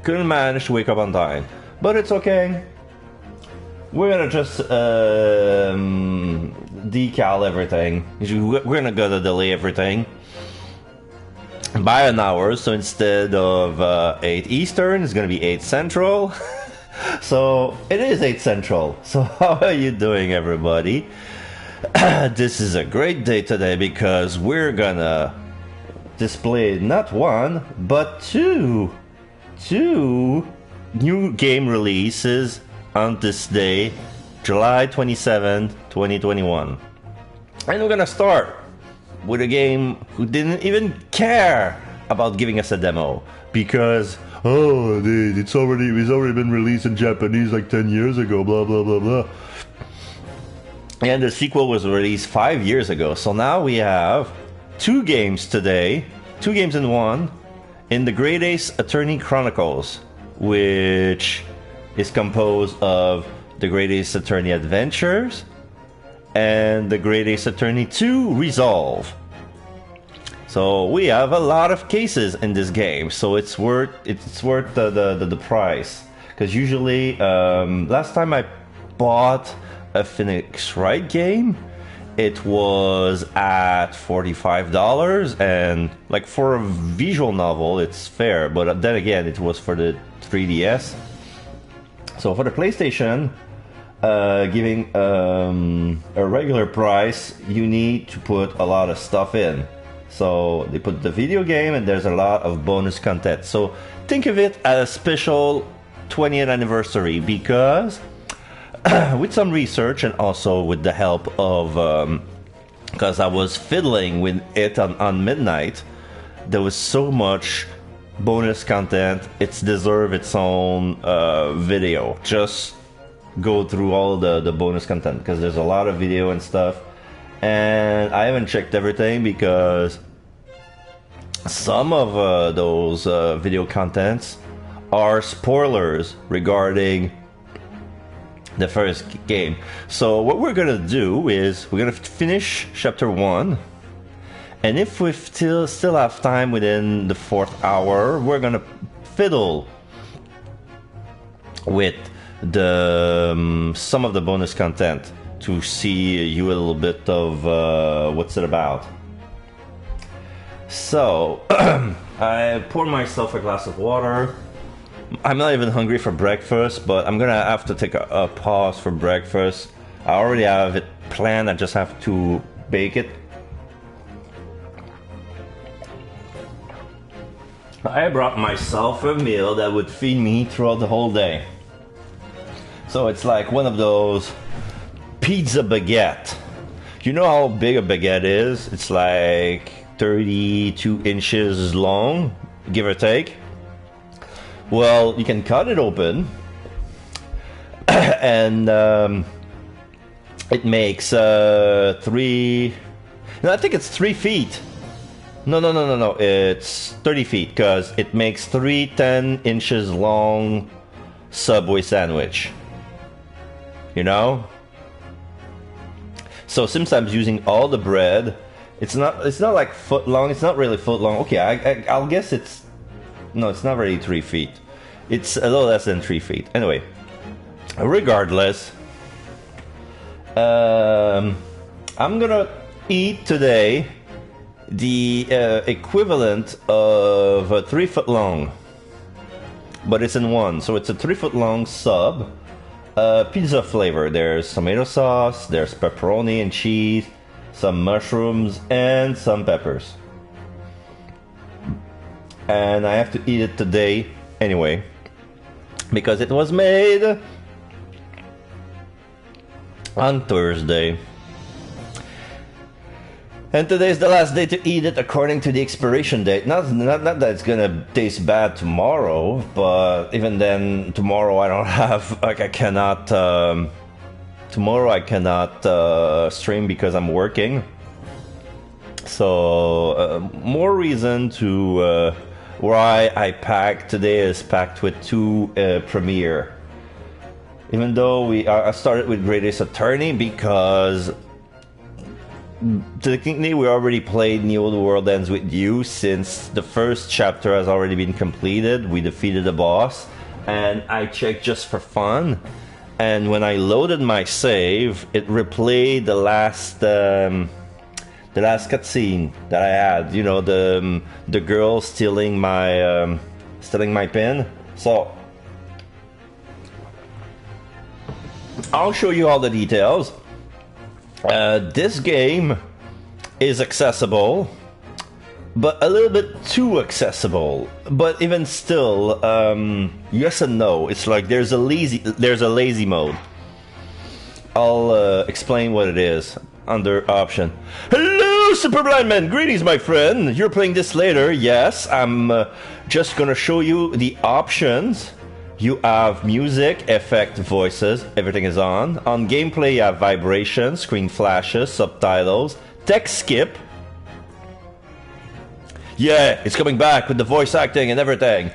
couldn't manage to wake up on time. But it's okay. We're gonna just decal everything. We're gonna delay everything by an hour. So instead of 8 Eastern, it's gonna be 8 Central. So it is 8 Central. So how are you doing, everybody? This is a great day today because we're gonna display not one but two new game releases on this day, July 27th, 2021. And we're gonna start with a game who didn't even care about giving us a demo because it's already been released in Japanese like 10 years ago, blah blah blah blah. And the sequel was released 5 years ago. So now we have 2 games today, 2 games in one, in the Great Ace Attorney Chronicles, which is composed of the Great Ace Attorney Adventures and the Great Ace Attorney 2 Resolve. So we have a lot of cases in this game, so it's worth the price. Because usually, last time I bought a Phoenix Wright game, it was at $45, and like for a visual novel, it's fair. But then again, it was for the 3DS. So for the PlayStation, giving a regular price, you need to put a lot of stuff in. So they put the video game and there's a lot of bonus content. So think of it as a special 20th anniversary because with some research and also with the help of, because I was fiddling with it on midnight, there was so much bonus content, it's deserved its own video. Just go through all the bonus content because there's a lot of video and stuff. And I haven't checked everything because some of those video contents are spoilers regarding the first game. So what we're gonna do is we're gonna finish chapter 1, and if we still have time within the 4th hour, we're gonna fiddle with the some of the bonus content to see you a little bit of what's it about. So I poured myself a glass of water. I'm not even hungry for breakfast, but I'm gonna have to take a pause for breakfast. I already have it planned, I just have to bake it. I brought myself a meal that would feed me throughout the whole day. So it's like one of those pizza baguette. You know how big a baguette is? It's like 32 inches long, give or take. Well, you can cut it open and it makes 3... No, I think it's 3 feet. No, it's 30 feet because it makes 3 10 inches long Subway sandwich. You know? So since I'm using all the bread, it's not like foot long. It's not really foot long. Okay, I'll guess it's... No, it's not really 3 feet. It's a little less than 3 feet. Anyway, regardless, I'm gonna eat today the equivalent of a 3 foot long, but it's in one. So it's a 3 foot long sub. Pizza flavor. There's tomato sauce, there's pepperoni and cheese, some mushrooms, and some peppers. And I have to eat it today anyway, because it was made on Thursday. And today's the last day to eat it according to the expiration date. Not that it's gonna taste bad tomorrow, but even then, tomorrow I don't have, like, I cannot, tomorrow I cannot stream because I'm working. So, more reason to, why I packed, today is packed with 2 premiere. Even though I started with Great Ace Attorney because technically we already played Neo the World Ends With You, since the first chapter has already been completed. We defeated the boss, and I checked just for fun, and when I loaded my save, it replayed the last cutscene that I had. You know, the girl stealing my pin. So I'll show you all the details. This game is accessible, but a little bit too accessible. But even still, yes and no. It's like there's a lazy mode. I'll explain what it is under option. Hello, Super Blind Man. Greetings, my friend. You're playing this later. Yes, I'm just gonna show you the options. You have music, effect, voices, everything is on. On gameplay, you have vibration, screen flashes, subtitles, text skip. Yeah, it's coming back with the voice acting and everything.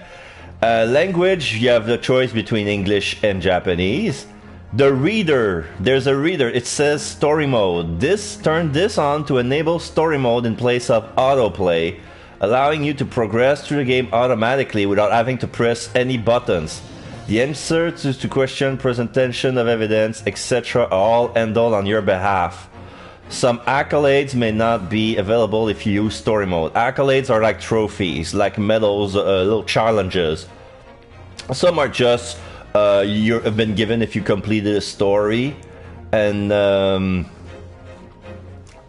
Language, you have the choice between English and Japanese. The reader, there's a reader, it says story mode. Turn this on to enable story mode in place of autoplay, allowing you to progress through the game automatically without having to press any buttons. The answers to question, presentation of evidence, etc. are all handled on your behalf. Some accolades may not be available if you use story mode. Accolades are like trophies, like medals, little challenges. Some are just you have been given if you completed a story, and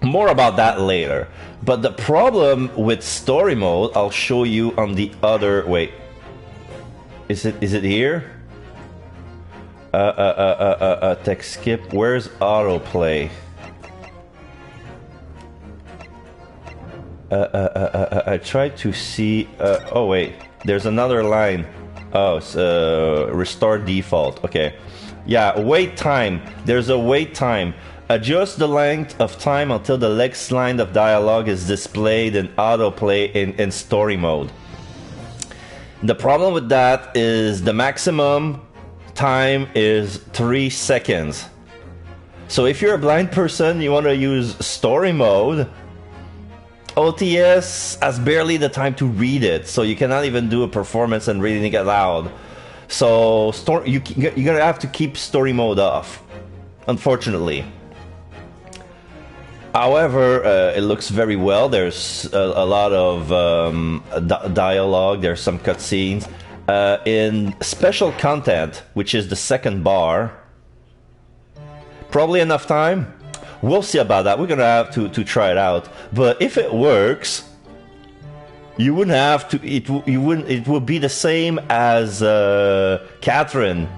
more about that later. But the problem with story mode, I'll show you on the other. Wait, is it here? Text skip. Where's autoplay? I tried to see. Oh wait, there's another line. Oh, restore default. Okay. Yeah, wait time. There's a wait time. Adjust the length of time until the next line of dialogue is displayed in autoplay in story mode. The problem with that is the maximum time is 3 seconds. So if you're a blind person, you want to use story mode, OTS has barely the time to read it, so you cannot even do a performance and reading it aloud. So you're gonna have to keep story mode off, unfortunately. However, it looks very well. There's a lot of dialogue. There's some cutscenes. In special content, which is the second bar, probably enough time. We'll see about that. We're gonna have to try it out. But if it works, you wouldn't have to. It would be the same as Catherine.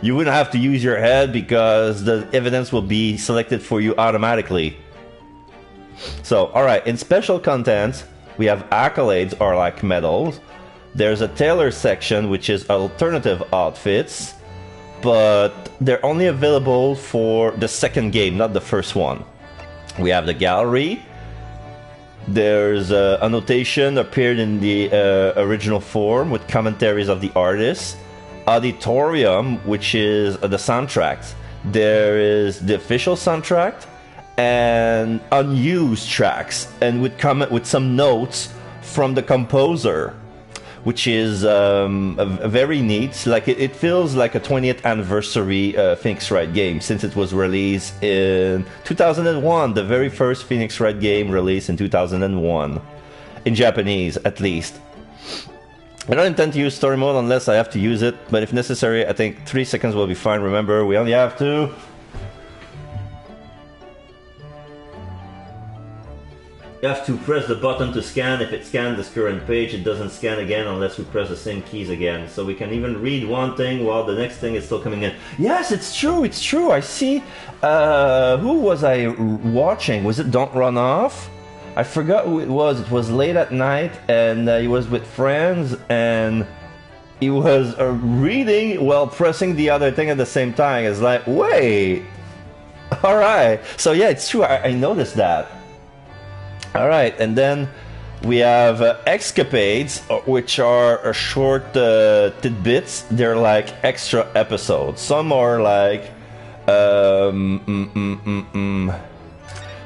You wouldn't have to use your head because the evidence will be selected for you automatically. So, all right. In special content, we have accolades, or like medals. There's a tailor section, which is alternative outfits, but they're only available for the second game, not the first one. We have the gallery. There's annotation appeared in the original form with commentaries of the artists. Auditorium, which is the soundtrack. There is the official soundtrack and unused tracks, and with some notes from the composer, which is very neat. Like it feels like a 20th anniversary Phoenix Wright game, since it was released in 2001. The very first Phoenix Wright game released in 2001, in Japanese at least. I don't intend to use story mode unless I have to use it, but if necessary, I think 3 seconds will be fine. Remember, we only have to. You have to press the button to scan. If it scans this current page, it doesn't scan again unless we press the same keys again. So we can even read one thing while the next thing is still coming in. Yes, it's true, it's true. I see. Who was I watching? Was it Don't Run Off? I forgot who it was. It was late at night, and he was with friends, and he was reading while pressing the other thing at the same time. It's like, wait. All right. So yeah, it's true. I noticed that. All right, and then we have escapades, which are short tidbits. They're like extra episodes. Some are like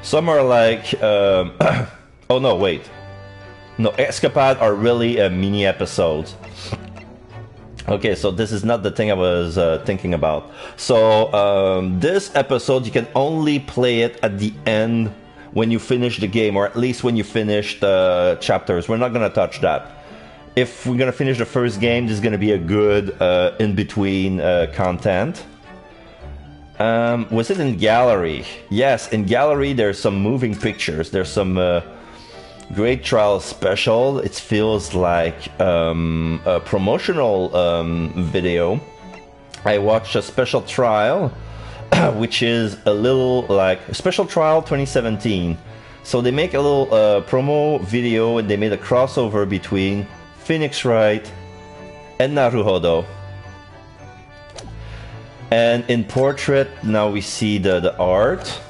Some are like, oh no, wait. No, Escapade are really mini episodes. Okay, so this is not the thing I was thinking about. So this episode, you can only play it at the end when you finish the game, or at least when you finish the chapters. We're not going to touch that. If we're going to finish the first game, this is going to be a good in-between content. Was it in Gallery? Yes, in Gallery there's some moving pictures. There's some Great Trial Special. It feels like a promotional video. I watched a special trial, which is a little like Special Trial 2017. So they make a little promo video, and they made a crossover between Phoenix Wright and Naruhodo. And in Portrait, now we see the art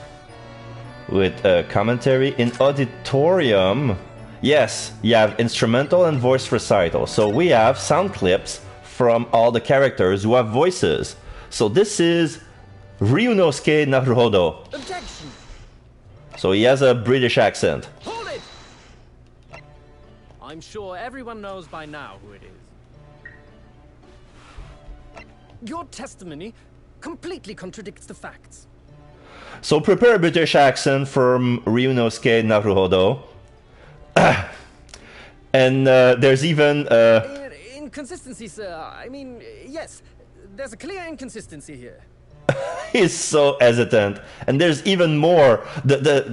with commentary. In Auditorium, yes, you have instrumental and voice recital. So we have sound clips from all the characters who have voices. So this is Ryunosuke Naruhodo. Objection. So he has a British accent. Hold it! I'm sure everyone knows by now who it is. Your testimony completely contradicts the facts. So prepare a British accent from Ryunosuke Naruhodo. And there's even... Inconsistency, sir. I mean, yes, there's a clear inconsistency here. He's so hesitant, and there's even more. The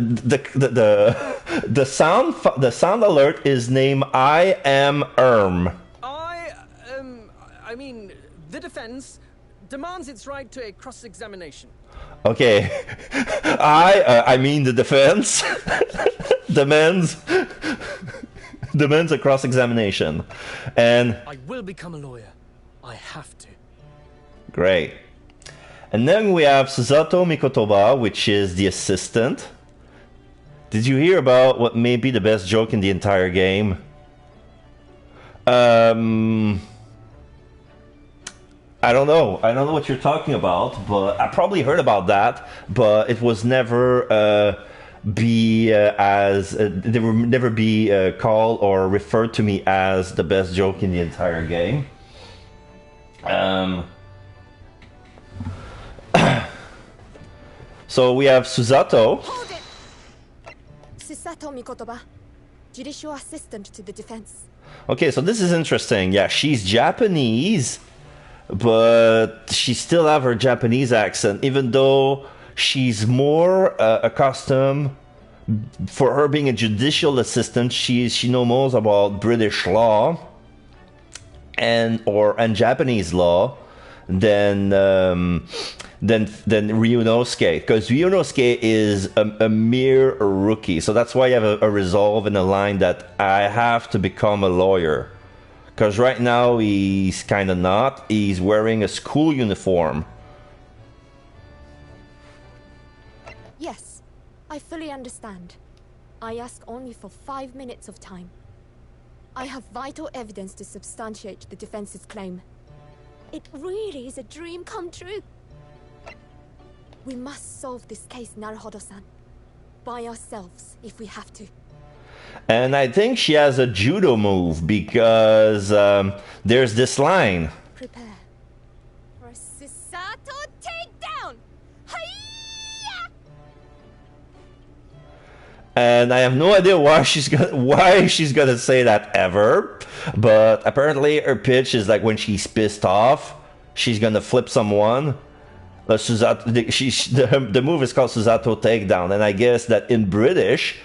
sound alert is named I am Erm. I mean, the defense demands its right to a cross-examination. Okay, I mean the defense demands a cross-examination, and I will become a lawyer. I have to. Great. And then we have Susato Mikotoba, which is the assistant. Did you hear about what may be the best joke in the entire game? I don't know. I don't know what you're talking about, but I probably heard about that. But it was never they will never be called or referred to me as the best joke in the entire game. So we have Susato. Hold it! Susato Mikotoba, judicial assistant to the defense. Okay, so this is interesting. Yeah, she's Japanese, but she still have her Japanese accent, even though she's more accustomed. For her being a judicial assistant, she knows more about British law and Japanese law than Ryunosuke, because Ryunosuke is a mere rookie. So that's why you have a resolve in a line that I have to become a lawyer. Because right now he's kind of not. He's wearing a school uniform. Yes, I fully understand. I ask only for 5 minutes of time. I have vital evidence to substantiate the defense's claim. It really is a dream come true. We must solve this case, Naruhodo-san. By ourselves, if we have to. And I think she has a judo move, because there's this line. Prepare for a Susato takedown! Hi-ya! And I have no idea why she's gonna say that ever. But apparently her pitch is like when she's pissed off, she's gonna flip someone. The move is called Susato Takedown, and I guess that in British,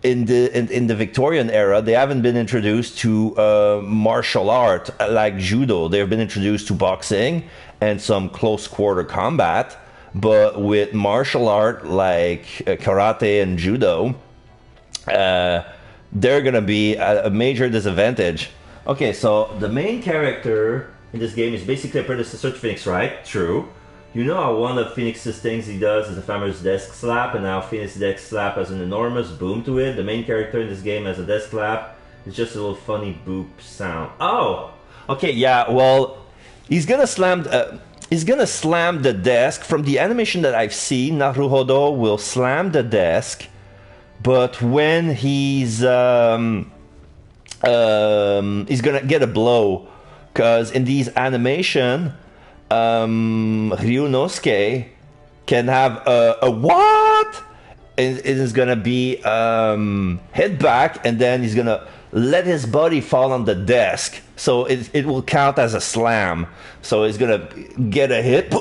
in the Victorian era, they haven't been introduced to martial art like judo. They've been introduced to boxing and some close quarter combat, but with martial art like karate and judo, they're gonna be at a major disadvantage. Okay, so the main character in this game is basically a predecessor to Phoenix Wright. True. You know how one of Phoenix's things he does is a famous desk slap, and now Phoenix's desk slap has an enormous boom to it. The main character in this game has a desk slap. It's just a little funny boop sound. Oh! Okay, yeah, well, he's gonna slam... he's gonna slam the desk. From the animation that I've seen, Naruhodo will slam the desk, but when he's gonna get a blow, because in these animation, Ryunosuke can have a what? It is gonna be hit back, and then he's gonna let his body fall on the desk, so it will count as a slam. So he's gonna get a hit.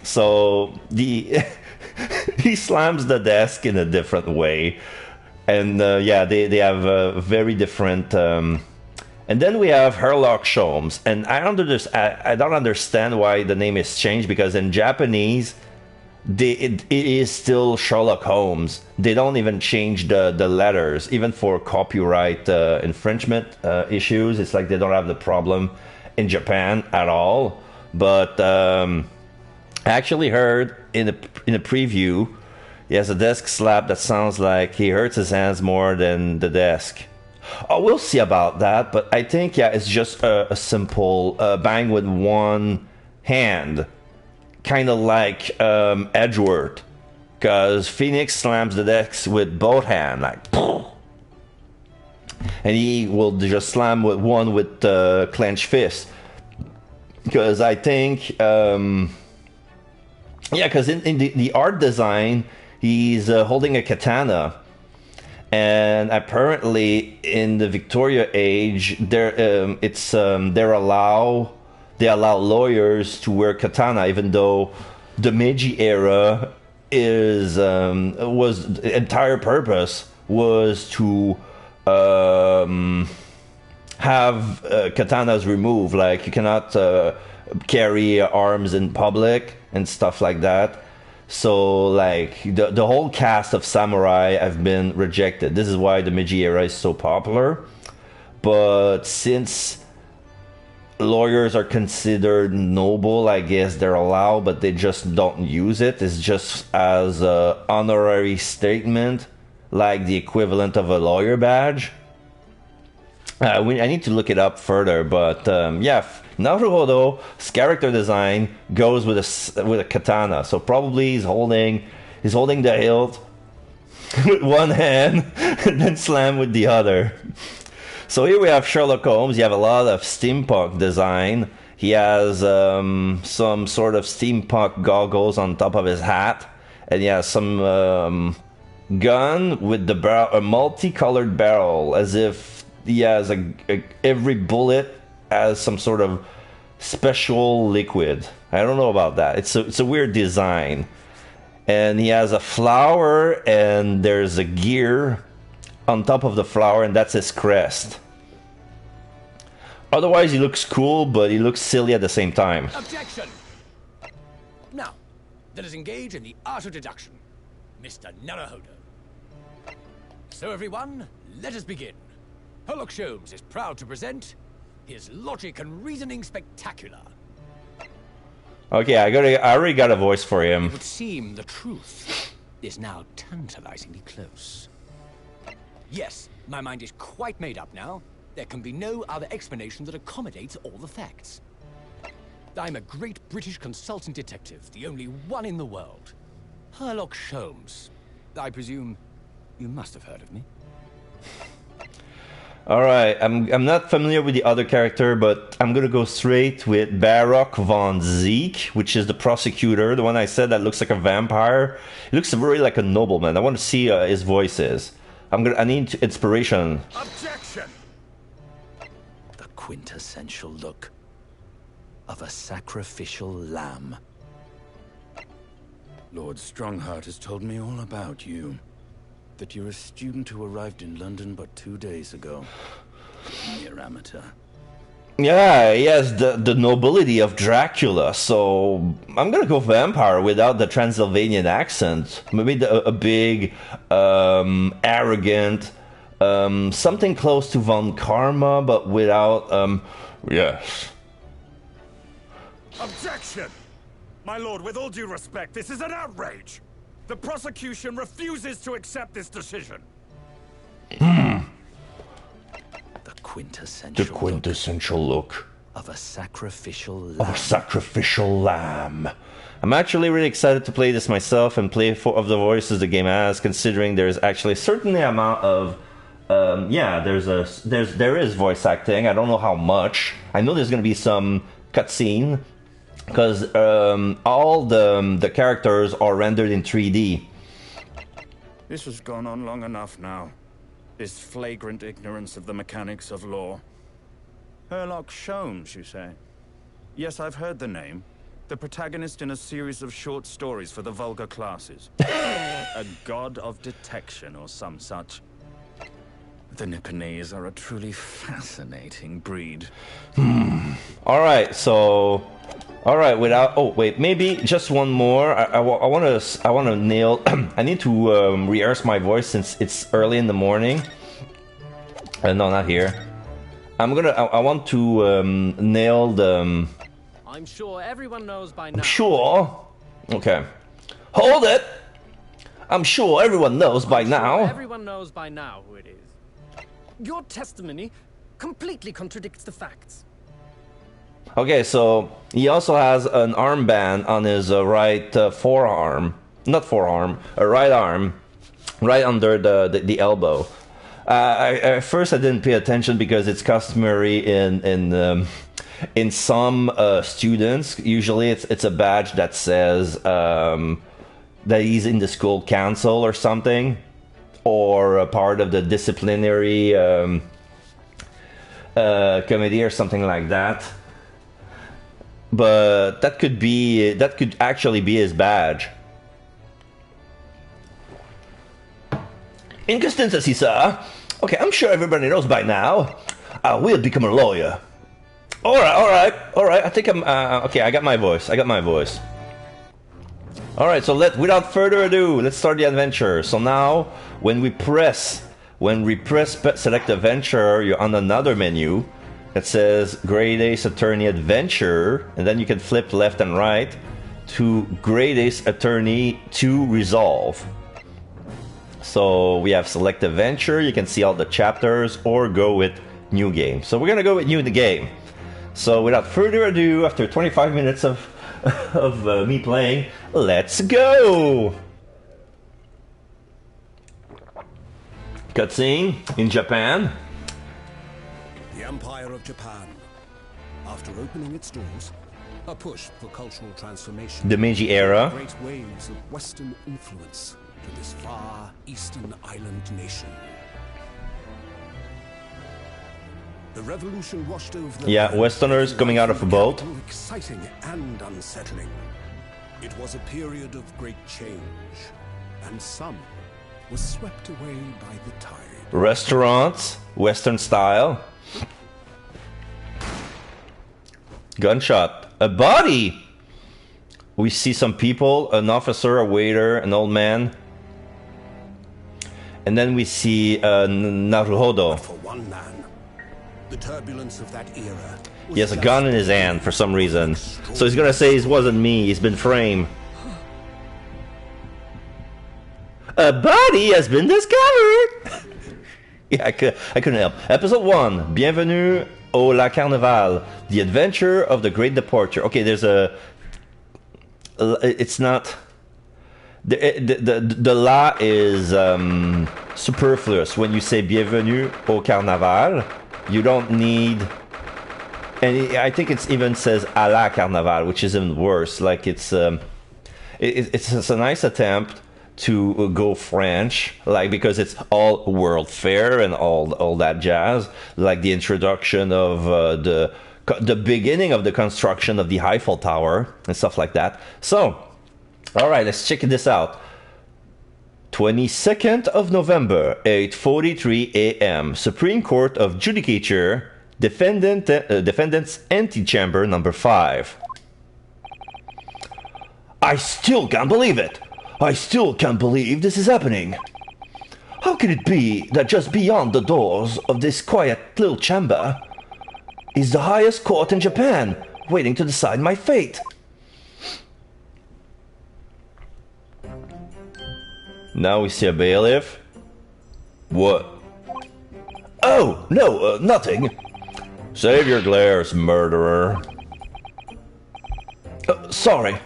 So he slams the desk in a different way, and yeah, they have a very different. And then we have Sherlock Holmes, and I don't understand why the name is changed, because in Japanese, it is still Sherlock Holmes. They don't even change the letters, even for copyright infringement issues. It's like they don't have the problem in Japan at all. But I actually heard in a preview, he has a desk slap that sounds like he hurts his hands more than the desk. Oh, we'll see about that, but I think, yeah, it's just a simple bang with one hand. Kind of like Edgeworth, because Phoenix slams the desk with both hands, like, and he will just slam with one with clenched fist. Because I think, yeah, because in the art design, he's holding a katana. And apparently, in the Victoria age, they allow lawyers to wear katana, even though the Meiji era was the entire purpose was to have katanas removed. Like, you cannot carry arms in public and stuff like that. So, like, the whole cast of samurai have been rejected. This is why the Meiji era is so popular. But since lawyers are considered noble, I guess they're allowed, but they just don't use it. It's just as an honorary statement, like the equivalent of a lawyer badge. I need to look it up further, but yeah, Naruhodo's character design goes with a katana. So probably he's holding the hilt with one hand and then slam with the other. So here we have Sherlock Holmes. You have a lot of steampunk design. He has some sort of steampunk goggles on top of his hat, and he has some gun with the barrel, a multicolored barrel, as if he has every bullet has some sort of special liquid. I don't know about that. It's a weird design. And he has a flower, and there's a gear on top of the flower, and that's his crest. Otherwise, he looks cool, but he looks silly at the same time. Objection! Now, let us engage in the art of deduction. Mr. Naruhodo. So everyone, let us begin. Sherlock Holmes is proud to present his logic and reasoning spectacular. Okay, I already got a voice for him. It would seem the truth is now tantalizingly close. Yes, my mind is quite made up now. There can be no other explanation that accommodates all the facts. I'm a great British consultant detective, the only one in the world. Sherlock Holmes. I presume you must have heard of me. Alright, I'm not familiar with the other character, but I'm gonna go straight with Barock von Zeke, which is the prosecutor, the one I said that looks like a vampire. He looks really like a nobleman. I want to see his voices. I need inspiration. Objection! The quintessential look of a sacrificial lamb. Lord Strongheart has told me all about you. That you're a student who arrived in London but 2 days ago. Mere amateur. Yeah, he has the nobility of Dracula, so I'm gonna go vampire without the Transylvanian accent. Maybe a big, arrogant, something close to Von Karma, but without, yes. Objection! My lord, with all due respect, this is an outrage! The prosecution refuses to accept this decision. The quintessential look of a sacrificial lamb. Or sacrificial lamb. I'm actually really excited to play this myself and play 4 of the voices the game has, considering there's actually a certain amount of there is voice acting. I don't know how much. I know there's going to be some cutscene because all the characters are rendered in 3D. This has gone on long enough now. This flagrant ignorance of the mechanics of law. Herlock Sholmes, you say? Yes, I've heard the name. The protagonist in a series of short stories for the vulgar classes. A god of detection or some such. The Nipponese are a truly fascinating breed. Alright, so... Alright, without... Oh, wait, maybe just one more. I want to nail... I need to rehearse my voice since it's early in the morning. No, not here. I want to nail the... I'm sure everyone knows by now. Sure? Okay. Hold it! I'm sure everyone knows by now. Everyone knows by now who it is. Your testimony completely contradicts the facts. Okay, so he also has an armband on his right forearm. Not forearm, a right arm. Right under the elbow. At first I didn't pay attention because it's customary in some students. Usually it's a badge that says that he's in the school council or something, or a part of the disciplinary committee or something like that. But that could actually be his badge. Inconsistency, sir. Okay, I'm sure everybody knows by now. I will become a lawyer. All right. I think I'm okay. I got my voice. All right, so without further ado, let's start the adventure. So now, when we press select adventure, you're on another menu that says Great Ace Attorney Adventure, and then you can flip left and right to Great Ace Attorney 2 Resolve. So we have select adventure, you can see all the chapters, or go with new game. So we're gonna go with new game. So without further ado, after 25 minutes of me playing, let's go! Cutscene in Japan. The Empire of Japan. After opening its doors, a push for cultural transformation. The Meiji era. Great waves of Western influence to this far eastern island nation. The revolution washed over the Westerners coming out of a boat. Exciting and unsettling. It was a period of great change, and some was swept away by the tide. Restaurants, Western style. Gunshot. A body! We see some people, an officer, a waiter, an old man. And then we see Naruhodo. For one man, the turbulence of that era. He has a gun in his hand for some reason. So he's gonna say it wasn't me, he's been framed. A body has been discovered! Yeah, I couldn't help. Episode 1, Bienvenue au La Carnival, the adventure of the great departure. Okay, there's a... It's not... The la is superfluous. When you say Bienvenue au Carnaval, you don't need... And I think it even says à la Carnaval, which is even worse. Like it's a nice attempt to go French, like, because it's all World Fair and all that jazz, like the introduction of the beginning of the construction of the Eiffel Tower and stuff like that. So, all right, let's check this out. 22nd of November, 8:43 a.m. Supreme Court of Judicature, Defendant's Antechamber number 5. I still can't believe it. I still can't believe this is happening. How can it be that just beyond the doors of this quiet little chamber is the highest court in Japan, waiting to decide my fate? Now we see a bailiff. What? Oh, no, nothing. Save your glares, murderer. Sorry.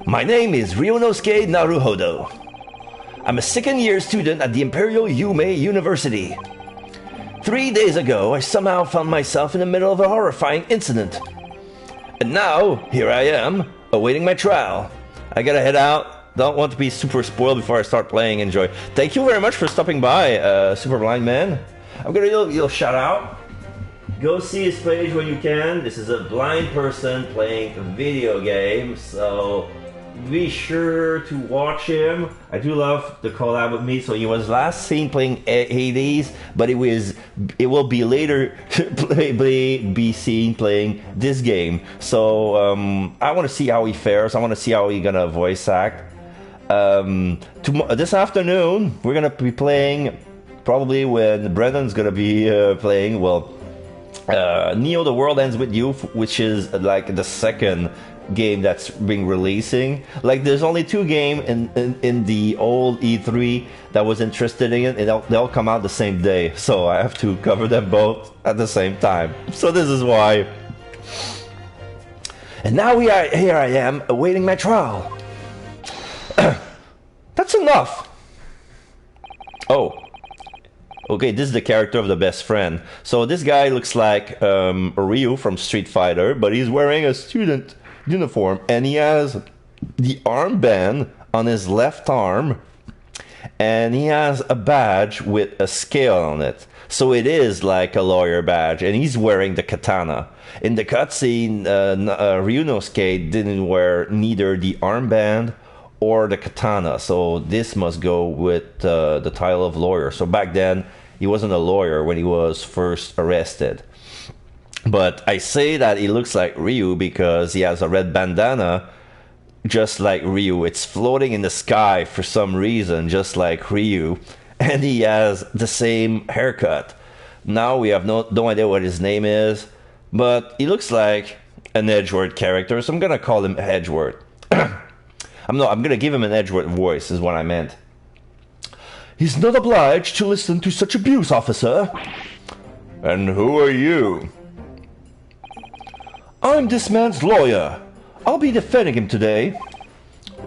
My name is Ryunosuke Naruhodo. I'm a second-year student at the Imperial Yume University. 3 days ago, I somehow found myself in the middle of a horrifying incident. And now, here I am, awaiting my trial. I gotta head out. Don't want to be super spoiled before I start playing. Enjoy. Thank you very much for stopping by, Super Blind Man. I'm gonna do a little shout out. Go see his page when you can. This is a blind person playing a video game, so be sure to watch him. I do love the collab with me. So he was last seen playing Hades, but it will be later be seen playing this game. So I want to see how he fares. I want to see how he's gonna voice act. This afternoon we're gonna be playing, probably when Brendan's gonna be playing. Neo: The World Ends With You, which is like the second game that's been releasing. Like, there's only 2 games in the old E3 that was interested in it, and they'll come out the same day. So I have to cover them both at the same time. So this is why. And now here I am awaiting my trial. That's enough. Oh. Okay, this is the character of the best friend. So this guy looks like Ryu from Street Fighter, but he's wearing a student uniform, and he has the armband on his left arm, and he has a badge with a scale on it. So it is like a lawyer badge, and he's wearing the katana. In the cutscene, Ryunosuke didn't wear neither the armband or the katana, so this must go with the title of lawyer. So back then, he wasn't a lawyer when he was first arrested. But I say that he looks like Ryu because he has a red bandana, just like Ryu. It's floating in the sky for some reason, just like Ryu. And he has the same haircut. Now we have no idea what his name is, but he looks like an Edgeworth character, so I'm gonna call him Edgeworth. I'm gonna give him an Edgeworth voice, is what I meant. He's not obliged to listen to such abuse, officer. And who are you? I'm this man's lawyer. I'll be defending him today.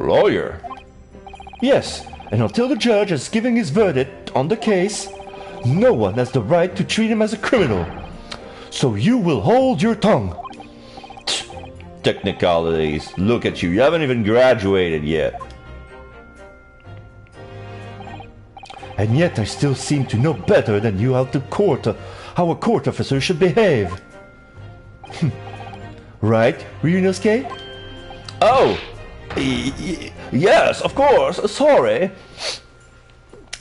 Lawyer? Yes, and until the judge has given his verdict on the case, no one has the right to treat him as a criminal. So you will hold your tongue. Technicalities. Look at you. You haven't even graduated yet. And yet I still seem to know better than you how a court officer should behave. Right, Ryunosuke? Oh! Yes, of course. Sorry.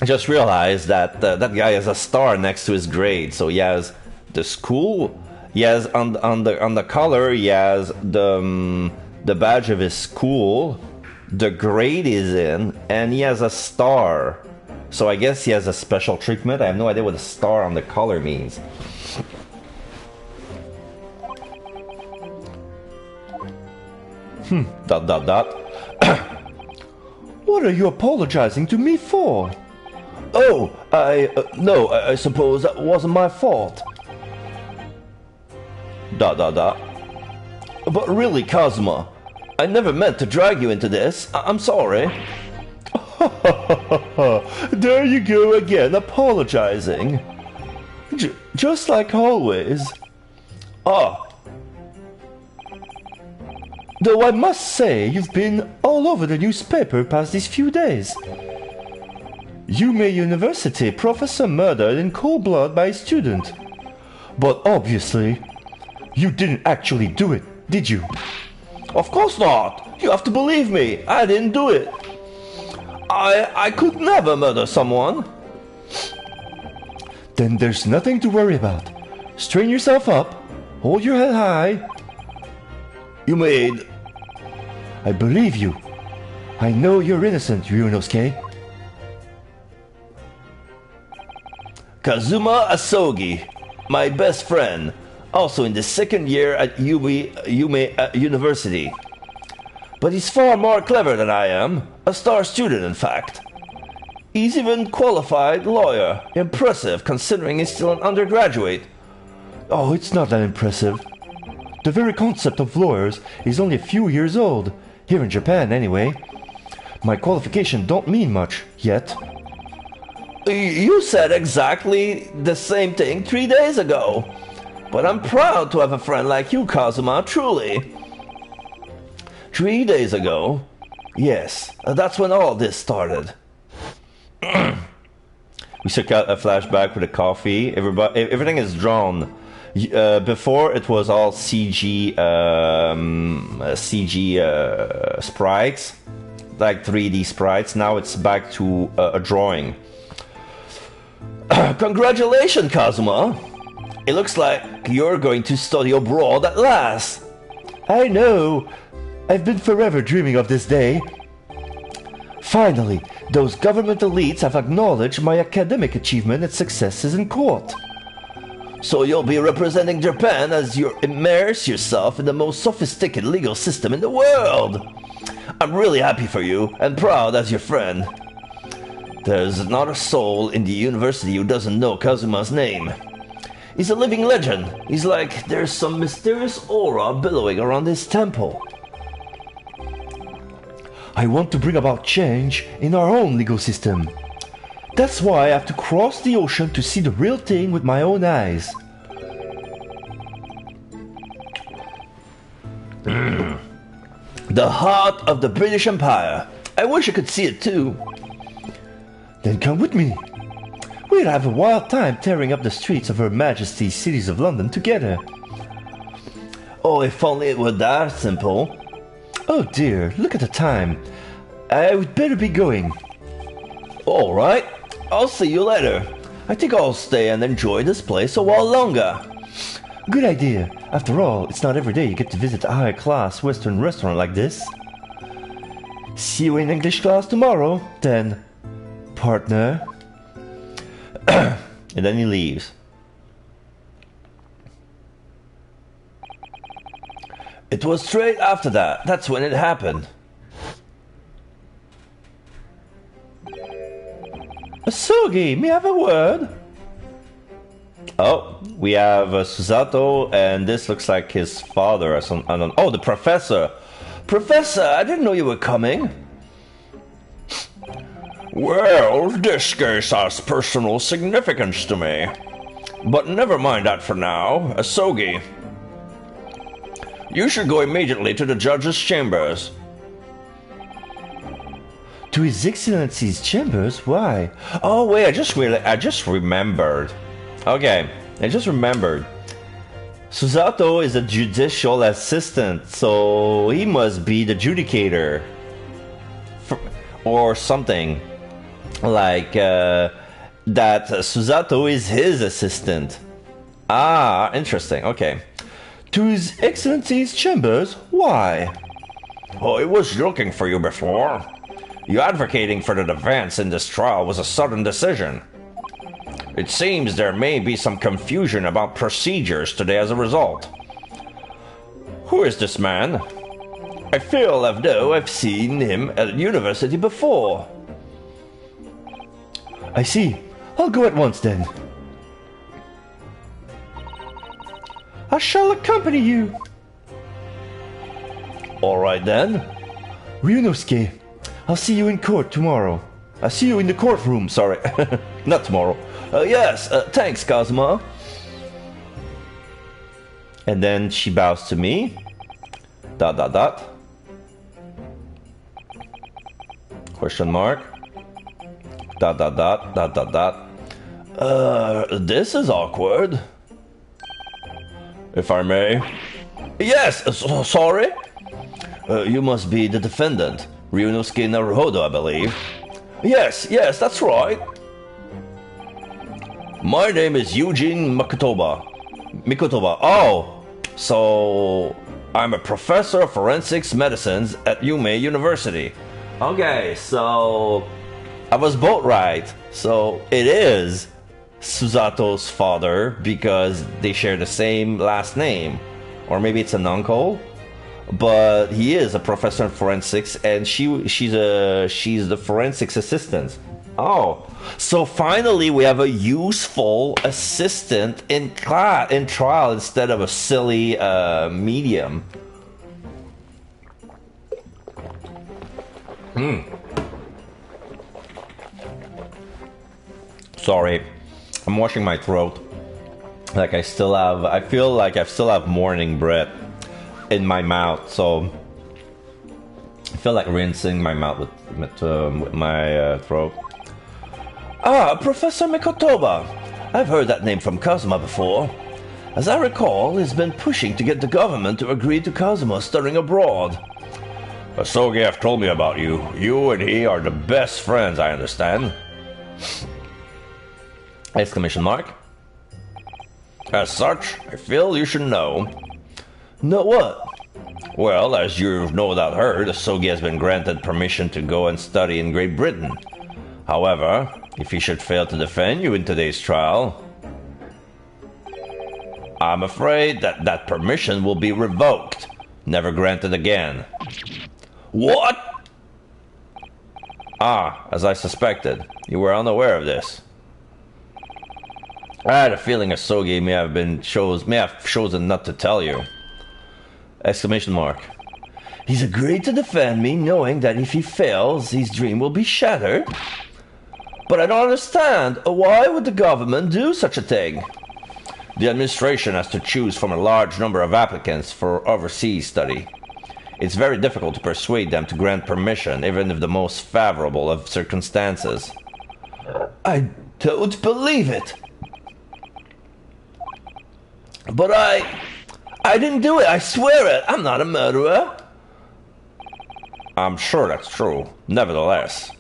I just realized that that guy has a star next to his grade. So he has the school. He has on the collar. He has the badge of his school. The grade is in, and he has a star. So I guess he has a special treatment. I have no idea what a star on the collar means. Dot. What are you apologizing to me for? Oh, no, I suppose that wasn't my fault. Dot. But really, Kazuma, I never meant to drag you into this. I'm sorry. There you go again, apologizing. Just like always. Though I must say, you've been all over the newspaper past these few days. Yume University professor murdered in cold blood by a student. But obviously, you didn't actually do it, did you? Of course not! You have to believe me, I didn't do it. I could never murder someone. Then there's nothing to worry about. Strain yourself up, hold your head high. I believe you. I know you're innocent, Ryunosuke. Kazuma Asogi, my best friend, also in the second year at Yume University. But he's far more clever than I am, a star student in fact. He's even qualified lawyer. Impressive, considering he's still an undergraduate. Oh, it's not that impressive. The very concept of lawyers is only a few years old. Here in Japan, anyway. My qualification don't mean much, yet. You said exactly the same thing 3 days ago. But I'm proud to have a friend like you, Kazuma, truly. 3 days ago? Yes, that's when all this started. We took out a flashback with a coffee. Everything is drawn. Before it was all CG sprites, like 3D sprites. Now it's back to a drawing. Congratulations, Kazuma! It looks like you're going to study abroad at last. I know. I've been forever dreaming of this day. Finally, those government elites have acknowledged my academic achievement and successes in court. So you'll be representing Japan as you immerse yourself in the most sophisticated legal system in the world. I'm really happy for you and proud as your friend. There's not a soul in the university who doesn't know Kazuma's name. He's a living legend. He's like there's some mysterious aura billowing around his temple. I want to bring about change in our own legal system. That's why I have to cross the ocean to see the real thing with my own eyes. The heart of the British Empire. I wish I could see it too. Then come with me. We'll have a wild time tearing up the streets of Her Majesty's cities of London together. Oh, if only it were that simple. Oh dear, look at the time. I would better be going. Alright, I'll see you later. I think I'll stay and enjoy this place a while longer. Good idea. After all, it's not every day you get to visit a high-class Western restaurant like this. See you in English class tomorrow, then, partner. And then he leaves. It was straight after that. That's when it happened. Asugi, may I have a word? Oh, we have Susato, and this looks like his father or some. Oh, the professor. Professor, I didn't know you were coming. Well, this case has personal significance to me. But never mind that for now. Asugi, you should go immediately to the judge's chambers. To His Excellency's chambers? Why? Oh wait, I just remembered. Okay, I just remembered. Susato is a judicial assistant, so he must be the judicator. Or something. Like, that Susato is his assistant. Ah, interesting, okay. To His Excellency's chambers? Why? Oh, he was looking for you before. You advocating for the defense in this trial was a sudden decision. It seems there may be some confusion about procedures today as a result. Who is this man? I feel as though I've seen him at university before. I see. I'll go at once then. I shall accompany you. Alright then. Ryunosuke, I'll see you in court tomorrow. I'll see you in the courtroom, sorry. Not tomorrow. Yes, thanks, Kazuma. And then she bows to me. ... Question mark. ... This is awkward. If I may. Yes, sorry? You must be the defendant. Ryunosuke Naruhodo, I believe. Yes, that's right. My name is Eugene Mikotoba. Oh, so I'm a professor of forensics medicines at Yume University. Okay, so I was both right. So it is Susato's father because they share the same last name. Or maybe it's an uncle. But he is a professor in forensics, and she's the forensics assistant. Oh, so finally we have a useful assistant in trial instead of a silly medium. Sorry, I'm washing my throat. Like I feel like I still have morning breath in my mouth, so I feel like rinsing my mouth with my throat. Ah, Professor Mikotoba. I've heard that name from Kazuma before. As I recall, he's been pushing to get the government to agree to Kazuma studying abroad. Sogiev told me about you. You and he are the best friends, I understand. Exclamation mark. As such, I feel you should know. Know what? Well, as you've no doubt heard, Asogi has been granted permission to go and study in Great Britain. However, if he should fail to defend you in today's trial, I'm afraid that permission will be revoked, never granted again. What? Ah, as I suspected, you were unaware of this. I had a feeling Asogi may have chosen not to tell you. Exclamation mark. He's agreed to defend me, knowing that if he fails, his dream will be shattered. But I don't understand. Why would the government do such a thing? The administration has to choose from a large number of applicants for overseas study. It's very difficult to persuade them to grant permission, even if the most favorable of circumstances. I don't believe it. But I didn't do it, I swear it. I'm not a murderer. I'm sure that's true. Nevertheless,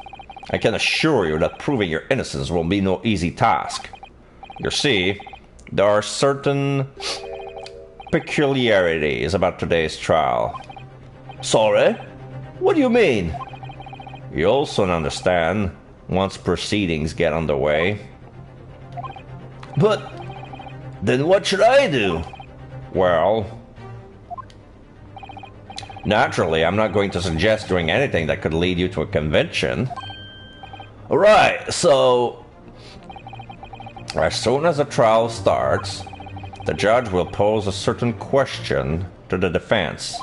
I can assure you that proving your innocence will be no easy task. You see, there are certain peculiarities about today's trial. Sorry? What do you mean? You'll soon understand once proceedings get underway. But then what should I do? Well, naturally, I'm not going to suggest doing anything that could lead you to a conviction. Right, so as soon as the trial starts, the judge will pose a certain question to the defense.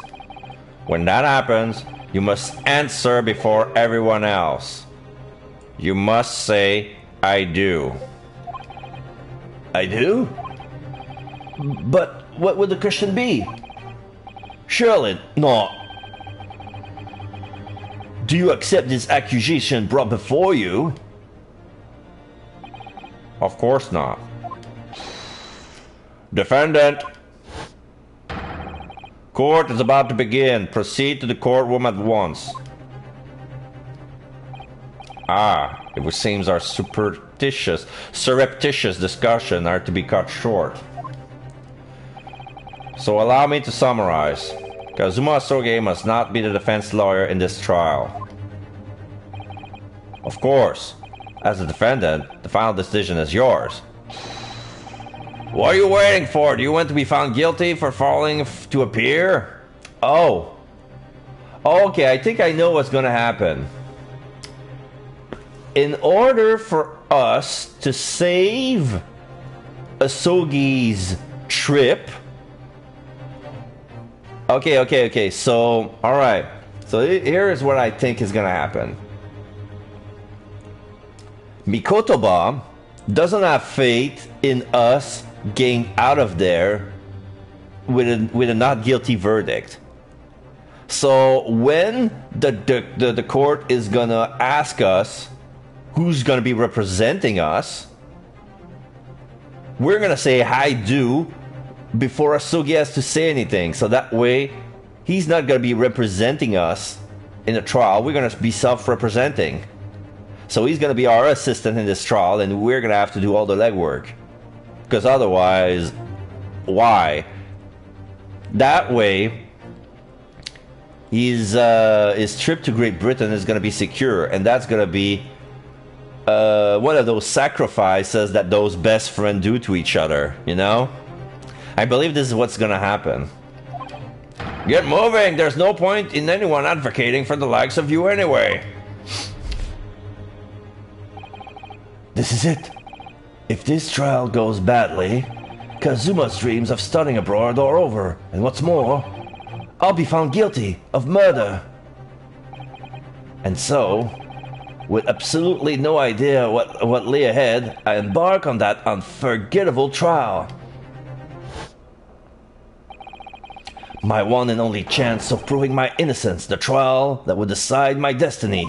When that happens, you must answer before everyone else. You must say, I do. I do? But what would the question be? Surely not. Do you accept this accusation brought before you? Of course not. Defendant. Court is about to begin. Proceed to the courtroom at once. Ah, it seems our surreptitious discussion are to be cut short. So allow me to summarize. Kazuma Asogi must not be the defense lawyer in this trial. Of course, as a defendant, the final decision is yours. What are you waiting for? Do you want to be found guilty for failing to appear? Oh. Okay, I think I know what's gonna happen. In order for us to save Asogi's trip... Okay, so, alright. So here is what I think is gonna happen. Mikotoba doesn't have faith in us getting out of there with a not guilty verdict. So when the court is gonna ask us who's gonna be representing us, we're gonna say I do before Asogi has to say anything. So that way he's not gonna be representing us in the trial. We're gonna be self-representing. So he's gonna be our assistant in this trial, and we're gonna have to do all the legwork. Because otherwise, why? That way, his trip to Great Britain is gonna be secure, and that's gonna be one of those sacrifices that those best friends do to each other, you know? I believe this is what's gonna happen. Get moving! There's no point in anyone advocating for the likes of you anyway. This is it. If this trial goes badly, Kazuma's dreams of studying abroad are over, and what's more, I'll be found guilty of murder. And so, with absolutely no idea what lay ahead, I embark on that unforgettable trial. My one and only chance of proving my innocence, the trial that would decide my destiny.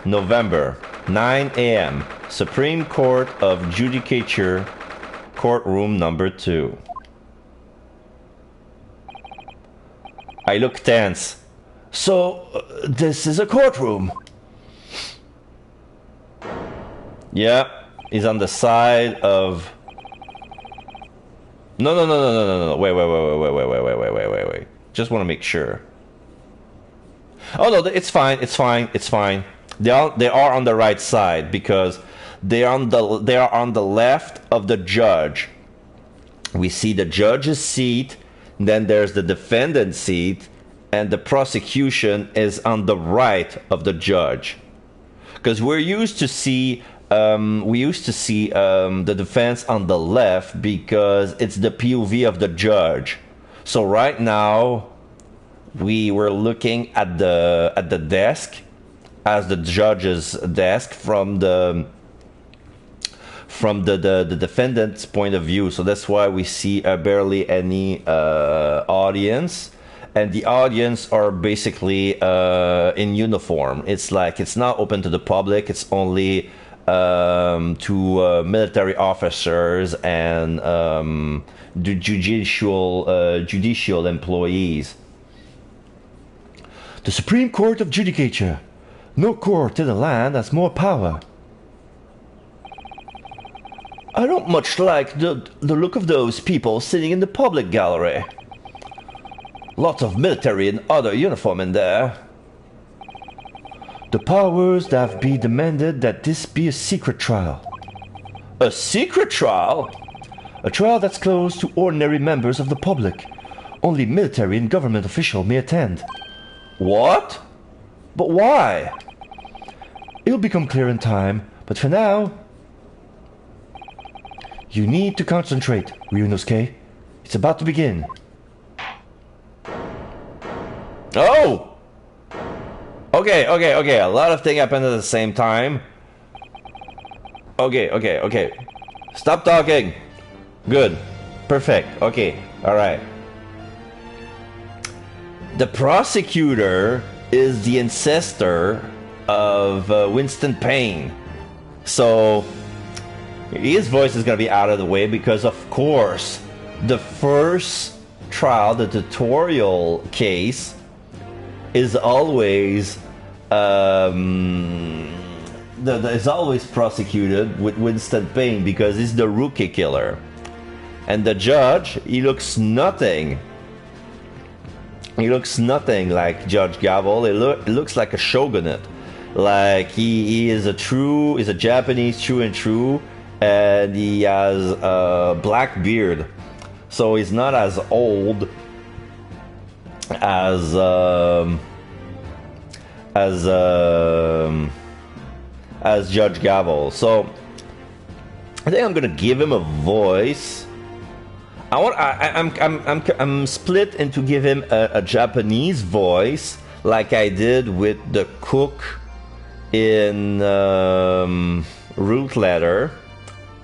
November 22nd, 9 a.m. Supreme Court of Judicature, courtroom number 2. I look tense. So, this is a courtroom? Yeah, he's on the side of... No. Wait. Just want to make sure. Oh no, it's fine. They are on the right side because they are on the left of the judge. We see the judge's seat, then there's the defendant's seat, and the prosecution is on the right of the judge. Because we used to see the defense on the left because it's the POV of the judge. So right now, we were looking at the desk as the judge's desk from the defendant's point of view. So that's why we see barely any audience. And the audience are basically in uniform. It's like it's not open to the public. It's only to military officers and the judicial employees. The Supreme Court of Judicature. No court in the land has more power. I don't much like the look of those people sitting in the public gallery. Lots of military and other uniform in there. The powers that have been demanded that this be a secret trial. A secret trial? A trial that's closed to ordinary members of the public. Only military and government officials may attend. What? But why? It'll become clear in time, but for now... You need to concentrate, Ryunosuke. It's about to begin. Oh! Okay. A lot of things happen at the same time. Okay. Stop talking. Good. Perfect. Okay. Alright. The prosecutor is the ancestor of Winston Payne. So, his voice is going to be out of the way because, of course, the first trial, the tutorial case, is always is always prosecuted with Winston Payne because he's the rookie killer. And the judge, he looks nothing. He looks nothing like Judge Gavel. He looks like a shogunate. Like he is a Japanese true and true, and he has a black beard. So he's not as old as Judge Gavel. So I think I'm gonna give him a voice. I'm split into give him a Japanese voice like I did with the cook in Root Letter,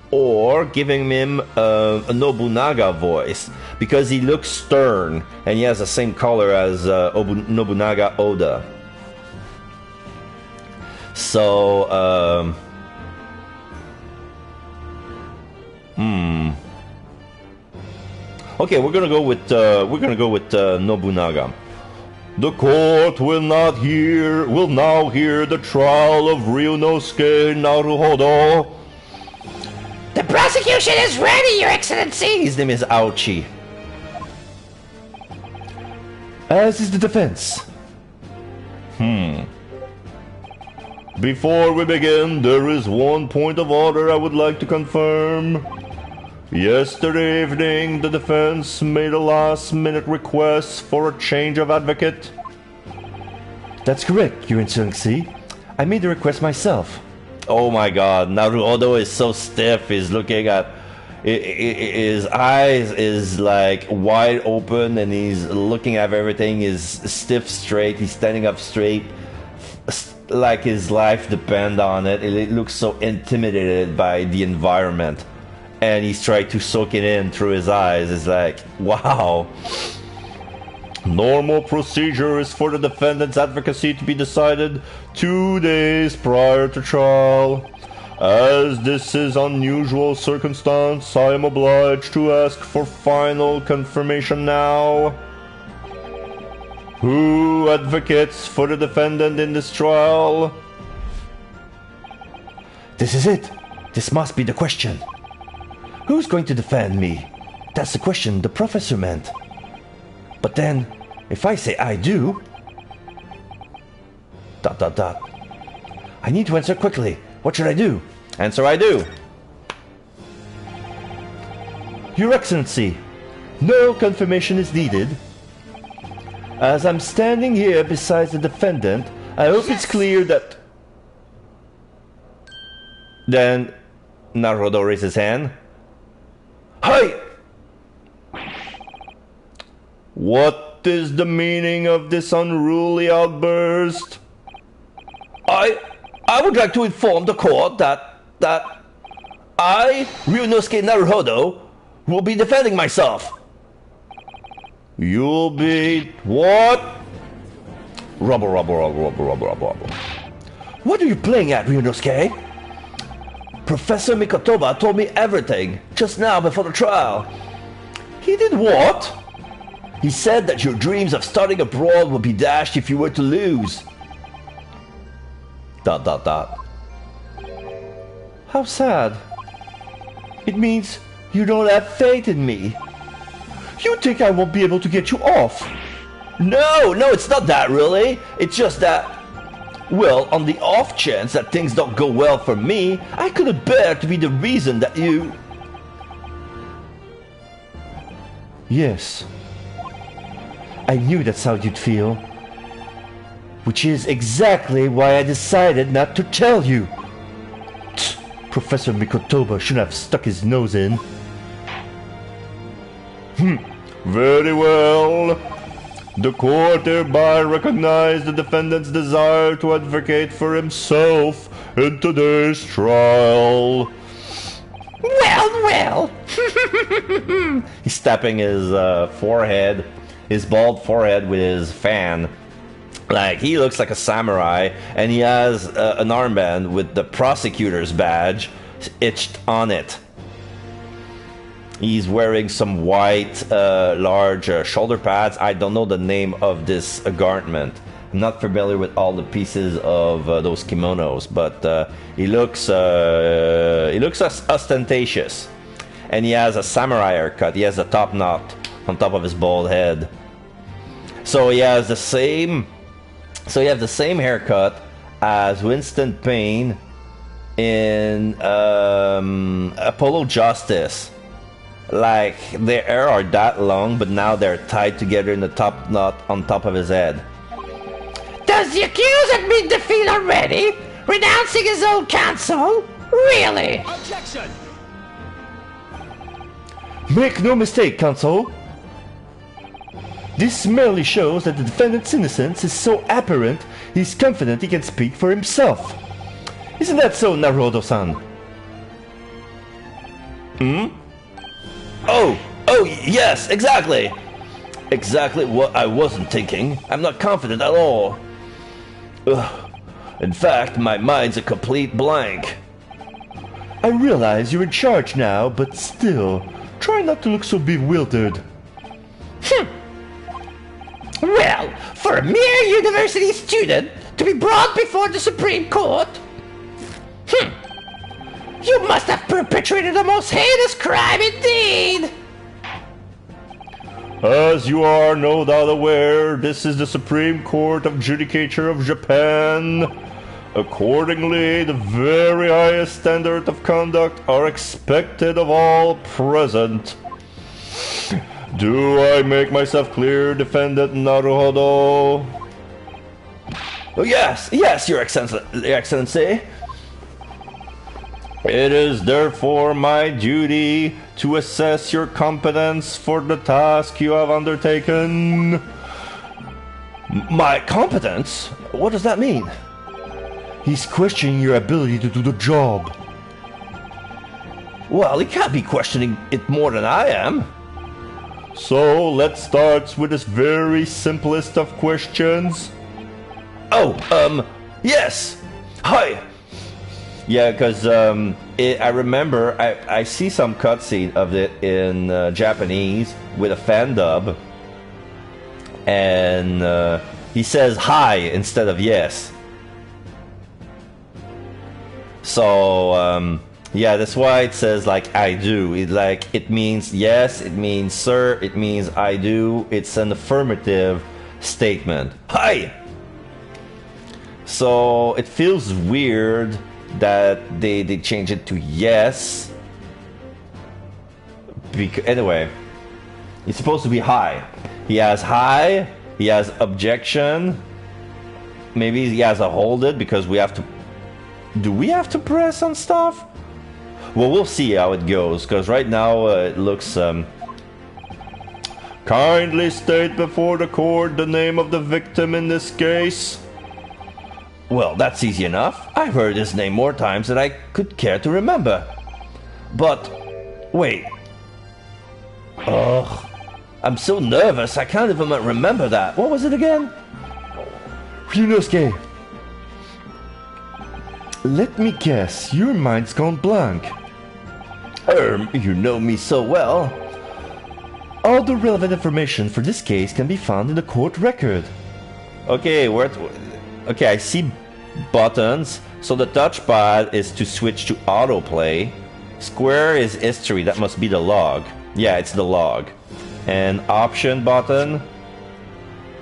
or giving him a Nobunaga voice because he looks stern and he has the same color as Nobunaga Oda. So okay, we're gonna go with Nobunaga. The court will now hear the trial of Ryunosuke Naruhodo. The prosecution is ready, Your Excellency! His name is Aochi. As is the defense. Before we begin, there is one point of order I would like to confirm. Yesterday evening, the defense made a last-minute request for a change of advocate. That's correct, Your Excellency. I made the request myself. Oh my god, Naruhodo is so stiff. He's looking at... His eyes is like wide open and he's looking at everything. He's stiff straight. He's standing up straight. Like his life depends on it. It looks so intimidated by the environment. And he's trying to soak it in through his eyes. It's like, wow. Normal procedure is for the defendant's advocacy to be decided 2 days prior to trial. As this is unusual circumstance, I am obliged to ask for final confirmation now. Who advocates for the defendant in this trial? This is it. This must be the question. Who's going to defend me? That's the question the professor meant. But then, if I say I do... ... I need to answer quickly. What should I do? Answer I do. Your Excellency, no confirmation is needed. As I'm standing here beside the defendant, I hope it's clear that... Then, Naruhodo raises his hand. Hi! What is the meaning of this unruly outburst? I would like to inform the court that I, Ryunosuke Naruhodo, will be defending myself. You'll be... what? Rubble. What are you playing at, Ryunosuke? Professor Mikotoba told me everything just now before the trial. He did what? He said that your dreams of starting abroad would be dashed if you were to lose. ... How sad. It means you don't have faith in me. You think I won't be able to get you off? No, it's not that really. It's just that, well, on the off chance that things don't go well for me, I couldn't bear to be the reason that you... Yes. I knew that's how you'd feel. Which is exactly why I decided not to tell you. Professor Mikotoba shouldn't have stuck his nose in. Very well. The court hereby recognizes the defendant's desire to advocate for himself in today's trial. Well. He's tapping his forehead, his bald forehead with his fan. Like, he looks like a samurai, and he has an armband with the prosecutor's badge etched on it. He's wearing some white, large shoulder pads. I don't know the name of this garment. I'm not familiar with all the pieces of those kimonos, but he looks ostentatious. And he has a samurai haircut. He has a top knot on top of his bald head. So he has the same... So you have the same haircut as Winston Payne in Apollo Justice. Like, their hair are that long, but now they're tied together in the top knot on top of his head. Does the accused admit defeat already? Renouncing his own counsel? Really? Objection! Make no mistake, counsel. This merely shows that the defendant's innocence is so apparent he's confident he can speak for himself. Isn't that so, Naruhodo-san? Oh, yes, exactly. Exactly what I wasn't thinking. I'm not confident at all. In fact, my mind's a complete blank. I realize you're in charge now, but still, try not to look so bewildered. Well, for a mere university student to be brought before the Supreme Court? You must have perpetrated the most heinous crime indeed! As you are no doubt aware, this is the Supreme Court of Judicature of Japan. Accordingly, the very highest standard of conduct are expected of all present. Do I make myself clear, Defendant Naruhodo? Oh, yes, Your Excellency. It is therefore my duty to assess your competence for the task you have undertaken. My competence? What does that mean? He's questioning your ability to do the job. Well, he can't be questioning it more than I am. So, let's start with this very simplest of questions. Oh, yes! Hi! Yeah, because I remember I see some cutscene of it in Japanese with a fan dub, and he says hi instead of yes. So yeah, that's why it says like I do. It means yes, it means sir, it means I do. It's an affirmative statement. Hi. So it feels weird that they change it to yes. Anyway, it's supposed to be hi. He has hi, he has objection. Maybe he has a hold it because we have to. Do we have to press on stuff? Well, we'll see how it goes, because right now it looks. Kindly state before the court the name of the victim in this case. Well, that's easy enough. I've heard his name more times than I could care to remember. But, wait. Ugh. I'm so nervous, I can't even remember that. What was it again? Ryunosuke. Let me guess, your mind's gone blank. You know me so well. All the relevant information for this case can be found in the court record. Okay, okay, I see buttons. So the touchpad is to switch to autoplay. Square is history, that must be the log. Yeah, it's the log. And option button,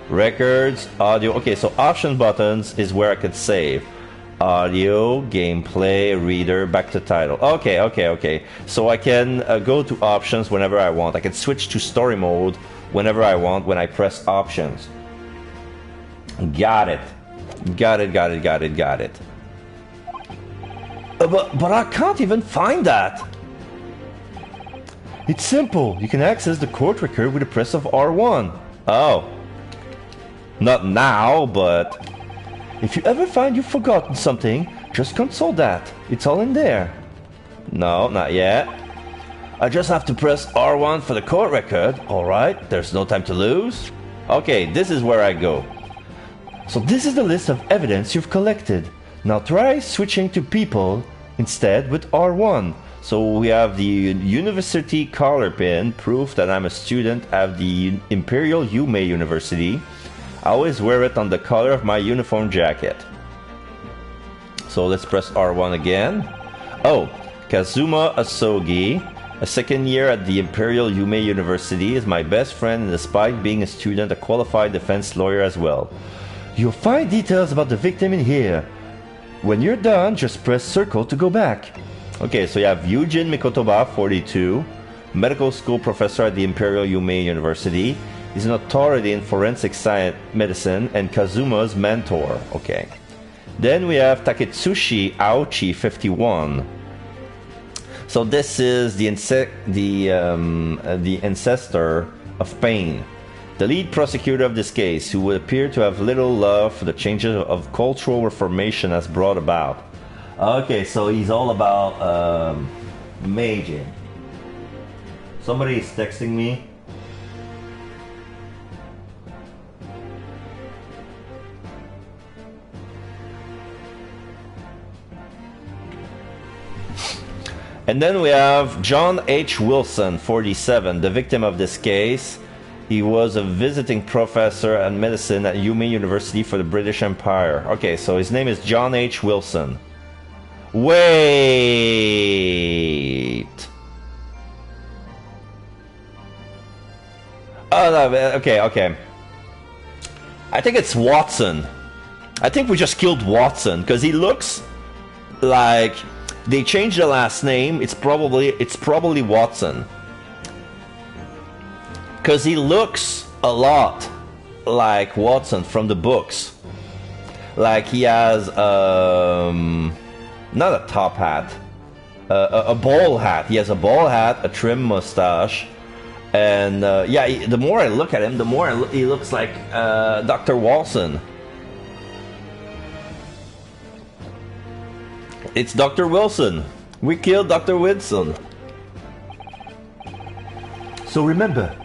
records, audio. Okay, so option buttons is where I could save. Audio, gameplay, reader, back to title. Okay. So I can go to options whenever I want. I can switch to story mode whenever I want when I press options. Got it. But I can't even find that. It's simple. You can access the court record with the press of R1. Oh. Not now, but if you ever find you've forgotten something, just consult that. It's all in there. No, not yet. I just have to press R1 for the court record. Alright, there's no time to lose. Okay, this is where I go. So this is the list of evidence you've collected. Now try switching to people instead with R1. So we have the university collar pin, proof that I'm a student at the Imperial Yume University. I always wear it on the collar of my uniform jacket. So let's press R1 again. Oh, Kazuma Asogi, a second year at the Imperial Yume University, is my best friend and despite being a student, a qualified defense lawyer as well. You'll find details about the victim in here. When you're done, just press circle to go back. Okay, so you have Yujin Mikotoba, 42, medical school professor at the Imperial Yume University. He's an authority in forensic science, medicine, and Kazuma's mentor. Okay. Then we have Taketsushi Aochi, 51. So this is the ancestor of Pain, the lead prosecutor of this case, who would appear to have little love for the changes of cultural reformation has brought about. Okay, so he's all about Meiji. Somebody is texting me. And then we have John H. Wilson, 47, the victim of this case. He was a visiting professor at medicine at Yume University for the British Empire. Okay, so his name is John H. Wilson. Wait. Oh, no, okay. I think it's Watson. I think we just killed Watson because he looks like they changed the last name. It's probably Watson because he looks a lot like Watson from the books. Like he has not a top hat, a ball hat. He has a ball hat, a trim mustache, and yeah. The more I look at him, the more he looks like Dr. Wilson. It's Dr. Wilson. We killed Dr. Wilson. So remember,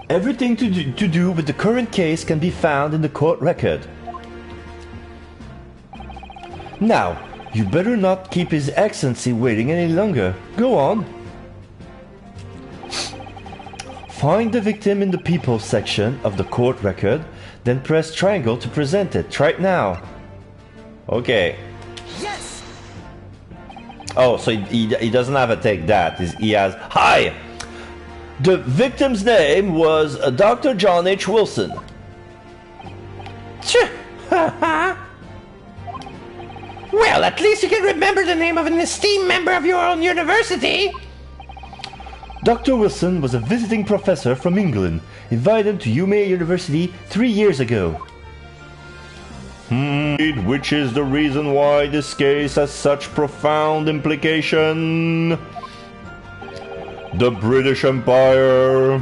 everything to do with the current case can be found in the court record. Now, you better not keep His Excellency waiting any longer. Go on. Find the victim in the People section of the court record, then press triangle to present it. Try it now. Okay. Yes! Oh, so he doesn't have to take that. He has... Hi! The victim's name was Dr. John H. Wilson. Well, at least you can remember the name of an esteemed member of your own university. Dr. Wilson was a visiting professor from England, invited to UMA University 3 years ago. Which is the reason why this case has such profound implication. The British Empire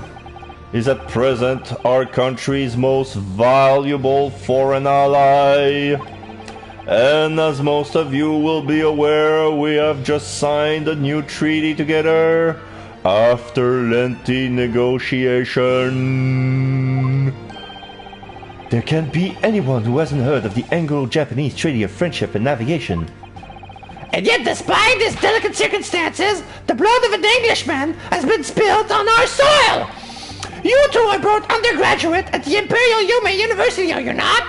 is at present our country's most valuable foreign ally. And as most of you will be aware, we have just signed a new treaty together after lengthy negotiation. There can't be anyone who hasn't heard of the Anglo-Japanese Treaty of Friendship and Navigation. And yet, despite these delicate circumstances, the blood of an Englishman has been spilled on our soil! You two are both undergraduate at the Imperial Yuma University, are you not?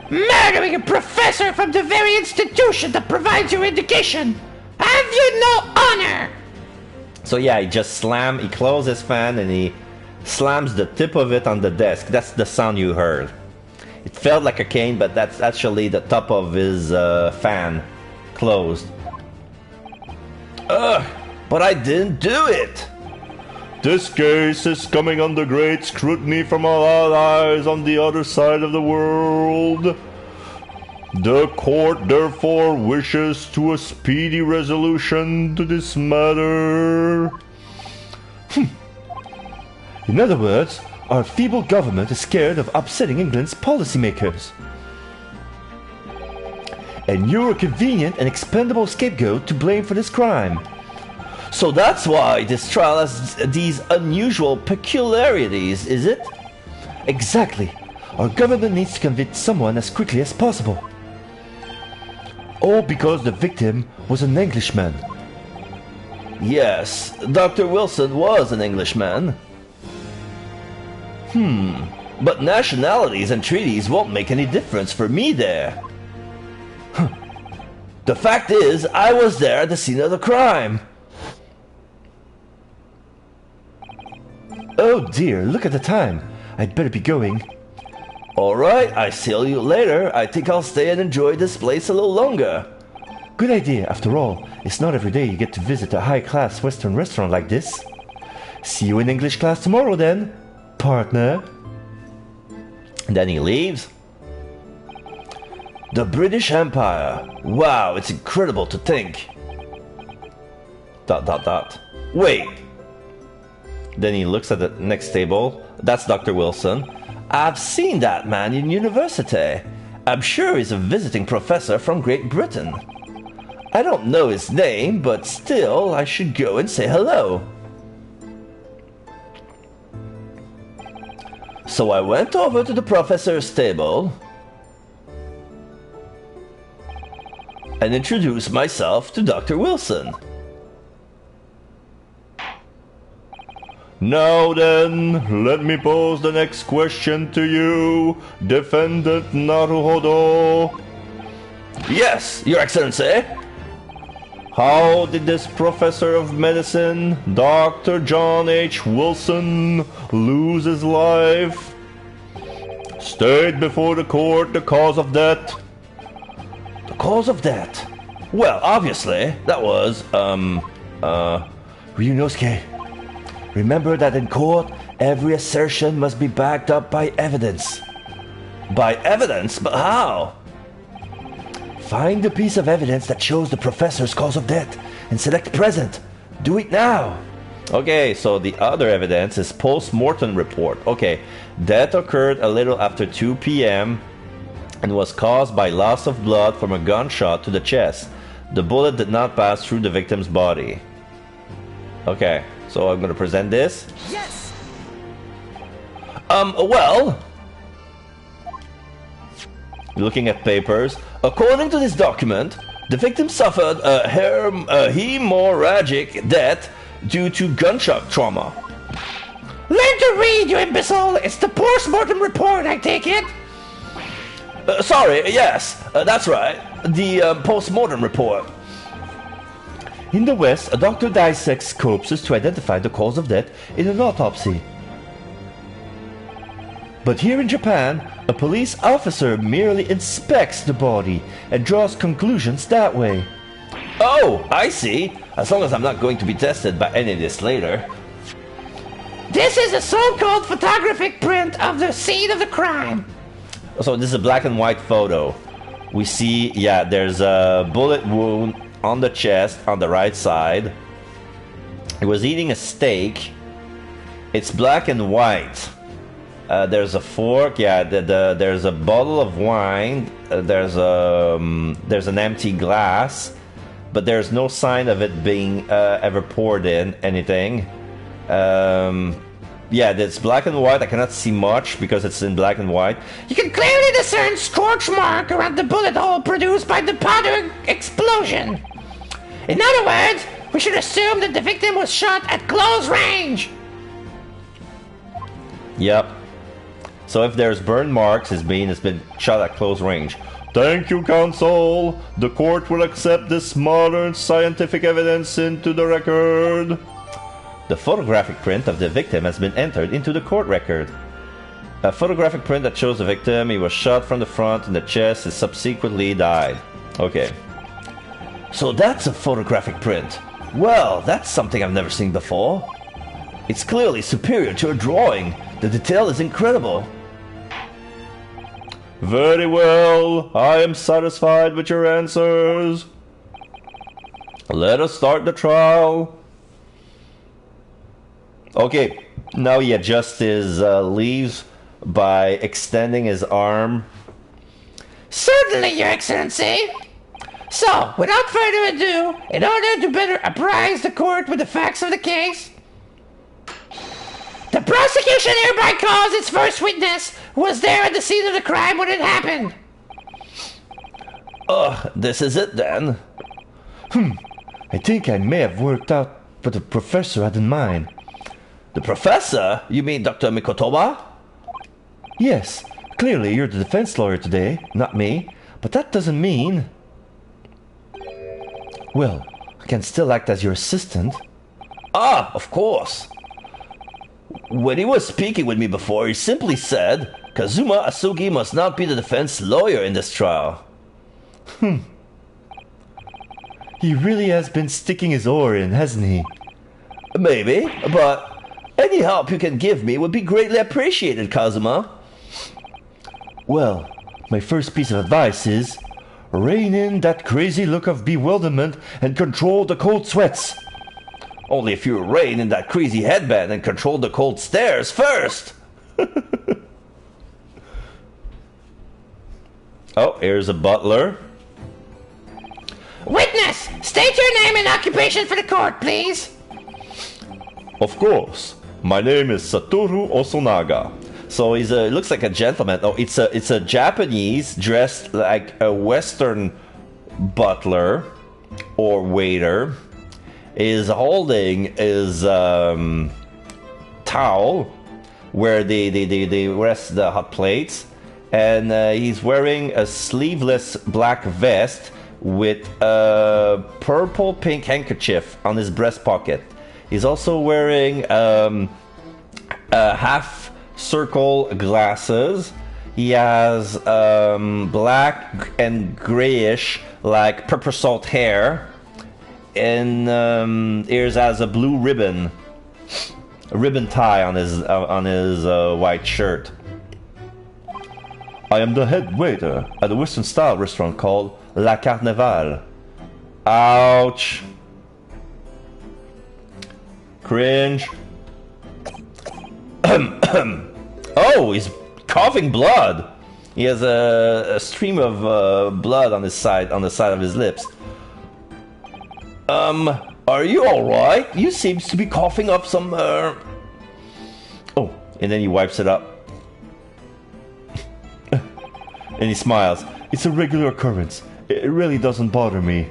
Murdering a professor from the very institution that provides your education! Have you no honor? So yeah, he closed his fan and he slams the tip of it on the desk. That's the sound you heard. It felt like a cane, but that's actually the top of his fan closed. Ugh, but I didn't do it! This case is coming under great scrutiny from our allies on the other side of the world. The court therefore wishes to a speedy resolution to this matter. In other words, our feeble government is scared of upsetting England's policymakers. And you're a convenient and expendable scapegoat to blame for this crime. So that's why this trial has these unusual peculiarities, is it? Exactly. Our government needs to convict someone as quickly as possible. All because the victim was an Englishman. Yes, Dr. Wilson was an Englishman. But nationalities and treaties won't make any difference for me there. The fact is, I was there at the scene of the crime. Oh dear, look at the time. I'd better be going. Alright, I see you later. I think I'll stay and enjoy this place a little longer. Good idea, after all. It's not every day you get to visit a high-class Western restaurant like this. See you in English class tomorrow then, partner. And then he leaves. The British Empire. Wow, it's incredible to think. ... Wait. Then he looks at the next table. That's Dr. Wilson. I've seen that man in university. I'm sure he's a visiting professor from Great Britain. I don't know his name, but still, I should go and say hello. So I went over to the professor's table and introduced myself to Dr. Wilson. Now then, let me pose the next question to you, Defendant Naruhodo. Yes, Your Excellency. How did this professor of medicine, Dr. John H. Wilson, lose his life? State before the court the cause of death. The cause of death? Well, obviously, that was, Ryunosuke. Remember that in court, every assertion must be backed up by evidence. By evidence? But how? Find the piece of evidence that shows the professor's cause of death and select present. Do it now. Okay, so the other evidence is post-mortem report. Okay, death occurred a little after 2 p.m. and was caused by loss of blood from a gunshot to the chest. The bullet did not pass through the victim's body. Okay, so I'm gonna present this. Yes! Well... Looking at papers, according to this document, the victim suffered a hemorrhagic death due to gunshot trauma. Learn to read, you imbecile! It's the post-mortem report, I take it? Sorry, yes, that's right. The post-mortem report. In the West, a doctor dissects corpses to identify the cause of death in an autopsy. But here in Japan, a police officer merely inspects the body and draws conclusions that way. Oh, I see. As long as I'm not going to be tested by any of this later. This is a so-called photographic print of the scene of the crime. So this is a black and white photo. We see, yeah, there's a bullet wound on the chest on the right side. He was eating a steak. It's black and white. There's a fork, yeah, there's a bottle of wine. There's an empty glass. But there's no sign of it being ever poured in anything. Yeah, it's black and white. I cannot see much because it's in black and white. You can clearly discern scorch mark around the bullet hole produced by the powder explosion. In other words, we should assume that the victim was shot at close range. Yep. So if there's burn marks, it's been shot at close range. Thank you, counsel. The court will accept this modern scientific evidence into the record. The photographic print of the victim has been entered into the court record. A photographic print that shows the victim. He was shot from the front in the chest and subsequently died. Okay. So that's a photographic print. Well, that's something I've never seen before. It's clearly superior to a drawing. The detail is incredible. Very well. I am satisfied with your answers. Let us start the trial. Okay, now he adjusts his leaves by extending his arm. Certainly, Your Excellency. So, without further ado, in order to better apprise the court with the facts of the case, the prosecution hereby calls its first witness, who was there at the scene of the crime when it happened. This is it then. I think I may have worked out what the professor had in mind. The professor? You mean Dr. Mikotoba? Yes, clearly you're the defense lawyer today, not me. But that doesn't mean... Well, I can still act as your assistant. Ah, of course. When he was speaking with me before, he simply said, Kazuma Asugi must not be the defense lawyer in this trial. He really has been sticking his oar in, hasn't he? Maybe, but any help you can give me would be greatly appreciated, Kazuma. Well, my first piece of advice is, rein in that crazy look of bewilderment and control the cold sweats. Only if you rein in that crazy headband and control the cold stares first. Oh, here's a butler. Witness, state your name and occupation for the court, please. Of course. My name is Satoru Osonaga. So he looks like a gentleman. Oh, it's a Japanese dressed like a Western butler or waiter. Is holding his towel where they rest the hot plates, and he's wearing a sleeveless black vest with a purple pink handkerchief on his breast pocket. He's also wearing half circle glasses. He has black and grayish, like pepper salt hair, and ears has a blue ribbon, a ribbon tie on his white shirt. I am the head waiter at a Western-style restaurant called La Carnival. Ouch. Cringe. Oh, he's coughing blood. He has a stream of blood on the side of his lips. Are you alright? You seem to be coughing up some, Oh, and then he wipes it up. And he smiles. It's a regular occurrence. It really doesn't bother me.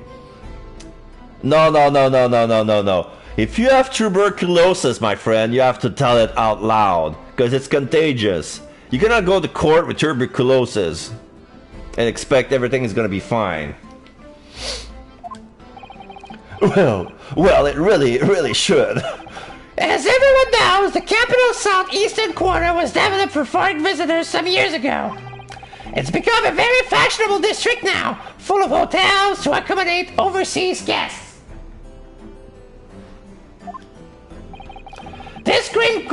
No. If you have tuberculosis, my friend, you have to tell it out loud, because it's contagious. You cannot go to court with tuberculosis and expect everything is going to be fine. Well, it really should. As everyone knows, the capital's southeastern quarter was developed for foreign visitors some years ago. It's become a very fashionable district now, full of hotels to accommodate overseas guests. This grim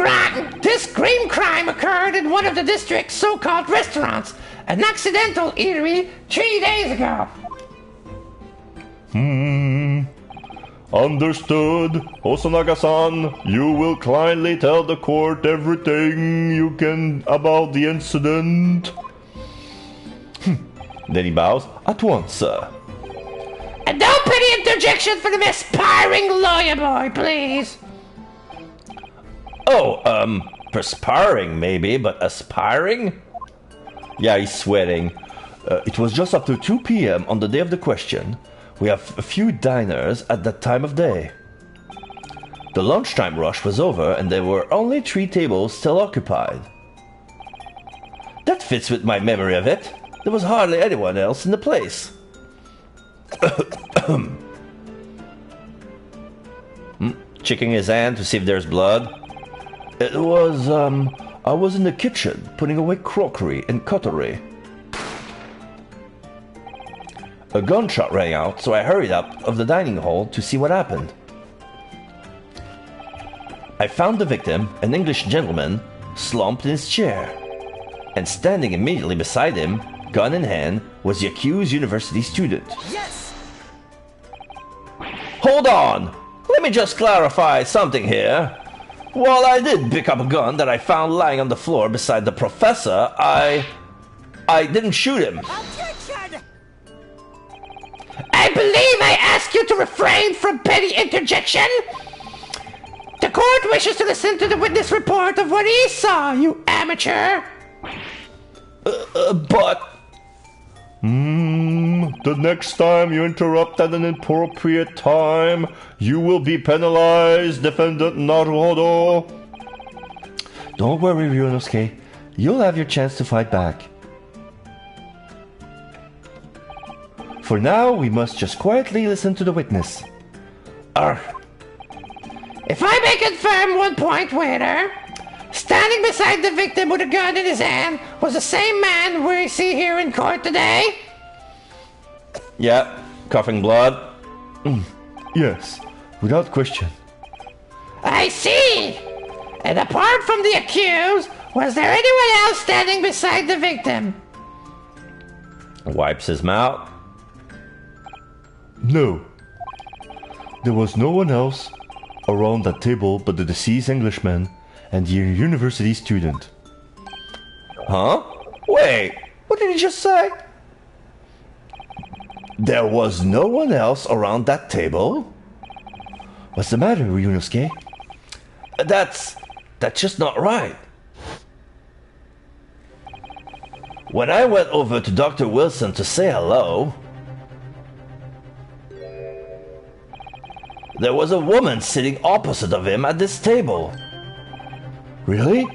crime occurred in one of the district's so-called restaurants, an accidental eatery 3 days ago. Understood. Hosonaga-san, you will kindly tell the court everything you can about the incident. Then he bows. At once, sir. And no petty interjection for the aspiring lawyer boy, please. Oh, perspiring maybe, but aspiring? Yeah, he's sweating. It was just after 2 p.m. on the day of the question. We have a few diners at that time of day. The lunchtime rush was over and there were only 3 tables still occupied. That fits with my memory of it. There was hardly anyone else in the place. Checking his hand to see if there's blood. It was, I was in the kitchen putting away crockery and cutlery. A gunshot rang out, so I hurried up of the dining hall to see what happened. I found the victim, an English gentleman, slumped in his chair. And standing immediately beside him, gun in hand, was the accused university student. Yes! Hold on! Let me just clarify something here. While I did pick up a gun that I found lying on the floor beside the professor, I didn't shoot him. Objection! I believe I ask you to refrain from petty interjection. The court wishes to listen to the witness report of what he saw, you amateur. But... the next time you interrupt at an inappropriate time, you will be penalized, Defendant Naruhodo. Don't worry, Ryunosuke. You'll have your chance to fight back. For now, we must just quietly listen to the witness. If I may confirm one point, waiter, standing beside the victim with a gun in his hand was the same man we see here in court today? Yeah, coughing blood. Yes, without question. I see! And apart from the accused, was there anyone else standing beside the victim? Wipes his mouth. No. There was no one else around that table but the deceased Englishman and the university student. Huh? Wait, what did he just say? There was no one else around that table? What's the matter, Ryunosuke? That's just not right. When I went over to Dr. Wilson to say hello, there was a woman sitting opposite of him at this table. Really?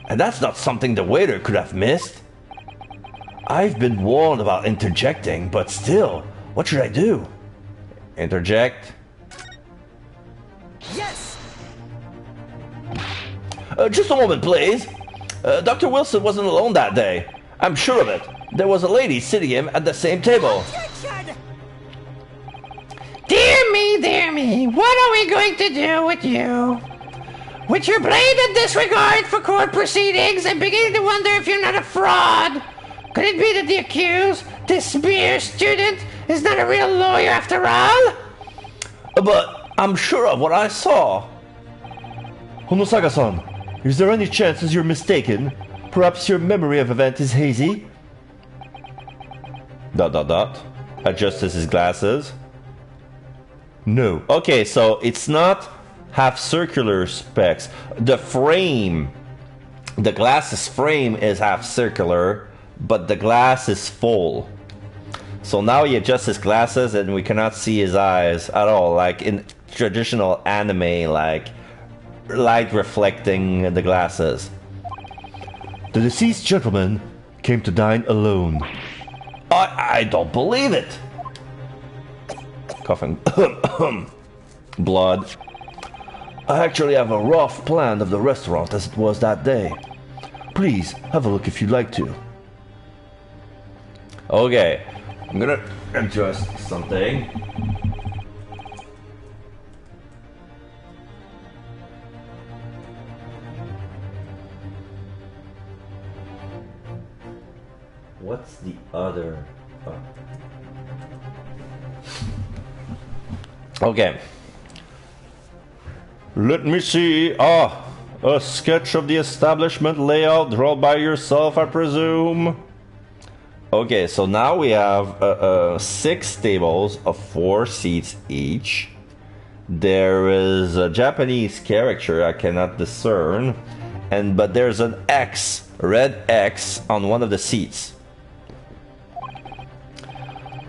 And that's not something the waiter could have missed. I've been warned about interjecting, but still, what should I do? Interject? Yes! Just a moment, please. Dr. Wilson wasn't alone that day. I'm sure of it. There was a lady sitting at the same table. Dear me, what are we going to do with you? With your blatant disregard for court proceedings, I'm beginning to wonder if you're not a fraud. Could it be that the accused, this mere student, is not a real lawyer after all? But I'm sure of what I saw. Honosaga-san, is there any chances you're mistaken? Perhaps your memory of event is hazy? ... Adjusts his glasses. No. Okay, so it's not half circular specs. The frame, the glass's frame is half circular, but the glass is full. So now he adjusts his glasses and we cannot see his eyes at all, like in traditional anime, like light reflecting the glasses. The deceased gentleman came to dine alone. I don't believe it. Coughing. Blood. I actually have a rough plan of the restaurant as it was that day. Please, have a look if you'd like to. Okay, I'm gonna adjust something. What's the other... Oh. Okay. Let me see. Ah, a sketch of the establishment layout drawn by yourself, I presume. Okay, so now we have 6 tables of 4 seats each. There is a Japanese character I cannot discern, but there's an X, a red X, on one of the seats.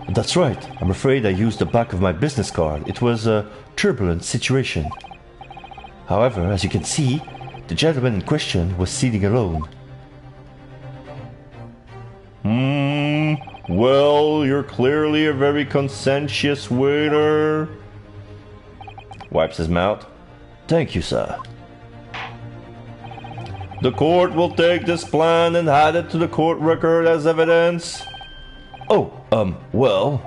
That's right. I'm afraid I used the back of my business card. It was a turbulent situation. However, as you can see, the gentleman in question was seating alone. Well, you're clearly a very conscientious waiter. Wipes his mouth. Thank you, sir. The court will take this plan and add it to the court record as evidence. Oh, well.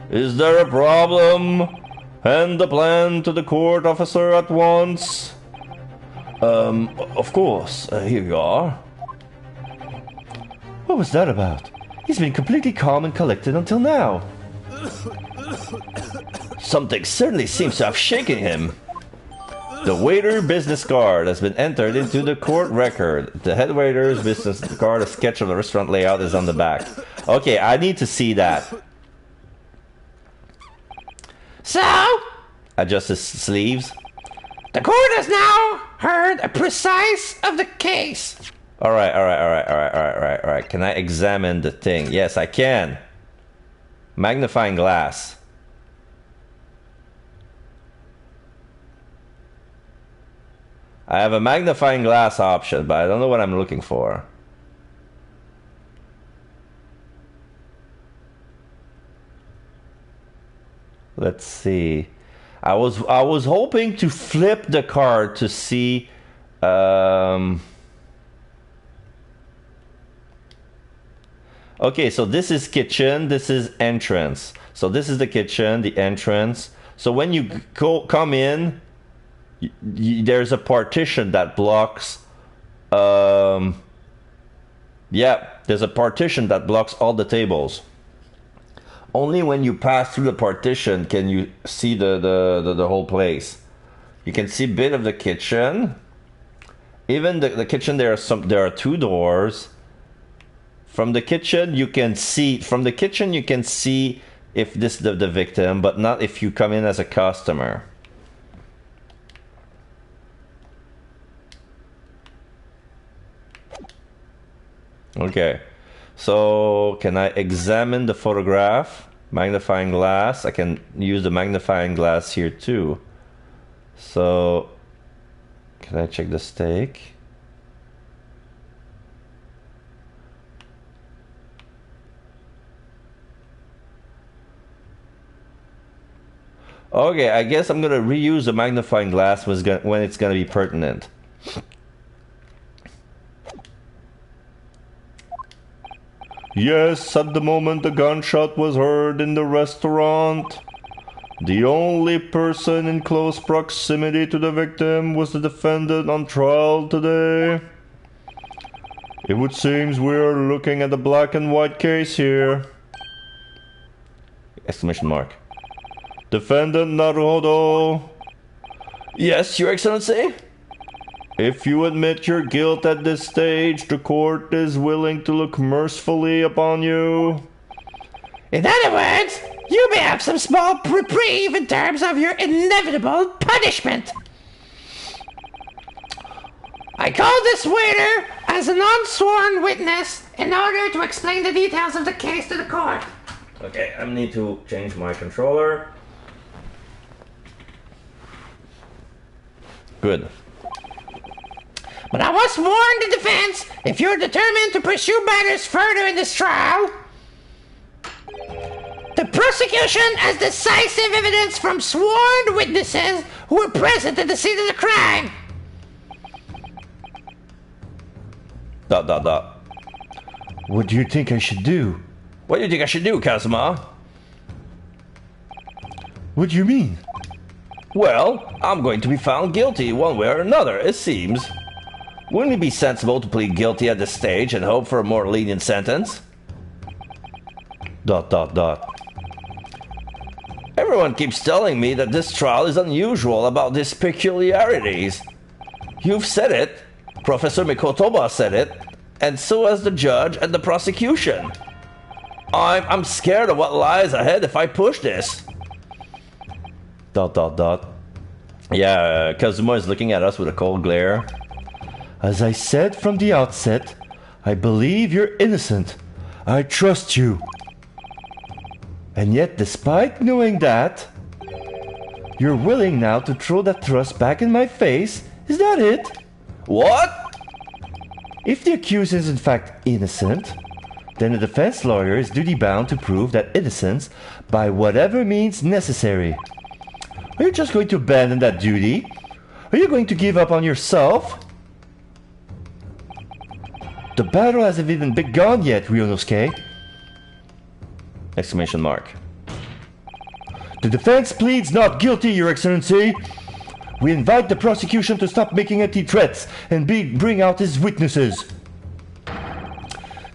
Is there a problem? Hand the plan to the court officer at once. Of course. Here you are. What was that about? He's been completely calm and collected until now. Something certainly seems to have shaken him. The waiter business card has been entered into the court record. The head waiter's business card, a sketch of the restaurant layout, is on the back. Okay, I need to see that. So? Adjust his sleeves. The court has now heard a precise of the case. Alright. Can I examine the thing? Yes, I can. Magnifying glass. I have a magnifying glass option, but I don't know what I'm looking for. Let's see. I was hoping to flip the card to see okay, so this is kitchen, this is entrance. So this is the kitchen, the entrance. So when you come in, there's a partition that blocks there's a partition that blocks all the tables. Only when you pass through the partition can you see the whole place. You can see a bit of the kitchen. Even the kitchen, there are 2 doors. From the kitchen you can see if this is the victim, but not if you come in as a customer. Okay, so can I examine the photograph? Magnifying glass. I can use the magnifying glass here too. So can I check the steak? Okay, I guess I'm gonna reuse the magnifying glass when it's gonna be pertinent. Yes, at the moment the gunshot was heard in the restaurant. The only person in close proximity to the victim was the defendant on trial today. It would seem we are looking at a black and white case here. Exclamation mark. Defendant Naruhodo. Yes, Your Excellency? If you admit your guilt at this stage, the court is willing to look mercifully upon you. In other words, you may have some small reprieve in terms of your inevitable punishment. I call this waiter as an unsworn witness in order to explain the details of the case to the court. Okay, I need to change my controller. Good. But I must warn the defense, if you're determined to pursue matters further in this trial, the prosecution has decisive evidence from sworn witnesses who were present at the scene of the crime. ... What do you think I should do? What do you think I should do, Kazuma? What do you mean? Well, I'm going to be found guilty one way or another, it seems. Wouldn't it be sensible to plead guilty at this stage and hope for a more lenient sentence? ... Everyone keeps telling me that this trial is unusual about these peculiarities. You've said it, Professor Mikotoba said it, and so has the judge and the prosecution. I'm scared of what lies ahead if I push this. ... Yeah, Kazuma is looking at us with a cold glare. As I said from the outset, I believe you're innocent. I trust you. And yet, despite knowing that, you're willing now to throw that thrust back in my face? Is that it? What? If the accused is in fact innocent, then the defense lawyer is duty-bound to prove that innocence by whatever means necessary. Are you just going to abandon that duty? Are you going to give up on yourself? The battle hasn't even begun yet, Ryunosuke. Exclamation mark. The defense pleads not guilty, Your Excellency. We invite the prosecution to stop making empty threats and bring out his witnesses.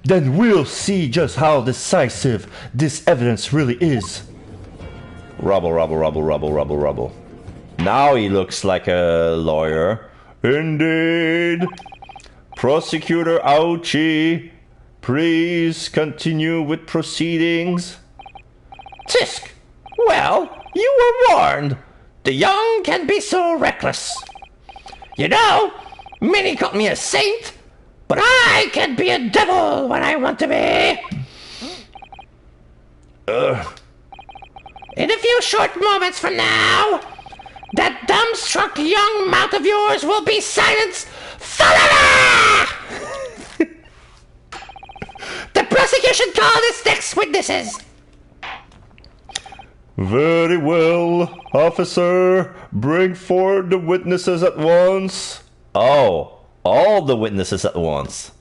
Then we'll see just how decisive this evidence really is. Rubble. Now he looks like a lawyer. Indeed. Prosecutor Aochi, please continue with proceedings. Tisk! Well, you were warned. The young can be so reckless. You know, many call me a saint, but I can be a devil when I want to be. In a few short moments from now, that dumbstruck young mouth of yours will be silenced forever! The prosecution called its next witnesses. Very well, officer. Bring forward the witnesses at once. Oh, all the witnesses at once.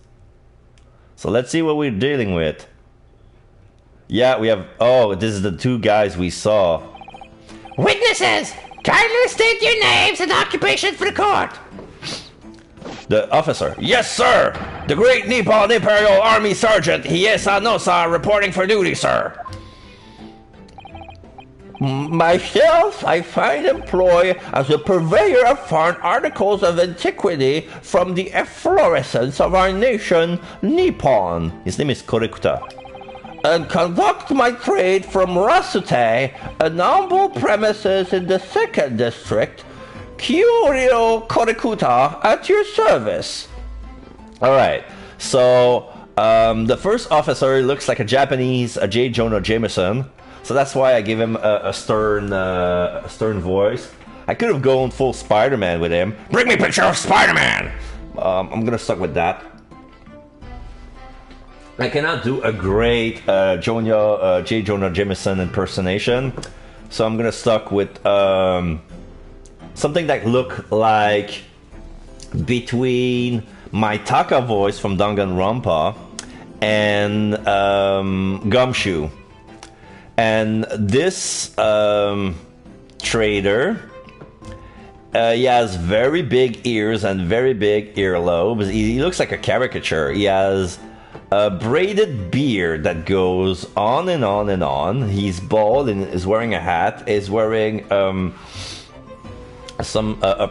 So let's see what we're dealing with. Yeah, we have... Oh, this is the two guys we saw. Witnesses, kindly state your names and occupation for the court. The officer. Yes, sir. The Great Nippon Imperial Army Sergeant Hiesa Nosa reporting for duty, sir. Myself, I find employ as a purveyor of foreign articles of antiquity from the efflorescence of our nation, Nippon. His name is Korekuta. And conduct my trade from Rasute, a humble premises in the 2nd district, Kyuryo Korekuta, at your service. Alright, so the first officer looks like a Japanese J. Jonah Jameson. So that's why I give him a stern voice. I could have gone full Spider-Man with him. Bring me a picture of Spider-Man! I'm gonna stuck with that. I cannot do a great J. Jonah Jameson impersonation. So I'm gonna stuck with something that look like between my Taka voice from Danganronpa and Gumshoe. And this trader, he has very big ears and very big earlobes. He looks like a caricature. He has a braided beard that goes on and on and on. He's bald and is wearing a hat. Is wearing a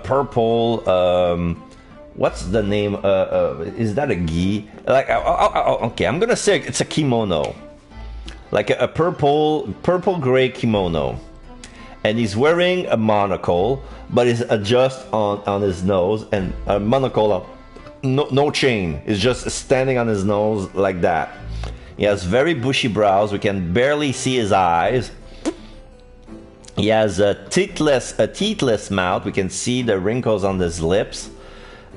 purple. What's the name? Is that a gi? Like okay, I'm gonna say it's a kimono, like a purple gray kimono, and he's wearing a monocle, but it's just on his nose, and a monocle. No chain. It's just standing on his nose like that. He has very bushy brows. We can barely see his eyes. He has a teethless mouth. We can see the wrinkles on his lips.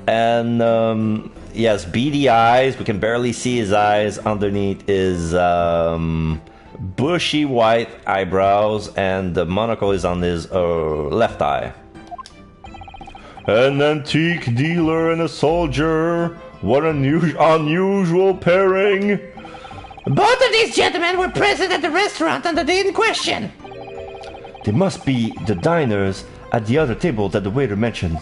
And he has beady eyes. We can barely see his eyes underneath his bushy white eyebrows. And the monocle is on his left eye. An antique dealer and a soldier. What an unusual pairing. Both of these gentlemen were present at the restaurant on the day in question. They must be the diners at the other table that the waiter mentioned.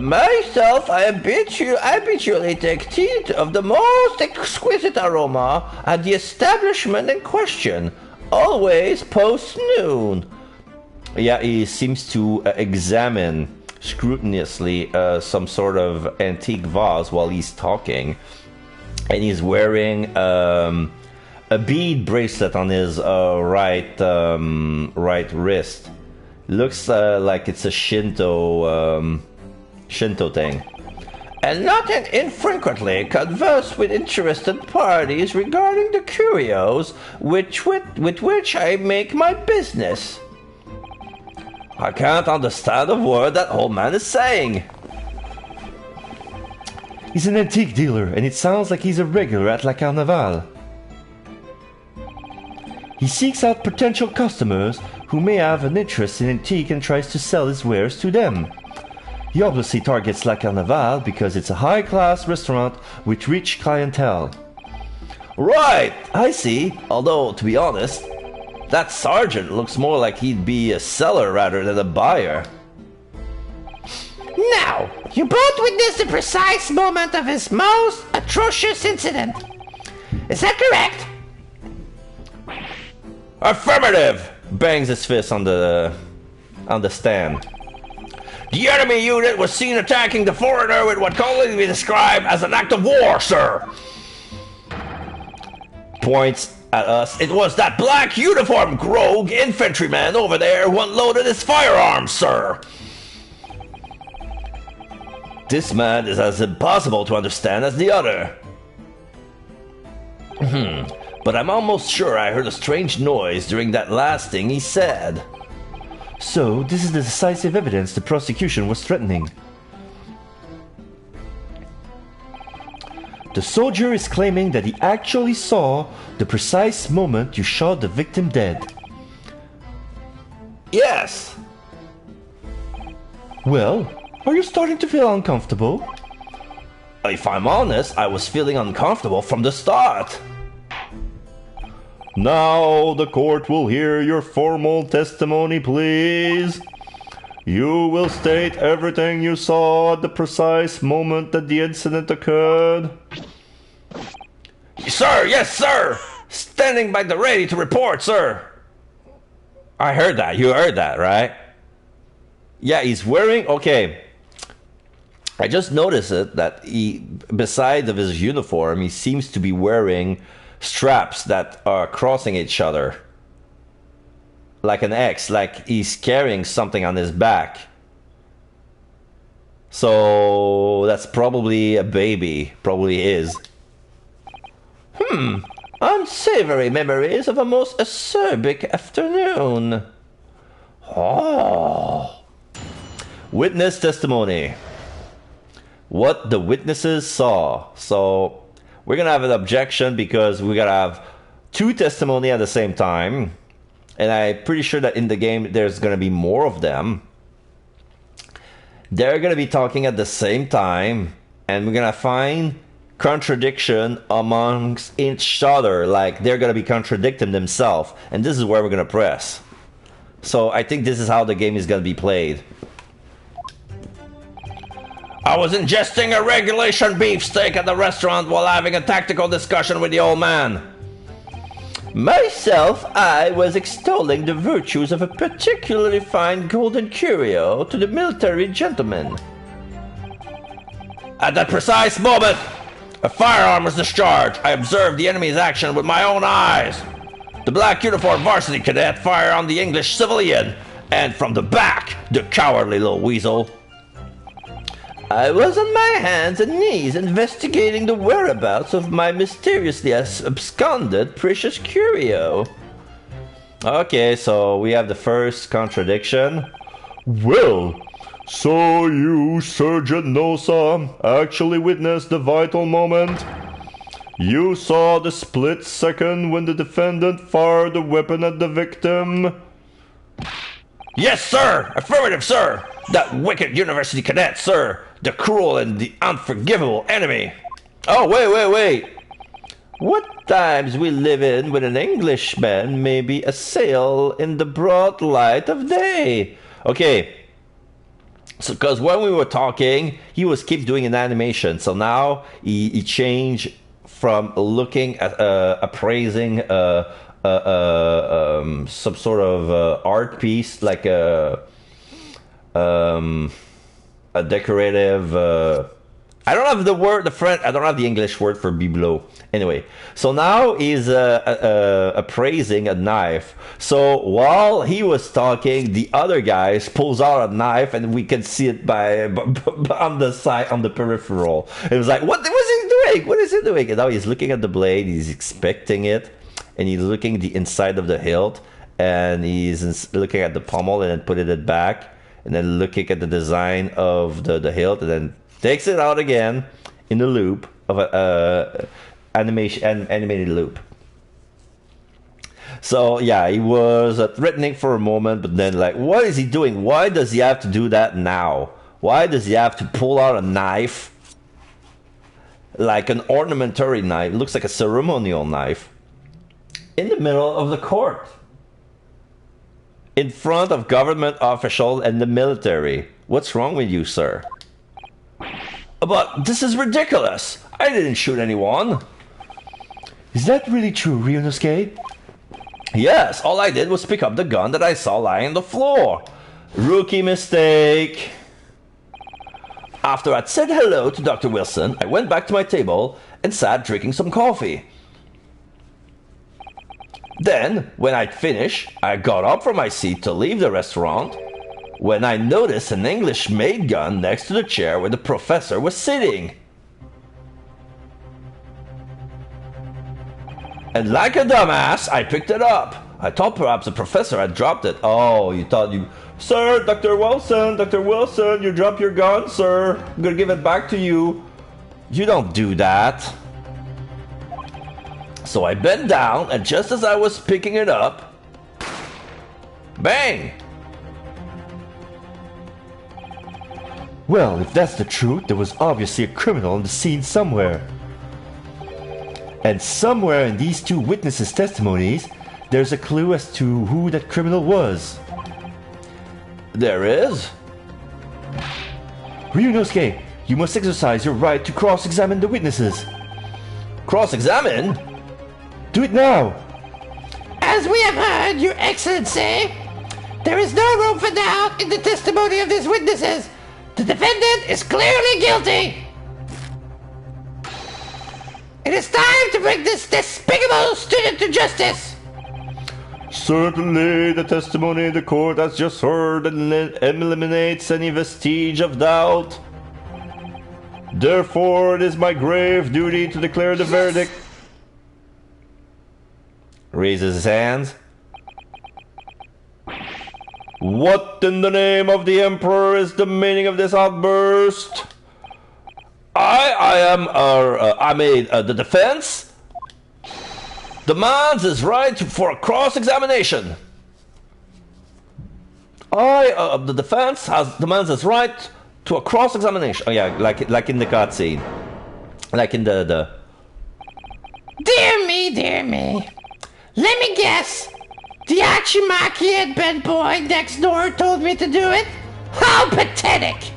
Myself, I habitually take tea of the most exquisite aroma at the establishment in question, always post-noon. Yeah, he seems to examine scrupulously some sort of antique vase while he's talking. And he's wearing a bead bracelet on his right wrist. Looks like it's a Shinto thing. And not infrequently converse with interested parties regarding the curios with which I make my business. I can't understand a word that old man is saying. He's an antique dealer, and it sounds like he's a regular at La Carnival. He seeks out potential customers who may have an interest in antique and tries to sell his wares to them. He obviously targets La Carnival because it's a high-class restaurant with rich clientele. Right, I see. Although, to be honest, that sergeant looks more like he'd be a seller rather than a buyer. Now, you both witnessed the precise moment of his most atrocious incident. Is that correct? Affirmative! Bangs his fist on the stand. The enemy unit was seen attacking the foreigner with what can only be described as an act of war, sir. Points at us. It was that black uniformed rogue infantryman over there who unloaded his firearms, sir. This man is as impossible to understand as the other. But I'm almost sure I heard a strange noise during that last thing he said. So, this is the decisive evidence the prosecution was threatening. The soldier is claiming that he actually saw the precise moment you shot the victim dead. Yes. Well, are you starting to feel uncomfortable? If I'm honest, I was feeling uncomfortable from the start. Now the court will hear your formal testimony, please. You will state everything you saw at the precise moment that the incident occurred. Sir, yes, sir! Standing by the ready to report, sir! I heard that. You heard that, right? Yeah, he's wearing... Okay. I just noticed it, that he, beside of his uniform, he seems to be wearing straps that are crossing each other. Like an X, like he's carrying something on his back. So that's probably a baby. Probably is. Unsavory memories of a most acerbic afternoon. Oh. Witness testimony. What the witnesses saw. So we're gonna have an objection because we're gonna have two testimony at the same time. And I'm pretty sure that in the game there's gonna be more of them. They're gonna be talking at the same time, and we're gonna find contradiction amongst each other, like they're gonna be contradicting themselves, and this is where we're gonna press. So I think this is how the game is gonna be played. I was ingesting a regulation beefsteak at the restaurant while having a tactical discussion with the old man. Myself, I was extolling the virtues of a particularly fine golden curio to the military gentleman. At that precise moment, a firearm was discharged. I observed the enemy's action with my own eyes. The black uniformed varsity cadet fired on the English civilian, and from the back, the cowardly little weasel. I was on my hands and knees investigating the whereabouts of my mysteriously absconded precious curio. Okay, so we have the first contradiction. Well, so you, Sergeant Nosa, actually witnessed the vital moment? You saw the split second when the defendant fired the weapon at the victim? Yes, sir! Affirmative, sir! That wicked university cadet, sir! The cruel and the unforgivable enemy! Oh, wait! What times we live in when an Englishman may be assailed in the broad light of day? Okay. So, because when we were talking, he was keep doing an animation. So now he changed from looking at appraising some sort of art piece, like a decorative. I don't have the word, I don't have the English word for bibelot. Anyway, so now he's appraising a knife. So while he was talking, the other guys pulls out a knife, and we can see it on the side, on the peripheral. It was like, what was he doing? What is he doing? And now he's looking at the blade, he's inspecting it, and he's looking the inside of the hilt, and he's looking at the pommel, and then putting it back, and then looking at the design of the hilt, and then takes it out again in the loop of a animated loop. So yeah, he was threatening for a moment, but then like, what is he doing? Why does he have to do that now? Why does he have to pull out a knife, like an ornamentary knife? It looks like a ceremonial knife, in the middle of the court, in front of government officials and the military. What's wrong with you, sir? But this is ridiculous. I didn't shoot anyone. Is that really true, Ryunosuke? Yes, all I did was pick up the gun that I saw lying on the floor. Rookie mistake. After I'd said hello to Dr. Wilson, I went back to my table and sat drinking some coffee. Then, when I'd finished, I got up from my seat to leave the restaurant when I noticed an English-made gun next to the chair where the professor was sitting. And like a dumbass, I picked it up. I thought perhaps the professor had dropped it. Oh, you thought you... Sir, Dr. Wilson, you dropped your gun, sir. I'm gonna give it back to you. You don't do that. So I bent down, and just as I was picking it up... Bang! Well, if that's the truth, there was obviously a criminal on the scene somewhere. And somewhere in these two witnesses' testimonies, there's a clue as to who that criminal was. There is? Ryunosuke, you must exercise your right to cross-examine the witnesses. Cross-examine? Do it now! As we have heard, Your Excellency, there is no room for doubt in the testimony of these witnesses. The defendant is clearly guilty. It is time to bring this despicable student to justice. Certainly, the testimony the court has just heard eliminates any vestige of doubt. Therefore, it is my grave duty to declare the verdict. Raises his hands. What in the name of the Emperor is the meaning of this outburst? The defense demands his right for a cross-examination. The defense demands his right to a cross-examination. Oh yeah, like in the cutscene. Like in the Dear me, dear me. Let me guess. The Achimaki and bed boy next door told me to do it? How pathetic!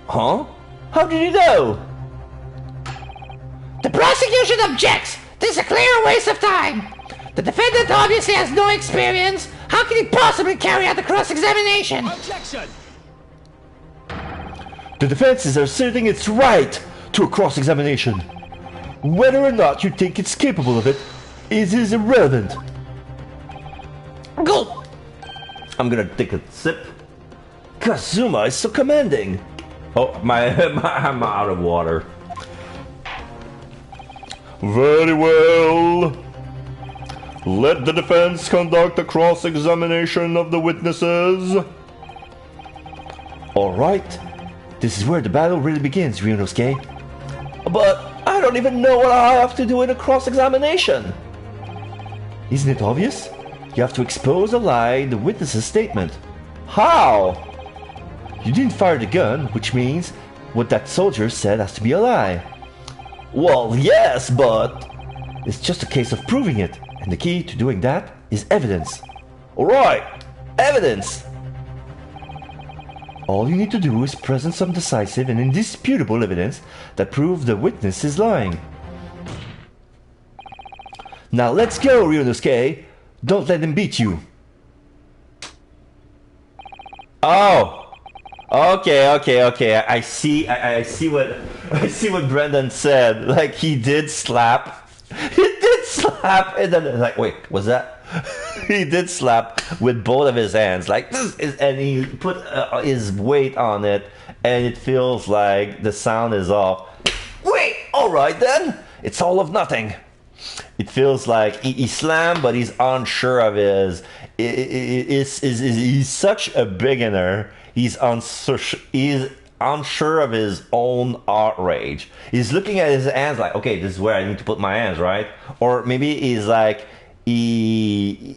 Huh? How did you know? The prosecution objects! This is a clear waste of time! The defendant obviously has no experience. How can he possibly carry out the cross-examination? Objection! The defense is asserting its right to a cross-examination. Whether or not you think it's capable of it is irrelevant. Go! I'm gonna take a sip. Kazuma is so commanding. Oh, I'm out of water. Very well. Let the defense conduct a cross-examination of the witnesses. All right. This is where the battle really begins, Ryunosuke. But I don't even know what I have to do in a cross-examination. Isn't it obvious? You have to expose a lie in the witness's statement. How? You didn't fire the gun, which means what that soldier said has to be a lie. Well, yes, but it's just a case of proving it, and the key to doing that is evidence. Alright, evidence! All you need to do is present some decisive and indisputable evidence that proves the witness is lying. Now let's go, Ryunosuke! Don't let him beat you. Oh! Okay. I see what Brendan said. Like he did slap. And then like, wait, was that? He did slap with both of his hands, like, and he put his weight on it, and it feels like the sound is off. Wait, all right then. It's all of nothing. It feels like he slammed, but he's unsure of his. He's such a beginner. He's unsure of his own outrage. He's looking at his hands like, okay, this is where I need to put my hands, right? Or maybe he's like, he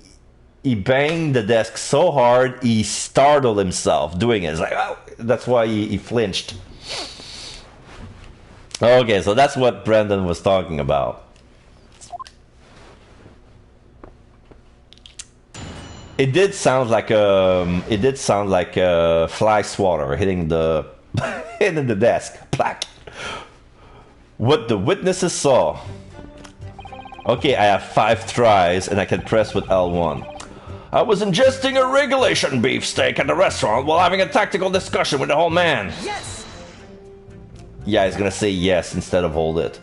banged the desk so hard he startled himself doing it. It's like, oh, that's why he flinched. Okay, so that's what Brendan was talking about. It did sound like a fly swatter hitting the hitting the desk. Plack. What the witnesses saw. Okay, I have 5 tries and I can press with L1. I was ingesting a regulation beefsteak at the restaurant while having a tactical discussion with the whole man. Yes! Yeah, he's gonna say yes instead of hold it. ...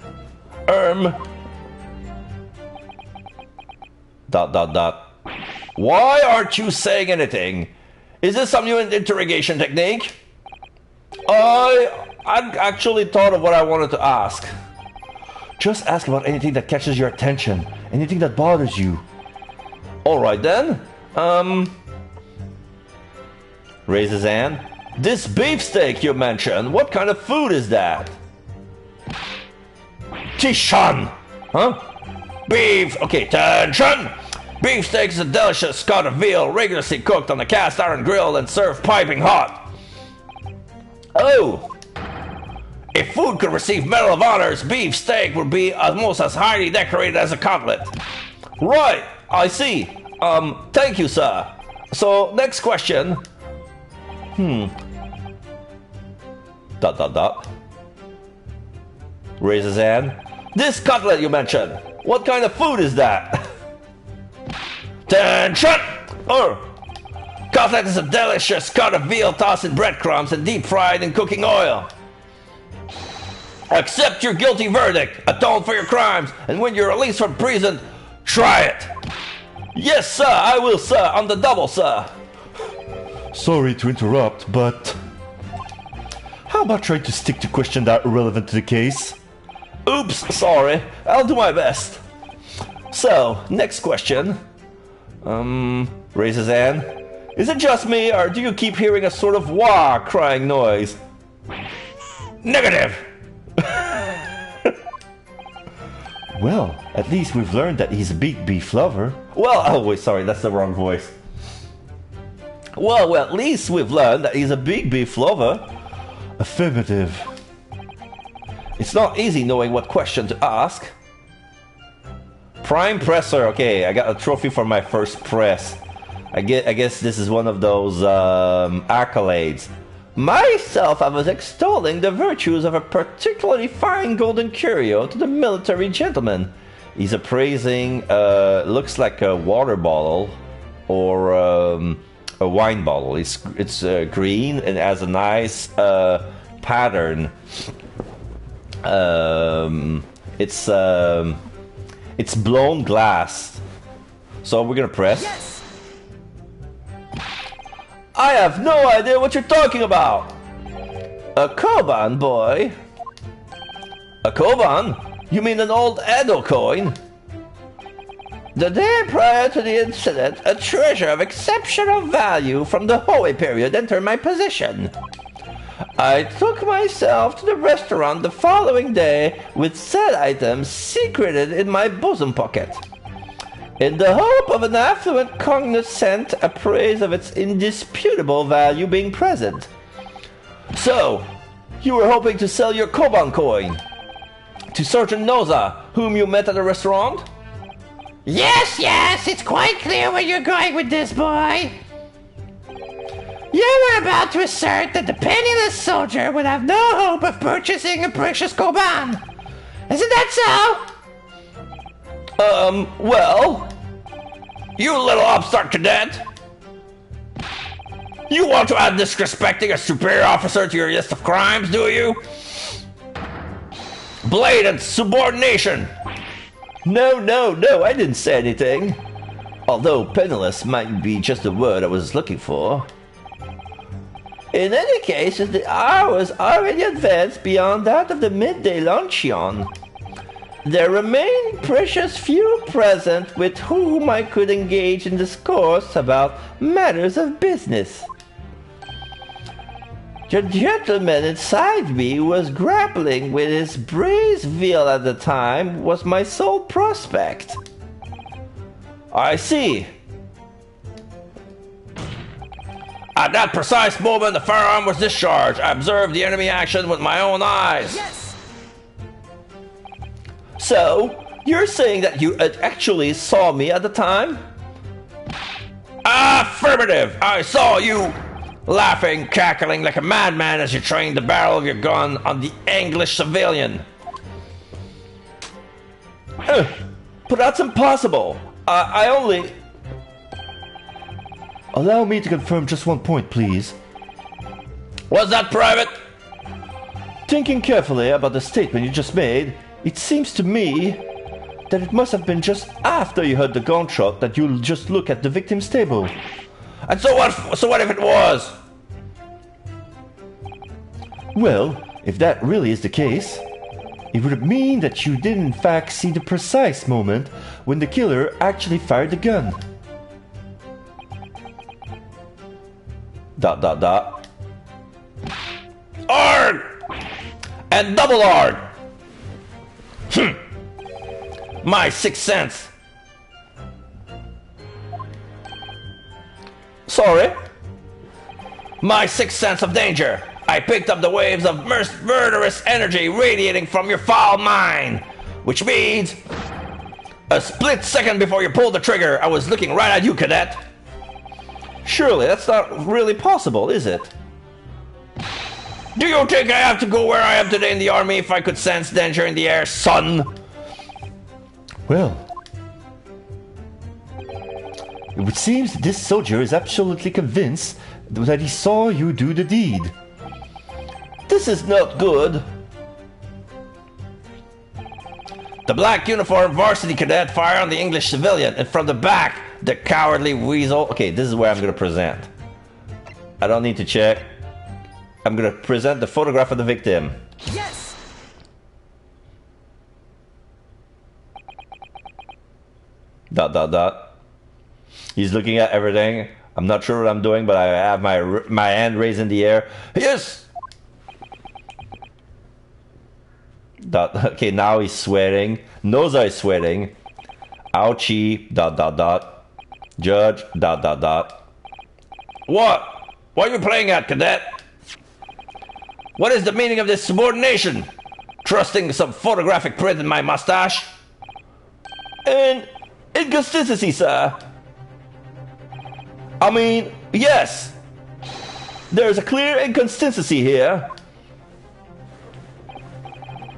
Why aren't you saying anything? Is this some new interrogation technique? I actually thought of what I wanted to ask. Just ask about anything that catches your attention, anything that bothers you. Alright then. Raise his hand. This beefsteak you mentioned, what kind of food is that? Tishan! Huh? Beef! Okay, attention! Beefsteak is a delicious cut of veal rigorously cooked on a cast iron grill and served piping hot. Oh! If food could receive Medal of Honors, beefsteak would be almost as highly decorated as a cutlet. Right, I see. Thank you, sir. So, next question. Raise his hand. This cutlet you mentioned, what kind of food is that? Attention! Cutlet is a delicious cut of veal tossed in breadcrumbs and deep fried in cooking oil. Accept your guilty verdict, atone for your crimes, and when you're released from prison, try it. Yes, sir, I will, sir, on the double, sir. Sorry to interrupt, but how about trying to stick to questions that are relevant to the case? Oops, sorry. I'll do my best. So, next question. Raise his hand. Is it just me, or do you keep hearing a sort of wah crying noise? Negative! Well, at least we've learned that he's a big beef lover. Well, oh wait, sorry, that's the wrong voice. Well, at least we've learned that he's a big beef lover. Affirmative. It's not easy knowing what question to ask. Prime presser. Okay, I got a trophy for my first press. I guess this is one of those accolades. Myself, I was extolling the virtues of a particularly fine golden curio to the military gentleman. He's appraising, looks like a water bottle or a wine bottle. It's green and has a nice pattern. It's blown glass. So we're gonna press. Yes! I have no idea what you're talking about. A koban, boy. A koban? You mean an old Edo coin? The day prior to the incident, a treasure of exceptional value from the Hoei period entered my possession. I took myself to the restaurant the following day with said items secreted in my bosom pocket, in the hope of an affluent cognoscent appraised of its indisputable value being present. So, you were hoping to sell your koban coin to Sergeant Noza, whom you met at the restaurant? Yes, it's quite clear where you're going with this, boy. You were about to assert that the penniless soldier would have no hope of purchasing a precious koban. Isn't that so? Well, you little upstart cadet. You want to add disrespecting a superior officer to your list of crimes, do you? Blatant subordination. No, I didn't say anything. Although penniless might be just the word I was looking for. In any case, the hour was already advanced beyond that of the midday luncheon. There remained precious few present with whom I could engage in discourse about matters of business. The gentleman inside me who was grappling with his braised veal at the time was my sole prospect. I see. At that precise moment the firearm was discharged. I observed the enemy action with my own eyes. Yes! So, you're saying that you actually saw me at the time? Affirmative! I saw you laughing, cackling like a madman as you trained the barrel of your gun on the English civilian. But that's impossible. I only... Allow me to confirm just one point, please. Was that private? Thinking carefully about the statement you just made, it seems to me that it must have been just after you heard the gunshot that you'll just look at the victim's table. And so what if it was? Well, if that really is the case, it would mean that you did in fact see the precise moment when the killer actually fired the gun. ... ARG! And double ARG! My sixth sense. Sorry? My sixth sense of danger. I picked up the waves of murderous energy radiating from your foul mind. Which means... a split second before you pulled the trigger, I was looking right at you, cadet. Surely that's not really possible, is it? Do you think I have to go where I am today in the army if I could sense danger in the air, son? Well... it would seem that this soldier is absolutely convinced that he saw you do the deed. This is not good. The black uniformed varsity cadet fired on the English civilian, and from the back, the cowardly weasel... Okay, this is where I'm going to present. I don't need to check. I'm going to present the photograph of the victim. Yes! ... He's looking at everything. I'm not sure what I'm doing, but I have my hand raised in the air. Yes! Okay, now he's sweating. Noza is sweating. Ouchie... ... Judge... ... What? What are you playing at, cadet? What is the meaning of this subordination? trusting some photographic print in my mustache? An inconsistency, sir. I mean, yes. There's a clear inconsistency here.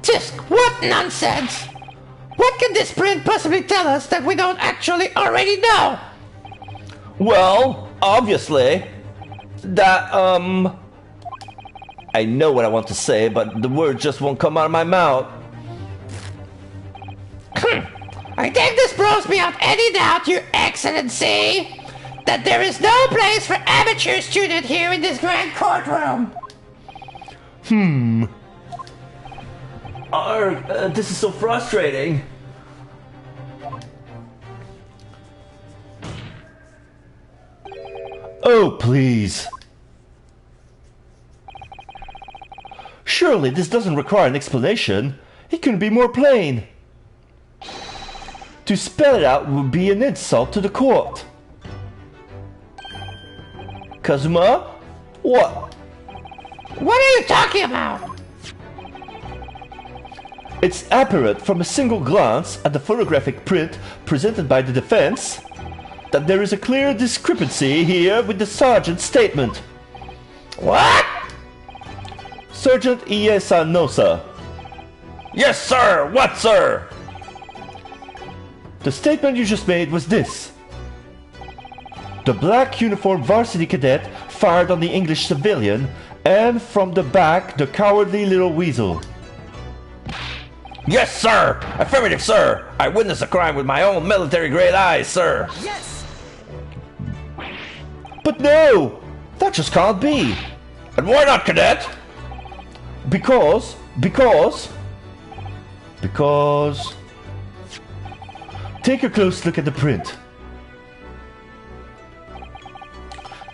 Tisk, what nonsense! What can this print possibly tell us that we don't actually already know? Well, obviously, that, I know what I want to say, but the word just won't come out of my mouth. I think this blows beyond any doubt, Your Excellency, that there is no place for amateur student here in this grand courtroom. This is so frustrating. Oh, please. Surely this doesn't require an explanation. It couldn't be more plain. To spell it out would be an insult to the court. Kazuma? What? What are you talking about? It's apparent from a single glance at the photographic print presented by the defense that there is a clear discrepancy here with the sergeant's statement. What? Sergeant Iesanosa. Yes, sir! What, sir? The statement you just made was this. The black uniformed varsity cadet fired on the English civilian, and from the back, the cowardly little weasel. Yes, sir! Affirmative, sir! I witnessed a crime with my own military-grade eyes, sir! Yes! But no! That just can't be! And why not, cadet? Because... Take a close look at the print.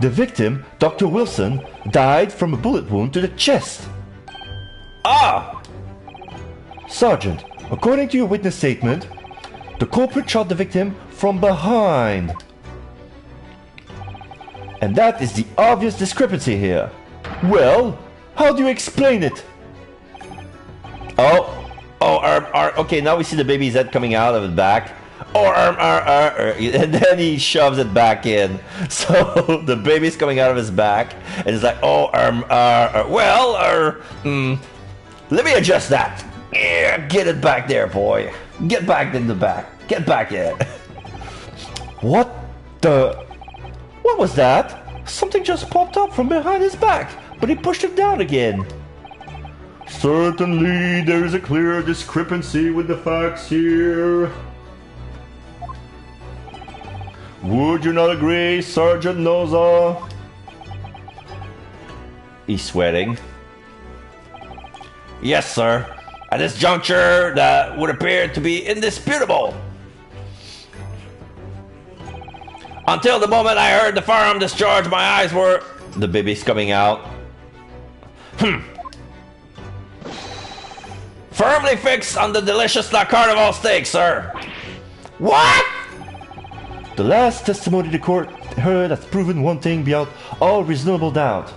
The victim, Dr. Wilson, died from a bullet wound to the chest. Ah! Sergeant, according to your witness statement, the culprit shot the victim from behind. And that is the obvious discrepancy here. Well, how do you explain it? Okay, now we see the baby's head coming out of the back. And then he shoves it back in. So the baby's coming out of his back, and it's like, let me adjust that. Yeah, get it back there, boy. Get back in the back. Get back in. What was that? Something just popped up from behind his back, but he pushed it down again. Certainly, there is a clear discrepancy with the facts here. Would you not agree, Sergeant Noza? He's sweating. Yes, sir. At this juncture, that would appear to be indisputable. Until the moment I heard the firearm discharge, my eyes were... The baby's coming out. Firmly fixed on the delicious La Carnival steak, sir. What? The last testimony the court heard has proven one thing beyond all reasonable doubt.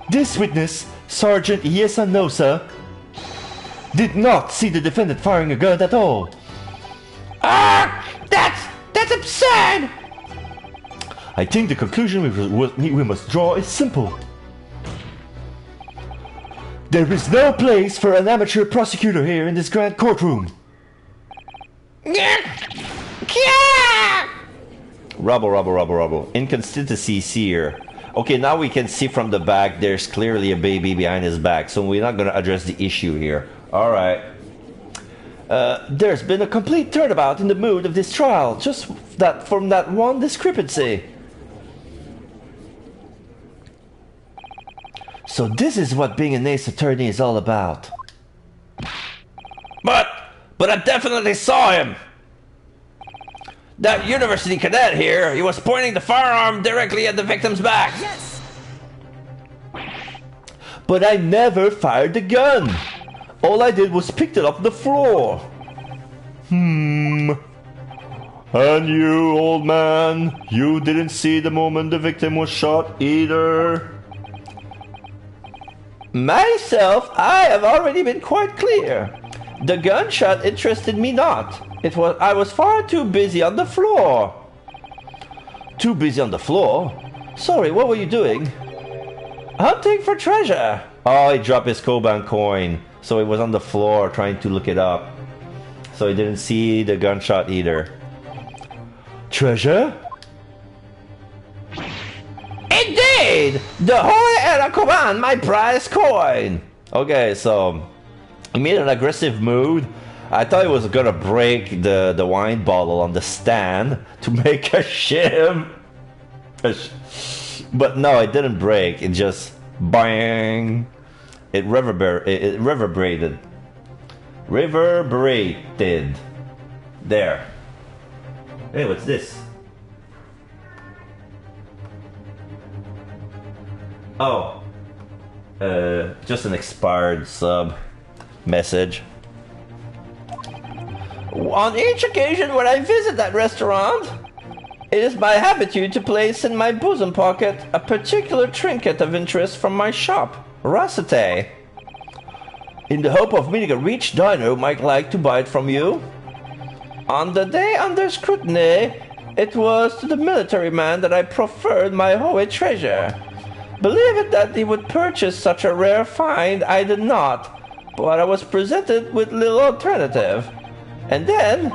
This witness, Sergeant Iesanosa, did not see the defendant firing a gun at all. That's absurd! I think the conclusion we must draw is simple. There is no place for an amateur prosecutor here in this grand courtroom. Rubble. Inconsistencies here. Okay, now we can see from the back there's clearly a baby behind his back, so we're not going to address the issue here. Alright. There's been a complete turnabout in the mood of this trial, just from that one discrepancy. So this is what being an ace attorney is all about. But I definitely saw him. That university cadet here, he was pointing the firearm directly at the victim's back. Yes! But I never fired the gun. All I did was picked it up the floor. And you, old man, you didn't see the moment the victim was shot either? Myself, I have already been quite clear. The gunshot interested me not. I was far too busy on the floor. Too busy on the floor? Sorry, what were you doing? Hunting for treasure. Oh, he dropped his Koban coin. So he was on the floor trying to look it up. So he didn't see the gunshot either. Treasure? Indeed! The Holy Era Koban, my prize coin! Okay, so he made an aggressive move. I thought he was gonna break the wine bottle on the stand to make a shim. But no, it didn't break. It just bang. It reverberated. Reverberated. There. Hey, what's this? Oh. Just an expired sub message. On each occasion when I visit that restaurant, it is my habitude to place in my bosom pocket a particular trinket of interest from my shop, Rosate, in the hope of meeting a rich diner who might like to buy it from you. On the day under scrutiny, it was to the military man that I profferred my Hohe treasure. Believe it that he would purchase such a rare find, I did not, but I was presented with little alternative. And then,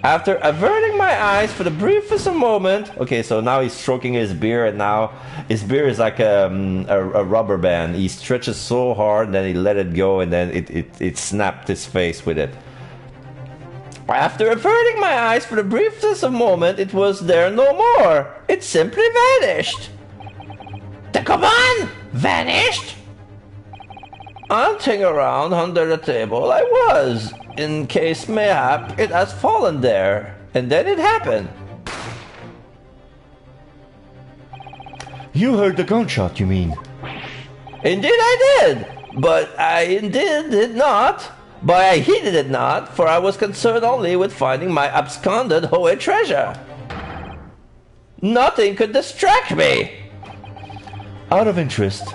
after averting my eyes for the briefest moment... Okay, so now he's stroking his beard, and now his beard is like a rubber band. He stretches so hard, and then he let it go, and then it snapped his face with it. After averting my eyes for the briefest of moment, it was there no more. It simply vanished. The Koban vanished? Hunting around under the table I was, in case mayhap it has fallen there, and then it happened. You heard the gunshot, you mean? Indeed I did, but I indeed did not. But I heeded it not, for I was concerned only with finding my absconded Hohe treasure. Nothing could distract me. Out of interest,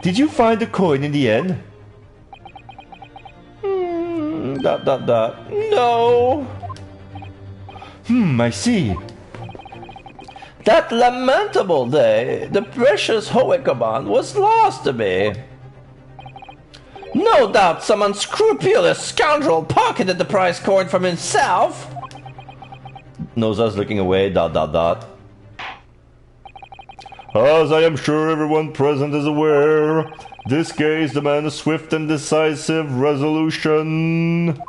did you find the coin in the end? No. I see. That lamentable day, the precious Hohe Koban was lost to me. No doubt some unscrupulous scoundrel pocketed the prize coin from himself. Noza's looking away, ... As I am sure everyone present is aware, this case demands a swift and decisive resolution.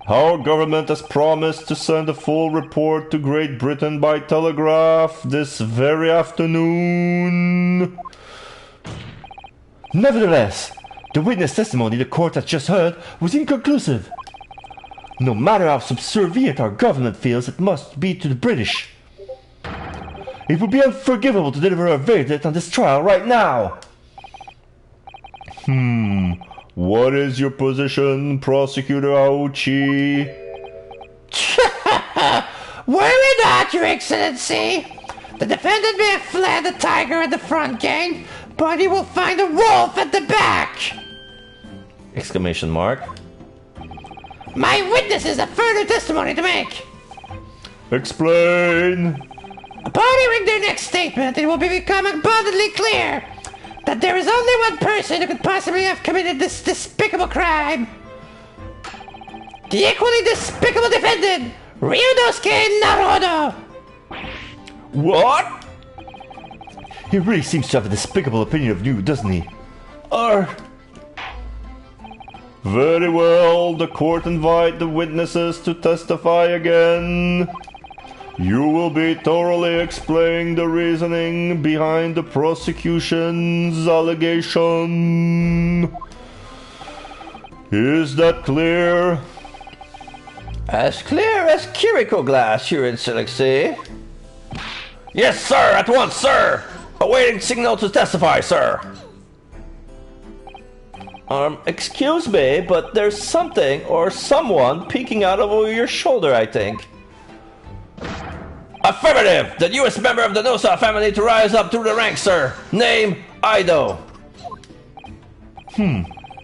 Our government has promised to send a full report to Great Britain by telegraph this very afternoon. Nevertheless, the witness testimony the court has just heard was inconclusive. No matter how subservient our government feels it must be to the British, it would be unforgivable to deliver a verdict on this trial right now. What is your position, Prosecutor Aochi? Worry not, Your Excellency. The defendant may have fled the tiger at the front gate, but he will find a wolf at the back! Exclamation mark. My witnesses have further testimony to make. Explain. Upon hearing their next statement, it will become abundantly clear that there is only one person who could possibly have committed this despicable crime. The equally despicable defendant, Ryunosuke Naruhodo. What? He really seems to have a despicable opinion of you, doesn't he? Very well, the court invite the witnesses to testify again. You will be thoroughly explaining the reasoning behind the prosecution's allegation. Is that clear? As clear as Kiriko glass, Your Excellency. Yes, sir, at once, sir! Awaiting signal to testify, sir. Excuse me, but there's something or someone peeking out over your shoulder, I think. Affirmative! The newest member of the Nosa family to rise up through the ranks, sir. Name, Aido.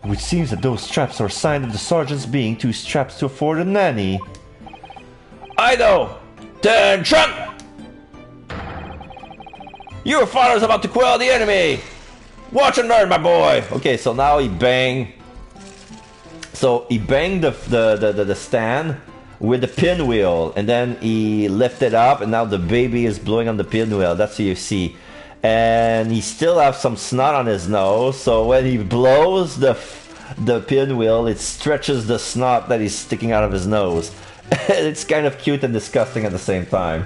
Which seems that those straps are a sign of the sergeant's being too strapped to afford a nanny. I know! Attention! Your father's about to quell the enemy! Watch and learn, my boy! Okay, so now he banged... So he banged the stand with the pinwheel, and then he lifted up, and now the baby is blowing on the pinwheel. That's what you see. And he still has some snot on his nose, so when he blows the pinwheel, it stretches the snot that is sticking out of his nose. It's kind of cute and disgusting at the same time.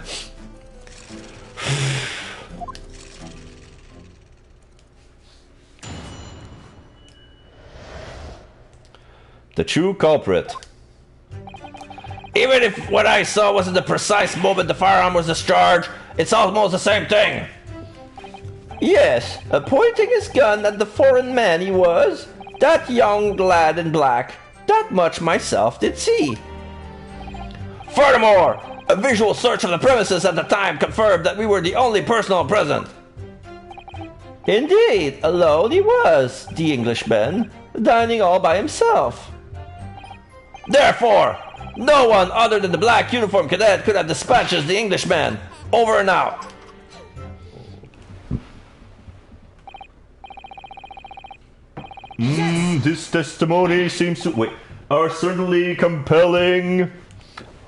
The true culprit. Even if what I saw wasn't the precise moment the firearm was discharged, it's almost the same thing. Yes, pointing his gun at the foreign man he was, that young lad in black, that much myself did see. Furthermore, a visual search of the premises at the time confirmed that we were the only personnel present. Indeed, alone he was, the Englishman, dining all by himself. Therefore, no one other than the black uniform cadet could have dispatched the Englishman. Over and out. This testimony seems to... Wait, are certainly compelling.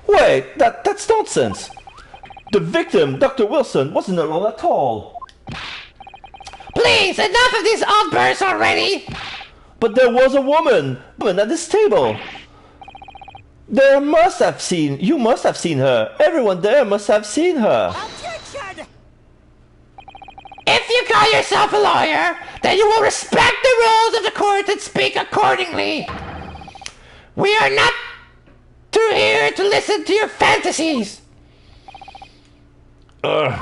Wait, that's nonsense. The victim, Dr. Wilson, wasn't alone at all. Please, enough of these outbursts already! But there was a woman at this table. You must have seen her. Everyone there must have seen her. If you call yourself a lawyer, then you will respect the rules of the court and speak accordingly. We are not here to listen to your fantasies. It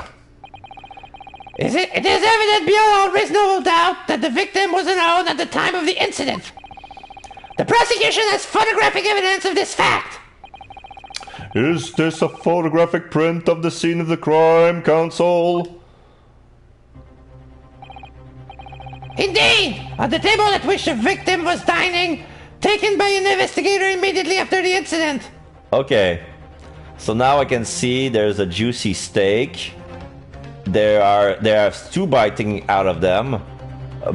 is evident beyond all reasonable doubt that the victim was alone at the time of the incident. The prosecution has photographic evidence of this fact. Is this a photographic print of the scene of the crime, counsel? Indeed, on the table at which the victim was dining, taken by an investigator immediately after the incident. Okay, so now I can see there's a juicy steak. There are two biting out of them,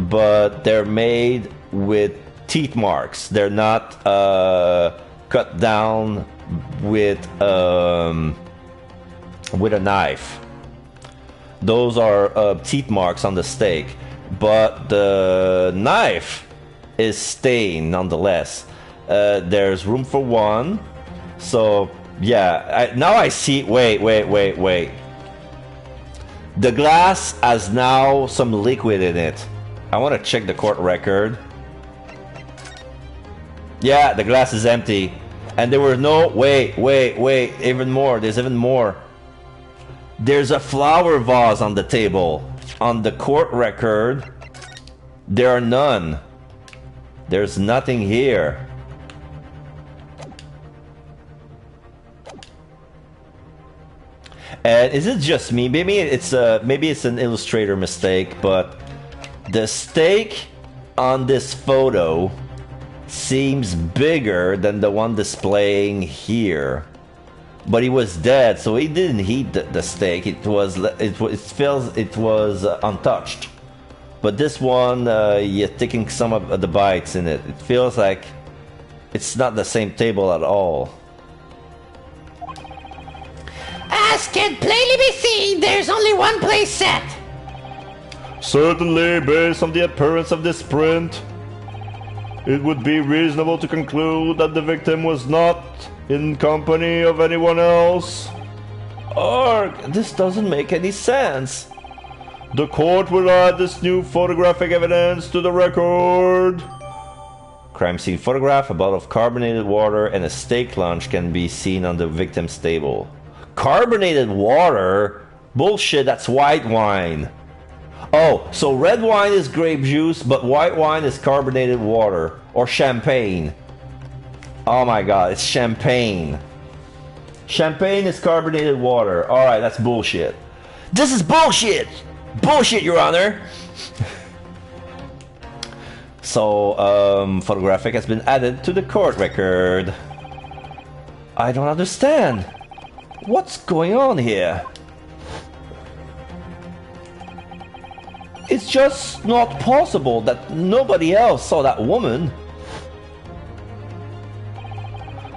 but they're made with teeth marks. They're not cut down with a knife. Those are teeth marks on the steak, but the knife is stained nonetheless. There's room for one. So yeah, now I see. Wait. The glass has now some liquid in it. I want to check the court record. Yeah, the glass is empty. And there were no... Wait. Even more. There's even more. There's a flower vase on the table. On the court record, there are none. There's nothing here. And is it just me? Maybe it's an illustrator mistake, but the steak on this photo seems bigger than the one displaying here. But he was dead, so he didn't heat the steak. It was untouched. But this one, you're taking some of the bites in it. It feels like it's not the same table at all. As can plainly be seen, there's only one place set. Certainly, based on the appearance of this print, it would be reasonable to conclude that the victim was not in company of anyone else. This doesn't make any sense. The court will add this new photographic evidence to the record. Crime scene photograph, a bottle of carbonated water, and a steak lunch can be seen on the victim's table. Carbonated water? Bullshit, that's white wine. Oh, so red wine is grape juice, but white wine is carbonated water. Or champagne. Oh my god, it's champagne. Champagne is carbonated water. Alright, that's bullshit. This is bullshit! Bullshit, Your Honor! So, photographic has been added to the court record. I don't understand. What's going on here? It's just not possible that nobody else saw that woman.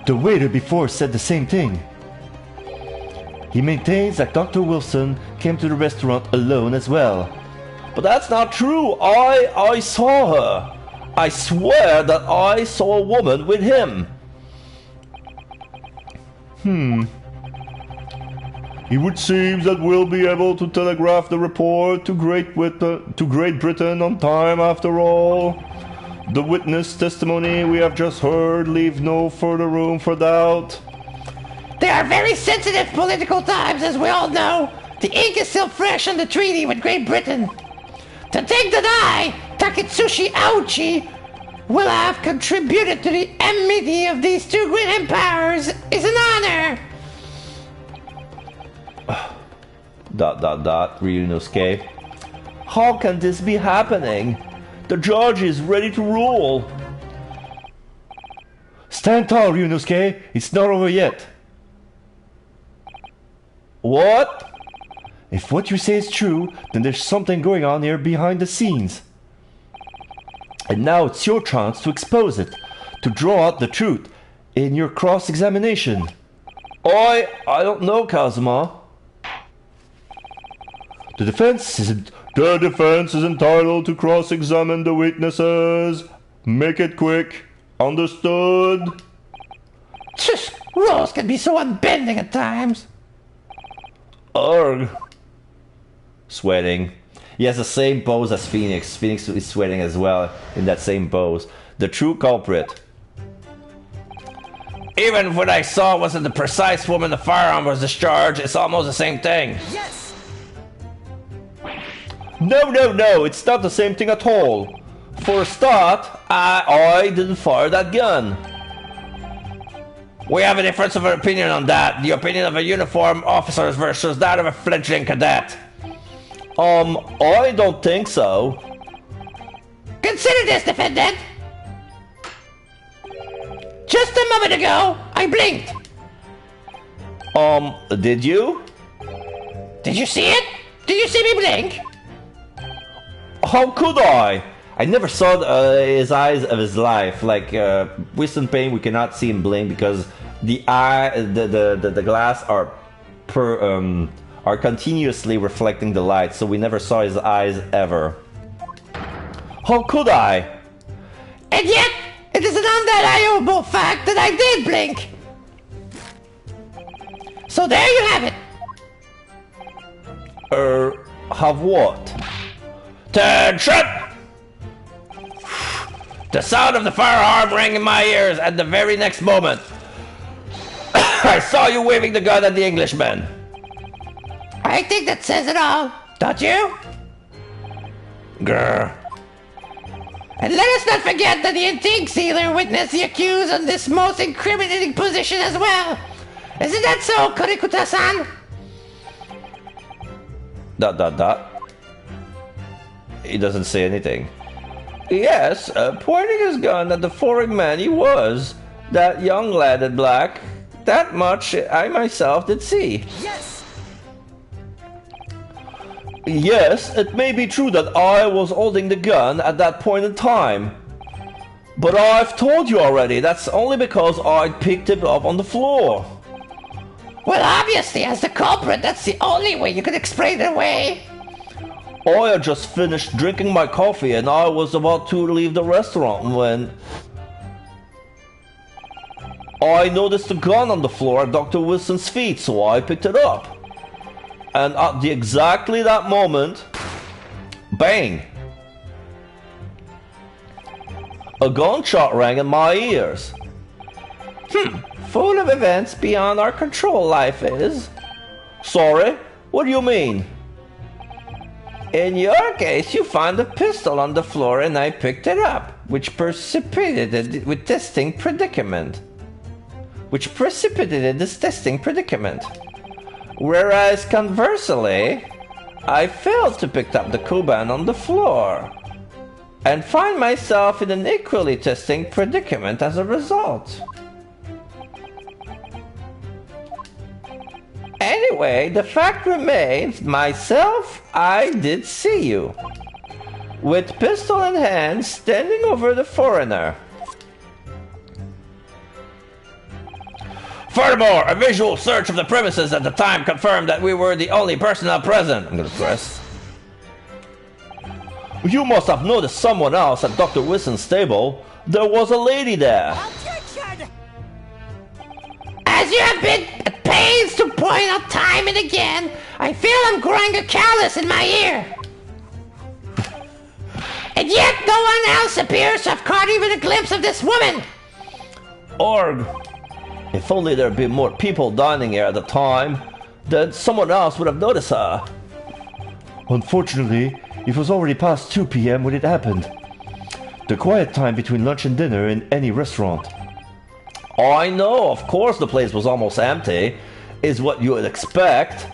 The waiter before said the same thing. He maintains that Dr. Wilson came to the restaurant alone as well. But that's not true. I saw her. I swear that I saw a woman with him. It would seem that we'll be able to telegraph the report to Great Britain on time after all. The witness testimony we have just heard leave no further room for doubt. They are very sensitive political times, as we all know. The ink is still fresh on the treaty with Great Britain. To think that I, Taketsuchi Aochi, will have contributed to the enmity of these two great empires is an honor. ... Ryunosuke. How can this be happening? The judge is ready to rule. Stand tall, Ryunosuke. It's not over yet. What? If what you say is true, then there's something going on here behind the scenes. And now it's your chance to expose it, to draw out the truth in your cross-examination. I don't know, Kazuma. The defense is entitled to cross-examine the witnesses. Make it quick. Understood? Rules can be so unbending at times. Urgh. Sweating. He has the same pose as Phoenix. Phoenix is sweating as well in that same pose. The true culprit. Even if what I saw wasn't the precise woman the firearm was discharged, it's almost the same thing. Yes! No, it's not the same thing at all. For a start, I didn't fire that gun. We have a difference of opinion on that. The opinion of a uniformed officer versus that of a fledgling cadet. I don't think so. Consider this, defendant. Just a moment ago, I blinked. Did you? Did you see it? Did you see me blink? How could I? I never saw his eyes of his life. Like Winston Payne, we cannot see him blink because the glass are continuously reflecting the light, so we never saw his eyes ever. How could I? And yet, it is an undeniable fact that I did blink. So there you have it. Have what? Attention! The sound of the firearm rang in my ears at the very next moment. I saw you waving the gun at the Englishman. I think that says it all, don't you? Grr. And let us not forget that the antique sealer witnessed the accused on this most incriminating position as well. Isn't that so, Kurikuta-san? ... He doesn't say anything. Yes, pointing his gun at the foreign man he was. That young lad in black. That much I myself did see. Yes! Yes, it may be true that I was holding the gun at that point in time. But I've told you already, that's only because I picked it up on the floor. Well, obviously, as the culprit, that's the only way you could explain it away. I had just finished drinking my coffee and I was about to leave the restaurant when I noticed the gun on the floor at Dr. Wilson's feet, so I picked it up. And at exactly that moment, bang! A gunshot rang in my ears. Full of events beyond our control, life is. Sorry, what do you mean? In your case, you found a pistol on the floor and I picked it up, which precipitated with distinct predicament. Whereas conversely, I failed to pick up the Kuban on the floor. and find myself in an equally testing predicament as a result. Anyway, the fact remains, myself, I did see you, with pistol in hand, standing over the foreigner. Furthermore, a visual search of the premises at the time confirmed that we were the only personnel present. I'm gonna press. You must have noticed someone else at Dr. Wilson's stable. There was a lady there. Objection! As you have been at pains to point out time and again, I feel I'm growing a callus in my ear. And yet no one else appears to have caught even a glimpse of this woman. Org. If only there'd been more people dining here at the time, then someone else would have noticed her. Unfortunately, it was already past 2 p.m. when it happened. The quiet time between lunch and dinner in any restaurant. I know, of course the place was almost empty, is what you would expect.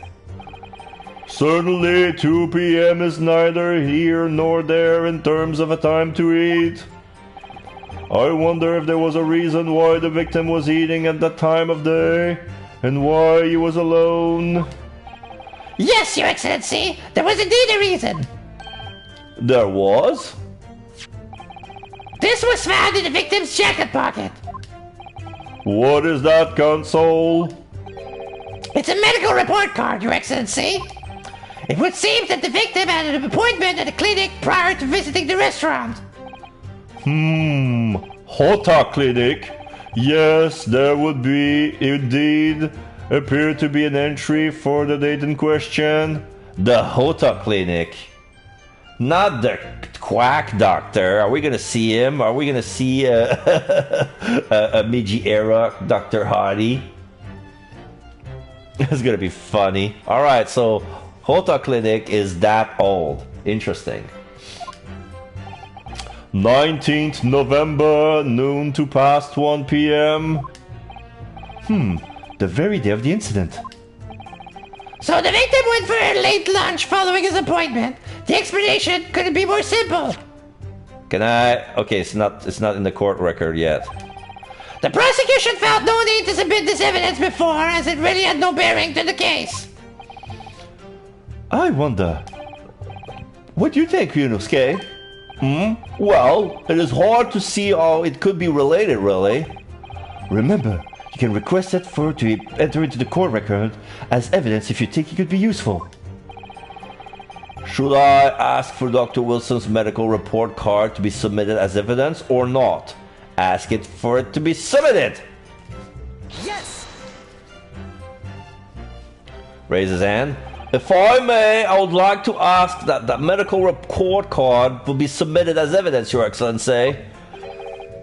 Certainly 2 p.m. is neither here nor there in terms of a time to eat. I wonder if there was a reason why the victim was eating at that time of day, and why he was alone. Yes, Your Excellency, there was indeed a reason. There was? This was found in the victim's jacket pocket. What is that, Console? It's a medical report card, Your Excellency. It would seem that the victim had an appointment at a clinic prior to visiting the restaurant. Hota Clinic. Yes, there would be, indeed, appear to be an entry for the date in question. The Hota Clinic. Not the quack doctor. Are we gonna see him? Are we gonna see a Meiji-era Dr. Hardy? It's gonna be funny. Alright, so Hota Clinic is that old. Interesting. 19th November, noon to past 1 p.m. The very day of the incident. So the victim went for a late lunch following his appointment. The explanation couldn't be more simple. Can I? Okay, it's not in the court record yet. The prosecution felt no need to submit this evidence before, as it really had no bearing to the case. I wonder. What do you think, Ryunosuke? Well, it is hard to see how it could be related, really. Remember, you can request it for it to enter into the court record as evidence if you think it could be useful. Should I ask for Dr. Wilson's medical report card to be submitted as evidence or not? Ask it for it to be submitted! Yes! Raise his hand. If I may, I would like to ask that the medical report card will be submitted as evidence, Your Excellency.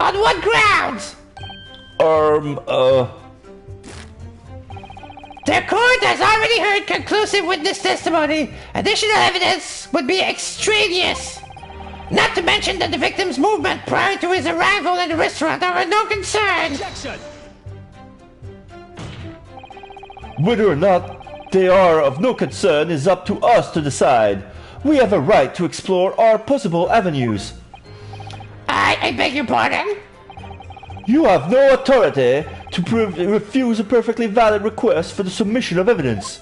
On what grounds? The court has already heard conclusive witness testimony. Additional evidence would be extraneous. Not to mention that the victim's movement prior to his arrival at the restaurant are of no concern. Objection! Whether or not they are of no concern is up to us to decide. We have a right to explore our possible avenues. I beg your pardon? You have no authority to refuse a perfectly valid request for the submission of evidence.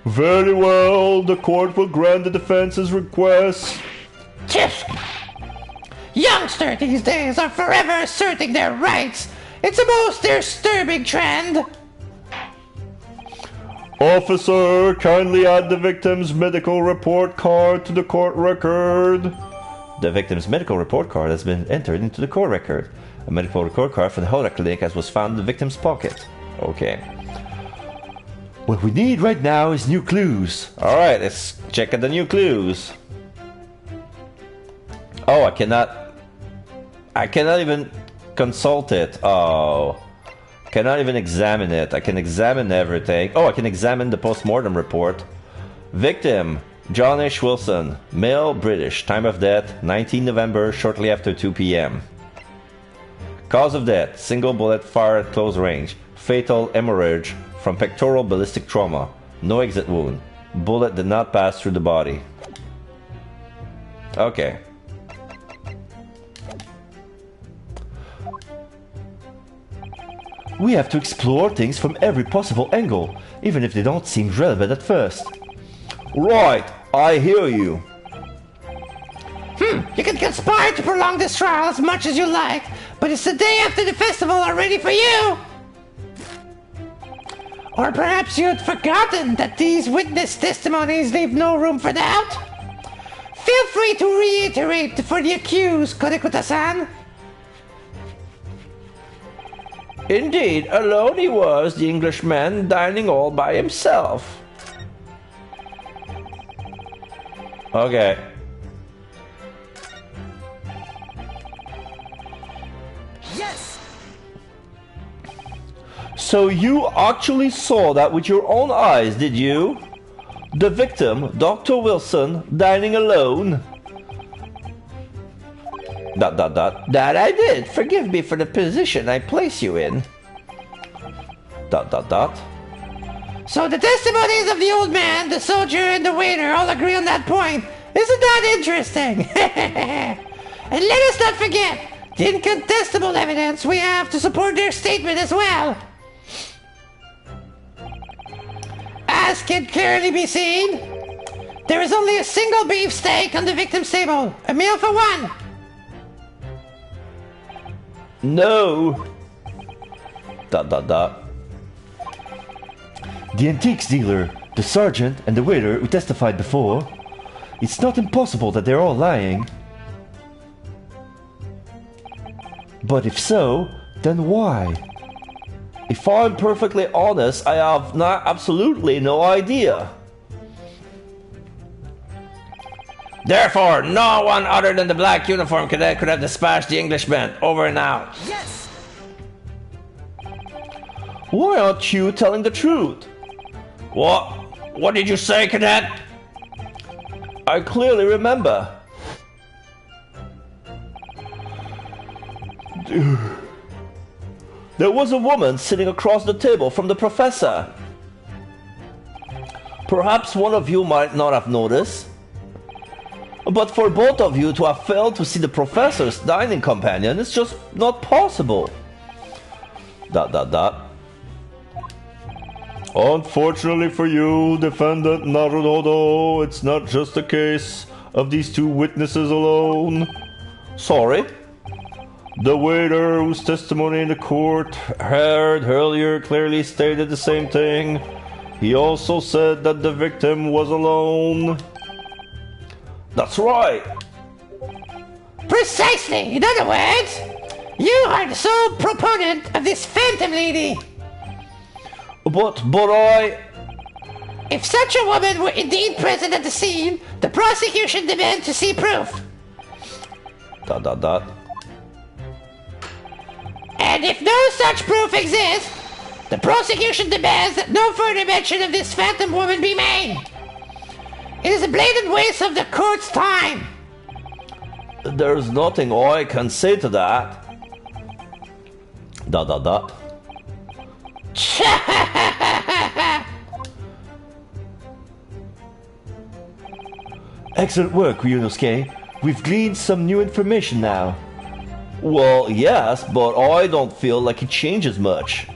Very well, the court will grant the defense's request. Tisk! Youngsters these days are forever asserting their rights. It's a most disturbing trend. Officer, kindly add the victim's medical report card to the court record. The victim's medical report card has been entered into the court record. A medical report card from the Hota Clinic was found in the victim's pocket. Okay. What we need right now is new clues. Alright, let's check out the new clues. Oh, I cannot even consult it. Oh. Cannot even examine it. I can examine everything. Oh, I can examine the post-mortem report. Victim, John H. Wilson, male, British, time of death, 19 November, shortly after 2 p.m. Cause of death, single bullet fired at close range, fatal hemorrhage from pectoral ballistic trauma, no exit wound, bullet did not pass through the body. Okay. We have to explore things from every possible angle, even if they don't seem relevant at first. Right, I hear you. You can conspire to prolong this trial as much as you like, but it's the day after the festival already for you! Or perhaps you had forgotten that these witness testimonies leave no room for doubt? Feel free to reiterate for the accused, Kodekuta-san. Indeed, alone he was, the Englishman, dining all by himself. Okay. Yes! So you actually saw that with your own eyes, did you? The victim, Dr. Wilson, dining alone? ... That I did. Forgive me for the position I place you in. ... So the testimonies of the old man, the soldier, and the waiter all agree on that point. Isn't that interesting? And let us not forget the incontestable evidence we have to support their statement as well. As can clearly be seen, there is only a single beefsteak on the victim's table. A meal for one. No. ... The antiques dealer, the sergeant, and the waiter who testified before. It's not impossible that they're all lying. But if so, then why? If I'm perfectly honest, I have absolutely no idea. Therefore, no one other than the black uniform cadet could have dispatched the Englishman. Over and out. Yes! Why aren't you telling the truth? What did you say, cadet? I clearly remember. There was a woman sitting across the table from the professor. Perhaps one of you might not have noticed. But for both of you to have failed to see the professor's dining companion is just not possible. ... Unfortunately for you, defendant Naruhodo, it's not just a case of these two witnesses alone. Sorry? The waiter whose testimony in the court heard earlier clearly stated the same thing. He also said that the victim was alone. That's right. Precisely. In other words, you are the sole proponent of this phantom lady. But I... If such a woman were indeed present at the scene, the prosecution demands to see proof. ... And if no such proof exists, the prosecution demands that no further mention of this phantom woman be made. It is a blatant waste of the court's time. There's nothing I can say to that. ... Excellent work, Ryunosuke. We've gleaned some new information now. Well, yes, but I don't feel like it changes much.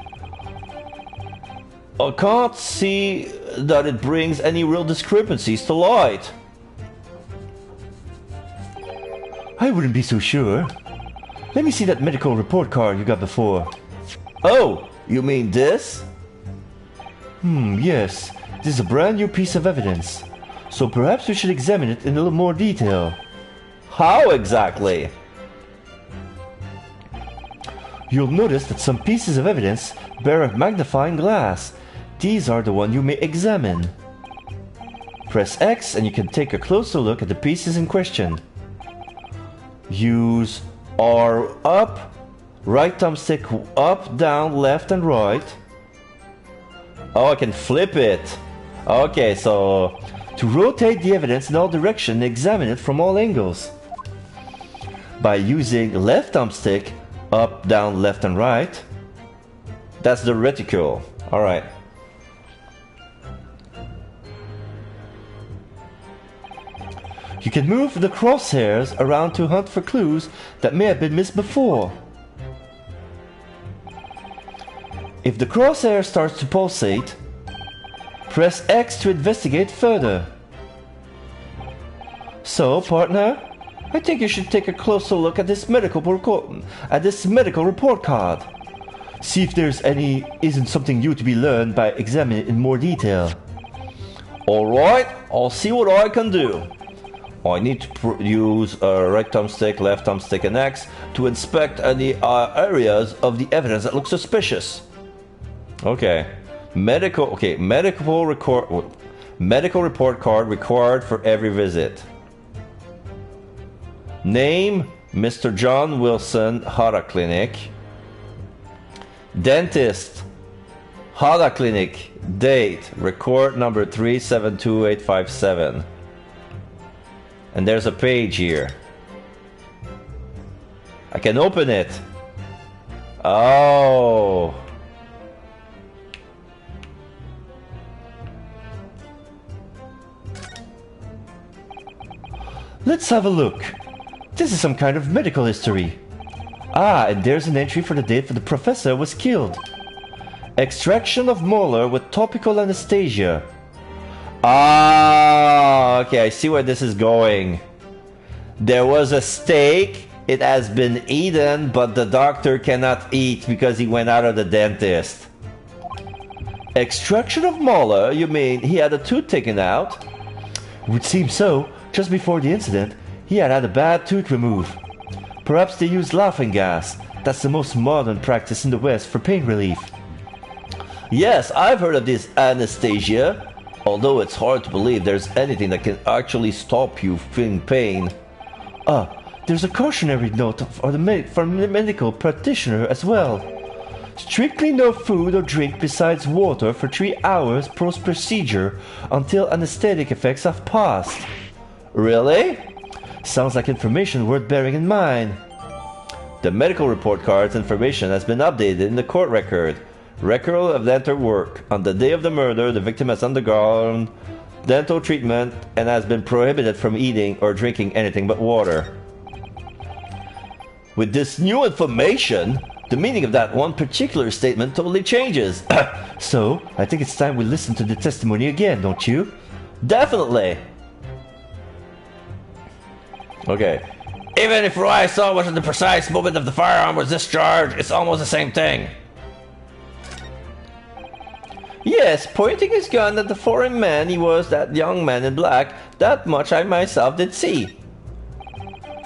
I can't see that it brings any real discrepancies to light. I wouldn't be so sure. Let me see that medical report card you got before. Oh, you mean this? Yes. This is a brand new piece of evidence. So perhaps we should examine it in a little more detail. How exactly? You'll notice that some pieces of evidence bear a magnifying glass. These are the ones you may examine. Press X and you can take a closer look at the pieces in question. Use R up, right thumbstick up, down, left and right. Oh, I can flip it. Okay, so to rotate the evidence in all directions, examine it from all angles. By using left thumbstick, up, down, left and right. That's the reticle. Alright. You can move the crosshairs around to hunt for clues that may have been missed before. If the crosshair starts to pulsate, press X to investigate further. So, partner, I think you should take a closer look at this medical report card. See if there's isn't something new to be learned by examining it in more detail. Alright, I'll see what I can do. I need to use a right thumbstick, left thumbstick and X to inspect any areas of the evidence that look suspicious. Okay. Medical report card required for every visit. Name, Mr. John Wilson, Hada Clinic. Dentist, Hada Clinic. Date, record number 372857. And there's a page here. I can open it. Oh. Let's have a look. This is some kind of medical history. Ah, and there's an entry for the date the professor was killed. Extraction of molar with topical anesthesia. Ah, okay, I see where this is going. There was a steak. It has been eaten, but the doctor cannot eat because he went out of the dentist. Extraction of molar? You mean he had a tooth taken out? Would seem so. Just before the incident, he had a bad tooth removed. Perhaps they used laughing gas. That's the most modern practice in the West for pain relief. Yes, I've heard of this anesthesia. Although it's hard to believe there's anything that can actually stop you feeling pain. There's a cautionary note from the medical practitioner as well. Strictly no food or drink besides water for 3 hours post-procedure until anesthetic effects have passed. Really? Sounds like information worth bearing in mind. The medical report card's information has been updated in the court record. Record of dental work. On the day of the murder, the victim has undergone dental treatment and has been prohibited from eating or drinking anything but water. With this new information, the meaning of that one particular statement totally changes. So, I think it's time we listen to the testimony again, don't you? Definitely! Okay. Even if what I saw wasn't the precise moment of the firearm was discharged, it's almost the same thing. Yes, pointing his gun at the foreign man, he was that young man in black. That much I myself did see.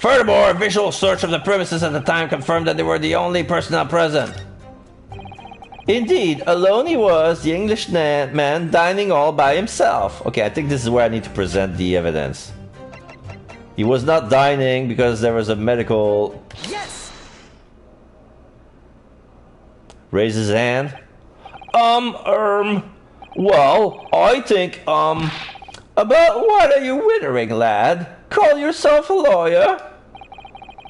Furthermore, a visual search of the premises at the time confirmed that they were the only personnel present. Indeed, alone he was, the English man dining all by himself. Okay, I think this is where I need to present the evidence. He was not dining because there was a medical... Yes! Raise his hand. Well, I think, about what are you wittering, lad? Call yourself a lawyer?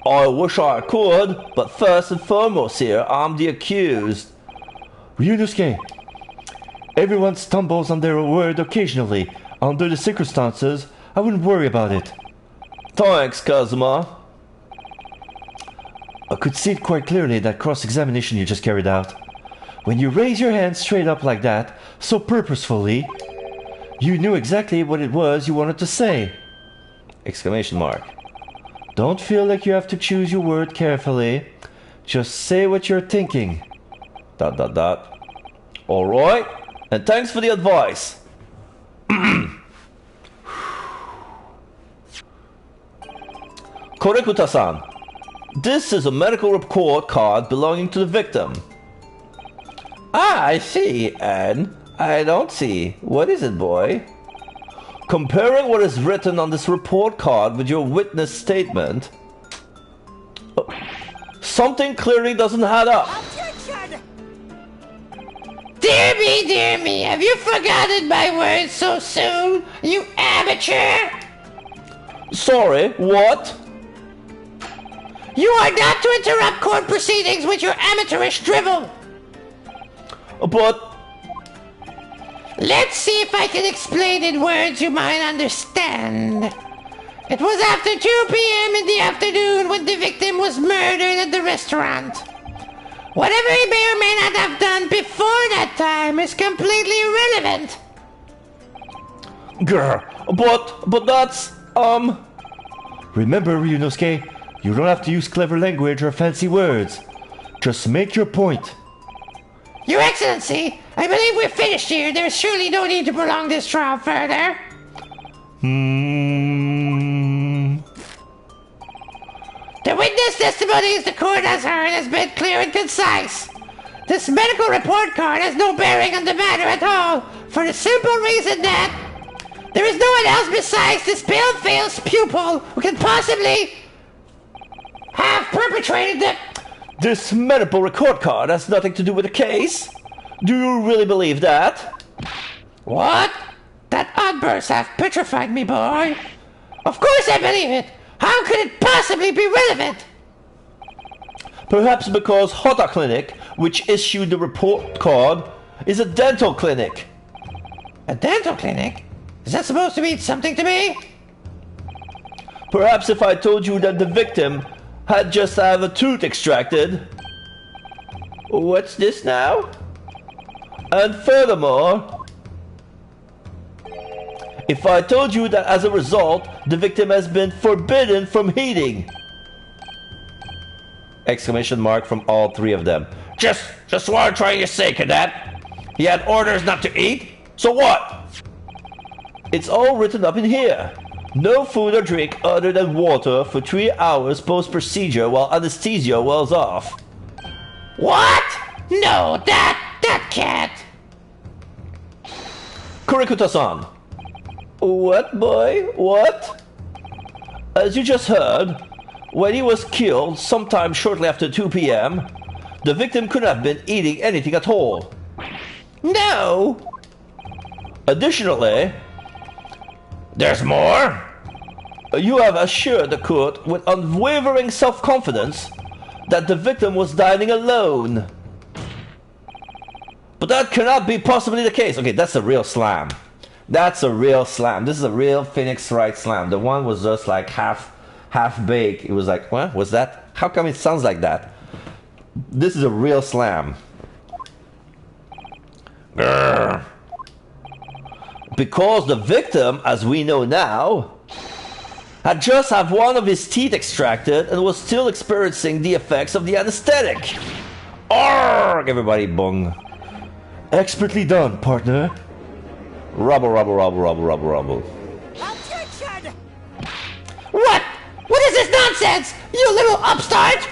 I wish I could, but first and foremost here, I'm the accused. Ryunosuke, everyone stumbles on their word occasionally. Under the circumstances, I wouldn't worry about it. Thanks, Kazuma. I could see it quite clearly that cross-examination you just carried out. When you raise your hand straight up like that, so purposefully, you knew exactly what it was you wanted to say. Exclamation mark. Don't feel like you have to choose your word carefully. Just say what you're thinking. ... Alright, and thanks for the advice. Korekuta-san, this is a medical report card belonging to the victim. Ah, I see, and I don't see. What is it, boy? Comparing what is written on this report card with your witness statement, something clearly doesn't add up. Objection! Dear me, have you forgotten my words so soon, you amateur? Sorry, what? You are not to interrupt court proceedings with your amateurish drivel. But... Let's see if I can explain in words you might understand. It was after 2 p.m. in the afternoon when the victim was murdered at the restaurant. Whatever he may or may not have done before that time is completely irrelevant. Grr, but that's, Remember, Ryunosuke, you don't have to use clever language or fancy words. Just make your point. Your Excellency, I believe we're finished here. There's surely no need to prolong this trial further. The witness testimonies the court has heard has been clear and concise. This medical report card has no bearing on the matter at all, for the simple reason that there is no one else besides this pale-faced pupil who can possibly have perpetrated the... This medical record card has nothing to do with the case? Do you really believe that? What? That outburst have petrified me, boy. Of course I believe it. How could it possibly be relevant? Perhaps because Hota Clinic, which issued the report card, is a dental clinic. A dental clinic? Is that supposed to mean something to me? Perhaps if I told you that the victim had just had a tooth extracted. What's this now? And furthermore, if I told you that as a result, the victim has been forbidden from eating. Exclamation mark from all three of them. Just what I'm trying to say, Cadet. He had orders not to eat, so what? It's all written up in here. No food or drink other than water for 3 hours post-procedure while anesthesia wears off. What? No, that can't. Kurikuta-san. What, boy? What? As you just heard, when he was killed sometime shortly after 2 p.m., the victim couldn't have been eating anything at all. No. Additionally, there's more. You have assured the court with unwavering self-confidence that the victim was dining alone. But that cannot be possibly the case. Okay, that's a real slam. That's a real slam. This is a real Phoenix Wright slam. The one was just like half baked. It was like, what was that? How come it sounds like that? This is a real slam. Grr. Because the victim, as we know now, had just had one of his teeth extracted and was still experiencing the effects of the anesthetic. Arrgh! Everybody bung. Expertly done, partner. Rubble. Objection! What? What is this nonsense? You little upstart! ...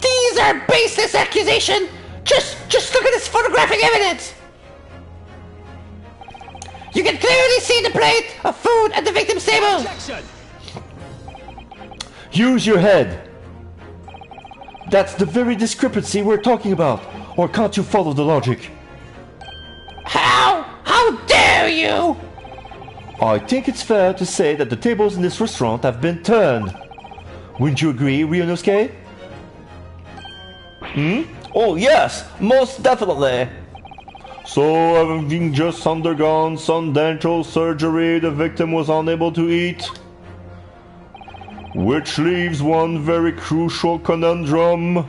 These are baseless accusations! Just look at this photographic evidence! You can clearly see the plate of food at the victim's table! Objection! Use your head! That's the very discrepancy we're talking about. Or can't you follow the logic? How? How dare you! I think it's fair to say that the tables in this restaurant have been turned. Wouldn't you agree, Ryunosuke? Oh yes, most definitely. So, having just undergone some dental surgery, the victim was unable to eat. Which leaves one very crucial conundrum.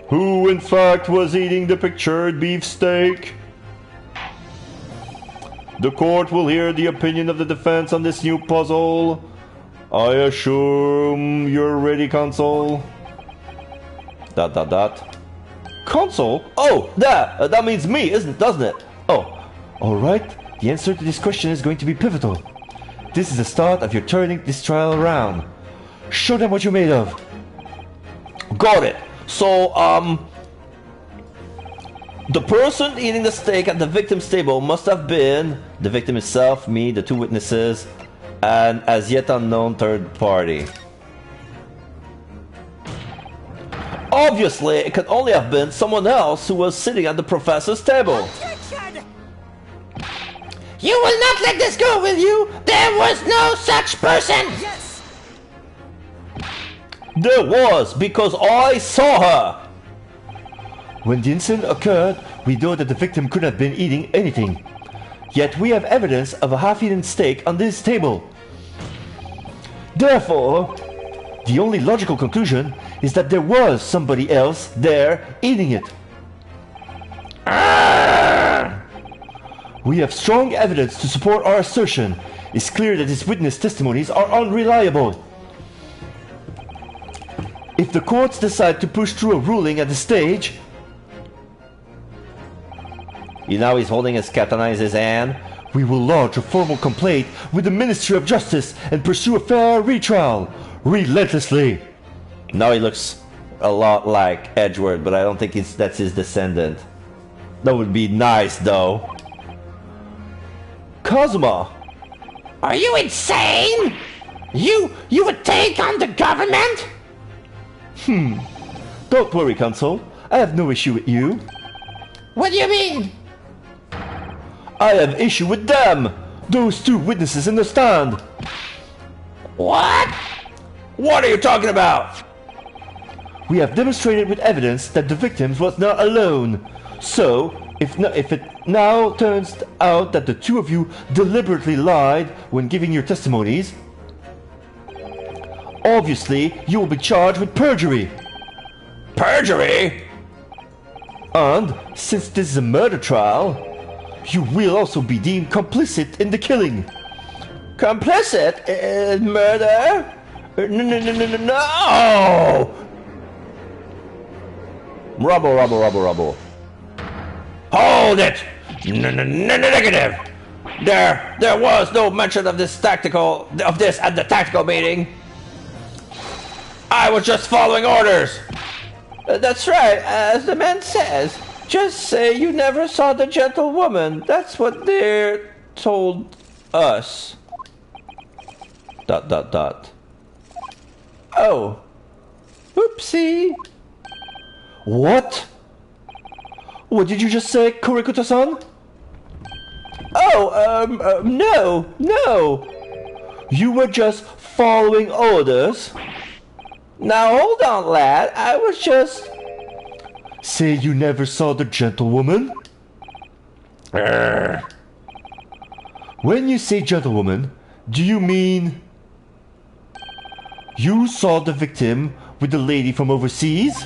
Who, in fact, was eating the pictured beefsteak? The court will hear the opinion of the defense on this new puzzle. I assume you're ready, counsel. ... Counsel? Oh, that means me, doesn't it? Oh, alright. The answer to this question is going to be pivotal. This is the start of your turning this trial around. Show them what you're made of. Got it. So, the person eating the steak at the victim's table must have been the victim himself, me, the two witnesses, and as yet unknown third party. Obviously, it could only have been someone else who was sitting at the professor's table. Objection! You will not let this go, will you? There was no such person! Yes! There was, because I saw her! When the incident occurred, we know that the victim couldn't have been eating anything. Yet we have evidence of a half-eaten steak on this table. Therefore, the only logical conclusion is that there was somebody else there eating it. We have strong evidence to support our assertion. It's clear that his witness testimonies are unreliable. If the courts decide to push through a ruling at this stage... Now he's holding his katana in his hand. We will lodge a formal complaint with the Ministry of Justice and pursue a fair retrial, relentlessly. Now he looks a lot like Edward, but I don't think that's his descendant. That would be nice, though. Kazuma! Are you insane? You would take on the government? Don't worry, Consul. I have no issue with you. What do you mean? I have issue with them! Those two witnesses in the stand! What? What are you talking about? We have demonstrated with evidence that the victim was not alone. So, if it now turns out that the two of you deliberately lied when giving your testimonies, obviously you will be charged with perjury. Perjury? And, since this is a murder trial, you will also be deemed complicit in the killing. Complicit in murder? No! Rubble. Hold it! Negative! There was no mention of this at the tactical meeting. I was just following orders. That's right, as the man says. Just say you never saw the gentlewoman. That's what they're told us. ... Oh. Oopsie. What? What did you just say, Kurikuta-san? Oh, no. You were just following orders. Now hold on, lad. I was just... Say you never saw the gentlewoman? When you say gentlewoman, do you mean... You saw the victim with the lady from overseas?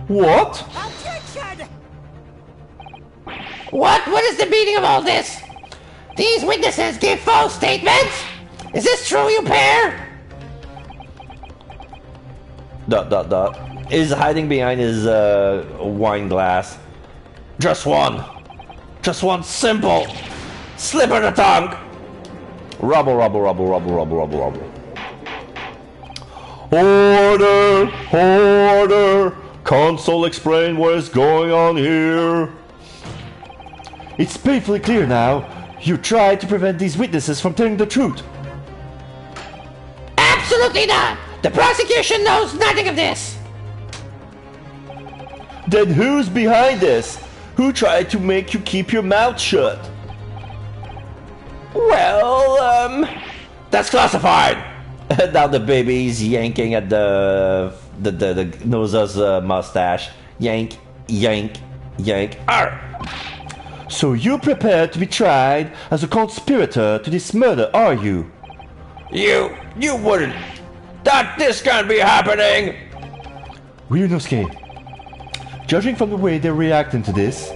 What? Objection! What is the meaning of all this? These witnesses give false statements? Is this true, you pair? ... Is hiding behind his wine glass. Just one simple slip of the tongue. Rubble. Order. Consul, explain what is going on here. It's painfully clear now. You tried to prevent these witnesses from telling the truth. Absolutely not. The prosecution knows nothing of this. Then who's behind this? Who tried to make you keep your mouth shut? Well, that's classified. Now the baby's yanking at the Noza's mustache. Yank. Arr! So you're prepared to be tried as a conspirator to this murder, are you? You wouldn't. That this can't be happening. Ryunosuke, judging from the way they're reacting to this,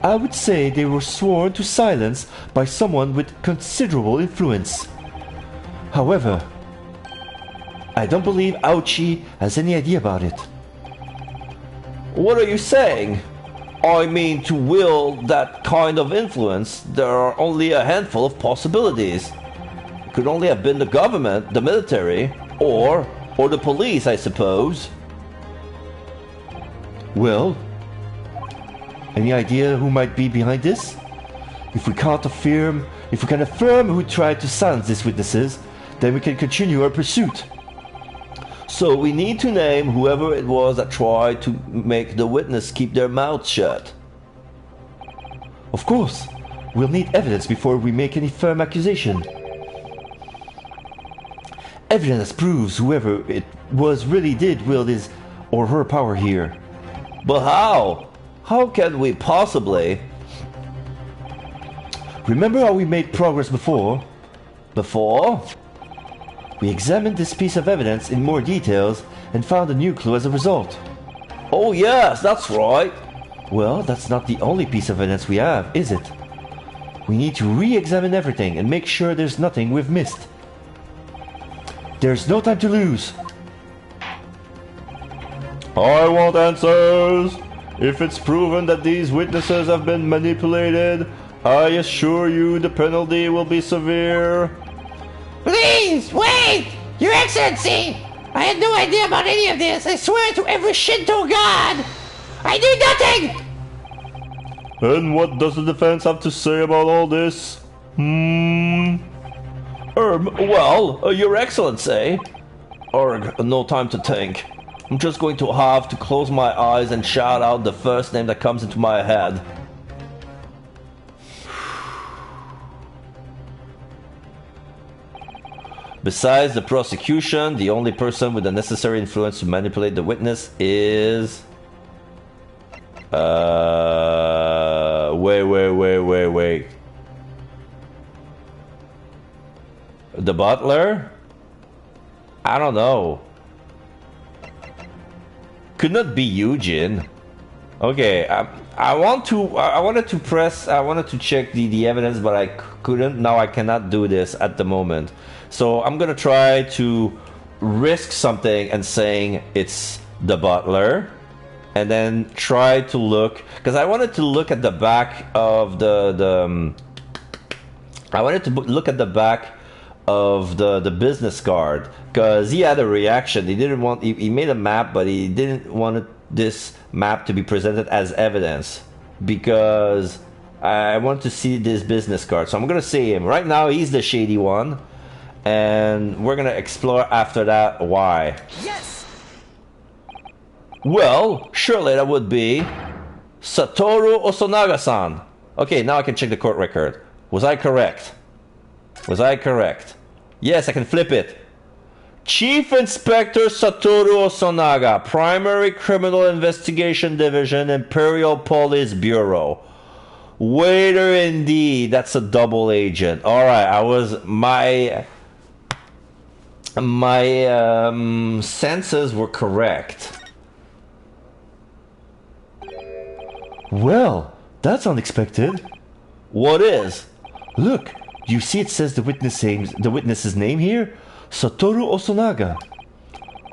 I would say they were sworn to silence by someone with considerable influence. However, I don't believe Aochi has any idea about it. What are you saying? I mean, to wield that kind of influence, there are only a handful of possibilities. It could only have been the government, the military, or the police, I suppose. Well, any idea who might be behind this? If we can affirm who tried to silence these witnesses, then we can continue our pursuit. So we need to name whoever it was that tried to make the witness keep their mouth shut. Of course, we'll need evidence before we make any firm accusation. Evidence proves whoever it was really did wield his or her power here. But how? How can we possibly? Remember how we made progress before? We examined this piece of evidence in more details and found a new clue as a result. Oh yes, that's right. Well, that's not the only piece of evidence we have, is it? We need to re-examine everything and make sure there's nothing we've missed. There's no time to lose. I want answers. If it's proven that these witnesses have been manipulated, I assure you the penalty will be severe. Please, wait! Your Excellency! I had no idea about any of this. I swear to every Shinto god! I knew nothing! And what does the defense have to say about all this? Well, Your Excellency. No time to think. I'm just going to have to close my eyes and shout out the first name that comes into my head. Besides the prosecution, the only person with the necessary influence to manipulate the witness is... Wait. The butler? I don't know. Could not be Eugen. Okay, I wanted to check the evidence, but I couldn't. Now I cannot do this at the moment. So I'm gonna try to risk something and saying it's the butler, and then try to look, because I wanted to look at the back of the business card, because he had a reaction. He made a map, but he didn't want this map to be presented as evidence, because I want to see this business card. So I'm gonna say him right now. He's the shady one, and we're gonna explore after that why. Yes. Well, surely that would be Satoru Osunaga-san. Okay, now I can check the court record. Was I correct? Yes, I can flip it. Chief Inspector Satoru Osunaga, Primary Criminal Investigation Division, Imperial Police Bureau. Waiter indeed, that's a double agent. Alright, my senses were correct. Well, that's unexpected. What is? Look, you see it says the witness's name here? Satoru Osunaga.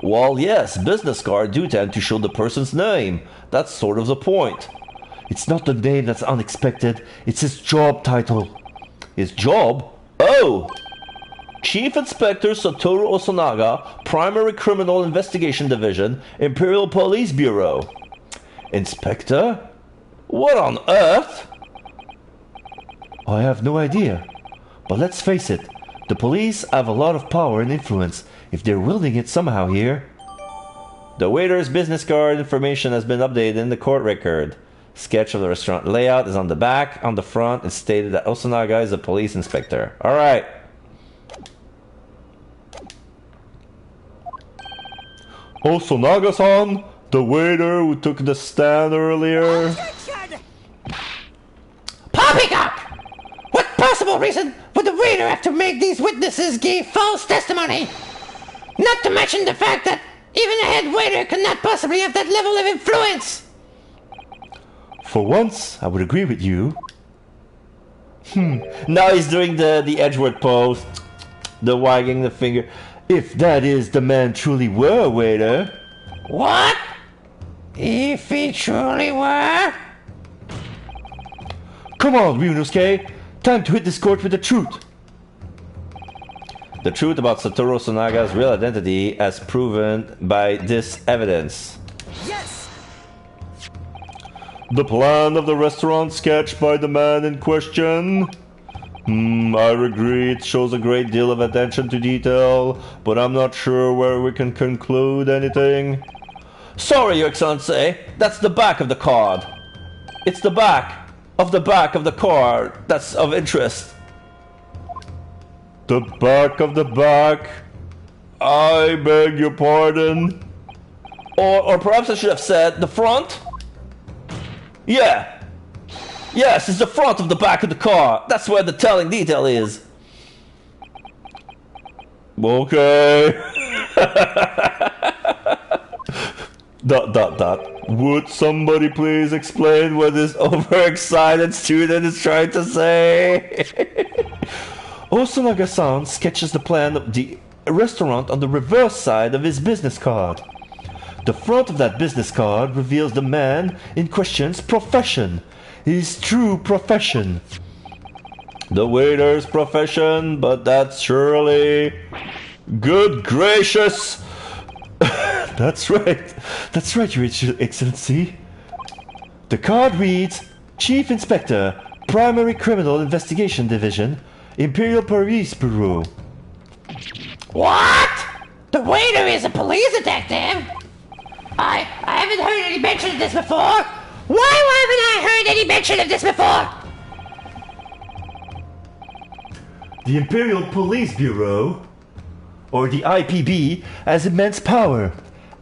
Well, yes, business cards do tend to show the person's name. That's sort of the point. It's not the name that's unexpected, it's his job title. His job? Oh! Chief Inspector Satoru Osunaga, Primary Criminal Investigation Division, Imperial Police Bureau. Inspector? What on earth? I have no idea. But let's face it, the police have a lot of power and influence if they're wielding it somehow here. The waiter's business card information has been updated in the court record. Sketch of the restaurant layout is on the back. On the front, it's stated that Osunaga is a police inspector. Alright. Osunaga-san, the waiter who took the stand earlier. Poppycock! What possible reason would the waiter have to make these witnesses give false testimony? Not to mention the fact that even a head waiter could not possibly have that level of influence. For once, I would agree with you. Now he's doing the Edgeworth pose. The wagging the finger. If that is the man truly were a waiter. What? If he truly were? Come on, Ryunosuke. Time to hit this court with the truth. The truth about Satoru Osunaga's real identity as proven by this evidence. Yes. The plan of the restaurant sketched by the man in question. I agree, it shows a great deal of attention to detail, but I'm not sure where we can conclude anything. Sorry, Your Excellency, that's the back of the card. It's the back of the card that's of interest. The back of the back? I beg your pardon? Or perhaps I should have said the front? Yeah, Yes, it's the front of the back of the car. That's where the telling detail is. Okay. ... Would somebody please explain what this overexcited student is trying to say? Osonaga-san sketches the plan of the restaurant on the reverse side of his business card. The front of that business card reveals the man in question's profession, his true profession. The waiter's profession, but that's surely... Good gracious! That's right, Your Excellency. The card reads, Chief Inspector, Primary Criminal Investigation Division, Imperial Police Bureau. What? The waiter is a police detective? I haven't heard any mention of this before. Why haven't I heard any mention of this before? The Imperial Police Bureau, or the IPB, has immense power.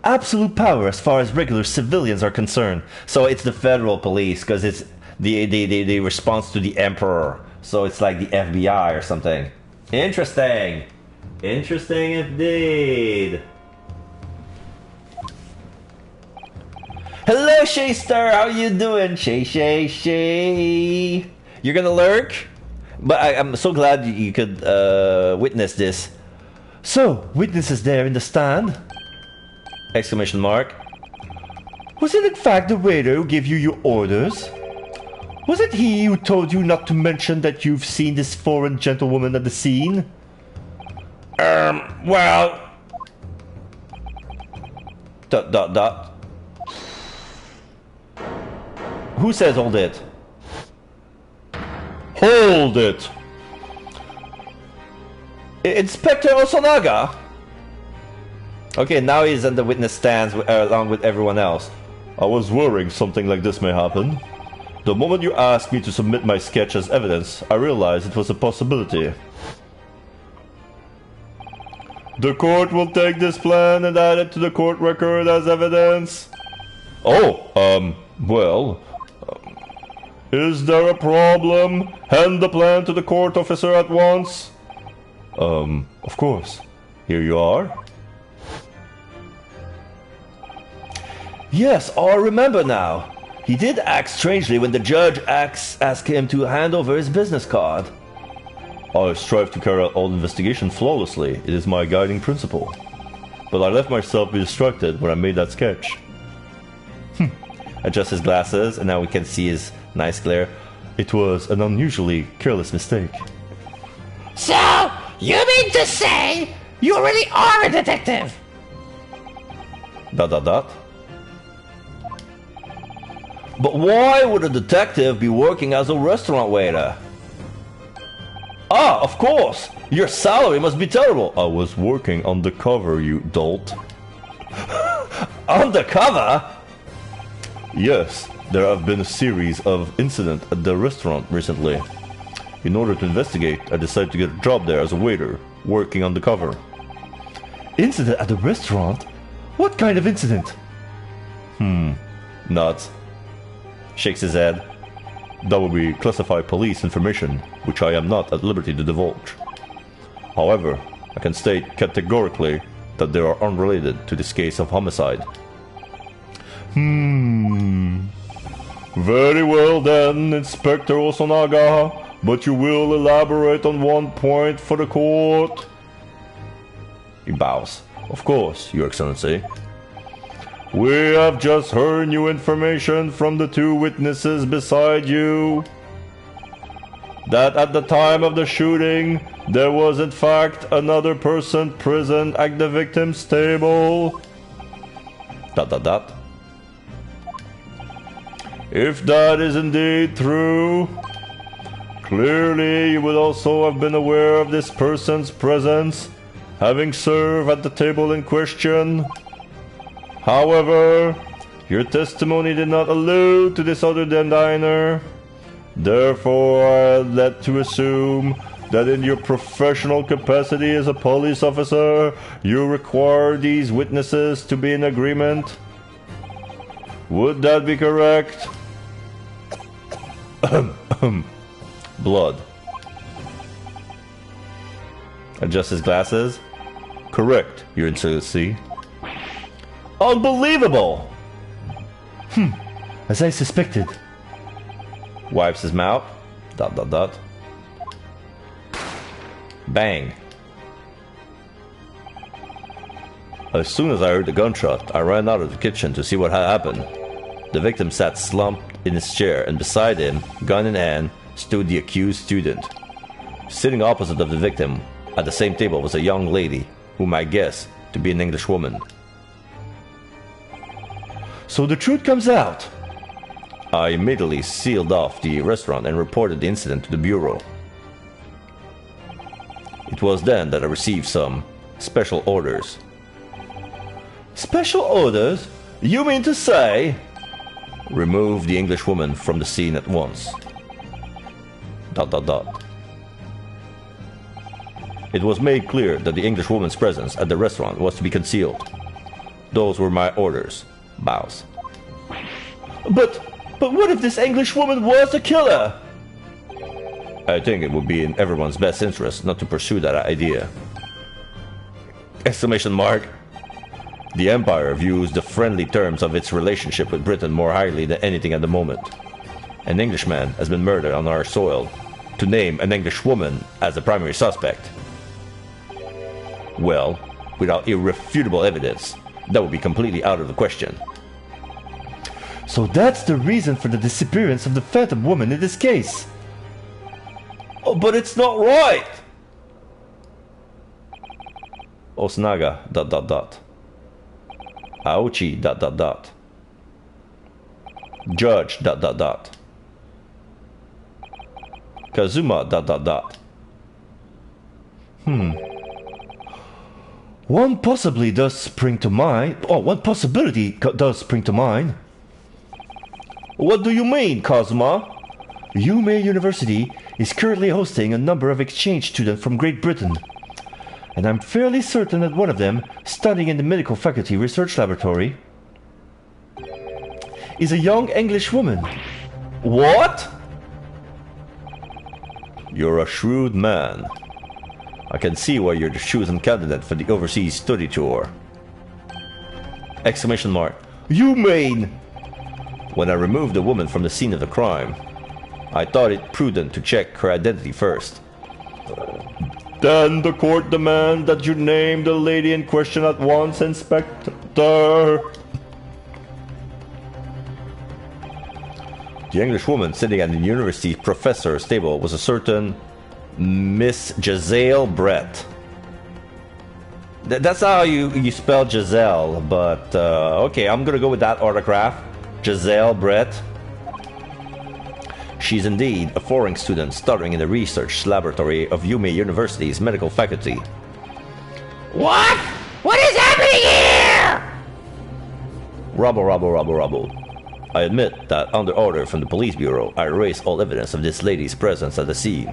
Absolute power as far as regular civilians are concerned. So it's the federal police, because it's the response to the Emperor. So it's like the FBI or something. Interesting. Interesting indeed. Hello, Shaystar. How you doing? Shay. You're gonna lurk? But I'm so glad you could witness this. So, witnesses there in the stand? Exclamation mark. Was it in fact the waiter who gave you your orders? Was it he who told you not to mention that you've seen this foreign gentlewoman at the scene? Well... ... Who says hold it? Hold it! Inspector Osonaga? Okay, now he's in the witness stands along with everyone else. I was worrying something like this may happen. The moment you asked me to submit my sketch as evidence, I realized it was a possibility. The court will take this plan and add it to the court record as evidence. Oh, well... Is there a problem? Hand the plan to the court officer at once. Of course. Here you are. Yes, I remember now. He did act strangely when the judge asked him to hand over his business card. I strive to carry out all investigation flawlessly. It is my guiding principle. But I left myself be distracted when I made that sketch. Adjust his glasses, and now we can see his nice glare. It was an unusually careless mistake. So, you mean to say you really are a detective? ... But why would a detective be working as a restaurant waiter? Ah, of course! Your salary must be terrible! I was working undercover, you dolt. Undercover? Yes, there have been a series of incidents at the restaurant recently. In order to investigate, I decided to get a job there as a waiter, working undercover. Incident at the restaurant? What kind of incident? Nuts. Shakes his head. That would be classified police information, which I am not at liberty to divulge. However, I can state categorically that they are unrelated to this case of homicide. Very well then, Inspector Osonaga, but you will elaborate on one point for the court. He bows. Of course, Your Excellency. We have just heard new information from the two witnesses beside you. That at the time of the shooting, there was in fact another person present at the victim's table. ... If that is indeed true, clearly you would also have been aware of this person's presence, having served at the table in question. However, your testimony did not allude to this other diner. Therefore, I am led to assume that in your professional capacity as a police officer, you require these witnesses to be in agreement. Would that be correct? Blood. Adjust his glasses. Correct, Your Excellency. Unbelievable! As I suspected. Wipes his mouth. ... Bang. As soon as I heard the gunshot, I ran out of the kitchen to see what had happened. The victim sat slumped in his chair, and beside him, gun in hand, stood the accused student. Sitting opposite of the victim, at the same table, was a young lady, whom I guess to be an English woman. So the truth comes out. I immediately sealed off the restaurant and reported the incident to the bureau. It was then that I received some special orders. Special orders? You mean to say? Remove the English woman from the scene at once. ... It was made clear that the English woman's presence at the restaurant was to be concealed. Those were my orders. Bows. But what if this English woman was the killer? I think it would be in everyone's best interest not to pursue that idea. Exclamation mark. The Empire views the friendly terms of its relationship with Britain more highly than anything at the moment. An Englishman has been murdered on our soil. To name an English woman as the primary suspect, well, without irrefutable evidence, that would be completely out of the question. So that's the reason for the disappearance of the Phantom Woman in this case. Oh, but it's not right! Osnaga, ... Aochi, ... Judge, ... Kazuma, ... One possibility does spring to mind. What do you mean, Kazuma? Yume University is currently hosting a number of exchange students from Great Britain. And I'm fairly certain that one of them, studying in the medical faculty research laboratory, is a young English woman. What? You're a shrewd man. I can see why you're the chosen candidate for the overseas study tour. Exclamation mark. You mean? When I removed the woman from the scene of the crime, I thought it prudent to check her identity first. Then the court demands that you name the lady in question at once, Inspector. The English woman sitting at the university professor's table was a certain Miss Giselle Brett. That's how you spell Giselle, but okay, I'm gonna go with that autograph. Giselle Brett. She's indeed a foreign student studying in the research laboratory of Yume University's medical faculty. What? What is happening here? Rubble. I admit that under order from the police bureau, I erased all evidence of this lady's presence at the scene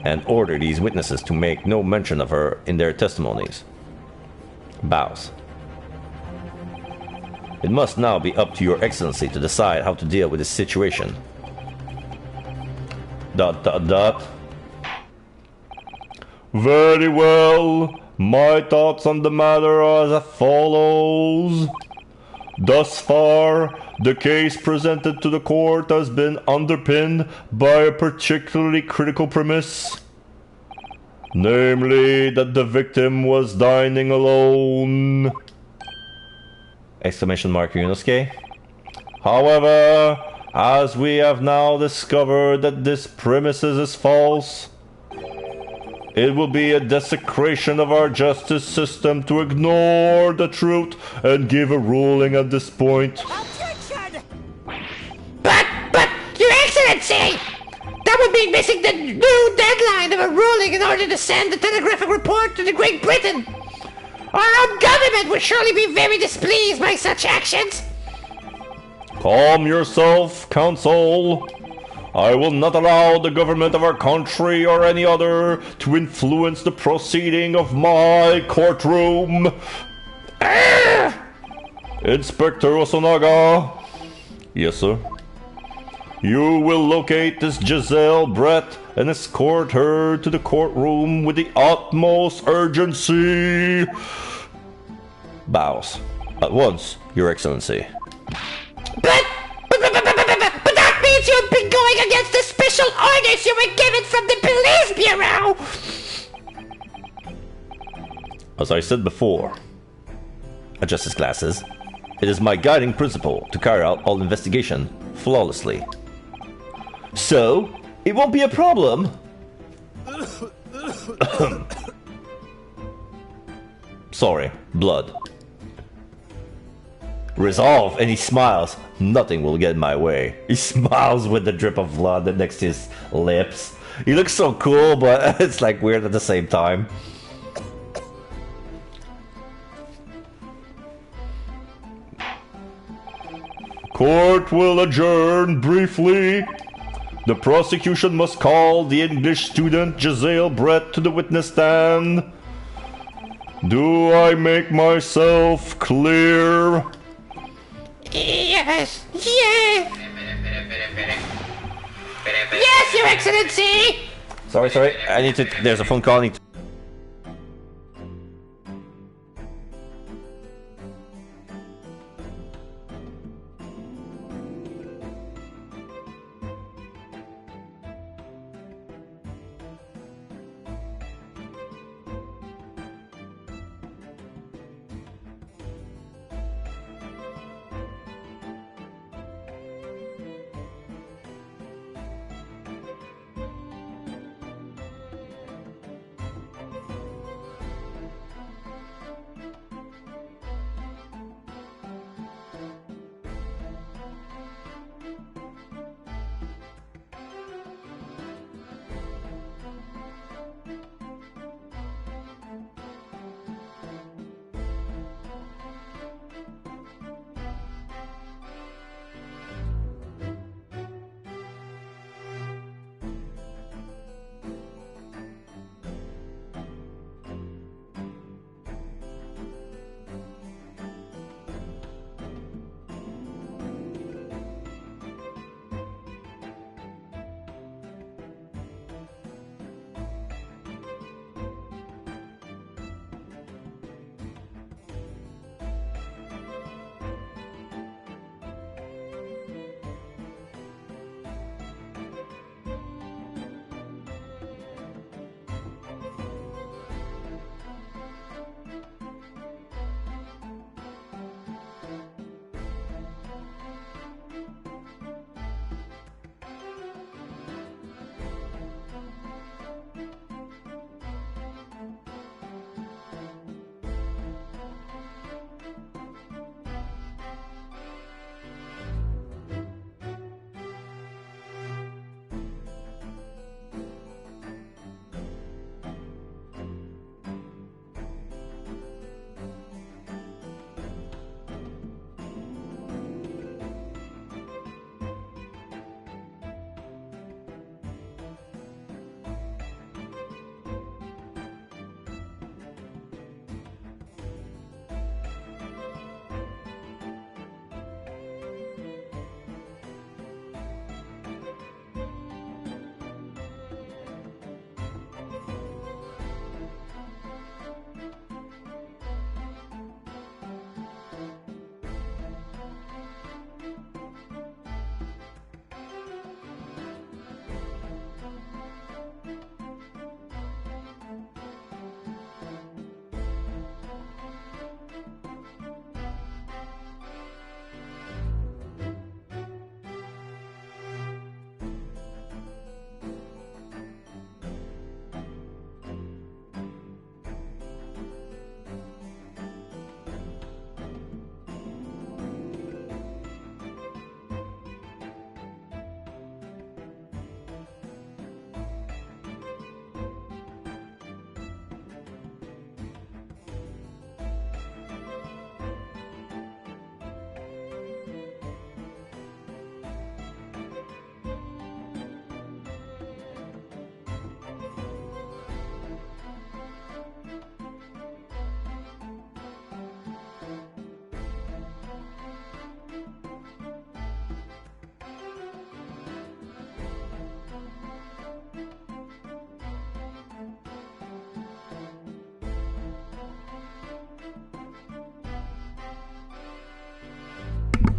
and ordered these witnesses to make no mention of her in their testimonies. Bows. It must now be up to Your Excellency to decide how to deal with this situation. ... Very well. My thoughts on the matter are as follows. Thus far, the case presented to the court has been underpinned by a particularly critical premise. Namely, that the victim was dining alone. Exclamation mark, Yunosuke. However, as we have now discovered that this premises is false, it will be a desecration of our justice system to ignore the truth and give a ruling at this point. Objection! But, Your Excellency! That would be missing the new deadline of a ruling in order to send the telegraphic report to the Great Britain. Our own government would surely be very displeased by such actions. Calm yourself, Counsel. I will not allow the government of our country or any other to influence the proceeding of my courtroom. Inspector Osonaga. Yes, sir. You will locate this Giselle Brett and escort her to the courtroom with the utmost urgency. Bows. At once, Your Excellency. But that means you've been going against the special orders you were given from the police bureau! As I said before, adjust his glasses. It is my guiding principle to carry out all investigation flawlessly. So, it won't be a problem. Sorry, blood. Resolve, and he smiles. Nothing will get in my way. He smiles with the drip of blood next to his lips. He looks so cool, but it's like weird at the same time. Court will adjourn briefly. The prosecution must call the English student Giselle Brett to the witness stand. Do I make myself clear? Yes, yes. Yes, Your Excellency! Sorry, I need to... There's a phone call. I need to...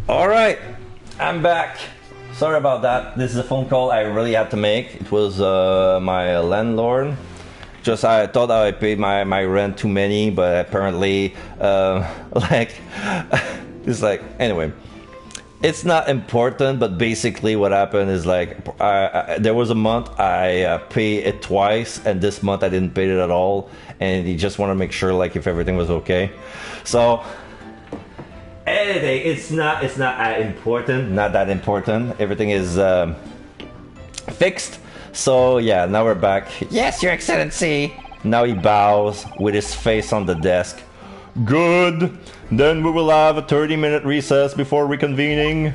All right, I'm back. Sorry about that. This is a phone call I really had to make. It was my landlord. Just I thought I paid my rent too many, but apparently, like, it's like, anyway. It's not important, but basically what happened is like, there was a month I paid it twice, and this month I didn't pay it at all, and he just want to make sure like if everything was okay. So, anything, it's not that important. Everything is fixed. So yeah, now we're back. Yes, Your Excellency. Now he bows with his face on the desk. Good. Then we will have a 30-minute recess before reconvening.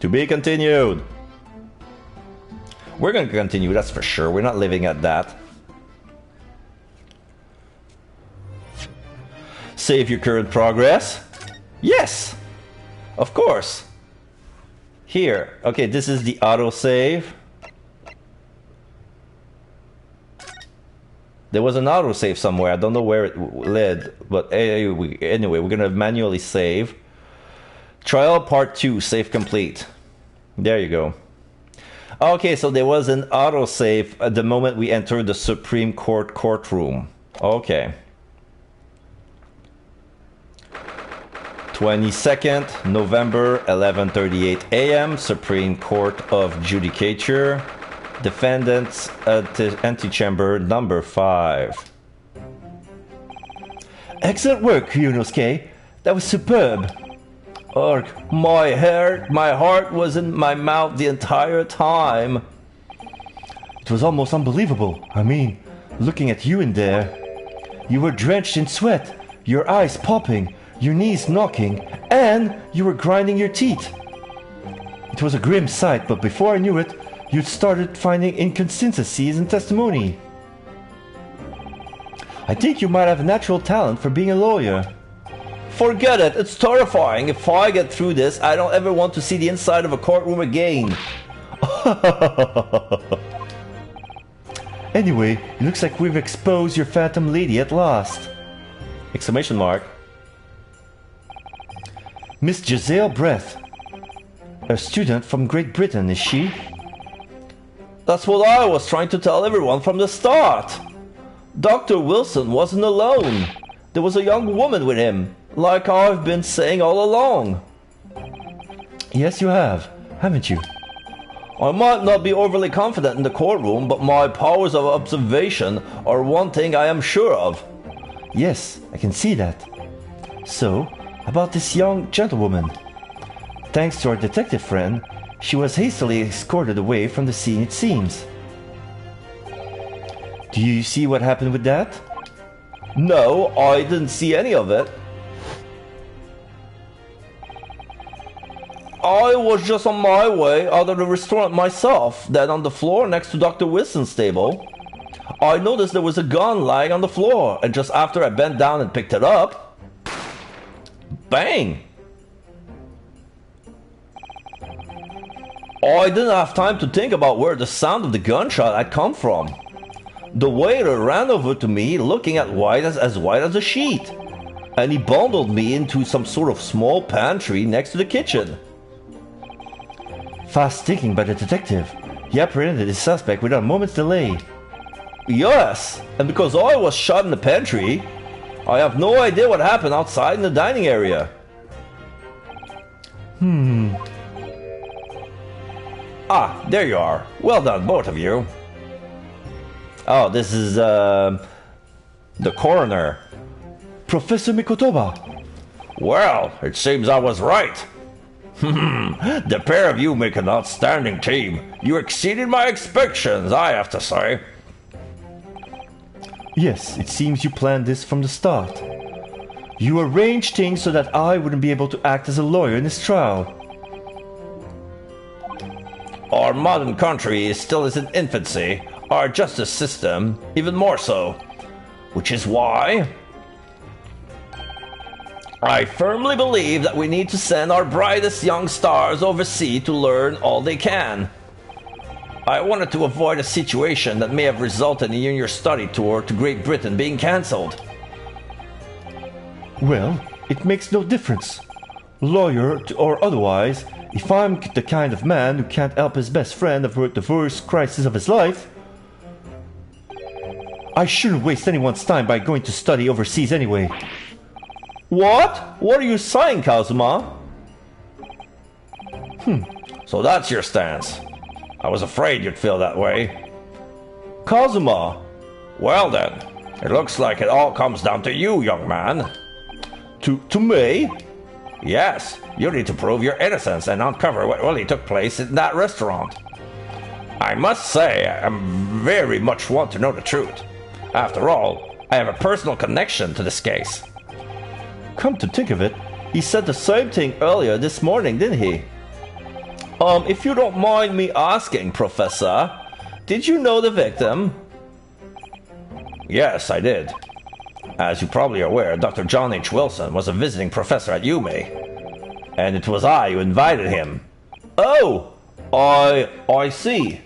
To be continued. We're going to continue, that's for sure. We're not living at that. Save your current progress. Yes. Of course. Here. Okay, this is the autosave. There was an autosave somewhere. I don't know where it led, but anyway, we're gonna manually save. Trial Part 2, save complete. There you go. Okay, so there was an autosave at the moment we entered the Supreme Court courtroom. Okay. 22nd November, 11:38 a.m. Supreme Court of Judicature. Defendants antechamber number 5. Excellent work, Ryunosuke. That was superb. Ugh, my heart was in my mouth the entire time. It was almost unbelievable. I mean, looking at you in there. You were drenched in sweat, your eyes popping, your knees knocking, and you were grinding your teeth. It was a grim sight, but before I knew it, you'd started finding inconsistencies in testimony. I think you might have a natural talent for being a lawyer. Forget it, it's terrifying. If I get through this, I don't ever want to see the inside of a courtroom again. Anyway, it looks like we've exposed your Phantom Lady at last. Exclamation mark. Miss Giselle Breath. A student from Great Britain, is she? That's what I was trying to tell everyone from the start. Dr. Wilson wasn't alone. There was a young woman with him, like I've been saying all along. Yes, you have, haven't you? I might not be overly confident in the courtroom, but my powers of observation are one thing I am sure of. Yes, I can see that. So, about this young gentlewoman. Thanks to our detective friend, she was hastily escorted away from the scene, it seems. Do you see what happened with that? No, I didn't see any of it. I was just on my way out of the restaurant myself, then on the floor next to Dr. Wilson's table. I noticed there was a gun lying on the floor, and just after I bent down and picked it up, bang! I didn't have time to think about where the sound of the gunshot had come from. The waiter ran over to me looking as white as a sheet, and he bundled me into some sort of small pantry next to the kitchen. Fast thinking by the detective. He apprehended his suspect without a moment's delay. Yes, and because I was shot in the pantry, I have no idea what happened outside in the dining area. Ah, there you are. Well done, both of you. Oh, this is, the coroner. Professor Mikotoba. Well, it seems I was right. The pair of you make an outstanding team. You exceeded my expectations, I have to say. Yes, it seems you planned this from the start. You arranged things so that I wouldn't be able to act as a lawyer in this trial. Our modern country is still in its infancy, our justice system even more so. Which is why I firmly believe that we need to send our brightest young stars overseas to learn all they can. I wanted to avoid a situation that may have resulted in your study tour to Great Britain being cancelled. Well, it makes no difference. Lawyer or otherwise, if I'm the kind of man who can't help his best friend avert the worst crisis of his life, I shouldn't waste anyone's time by going to study overseas anyway. What? What are you saying, Kazuma? So that's your stance. I was afraid you'd feel that way. Kazuma! Well then, it looks like it all comes down to you, young man. To me? Yes, you need to prove your innocence and uncover what really took place in that restaurant. I must say, I very much want to know the truth. After all, I have a personal connection to this case. Come to think of it, he said the same thing earlier this morning, didn't he? If you don't mind me asking, Professor, did you know the victim? Yes, I did. As you probably are aware, Dr. John H. Wilson was a visiting professor at UME, and it was I who invited him. Oh, I see.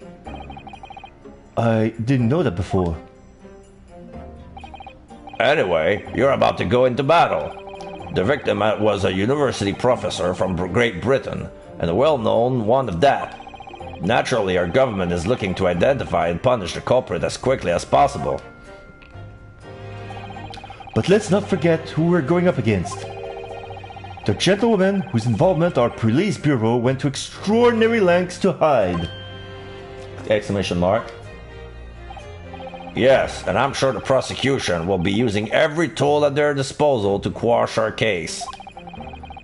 I didn't know that before. Anyway, you're about to go into battle. The victim was a university professor from Great Britain, and a well-known one at that. Naturally, our government is looking to identify and punish the culprit as quickly as possible. But let's not forget who we're going up against. The gentlewoman whose involvement our police bureau went to extraordinary lengths to hide. Exclamation mark. Yes, and I'm sure the prosecution will be using every tool at their disposal to quash our case.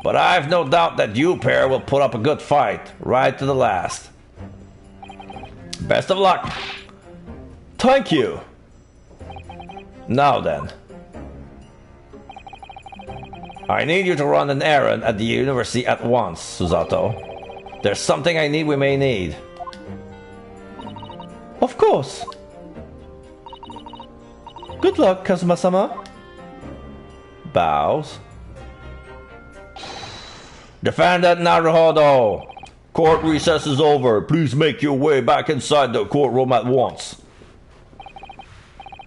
But I've no doubt that you pair will put up a good fight, right to the last. Best of luck. Thank you. Now then. I need you to run an errand at the university at once, Susato. There's something we may need. Of course. Good luck, Kazuma-sama. Bows. Defendant Naruhodo! Court recess is over. Please make your way back inside the courtroom at once.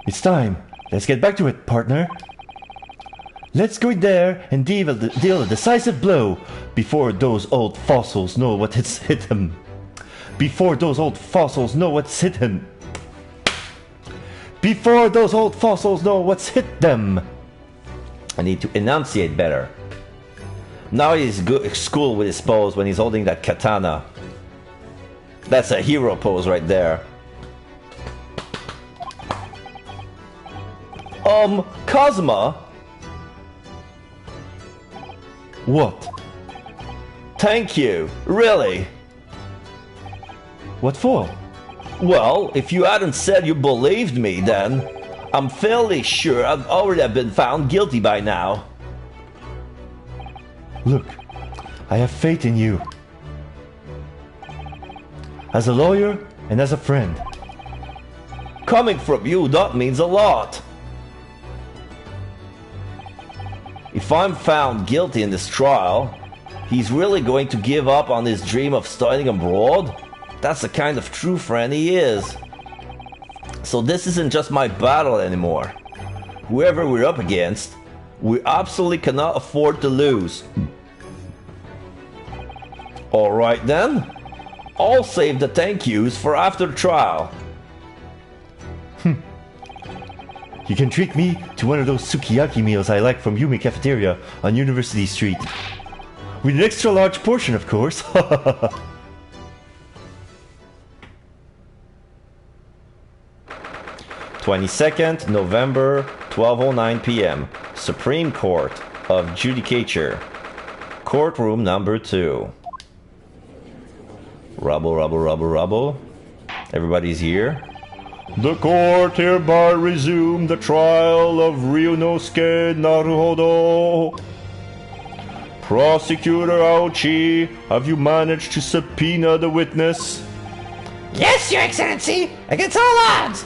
It's time. Let's get back to it, partner. Let's go in there and deal a decisive blow before those old fossils know what has hit them. Before those old fossils know what's hit him. Before those old fossils know what's hit them. I need to enunciate better. Now he's schooled with his pose when he's holding that katana. That's a hero pose right there. Kazuma? What? Thank you, really. What for? Well, if you hadn't said you believed me then, I'm fairly sure I'd already have been found guilty by now. Look, I have faith in you. As a lawyer and as a friend. Coming from you, that means a lot. If I'm found guilty in this trial, he's really going to give up on his dream of studying abroad? That's the kind of true friend he is. So this isn't just my battle anymore. Whoever we're up against, we absolutely cannot afford to lose. Alright then, I'll save the thank yous for after the trial. You can treat me to one of those sukiyaki meals I like from Yumi Cafeteria on University Street. With an extra large portion, of course. 22nd November, 12:09 p.m. Supreme Court of Judicature. Courtroom number 2. Rubble. Everybody's here. The court hereby resume the trial of Ryunosuke Naruhodo. Prosecutor Aochi, have you managed to subpoena the witness? Yes, Your Excellency, against all odds.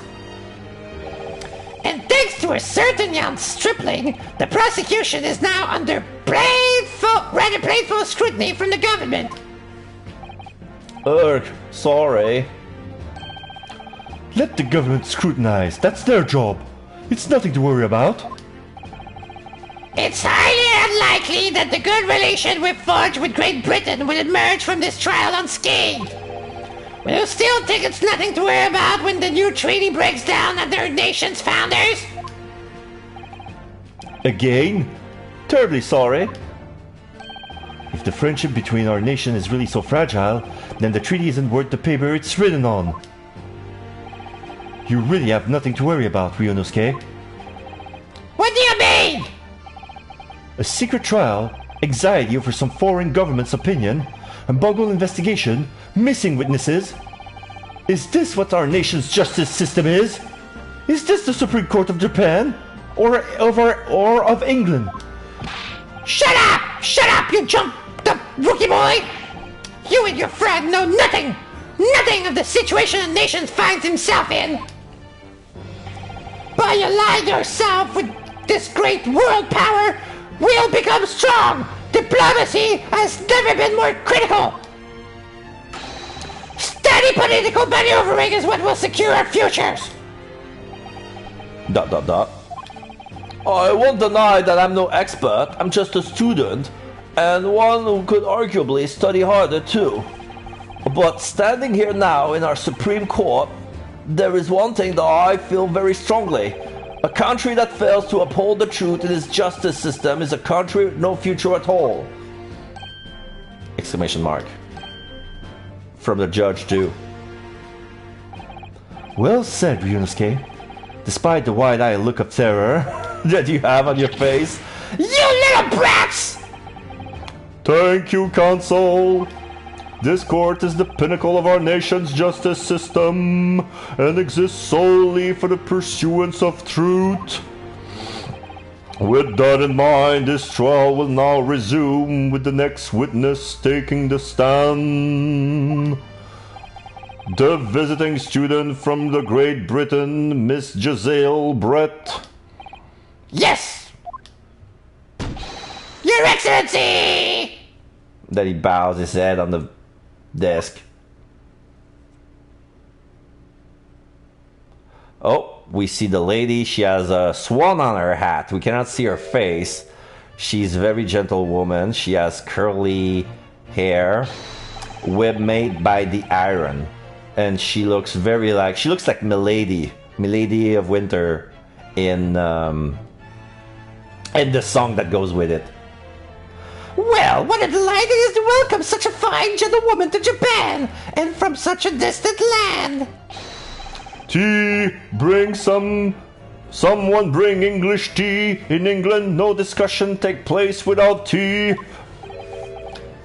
And thanks to a certain young stripling, the prosecution is now under painful scrutiny from the government. Sorry. Let the government scrutinize. That's their job. It's nothing to worry about. It's highly unlikely that the good relation we've forged with Great Britain will emerge from this trial unscathed. We'll still think it's nothing to worry about when the new treaty breaks down under our nation's founders. Again? Terribly sorry. If the friendship between our nation is really so fragile, then the treaty isn't worth the paper it's written on. You really have nothing to worry about, Ryunosuke. What do you mean? A secret trial, anxiety over some foreign government's opinion, a bungled investigation, missing witnesses. Is this what our nation's justice system is? Is this the Supreme Court of Japan? Or of England? Shut up! Shut up, you jumped-up rookie boy! You and your friend know nothing! Nothing of the situation a nation finds himself in! By aligning yourself with this great world power, we'll become strong! Diplomacy has never been more critical! Steady political maneuvering is what will secure our futures! ... I won't deny that I'm no expert, I'm just a student, and one who could arguably study harder too. But standing here now in our Supreme Court, there is one thing that I feel very strongly. A country that fails to uphold the truth in its justice system is a country with no future at all. Exclamation mark. From the judge too. Well said, Ryunosuke. Despite the wide-eyed look of terror that you have on your face. You little brats! Thank you, Counsel. This court is the pinnacle of our nation's justice system and exists solely for the pursuance of truth. With that in mind, this trial will now resume with the next witness taking the stand. The visiting student from the Great Britain, Miss Giselle Brett. Yes! Your Excellency! Then he bows his head on the desk. Oh, we see the lady. She has a swan on her hat. We cannot see her face. She's a very gentle woman. She has curly hair, made by the iron. And she looks very like... She looks like Milady. Milady of Winter in the song that goes with it. Well, what a delight it is to welcome such a fine gentlewoman to Japan, and from such a distant land. Tea, bring someone bring English tea. In England, no discussion take place without tea.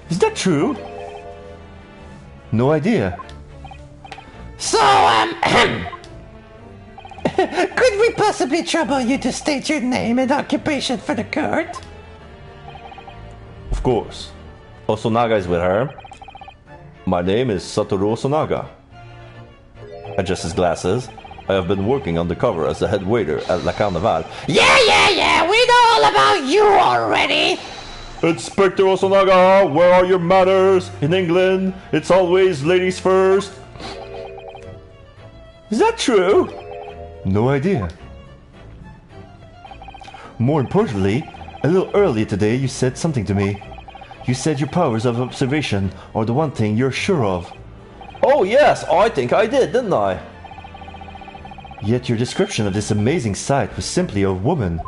Is that true? No idea. So, could we possibly trouble you to state your name and occupation for the court? Of course. Osonaga is with her. My name is Satoru Osonaga. Adjusts his glasses. I have been working undercover as the head waiter at La Carnival. Yeah, we know all about you already! Inspector Osonaga, where are your manners? In England, it's always ladies first. Is that true? No idea. More importantly, a little earlier today you said something to me. You said your powers of observation are the one thing you're sure of. Oh yes, I think I did, didn't I? Yet your description of this amazing sight was simply a woman.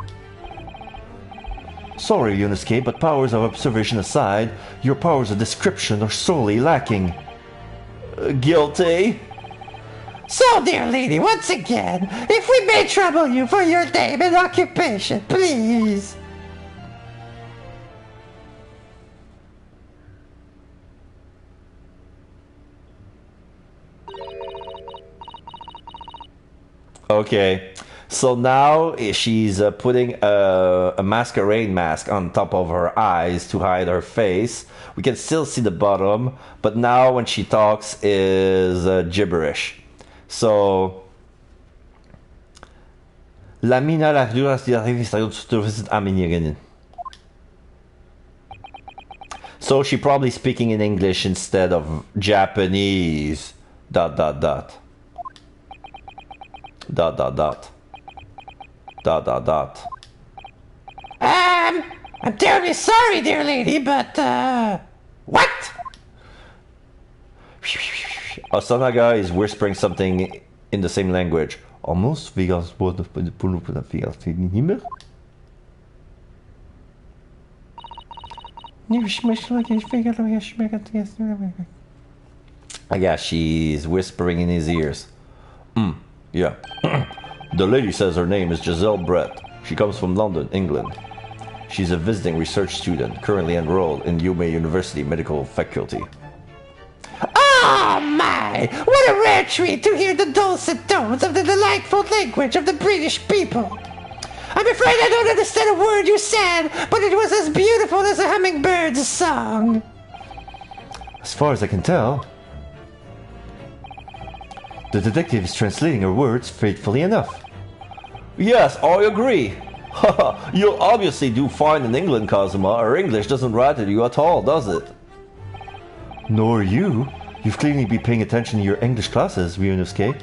Sorry, Ryunosuke, but powers of observation aside, your powers of description are sorely lacking. Guilty? So, dear lady, once again, if we may trouble you for your name and occupation, please. Okay, so now she's putting a masquerade mask on top of her eyes to hide her face. We can still see the bottom, but now when she talks is gibberish. So, la mina la so she probably speaking in English instead of Japanese. ... I'm terribly sorry, dear lady, but, what? Osanaga is whispering something in the same language. Almost Vegas would have been the I guess she's whispering in his ears. Yeah. The lady says her name is Giselle Brett. She comes from London, England. She's a visiting research student, currently enrolled in Yume University Medical Faculty. Oh my! What a rare treat to hear the dulcet tones of the delightful language of the British people. I'm afraid I don't understand a word you said, but it was as beautiful as a hummingbird's song. As far as I can tell, the detective is translating her words faithfully enough. Yes, I agree. You'll obviously do fine in England, Kazuma. Her English doesn't rattle you at all, does it? Nor you. You've clearly been paying attention to your English classes, Ryunosuke.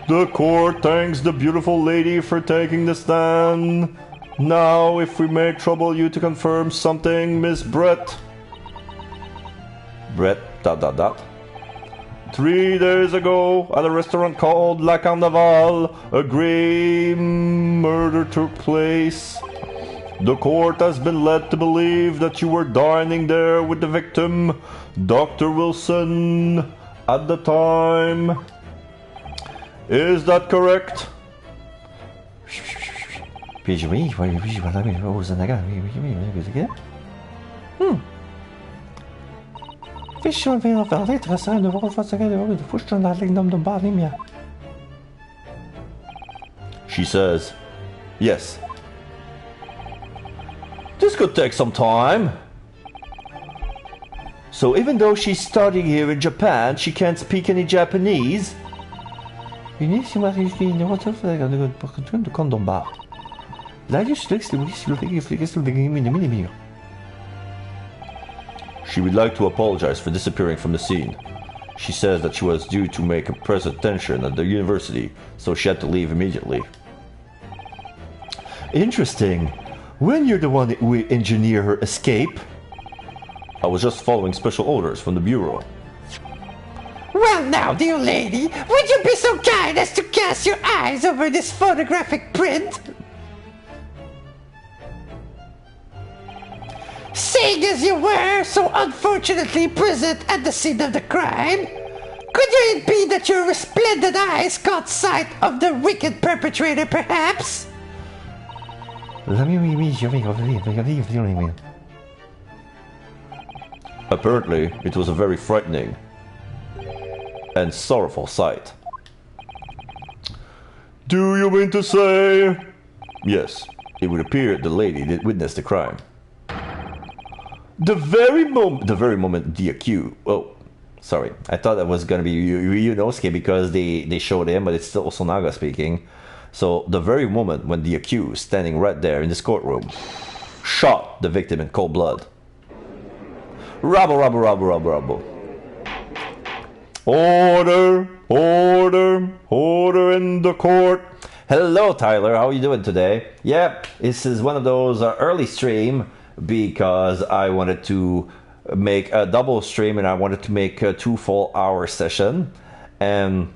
The court thanks the beautiful lady for taking the stand. Now, if we may trouble you to confirm something, Miss Brett. Brett, ... 3 days ago, at a restaurant called La Carnaval, a grave murder took place. The court has been led to believe that you were dining there with the victim, Dr. Wilson, at the time. Is that correct? She says, yes. This could take some time. So even though she's studying here in Japan, she can't speak any Japanese? She would like to apologize for disappearing from the scene. She says that she was due to make a presentation at the university, so she had to leave immediately. Interesting. When you're the one who engineer her escape? I was just following special orders from the Bureau. Well now, dear lady, would you be so kind as to cast your eyes over this photographic print? Seeing as you were so unfortunately present at the scene of the crime, could it be that your resplendent eyes caught sight of the wicked perpetrator, perhaps? Apparently, it was a very frightening and sorrowful sight. Do you mean to say? Yes, it would appear the lady did witness the crime. The very moment the accused... Oh, sorry. I thought that was going to be Ryunosuke because they showed him, but it's still Osanaga speaking. So, the very moment when the accused, standing right there in this courtroom, shot the victim in cold blood. Rabble. Order in the court. Hello, Tyler. How are you doing today? Yep, this is one of those early stream because I wanted to make a double stream and I wanted to make a 2 full hour session. And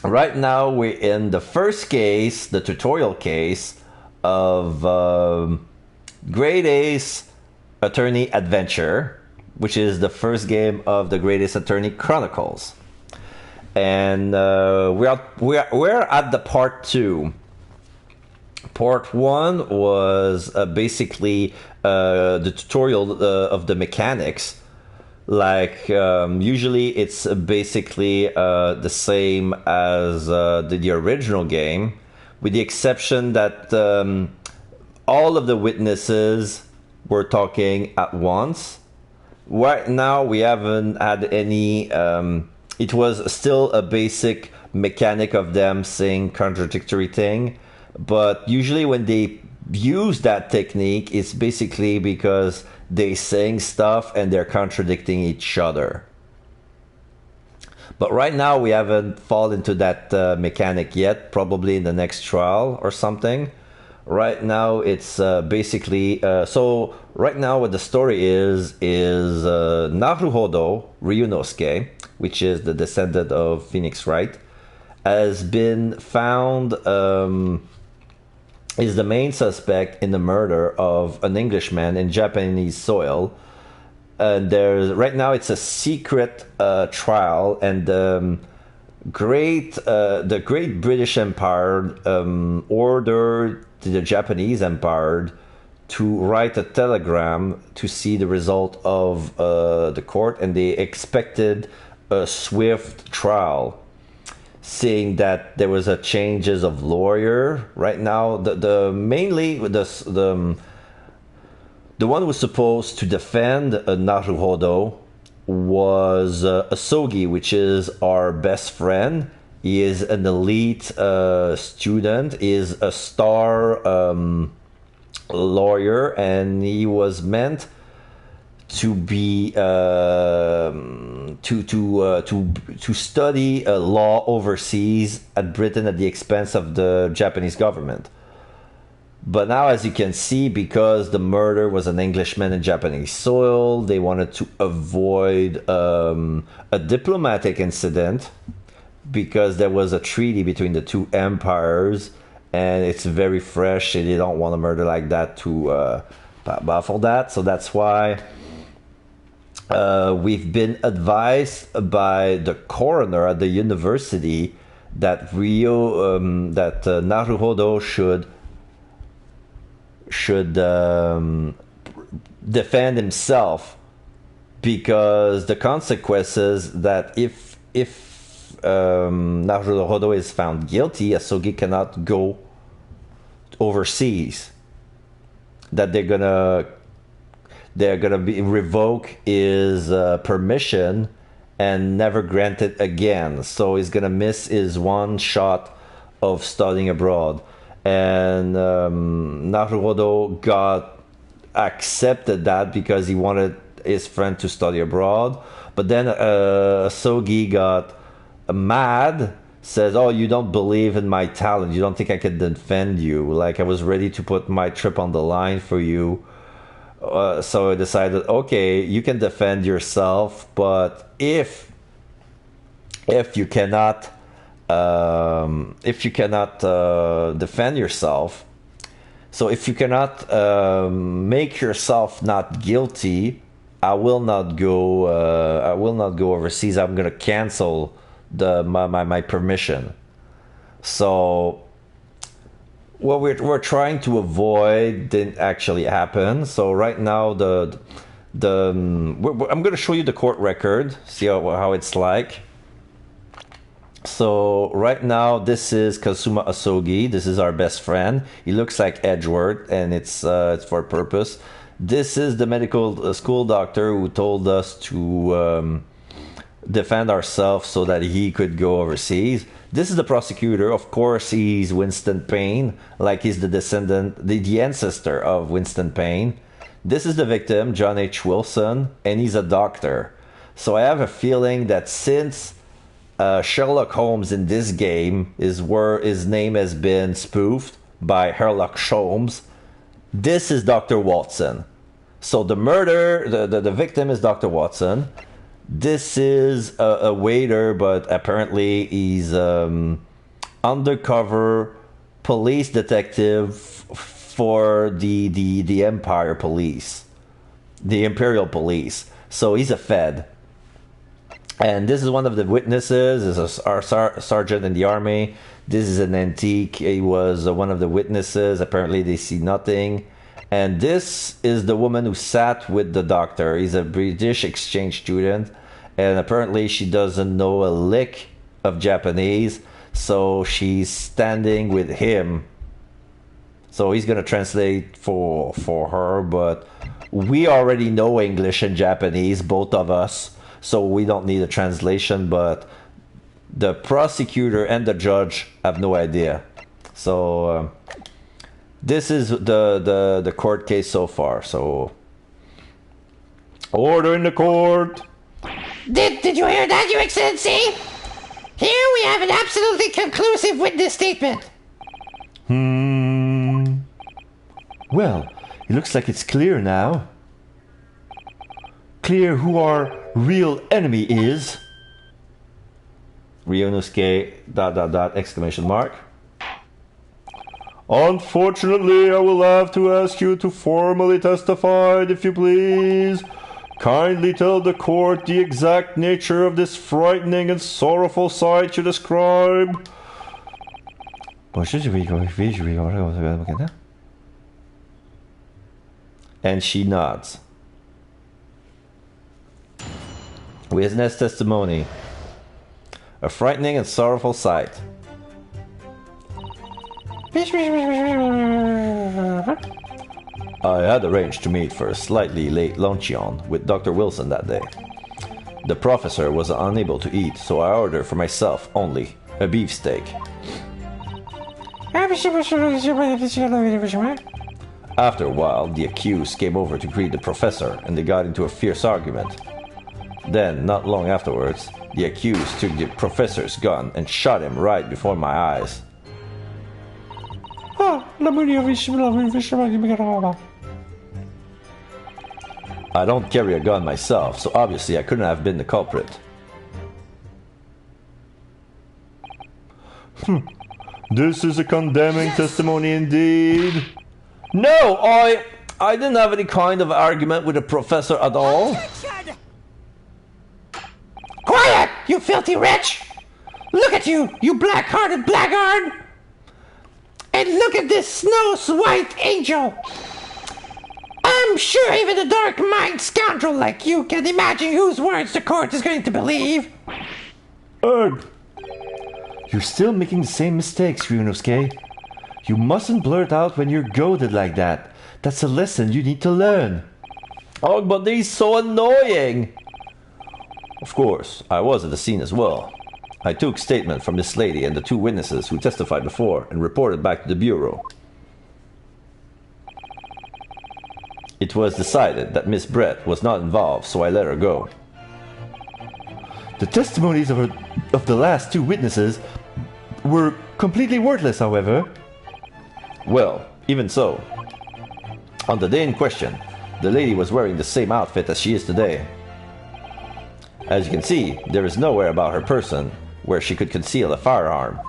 right now we're in the first case, the tutorial case of Great Ace Attorney Adventure, which is the first game of the Great Ace Attorney Chronicles. And we're at the part 2. Part 1 was basically the tutorial of the mechanics. Like usually it's basically the same as the original game, with the exception that all of the witnesses were talking at once. Right now we haven't had any... it was still a basic mechanic of them saying contradictory thing, but usually when they use that technique, it's basically because they're saying stuff and they're contradicting each other. But right now we haven't fallen into that mechanic yet, probably in the next trial or something. Right now, it's basically so. Right now, what the story is Naruhodo Ryunosuke, which is the descendant of Phoenix Wright, has been found. Is the main suspect in the murder of an Englishman in Japanese soil. There's right now it's a secret trial, and the Great British Empire ordered the Japanese Empire to write a telegram to see the result of the court, and they expected a swift trial. Seeing that there was a changes of lawyer right now, the one who was supposed to defend Naruhodo was Asogi, which is our best friend. He is an elite student, is a star lawyer, and he was meant to be to study law overseas at Britain at the expense of the Japanese government. But now, as you can see, because the murder was an Englishman in Japanese soil, they wanted to avoid a diplomatic incident, because there was a treaty between the two empires, and it's very fresh, and they don't want a murder like that to baffle that. So that's why we've been advised by the coroner at the university that Naruhodo should defend himself, because the consequences that if Naruhodo is found guilty, Asogi cannot go overseas. That they're gonna revoke his permission and never grant it again. So he's gonna miss his one shot of studying abroad. And Naruhodo accepted that because he wanted his friend to study abroad. But then Asogi got mad, says, "Oh, you don't believe in my talent. You don't think I can defend you. Like, I was ready to put my trip on the line for you." So I decided, okay, you can defend yourself, but if you cannot defend yourself, so if you cannot make yourself not guilty, I will not go overseas. I'm gonna cancel my permission. So what we're trying to avoid didn't actually happen. So right now I'm going to show you the court record, see how it's like. So right now this is Kazuma Asogi. This is our best friend. He looks like Edward, and it's for a purpose. This is the medical school doctor who told us to defend ourselves so that he could go overseas. This is the prosecutor. Of course, he's Winston Payne, like he's the descendant, the ancestor of Winston Payne. This is the victim, John H. Wilson, and he's a doctor. So I have a feeling that since Sherlock Holmes in this game is where his name has been spoofed by Sherlock Holmes, this is Dr. Watson. So the victim is Dr. Watson. This is a waiter, but apparently he's undercover police detective for the Empire Police, the Imperial Police. So he's a Fed. And this is one of the witnesses. This is our sergeant in the army. This is an antique. He was one of the witnesses. Apparently they see nothing. And this is the woman who sat with the doctor. He's a British exchange student, and apparently she doesn't know a lick of Japanese, so she's standing with him. So he's gonna translate for her, but we already know English and Japanese, both of us, so we don't need a translation, but the prosecutor and the judge have no idea. So this is the court case so far. So order in the court. Did you hear that, Your Excellency? Here we have an absolutely conclusive witness statement. Well, it looks like it's clear now. Clear who our real enemy is. Ryunosuke ... exclamation mark. Unfortunately, I will have to ask you to formally testify, if you please. Kindly tell the court the exact nature of this frightening and sorrowful sight you describe. And she nods. Witness testimony. A frightening and sorrowful sight. I had arranged to meet for a slightly late luncheon with Dr. Wilson that day. The professor was unable to eat, so I ordered for myself only a beefsteak. After a while, the accused came over to greet the professor and they got into a fierce argument. Then, not long afterwards, the accused took the professor's gun and shot him right before my eyes. I don't carry a gun myself, so obviously I couldn't have been the culprit. This is a condemning testimony indeed. No, I didn't have any kind of argument with the professor at all. Quiet, you filthy wretch! Look at you, you black-hearted blackguard! And look at this snow-white angel! I'm sure even a dark-minded scoundrel like you can imagine whose words the court is going to believe. You're still making the same mistakes, Ryunosuke. You mustn't blurt out when you're goaded like that. That's a lesson you need to learn. Oh, but he's so annoying! Of course, I was at the scene as well. I took statement from this lady and the two witnesses who testified before and reported back to the bureau. It was decided that Miss Brett was not involved, so I let her go. The testimonies of the last two witnesses were completely worthless, however. Well, even so. On the day in question, the lady was wearing the same outfit as she is today. As you can see, there is nowhere about her person where she could conceal a firearm.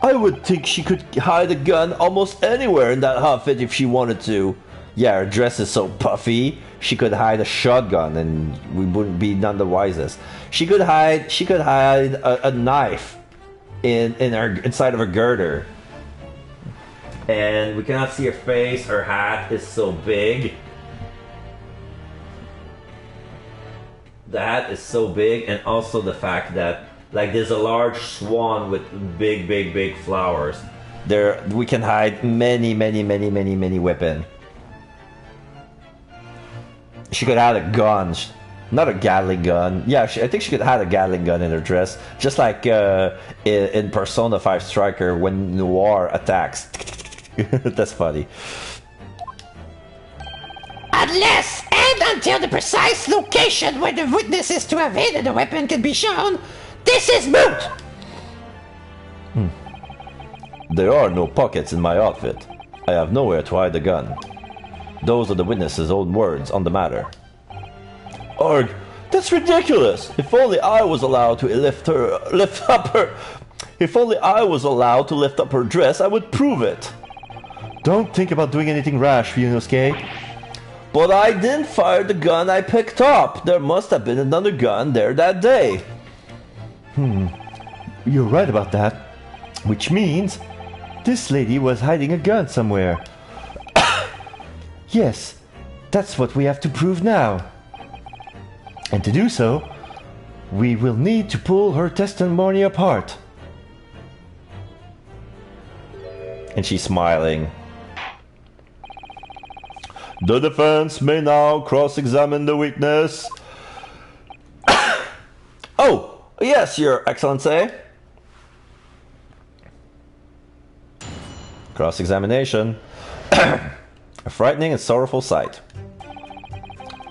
I would think she could hide a gun almost anywhere in that outfit if she wanted to. Yeah, her dress is so puffy, she could hide a shotgun and we wouldn't be none the wisest. She could hide a knife inside of her girder. And we cannot see her face, her hat is so big. The hat is so big, and also the fact that like there's a large swan with big flowers. There we can hide many weapons. She could have a gun, not a Gatling gun. Yeah, I think she could have a Gatling gun in her dress, just like in Persona 5 Striker when Noir attacks. That's funny. Unless and until the precise location where the witness is to have hidden the weapon can be shown, this is moot! There are no pockets in my outfit. I have nowhere to hide the gun. Those are the witness's own words on the matter. Arg, that's ridiculous! If only I was allowed to lift up her dress, I would prove it. Don't think about doing anything rash, Ryunosuke. But I didn't fire the gun I picked up. There must have been another gun there that day. You're right about that. Which means this lady was hiding a gun somewhere. Yes, that's what we have to prove now. And to do so, we will need to pull her testimony apart. And she's smiling. The defense may now cross-examine the witness. Oh, yes, Your Excellency. Cross-examination. A frightening and sorrowful sight.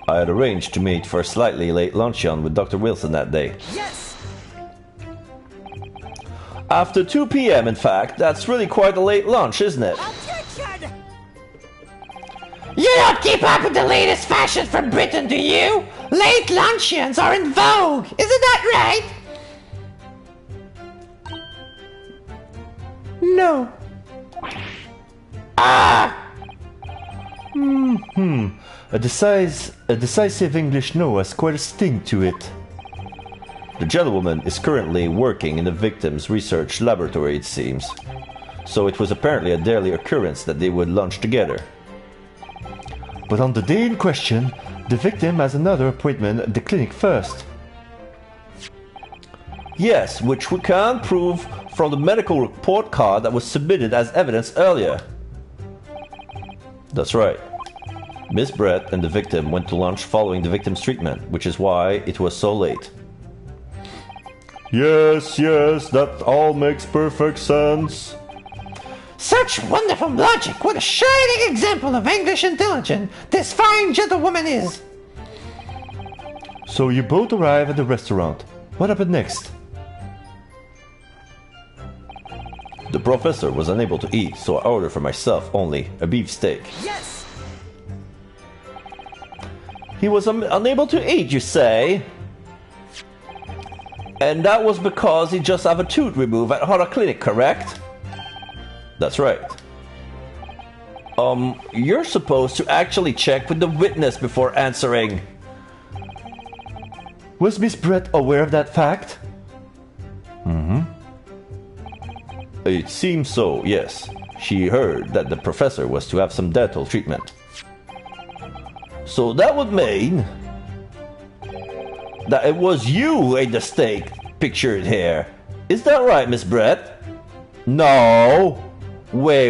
I had arranged to meet for a slightly late luncheon with Dr. Wilson that day. Yes! After 2 p.m., in fact, that's really quite a late lunch, isn't it? You don't keep up with the latest fashion from Britain, do you? Late luncheons are in vogue, isn't that right? No. A decisive English no has quite a sting to it. The gentlewoman is currently working in the victim's research laboratory, it seems. So it was apparently a daily occurrence that they would lunch together. But on the day in question, the victim has another appointment at the clinic first. Yes, which we can prove from the medical report card that was submitted as evidence earlier. That's right. Miss Brett and the victim went to lunch following the victim's treatment, which is why it was so late. Yes, that all makes perfect sense. Such wonderful logic! What a shining example of English intelligence this fine gentlewoman is! So you both arrive at the restaurant. What happened next? The professor was unable to eat, so I ordered for myself only a beef steak. Yes! He was unable to eat, you say? And that was because he just had a tooth removed at Horror Clinic, correct? That's right. You're supposed to actually check with the witness before answering. Was Miss Brett aware of that fact? It seems so, yes. She heard that the professor was to have some dental treatment. So that would mean that it was you who ate the steak pictured here. Is that right, Miss Brett? No. Wait.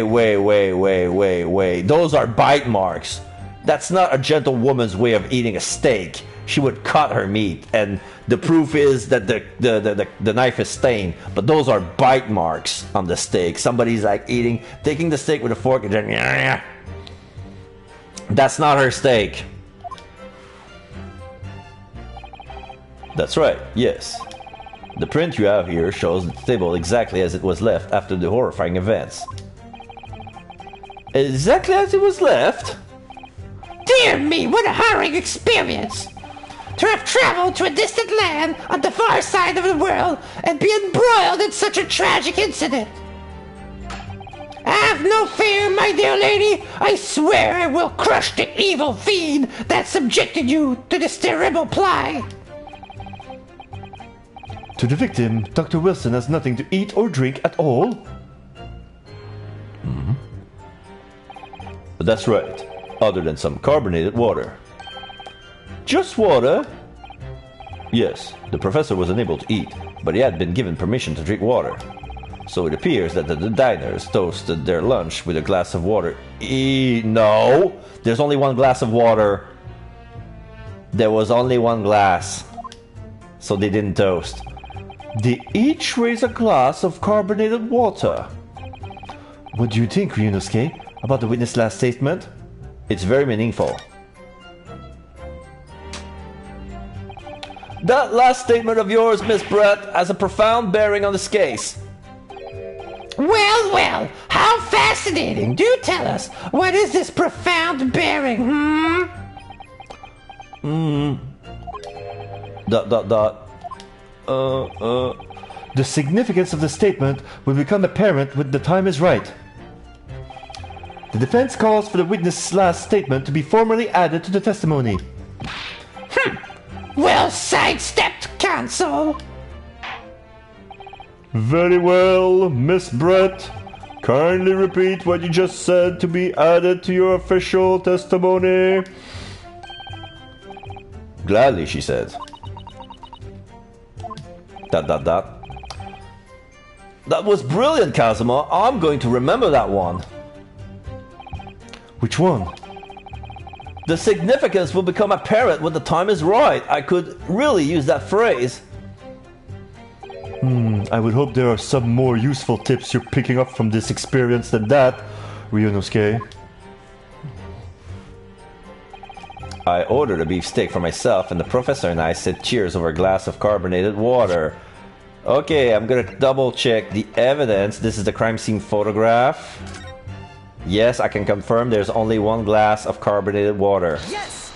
Those are bite marks. That's not a gentlewoman's way of eating a steak. She would cut her meat, and the proof is that the knife is stained. But those are bite marks on the steak. Somebody's like taking the steak with a fork and then... That's not her steak. That's right, yes. The print you have here shows the table exactly as it was left after the horrifying events. Exactly as it was left? Dear me, what a harrowing experience! To have traveled to a distant land on the far side of the world and be embroiled in such a tragic incident. Have no fear, my dear lady. I swear I will crush the evil fiend that subjected you to this terrible ply. To the victim, Dr. Wilson has nothing to eat or drink at all? But that's right, other than some carbonated water. Just water? Yes, the professor was unable to eat, but he had been given permission to drink water. So it appears that the diners toasted their lunch with a glass of water. No! There's only one glass of water. There was only one glass. So they didn't toast. They each raised a glass of carbonated water. What do you think, Ryunosuke, about the witness' last statement? It's very meaningful. That last statement of yours, Miss Brett, has a profound bearing on this case. Well, how fascinating! Do tell us, what is this profound bearing, The significance of the statement will become apparent when the time is right. The defense calls for the witness's last statement to be formally added to the testimony. Well sidestepped, counsel. Very well, Miss Brett. Kindly repeat what you just said to be added to your official testimony. Gladly, she said. ... That was brilliant, Kazuma. I'm going to remember that one. Which one? The significance will become apparent when the time is right. I could really use that phrase. I would hope there are some more useful tips you're picking up from this experience than that, Ryunosuke. I ordered a beef steak for myself, and the professor and I said cheers over a glass of carbonated water. Okay, I'm gonna double check the evidence. This is the crime scene photograph. Yes, I can confirm there's only one glass of carbonated water. Yes!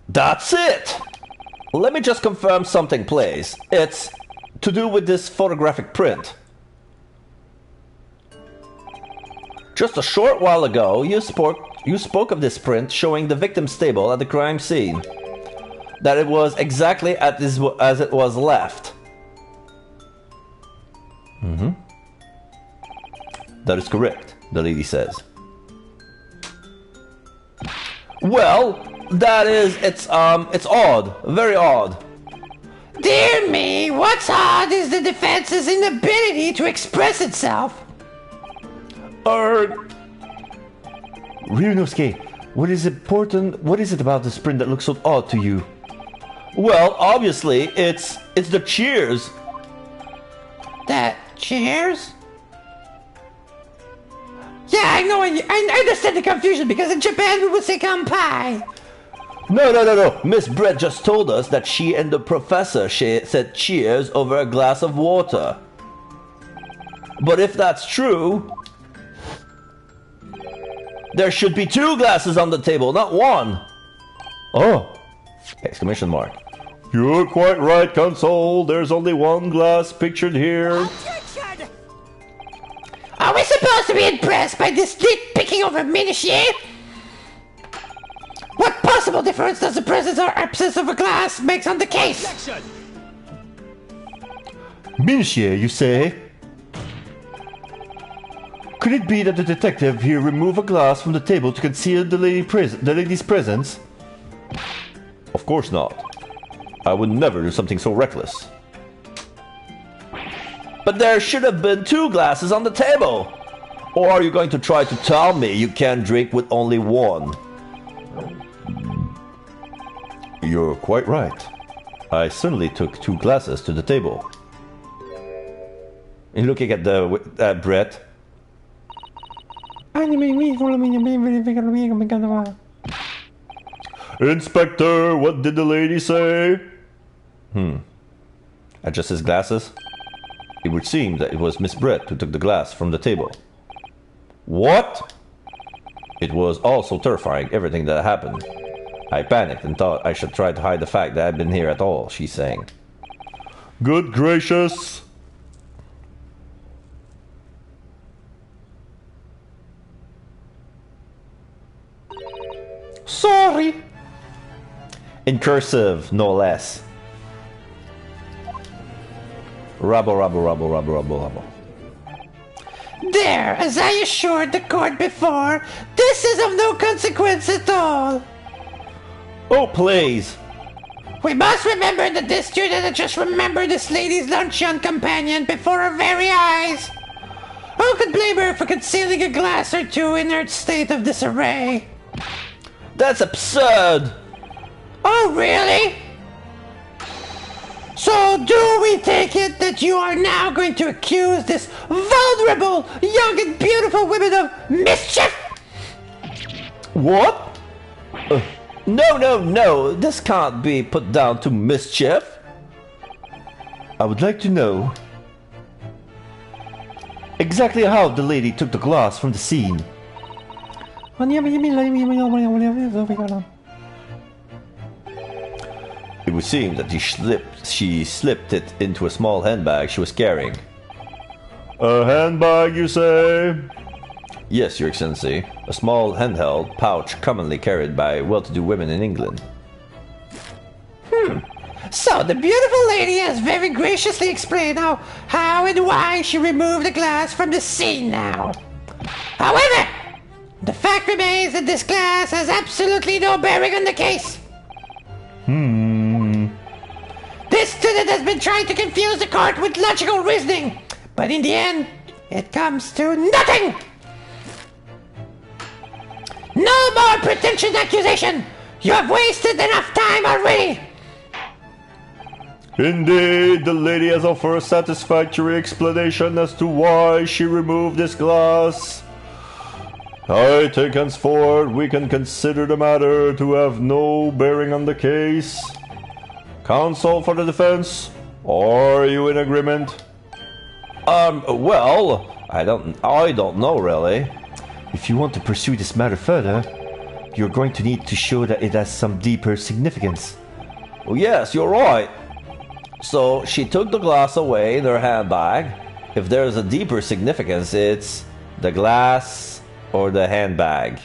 That's it! Let me just confirm something, please. It's to do with this photographic print. Just a short while ago, you spoke of this print showing the victim's table at the crime scene. That it was exactly as it was left. Mm-hmm. That is correct, the lady says. Well, it's odd. Very odd. Dear me, what's odd is the defense's inability to express itself. Ryunosuke, what is it about this print that looks so odd to you? Well, obviously, it's the cheers. That cheers? Yeah, I know, I understand the confusion, because in Japan we would say kanpai. No. Miss Brett just told us that she and the professor said cheers over a glass of water. But if that's true, there should be 2 glasses on the table, not 1. Oh! Exclamation mark. You're quite right, Console. There's only 1 glass pictured here. Objection! Are we supposed to be impressed by this nitpicking over minutiae? What possible difference does the presence or absence of a glass make on the case? Objection! Minutiae, you say? Could it be that the detective here removed a glass from the table to conceal the lady's presence? Of course not. I would never do something so reckless. But there should have been 2 glasses on the table! Or are you going to try to tell me you can't drink with only 1? You're quite right. I certainly took 2 glasses to the table. And looking at Brett. Inspector, what did the lady say? Adjust his glasses. It would seem that it was Miss Brett who took the glass from the table. What? It was all so terrifying, everything that happened. I panicked and thought I should try to hide the fact that I'd been here at all, she's saying. Good gracious! Sorry! In cursive, no less. Rubble. There, as I assured the court before, this is of no consequence at all. Oh, please. We must remember that this student had just remembered this lady's luncheon companion before her very eyes. Who could blame her for concealing a glass or 2 in her state of disarray? That's absurd! Oh, really? So do we take it that you are now going to accuse this vulnerable, young and beautiful woman of mischief? What? No, this can't be put down to mischief. I would like to know exactly how the lady took the glass from the scene. It would seem that she slipped it into a small handbag she was carrying. A handbag, you say? Yes, Your Excellency. A small handheld pouch commonly carried by well-to-do women in England. So the beautiful lady has very graciously explained how and why she removed the glass from the scene now. However, the fact remains that this glass has absolutely no bearing on the case. This student has been trying to confuse the court with logical reasoning, but in the end, it comes to nothing! No more pretentious accusation! You have wasted enough time already! Indeed, the lady has offered a satisfactory explanation as to why she removed this glass. I think henceforth we can consider the matter to have no bearing on the case. Counsel for the defense, are you in agreement? Well, I don't know really. If you want to pursue this matter further, you're going to need to show that it has some deeper significance. Well, yes, you're right. So she took the glass away in her handbag. If there's a deeper significance, it's the glass or the handbag.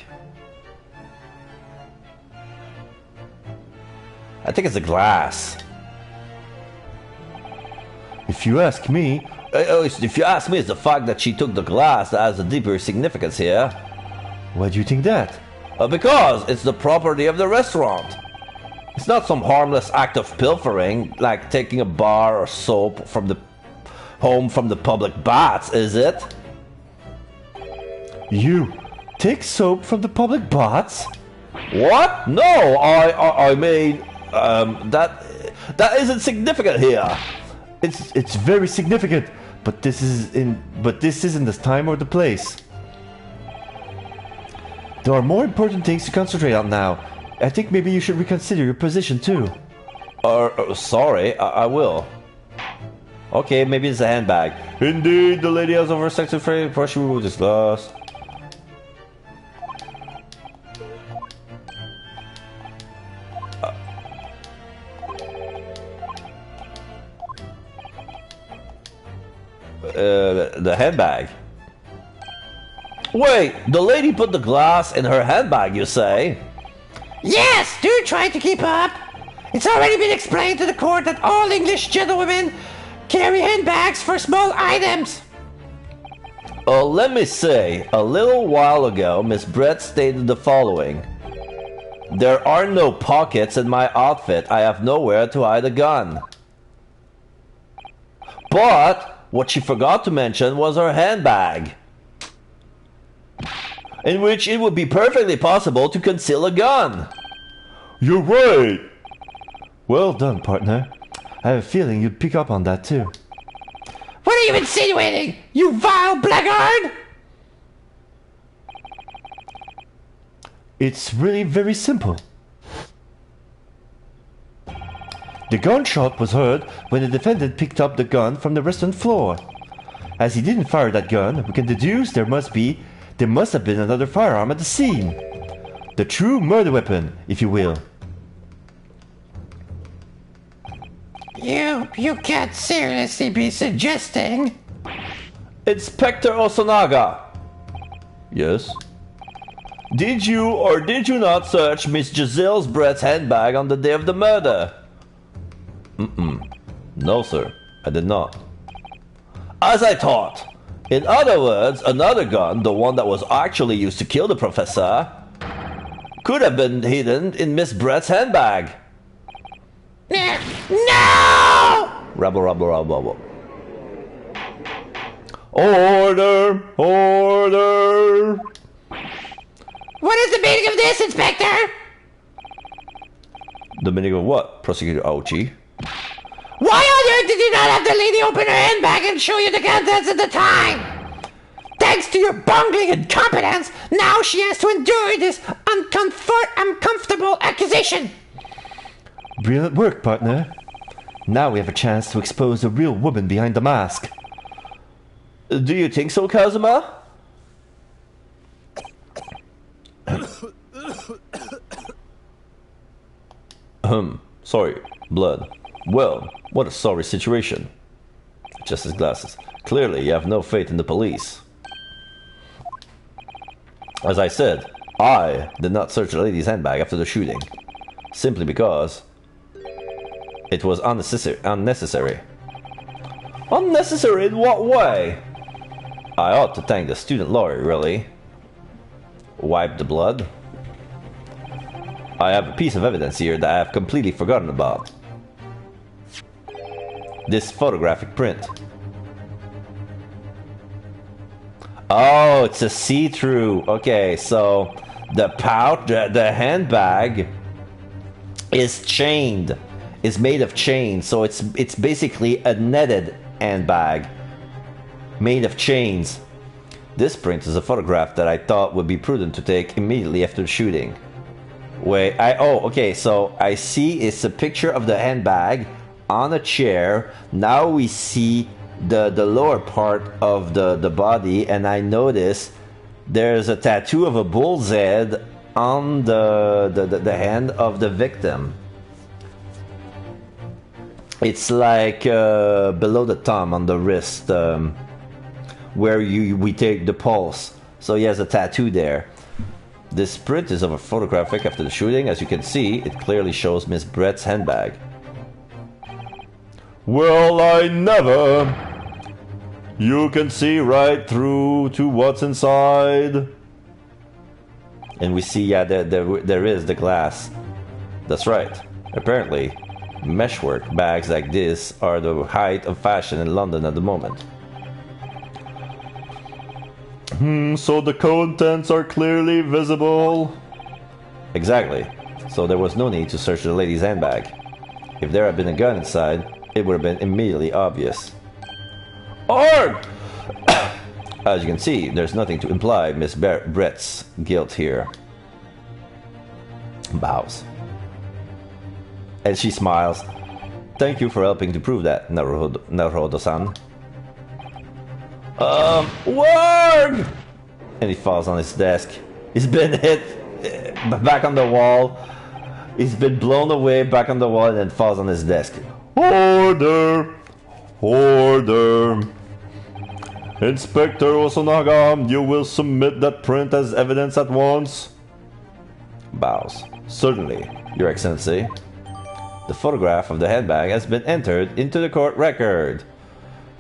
I think it's the glass. If you ask me, it's the fact that she took the glass that has a deeper significance here. Why do you think that? Because it's the property of the restaurant. It's not some harmless act of pilfering, like taking a bar or soap from the home from the public baths, is it? You take soap from the public baths? What? No, I mean, that isn't significant here. It's very significant, but this isn't the time or the place. There are more important things to concentrate on now. I think maybe you should reconsider your position too. Sorry, I will. Okay, maybe it's a handbag. Indeed, the lady has oversexed frame. Before she removed this glass. The handbag. Wait, the lady put the glass in her handbag, you say? Yes, do try to keep up. It's already been explained to the court that all English gentlewomen carry handbags for small items. Let me say, a little while ago, Miss Brett stated the following. There are no pockets in my outfit. I have nowhere to hide a gun. But what she forgot to mention was her handbag, in which it would be perfectly possible to conceal a gun. You're right. Well done, partner. I have a feeling you'd pick up on that too. What are you insinuating, you vile blackguard? It's really very simple. The gunshot was heard when the defendant picked up the gun from the restaurant floor. As he didn't fire that gun, we can deduce there must have been another firearm at the scene. The true murder weapon, if you will. You can't seriously be suggesting... Inspector Osanaga. Yes? Did you or did you not search Miss Giselle Brett's handbag on the day of the murder? No, sir. I did not. As I thought. In other words, another gun, the one that was actually used to kill the professor, could have been hidden in Miss Brett's handbag. No! Rabble, rabble, rabble, rabble. Order! Order! What is the meaning of this, Inspector? The meaning of what, Prosecutor Ouchi? Why on earth did you not have the lady open her handbag and show you the contents at the time? Thanks to your bungling incompetence, now she has to endure this uncomfortable accusation. Brilliant work, partner. Now we have a chance to expose the real woman behind the mask. Do you think so, Kazuma? Sorry, blood. Well, what a sorry situation. Just his glasses. Clearly, you have no faith in the police. As I said, I did not search the lady's handbag after the shooting. Simply because it was unnecessary. Unnecessary in what way? I ought to thank the student lawyer, really. Wipe the blood. I have a piece of evidence here that I have completely forgotten about. This photographic print. Oh, it's a see-through. Okay, so the pouch, the handbag is chained. Is made of chains, so it's basically a netted handbag made of chains. This print is a photograph that I thought would be prudent to take immediately after the shooting. Wait, okay, so I see it's a picture of the handbag on a chair. Now we see the lower part of the body, and I noticed there's a tattoo of a bull's head on the hand of the victim. It's like below the thumb on the wrist, where we take the pulse. So he has a tattoo there. This print is of a photographic after the shooting. As you can see, it clearly shows Miss Brett's handbag. Well, I never. You can see right through to what's inside. And we see, yeah, there is the glass. That's right. Apparently, meshwork bags like this are the height of fashion in London at the moment. So the contents are clearly visible. Exactly. So there was no need to search the lady's handbag. If there had been a gun inside, it would have been immediately obvious. Or, as you can see, there's nothing to imply Miss Brett's guilt here. Bows. And she smiles. Thank you for helping to prove that, Naruhodo-san. Warg! And he falls on his desk. He's been hit back on the wall. He's been blown away back on the wall and then falls on his desk. Order! Order! Inspector Osonaga, you will submit that print as evidence at once. Bows. Certainly, Your Excellency. The photograph of the handbag has been entered into the court record.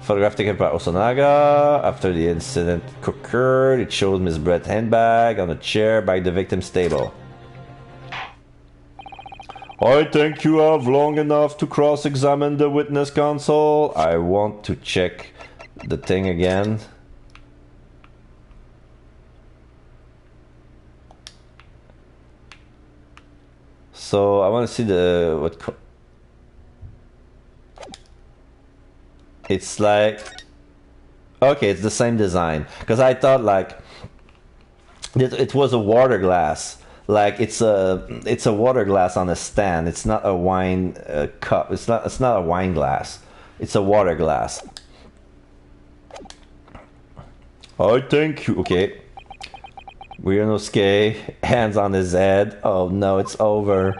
Photograph taken by Osonaga after the incident occurred. It shows Miss Brett's handbag on a chair by the victim's table. I think you have long enough to cross-examine the witness, counsel. I want to check the thing again. So I want to see the what. It's like, okay, it's the same design, because I thought like it was a water glass, like it's a water glass on a stand. It's not a wine cup. It's not a wine glass. It's a water glass. I think okay. Ryunosuke, hands on his head. Oh no, it's over.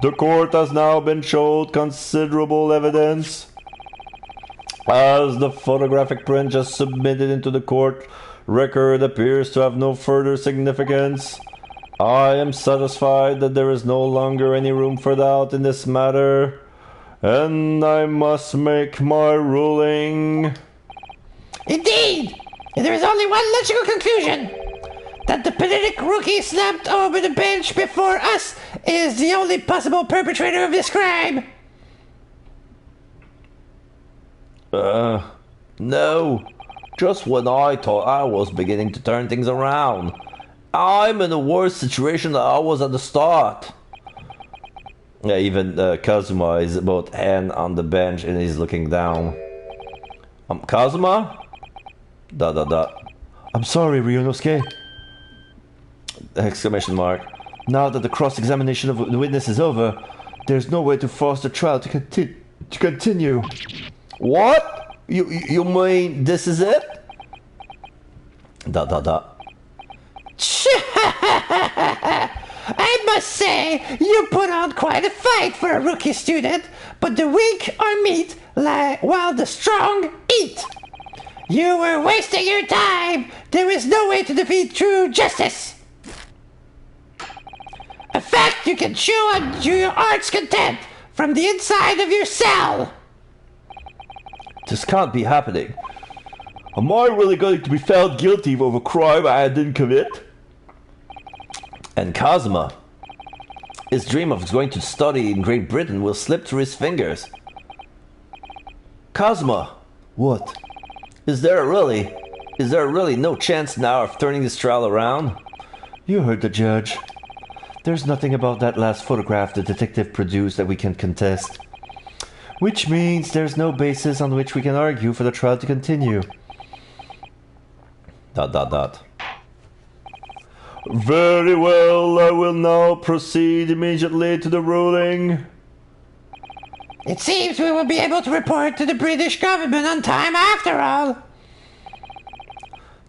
The court has now been showed considerable evidence. As the photographic print just submitted into the court record appears to have no further significance, I am satisfied that there is no longer any room for doubt in this matter, and I must make my ruling. Indeed! And there is only one logical conclusion. That the pathetic rookie slumped over the bench before us is the only possible perpetrator of this crime. No. Just when I thought I was beginning to turn things around. I'm in a worse situation than I was at the start. Yeah, even Kazuma is both hand on the bench and he's looking down. Kazuma? ... I'm sorry, Ryunosuke. Exclamation mark. Now that the cross-examination of the witness is over, there's no way to force the trial to continue. What? You mean this is it? ... I must say, you put on quite a fight for a rookie student, but the weak are meat while the strong eat. You were wasting your time. There is no way to defeat true justice. A fact you can chew on to your heart's content from the inside of your cell. This can't be happening. Am I really going to be found guilty of a crime I didn't commit? And Kazuma, his dream of going to study in Great Britain will slip through his fingers. Kazuma, what? Is there really no chance now of turning this trial around? You heard the judge. There's nothing about that last photograph the detective produced that we can contest. Which means there's no basis on which we can argue for the trial to continue. ... Very well, I will now proceed immediately to the ruling. It seems we will be able to report to the British government on time after all.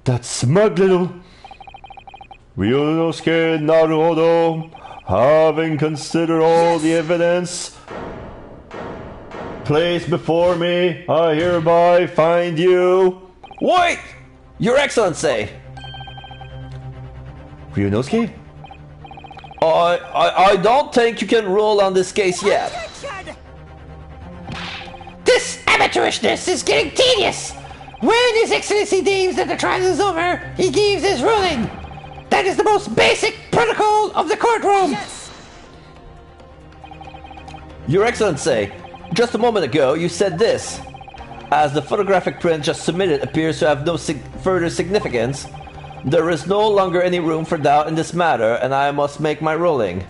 That smug little Ryunosuke Naruhodo, having considered all the evidence placed before me, I hereby find you. Wait! Your Excellency! Ryunosuke? I don't think you can rule on this case yet. This amateurishness is getting tedious. When His Excellency deems that the trial is over, he gives his ruling. That is the most basic protocol of the courtroom. Yes. Your Excellency, just a moment ago you said this. As the photographic print just submitted appears to have no further significance, there is no longer any room for doubt in this matter, and I must make my ruling.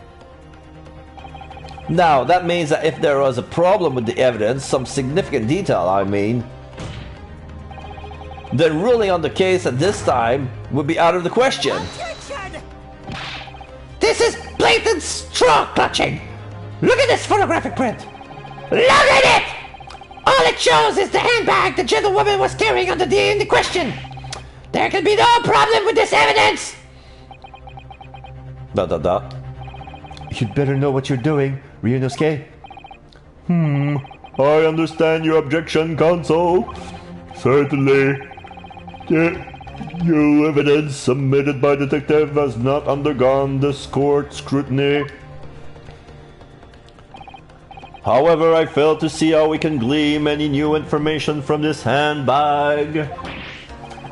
Now, that means that if there was a problem with the evidence, some significant detail, I mean, then ruling on the case at this time would be out of the question. This is blatant straw clutching. Look at this photographic print. Look at it! All it shows is the handbag the gentlewoman was carrying on the day in the question. There can be no problem with this evidence. You'd better know what you're doing, Ryunosuke. I understand your objection, counsel. Certainly. Your evidence submitted by detective has not undergone this court scrutiny. However, I fail to see how we can glean any new information from this handbag.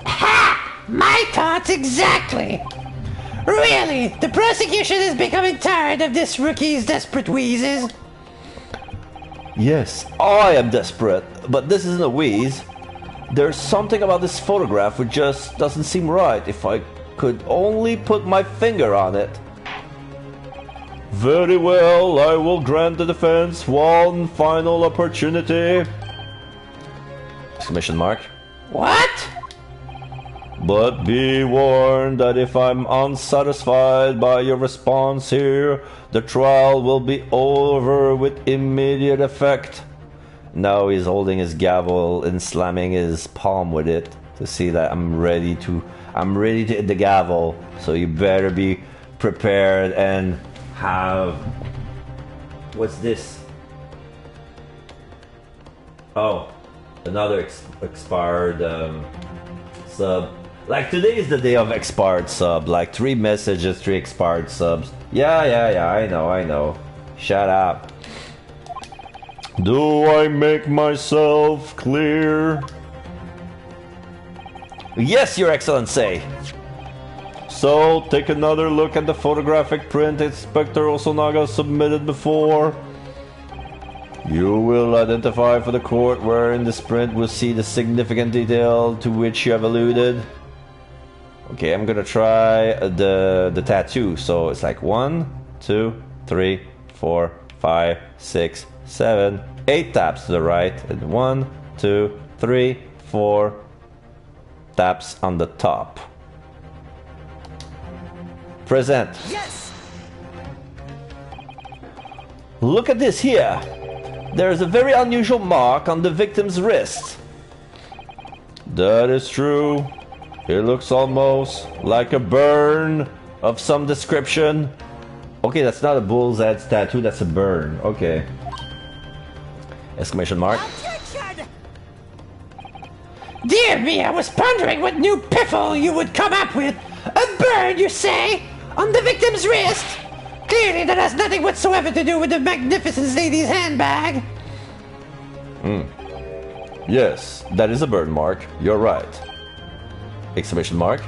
Ha! My thoughts exactly. Really, the prosecution is becoming tired of this rookie's desperate wheezes. Yes, I am desperate, but this isn't a wheeze. There's something about this photograph which just doesn't seem right if I could only put my finger on it. Very well, I will grant the defense one final opportunity. Exclamation mark. What? But be warned that if I'm unsatisfied by your response here, the trial will be over with immediate effect. Now he's holding his gavel and slamming his palm with it to see that I'm ready to hit the gavel. So you better be prepared and have... What's this? Oh, another expired sub. Like today is the day of expired sub. Like 3 messages, 3 expired subs. Yeah, I know. Shut up. Do I make myself clear? Yes, Your Excellency. So, take another look at the photographic print Inspector Osonaga submitted before. You will identify for the court where in this print we'll see the significant detail to which you have alluded. Okay, I'm gonna try the tattoo. So it's like 1, 2, 3, 4, 5, 6, 7, 8 taps to the right, and 1, 2, 3, 4 taps on the top. Present. Yes. Look at this here. There is a very unusual mark on the victim's wrist. That is true. It looks almost like a burn of some description. Okay, that's not a bull's head tattoo, that's a burn. Okay. Exclamation mark. Dear me, I was pondering what new piffle you would come up with. A burn, you say? On the victim's wrist? Clearly that has nothing whatsoever to do with the magnificent lady's handbag. Yes, that is a burn mark. You're right. Exclamation mark.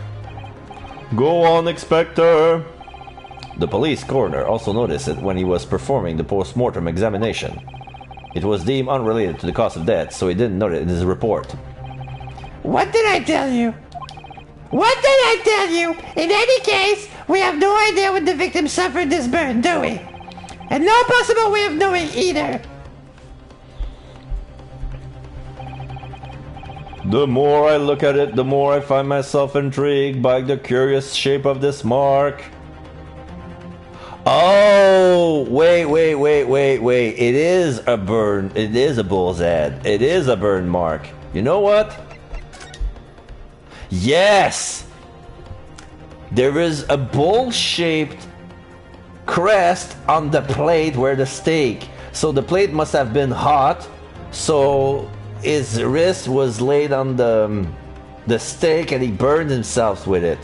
Go on, Inspector. The police coroner also noticed it when he was performing the post-mortem examination. It was deemed unrelated to the cause of death, so he didn't note it in his report. What did I tell you? What did I tell you? In any case, we have no idea when the victim suffered this burn, do we? And no possible way of knowing either. The more I look at it, the more I find myself intrigued by the curious shape of this mark. Oh, wait. It is a burn. It is a bull's head. It is a burn mark. You know what? Yes! There is a bull-shaped crest on the plate where the steak. So the plate must have been hot. So his wrist was laid on the steak and he burned himself with it.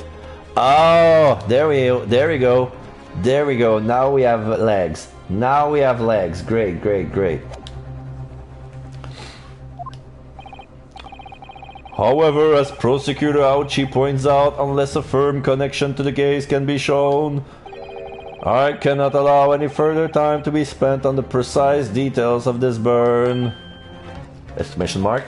Oh, there we go. There we go. Now we have legs. Great. However, as Prosecutor Ouchi points out, unless a firm connection to the case can be shown, I cannot allow any further time to be spent on the precise details of this burn. Exclamation mark.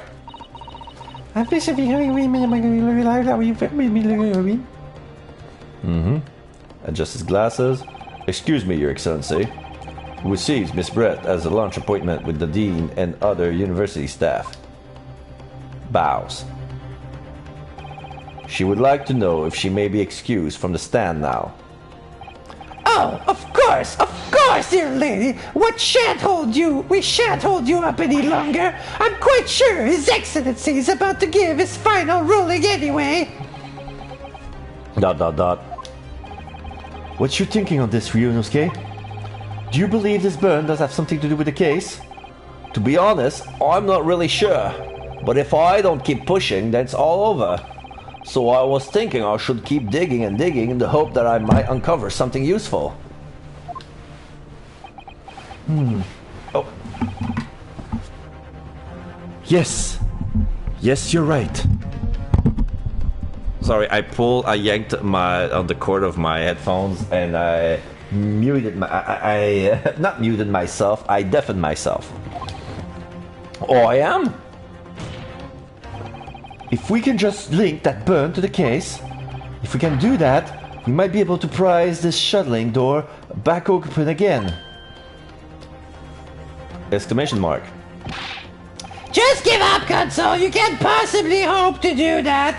Adjust his glasses. Excuse me, Your Excellency. Who receives Miss Brett as a lunch appointment with the Dean and other university staff. Bows. She would like to know if she may be excused from the stand now. Oh, of course, dear lady. We shan't hold you up any longer. I'm quite sure His Excellency is about to give his final ruling anyway. ... What's your thinking on this, Ryunosuke? Do you believe this burn does have something to do with the case? To be honest, I'm not really sure. But if I don't keep pushing, then it's all over. So I was thinking I should keep digging and digging in the hope that I might uncover something useful. Oh. Yes, you're right. Sorry, I yanked on the cord of my headphones and I muted not muted myself, I deafened myself. Oh, I am? If we can just link that burn to the case, if we can do that, we might be able to prise this shuttling door back open again. Exclamation mark. Just give up, Console. You can't possibly hope to do that.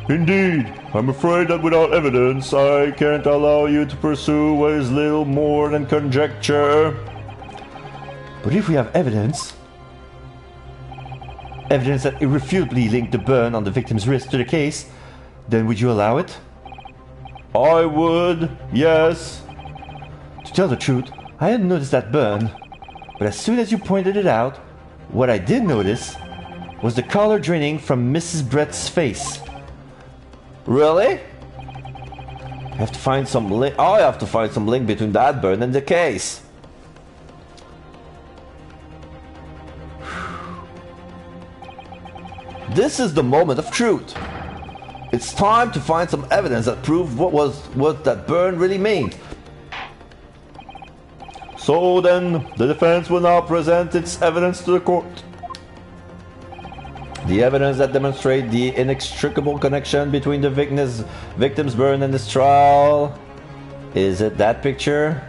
Indeed, I'm afraid that without evidence, I can't allow you to pursue what is little more than conjecture. But if we have evidence that irrefutably linked the burn on the victim's wrist to the case, then would you allow it? I would, yes. To tell the truth, I hadn't noticed that burn, but as soon as you pointed it out, what I did notice was the color draining from Mrs. Brett's face. Really? I have to find some link between that burn and the case. This is the moment of truth. It's time to find some evidence that proves what that burn really means. So then, the defense will now present its evidence to the court. The evidence that demonstrates the inextricable connection between the victim's burn and this trial. Is it that picture?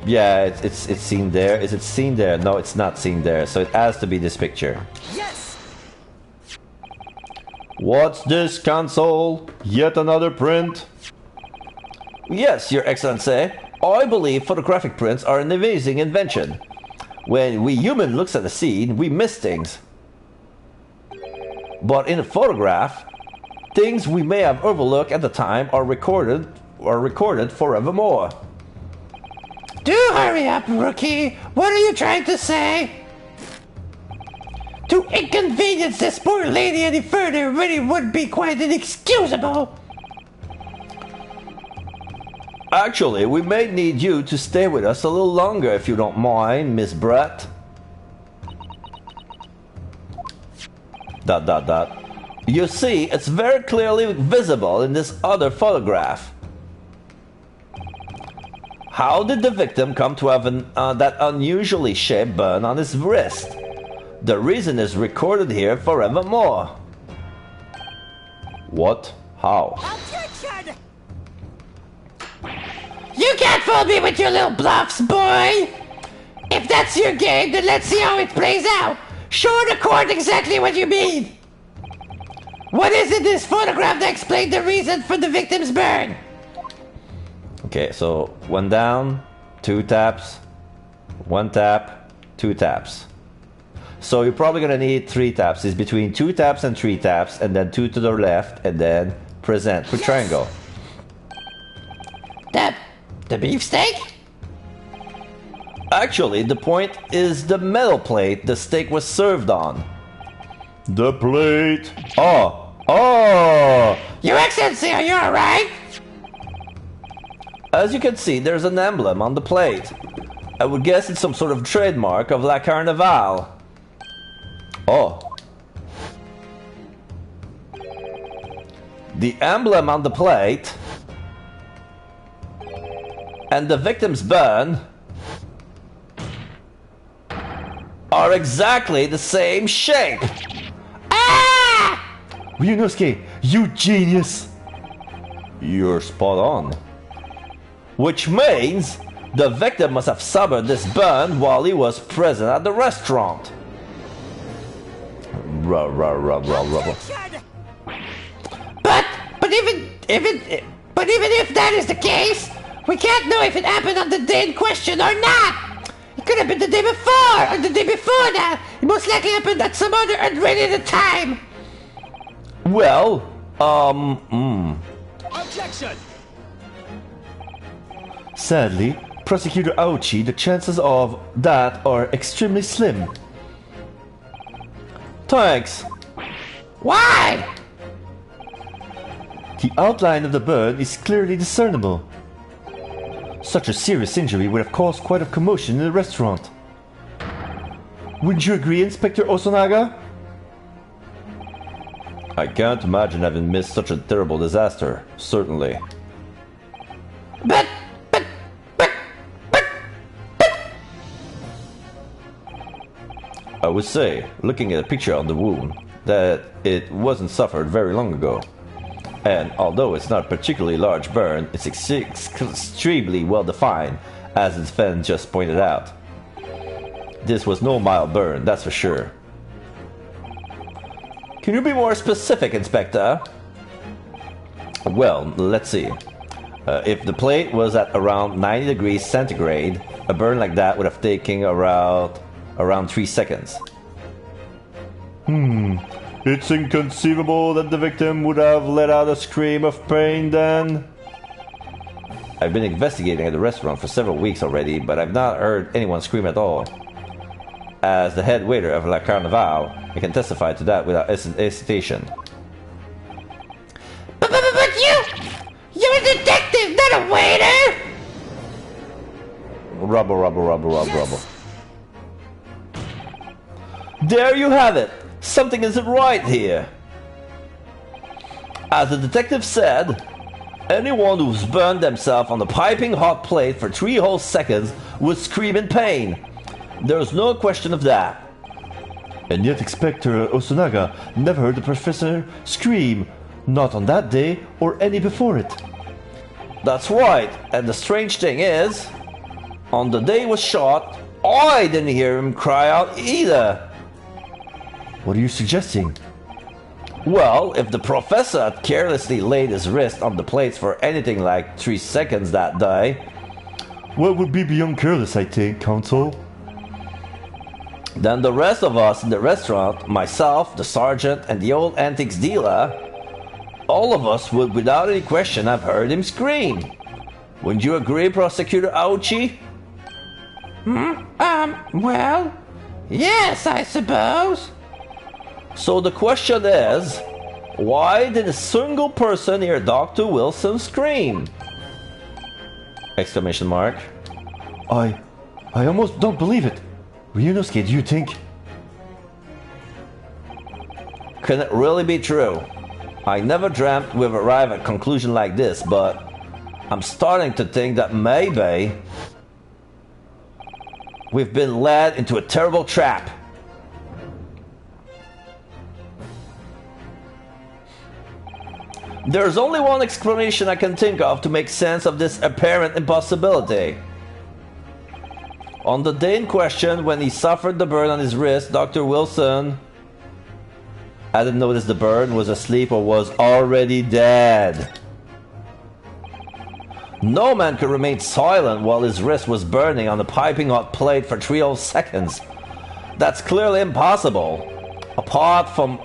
Yeah, it's seen there. Is it seen there? No, it's not seen there. So it has to be this picture. Yes! What's this, Console? Yet another print? Yes, Your Excellency. I believe photographic prints are an amazing invention. When we human looks at a scene, we miss things. But in a photograph, things we may have overlooked at the time are recorded forevermore. Do hurry up, Rookie. What are you trying to say? To inconvenience this poor lady any further really would be quite inexcusable. Actually, we may need you to stay with us a little longer if you don't mind, Miss Brett. ... You see, it's very clearly visible in this other photograph. How did the victim come to have that unusually shaped burn on his wrist? The reason is recorded here forevermore. What? How? Objection! You can't fool me with your little bluffs, boy! If that's your game, then let's see how it plays out. Show the court exactly what you mean. What is in this photograph that explains the reason for the victim's burn? Okay, so 1 down, 2 taps, 1 tap, 2 taps. So you're probably gonna need 3 taps. It's between 2 taps and 3 taps, and then 2 to the left, and then present with triangle. The beefsteak? Actually, the point is the metal plate the steak was served on. The plate. Oh! Your Excellency, are you alright? As you can see, there's an emblem on the plate. I would guess it's some sort of trademark of La Carnival. Oh. The emblem on the plate and the victim's burn are exactly the same shape. Ryunosuke, you genius! You're spot on. Which means the victim must have suffered this burn while he was present at the restaurant. But even if that is the case, we can't know if it happened on the day in question or not. It could have been the day before or the day before that. It most likely happened at some other unrelated time. Well, Objection! Sadly, Prosecutor Aochi, the chances of that are extremely slim. Thanks. Why? The outline of the burn is clearly discernible. Such a serious injury would have caused quite a commotion in the restaurant. Wouldn't you agree, Inspector Osonaga? I can't imagine having missed such a terrible disaster, certainly. But I would say, looking at a picture on the wound, that it wasn't suffered very long ago. And although it's not a particularly large burn, it's extremely well defined, as the defense just pointed out. This was no mild burn, that's for sure. Can you be more specific, Inspector? Well, let's see. If the plate was at around 90 degrees centigrade, a burn like that would have taken around 3 seconds. It's inconceivable that the victim would have let out a scream of pain then. I've been investigating at the restaurant for several weeks already, but I've not heard anyone scream at all. As the head waiter of La Carnival, I can testify to that without hesitation. But you're a detective, not a waiter! Rubble. There you have it! Something isn't right here. As the detective said, anyone who's burned themselves on the piping hot plate for 3 whole seconds would scream in pain. There's no question of that. And yet Inspector Osonaga never heard the professor scream, not on that day or any before it. That's right, and the strange thing is, on the day he was shot, I didn't hear him cry out either. What are you suggesting? Well, if the professor had carelessly laid his wrist on the plates for anything like 3 seconds that day... What would be beyond careless, I think, Counsel? Then the rest of us in the restaurant, myself, the sergeant, and the old antiques dealer, all of us would without any question have heard him scream. Wouldn't you agree, Prosecutor Aochi? Well, yes, I suppose. So the question is, why did a single person hear Dr. Wilson scream? Exclamation mark. I almost don't believe it. Ryunosuke, do you think? Can it really be true? I never dreamt we'd arrive at a conclusion like this, but I'm starting to think that maybe we've been led into a terrible trap. There's only one explanation I can think of to make sense of this apparent impossibility. On the day in question, when he suffered the burn on his wrist, Dr. Wilson I didn't notice the burn, was asleep, or was already dead. No man could remain silent while his wrist was burning on the piping hot plate for 3 whole seconds. That's clearly impossible. Apart from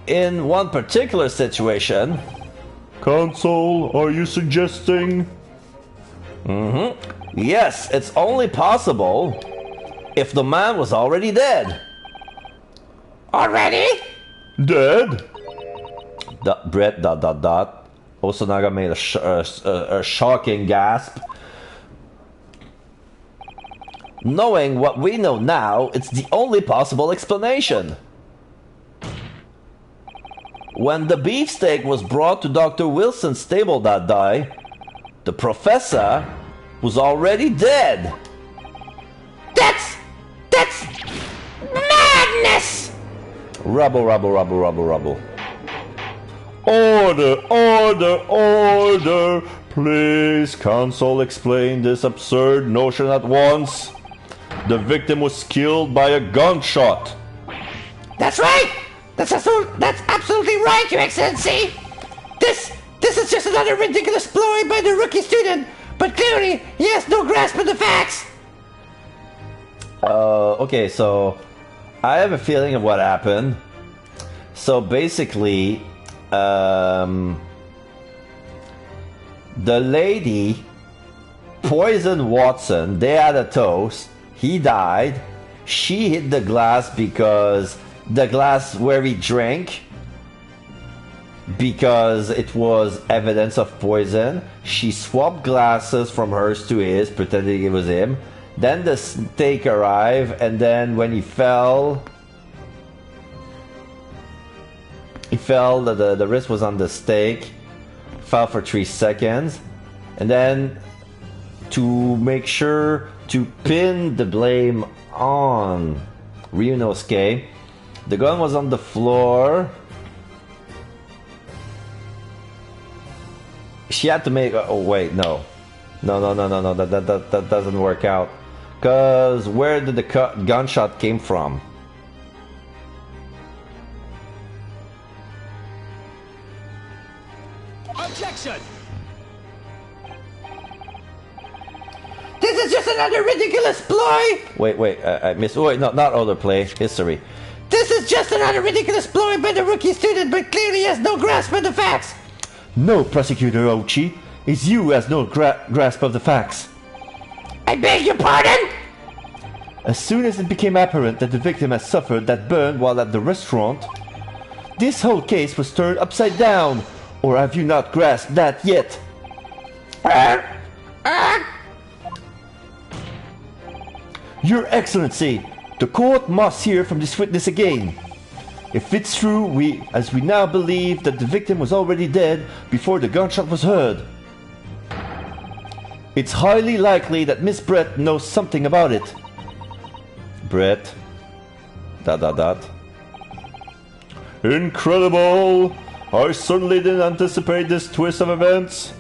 in one particular situation. Console, are you suggesting? Yes, it's only possible if the man was already dead. Already? Dead? Brett ... Osanaga made a shocking gasp. Knowing what we know now, it's the only possible explanation. When the beefsteak was brought to Dr. Wilson's stable that day, the professor was already dead. That's madness! Rubble. Order! Please, Console, explain this absurd notion at once. The victim was killed by a gunshot. That's right! That's absolutely right, Your Excellency! This is just another ridiculous ploy by the rookie student, but clearly he has no grasp of the facts! Okay, so I have a feeling of what happened. So basically, the lady poisoned Watson. They had a toast. He died. She hit the glass because the glass where he drank, because it was evidence of poison. She swapped glasses from hers to his, pretending it was him. Then the steak arrived, and then when he fell, the wrist was on the steak, fell for 3 seconds, and then to make sure to pin the blame on Ryunosuke, the gun was on the floor. She had to make. Oh wait, no, that doesn't work out. Cause where did the gunshot came from? Objection! This is just another ridiculous ploy! Wait, I missed. Wait, no, not other play. History. This is just another ridiculous ploy by the rookie student, but clearly has no grasp of the facts! No, Prosecutor Ochi. It's you who has no grasp of the facts. I beg your pardon? As soon as it became apparent that the victim had suffered that burn while at the restaurant, this whole case was turned upside down. Or have you not grasped that yet? Your Excellency, the court must hear from this witness again. If it's true, as we now believe that the victim was already dead before the gunshot was heard, it's highly likely that Miss Brett knows something about it. Brett. ... Incredible! I certainly didn't anticipate this twist of events.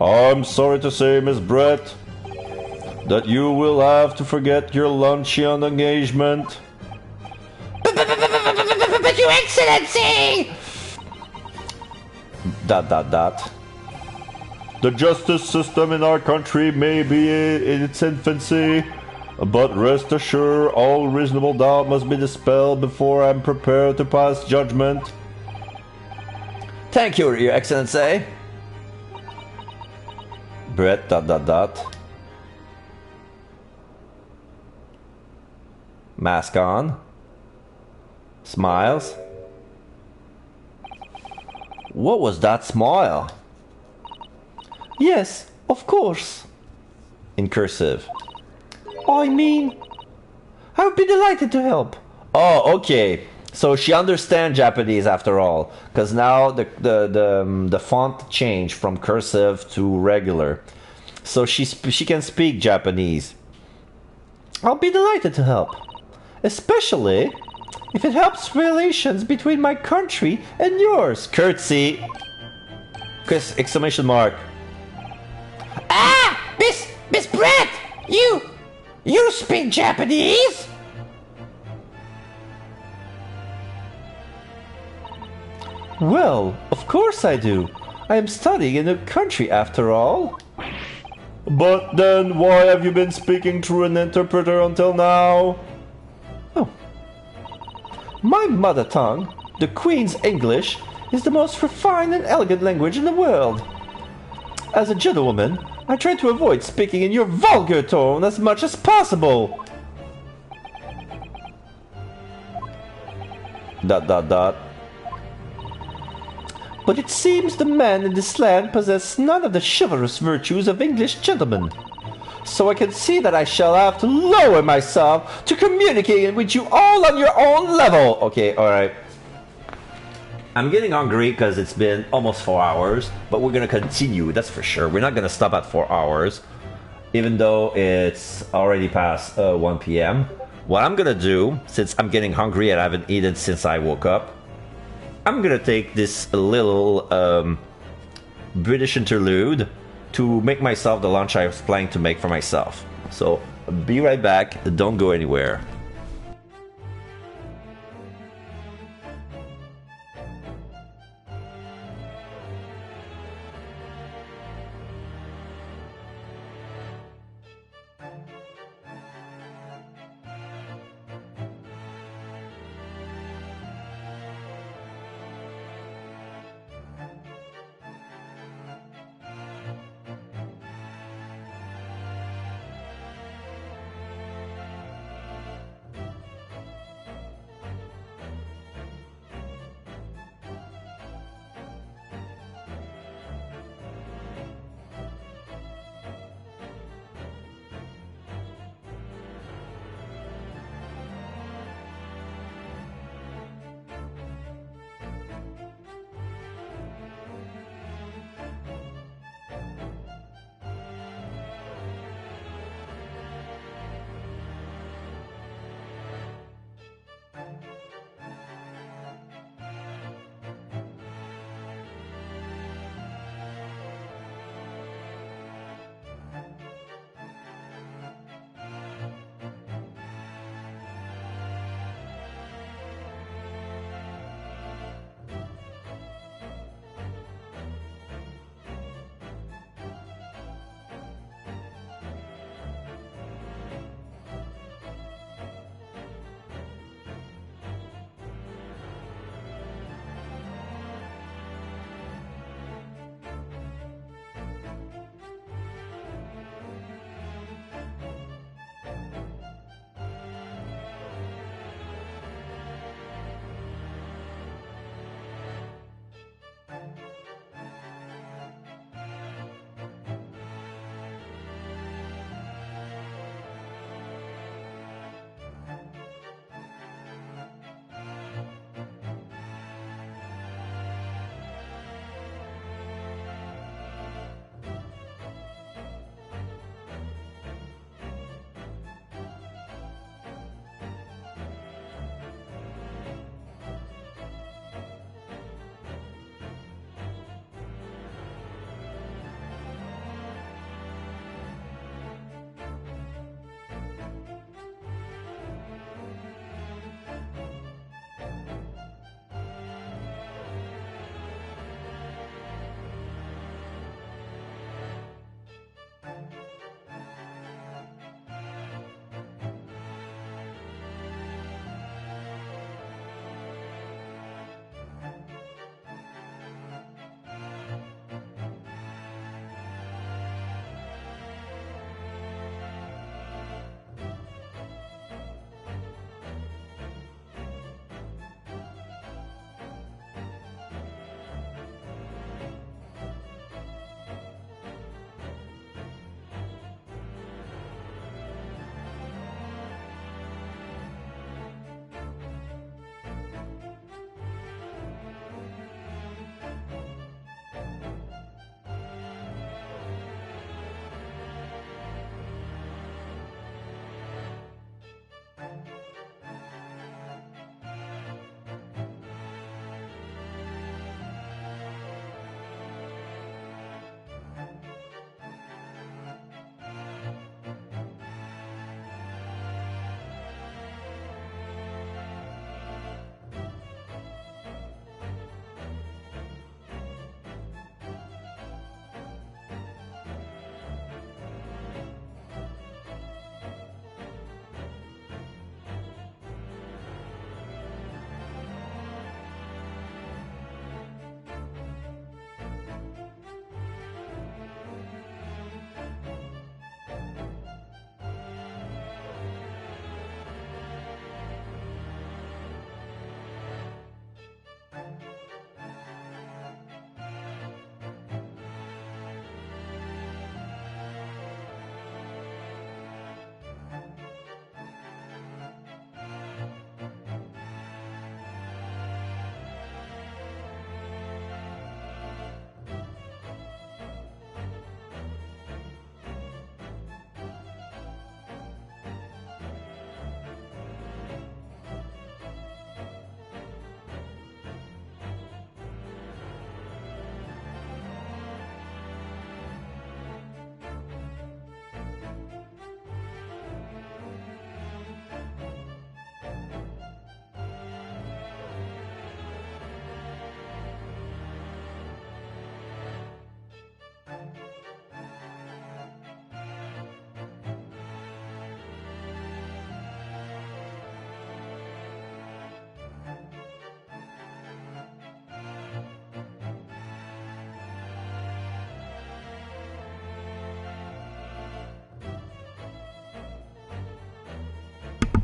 I'm sorry to say, Miss Brett, that you will have to forget your luncheon engagement. But Your Excellency! ... The justice system in our country may be in its infancy, but rest assured all reasonable doubt must be dispelled before I'm prepared to pass judgment. Thank you, Your Excellency. Brett ... Mask on. Smiles. What was that smile? Yes, of course. In cursive. I mean, I would be delighted to help. Oh, okay. So she understands Japanese after all, because now the font changed from cursive to regular, so she can speak Japanese. I'll be delighted to help, especially if it helps relations between my country and yours. Curtsy. Exclamation mark. Ah, Miss Brett, you speak Japanese? Well, of course I do. I am studying in a country after all. But then why have you been speaking through an interpreter until now? Oh. My mother tongue, the Queen's English, is the most refined and elegant language in the world. As a gentlewoman, I try to avoid speaking in your vulgar tone as much as possible. ... But it seems the men in this land possess none of the chivalrous virtues of English gentlemen. So I can see that I shall have to lower myself to communicate with you all on your own level. Okay, alright. I'm getting hungry because it's been almost 4 hours, but we're gonna continue, that's for sure. We're not gonna stop at 4 hours, even though it's already past 1 p.m. What I'm gonna do, since I'm getting hungry and I haven't eaten since I woke up, I'm gonna take this little British interlude to make myself the lunch I was planning to make for myself. So, be right back, don't go anywhere.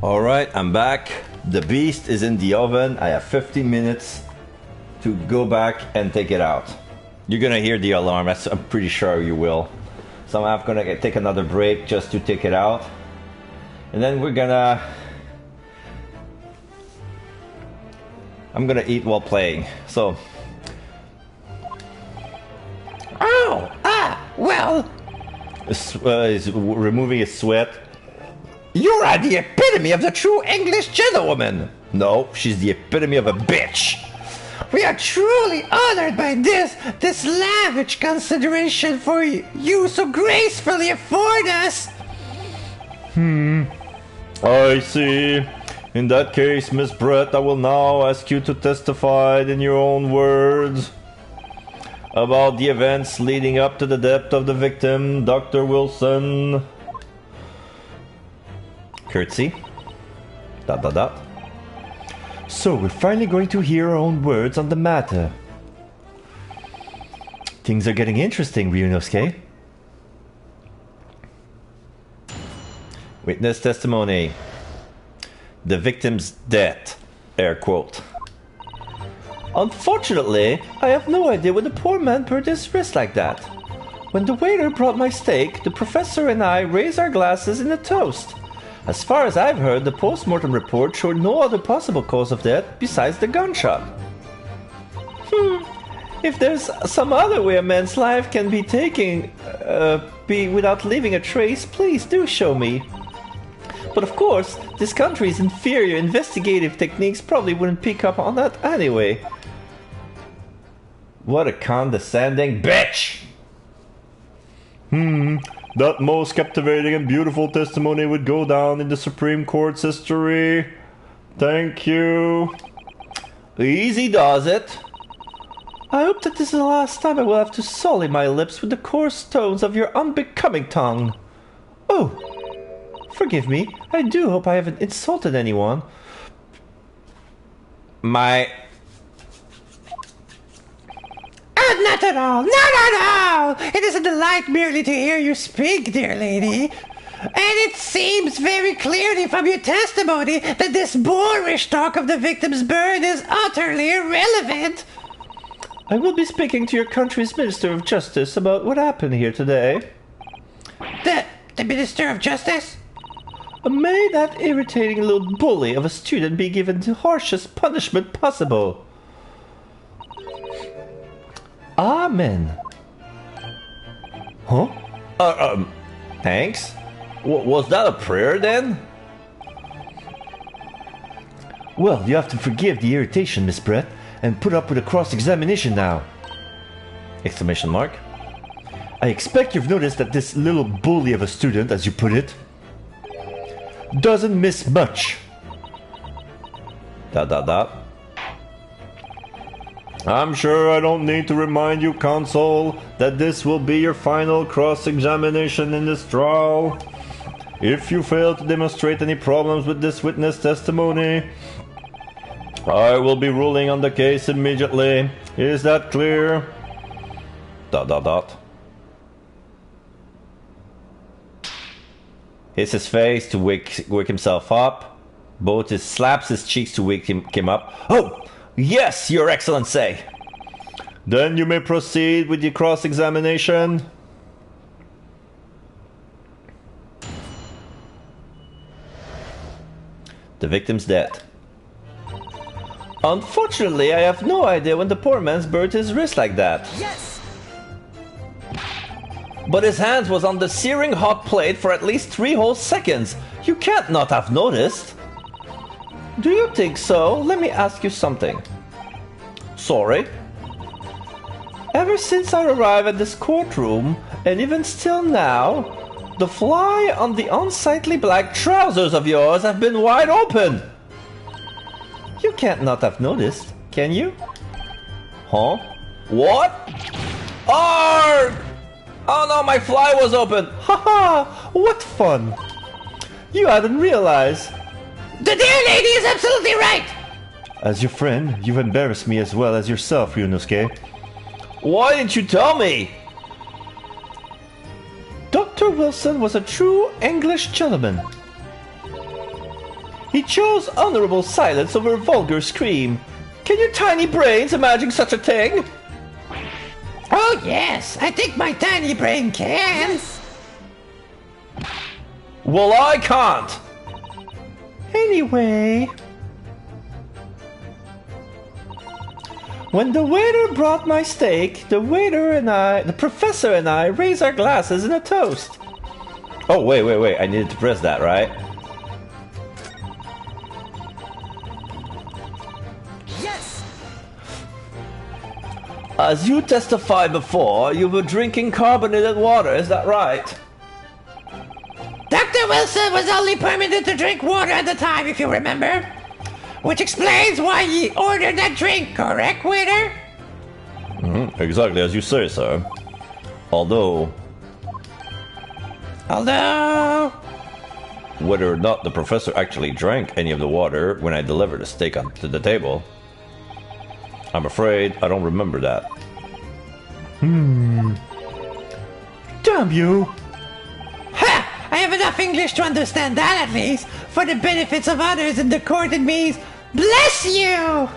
Alright, I'm back. The beast is in the oven. I have 15 minutes to go back and take it out. You're gonna hear the alarm, I'm pretty sure you will. So I'm gonna take another break just to take it out. And then I'm gonna eat while playing. So. Oh, well. He's removing his sweat. You are the epitome of the true English gentlewoman. No, she's the epitome of a bitch. We are truly honored by this lavish consideration for you so gracefully afford us. I see. In that case, Miss Brett, I will now ask you to testify in your own words about the events leading up to the death of the victim, Dr. Wilson. Curtsy. ... So, we're finally going to hear our own words on the matter. Things are getting interesting, Ryunosuke. Witness testimony. The victim's death. Air quote. Unfortunately, I have no idea when the poor man burned his wrist like that. When the waiter brought my steak, the professor and I raised our glasses in a toast. As far as I've heard, the post-mortem report showed no other possible cause of death besides the gunshot. If there's some other way a man's life can be taken without leaving a trace, please do show me. But of course, this country's inferior investigative techniques probably wouldn't pick up on that anyway. What a condescending bitch! That most captivating and beautiful testimony would go down in the Supreme Court's history. Thank you. Easy does it. I hope that this is the last time I will have to sully my lips with the coarse tones of your unbecoming tongue. Oh, forgive me. I do hope I haven't insulted anyone. Not at all! Not at all! It is a delight merely to hear you speak, dear lady. And it seems very clearly from your testimony that this boorish talk of the victim's burn is utterly irrelevant. I will be speaking to your country's Minister of Justice about what happened here today. The Minister of Justice? May that irritating little bully of a student be given the harshest punishment possible. Amen. Huh? Thanks? Was that a prayer then? Well, you have to forgive the irritation, Miss Brett, and put up with a cross-examination now. Exclamation mark. I expect you've noticed that this little bully of a student, as you put it, doesn't miss much. ... I'm sure I don't need to remind you, Consul, that this will be your final cross-examination in this trial. If you fail to demonstrate any problems with this witness testimony, I will be ruling on the case immediately. Is that clear? ... Hits his face to wake himself up. Both slaps his cheeks to wake him up. Oh! Yes, Your Excellency! Then you may proceed with the cross-examination. The victim's dead. Unfortunately, I have no idea when the poor man's burned his wrist like that. Yes! But his hand was on the searing hot plate for at least 3 whole seconds. You can't not have noticed. Do you think so? Let me ask you something. Sorry? Ever since I arrived at this courtroom, and even still now, the fly on the unsightly black trousers of yours have been wide open. You can't not have noticed, can you? Huh? What? Arrgh! Oh no, my fly was open! Haha! What fun! You hadn't realized. The dear lady is absolutely right! As your friend, you've embarrassed me as well as yourself, Ryunosuke. Why didn't you tell me? Dr. Wilson was a true English gentleman. He chose honorable silence over vulgar scream. Can your tiny brains imagine such a thing? Oh yes, I think my tiny brain can. Well, I can't. Anyway... When the waiter brought my steak, the professor and I raised our glasses in a toast. Oh, wait, I needed to press that, right? Yes! As you testified before, you were drinking carbonated water, is that right? Dr. Wilson was only permitted to drink water at the time, if you remember. Which explains why he ordered that drink, correct, waiter? Exactly as you say, sir. Although... Whether or not the professor actually drank any of the water when I delivered the steak to the table, I'm afraid I don't remember that. Damn you! Ha! I have enough English to understand that at least. For the benefits of others in the court, it means, bless you!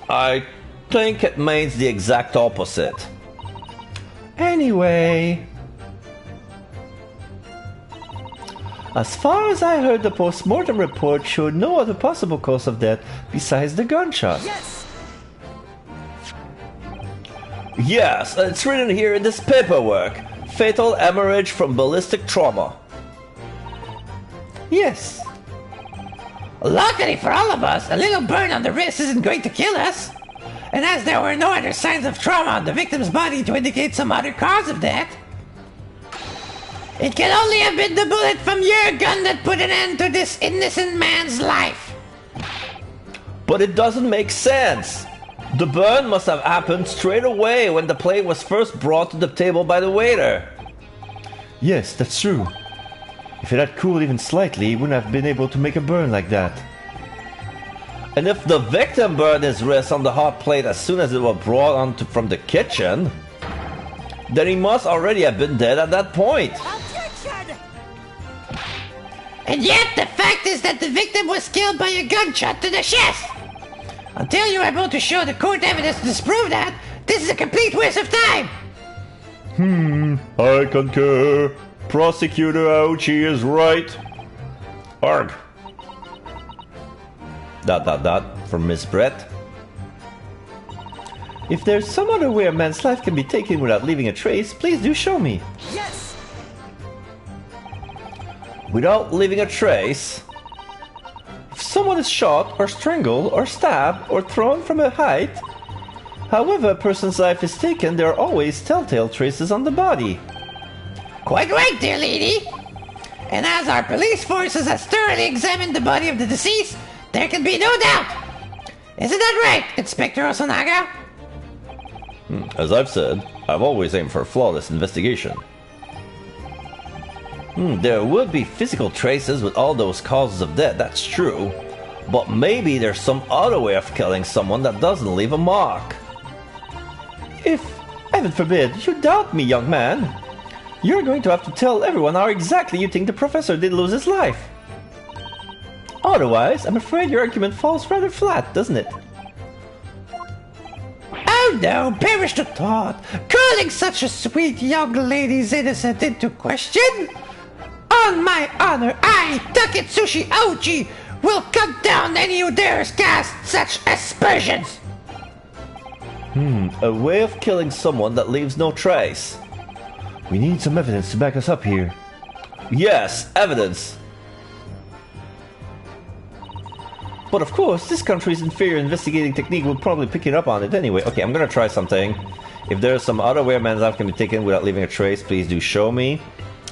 I think it means the exact opposite. Anyway... As far as I heard, the post-mortem report showed no other possible cause of death besides the gunshot. Yes! Yes, it's written here in this paperwork. Fatal hemorrhage from ballistic trauma. Yes. Luckily for all of us, a little burn on the wrist isn't going to kill us. And as there were no other signs of trauma on the victim's body to indicate some other cause of death, it can only have been the bullet from your gun that put an end to this innocent man's life. But it doesn't make sense. The burn must have happened straight away when the plate was first brought to the table by the waiter. Yes, that's true. If it had cooled even slightly, he wouldn't have been able to make a burn like that. And if the victim burned his wrist on the hot plate as soon as it was brought on from the kitchen, then he must already have been dead at that point. Objection! And yet, the fact is that the victim was killed by a gunshot to the chest. Until you're able to show the court evidence to disprove that, this is a complete waste of time. I concur. Prosecutor Aochi is right. Arg. ... from Miss Brett. If there's some other way a man's life can be taken without leaving a trace, please do show me. Yes! Without leaving a trace? If someone is shot, or strangled, or stabbed, or thrown from a height, however a person's life is taken, there are always telltale traces on the body. Quite right, dear lady. And as our police forces has thoroughly examined the body of the deceased, there can be no doubt. Isn't that right, Inspector Osanaga? As I've said, I've always aimed for a flawless investigation. There would be physical traces with all those causes of death, that's true. But maybe there's some other way of killing someone that doesn't leave a mark. If, heaven forbid, you doubt me, young man, you're going to have to tell everyone how exactly you think the professor did lose his life. Otherwise, I'm afraid your argument falls rather flat, doesn't it? Oh no, perish the thought! Calling such a sweet young lady's innocence into question? On my honor, I, Taketsushi Aochi, will cut down any who dares cast such aspersions! A way of killing someone that leaves no trace. We need some evidence to back us up here. Yes, evidence! But of course, this country's inferior investigating technique will probably pick it up on it anyway. Okay, I'm gonna try something. If there's some other way a man's life can be taken without leaving a trace, please do show me.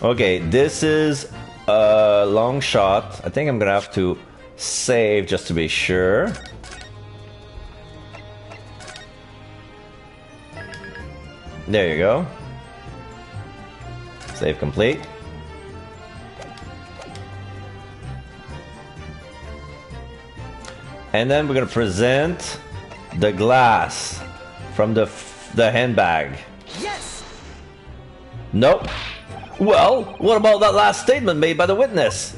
Okay, this is a long shot. I think I'm gonna have to save just to be sure. There you go. Save complete. And then we're gonna present the glass from the handbag. Yes! Nope. Well, what about that last statement made by the witness?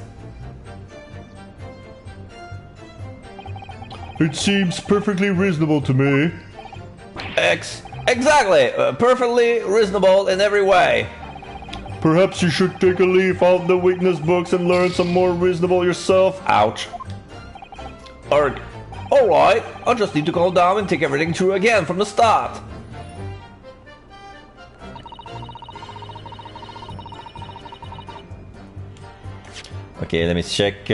It seems perfectly reasonable to me. Exactly. Perfectly reasonable in every way. Perhaps you should take a leaf out of the witness books and learn some more reasonable yourself. Ouch. Alright, I'll just need to calm down and take everything through again from the start. Okay, let me check.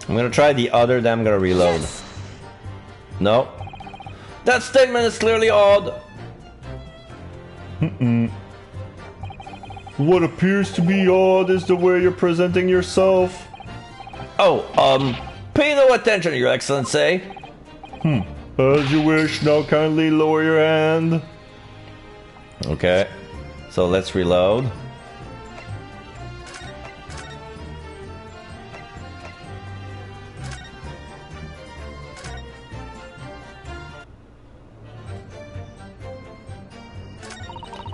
I'm gonna try the other, then I'm gonna reload. Yes. No. That statement is clearly odd. What appears to be odd is the way you're presenting yourself. Oh, pay no attention, Your Excellency. As you wish, now kindly lower your hand. Okay. So let's reload.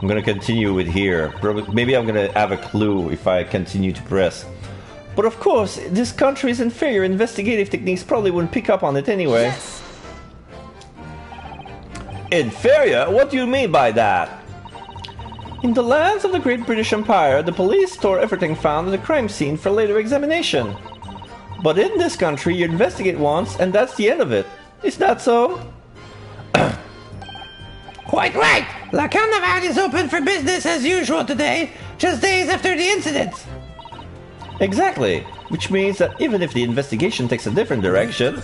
I'm gonna continue with here. Maybe I'm gonna have a clue if I continue to press. But of course, this country's inferior investigative techniques probably wouldn't pick up on it anyway. Yes. Inferior? What do you mean by that? In the lands of the Great British Empire, the police store everything found at the crime scene for later examination. But in this country, you investigate once, and that's the end of it. Is that so? Quite right! La Carnaval is open for business as usual today, just days after the incident. Exactly. Which means that even if the investigation takes a different direction...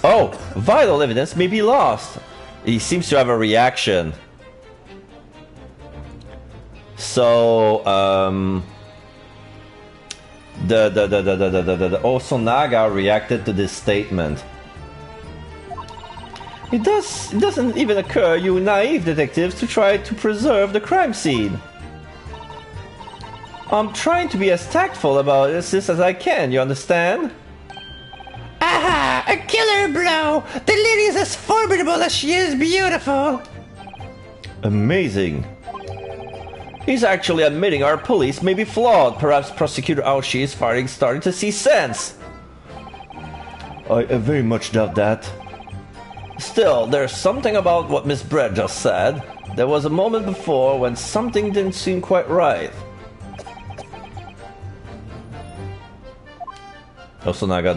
Oh, vital evidence may be lost. He seems to have a reaction. So, the Osonaga reacted to this statement. It doesn't even occur you naive detectives to try to preserve the crime scene. I'm trying to be as tactful about this as I can, you understand? Aha! A killer blow! The lady is as formidable as she is beautiful! Amazing. He's actually admitting our police may be flawed. Perhaps Prosecutor Aoshi is finally starting to see sense. I very much doubt that. Still, there's something about what Miss Brett just said. There was a moment before when something didn't seem quite right. Osonaga ...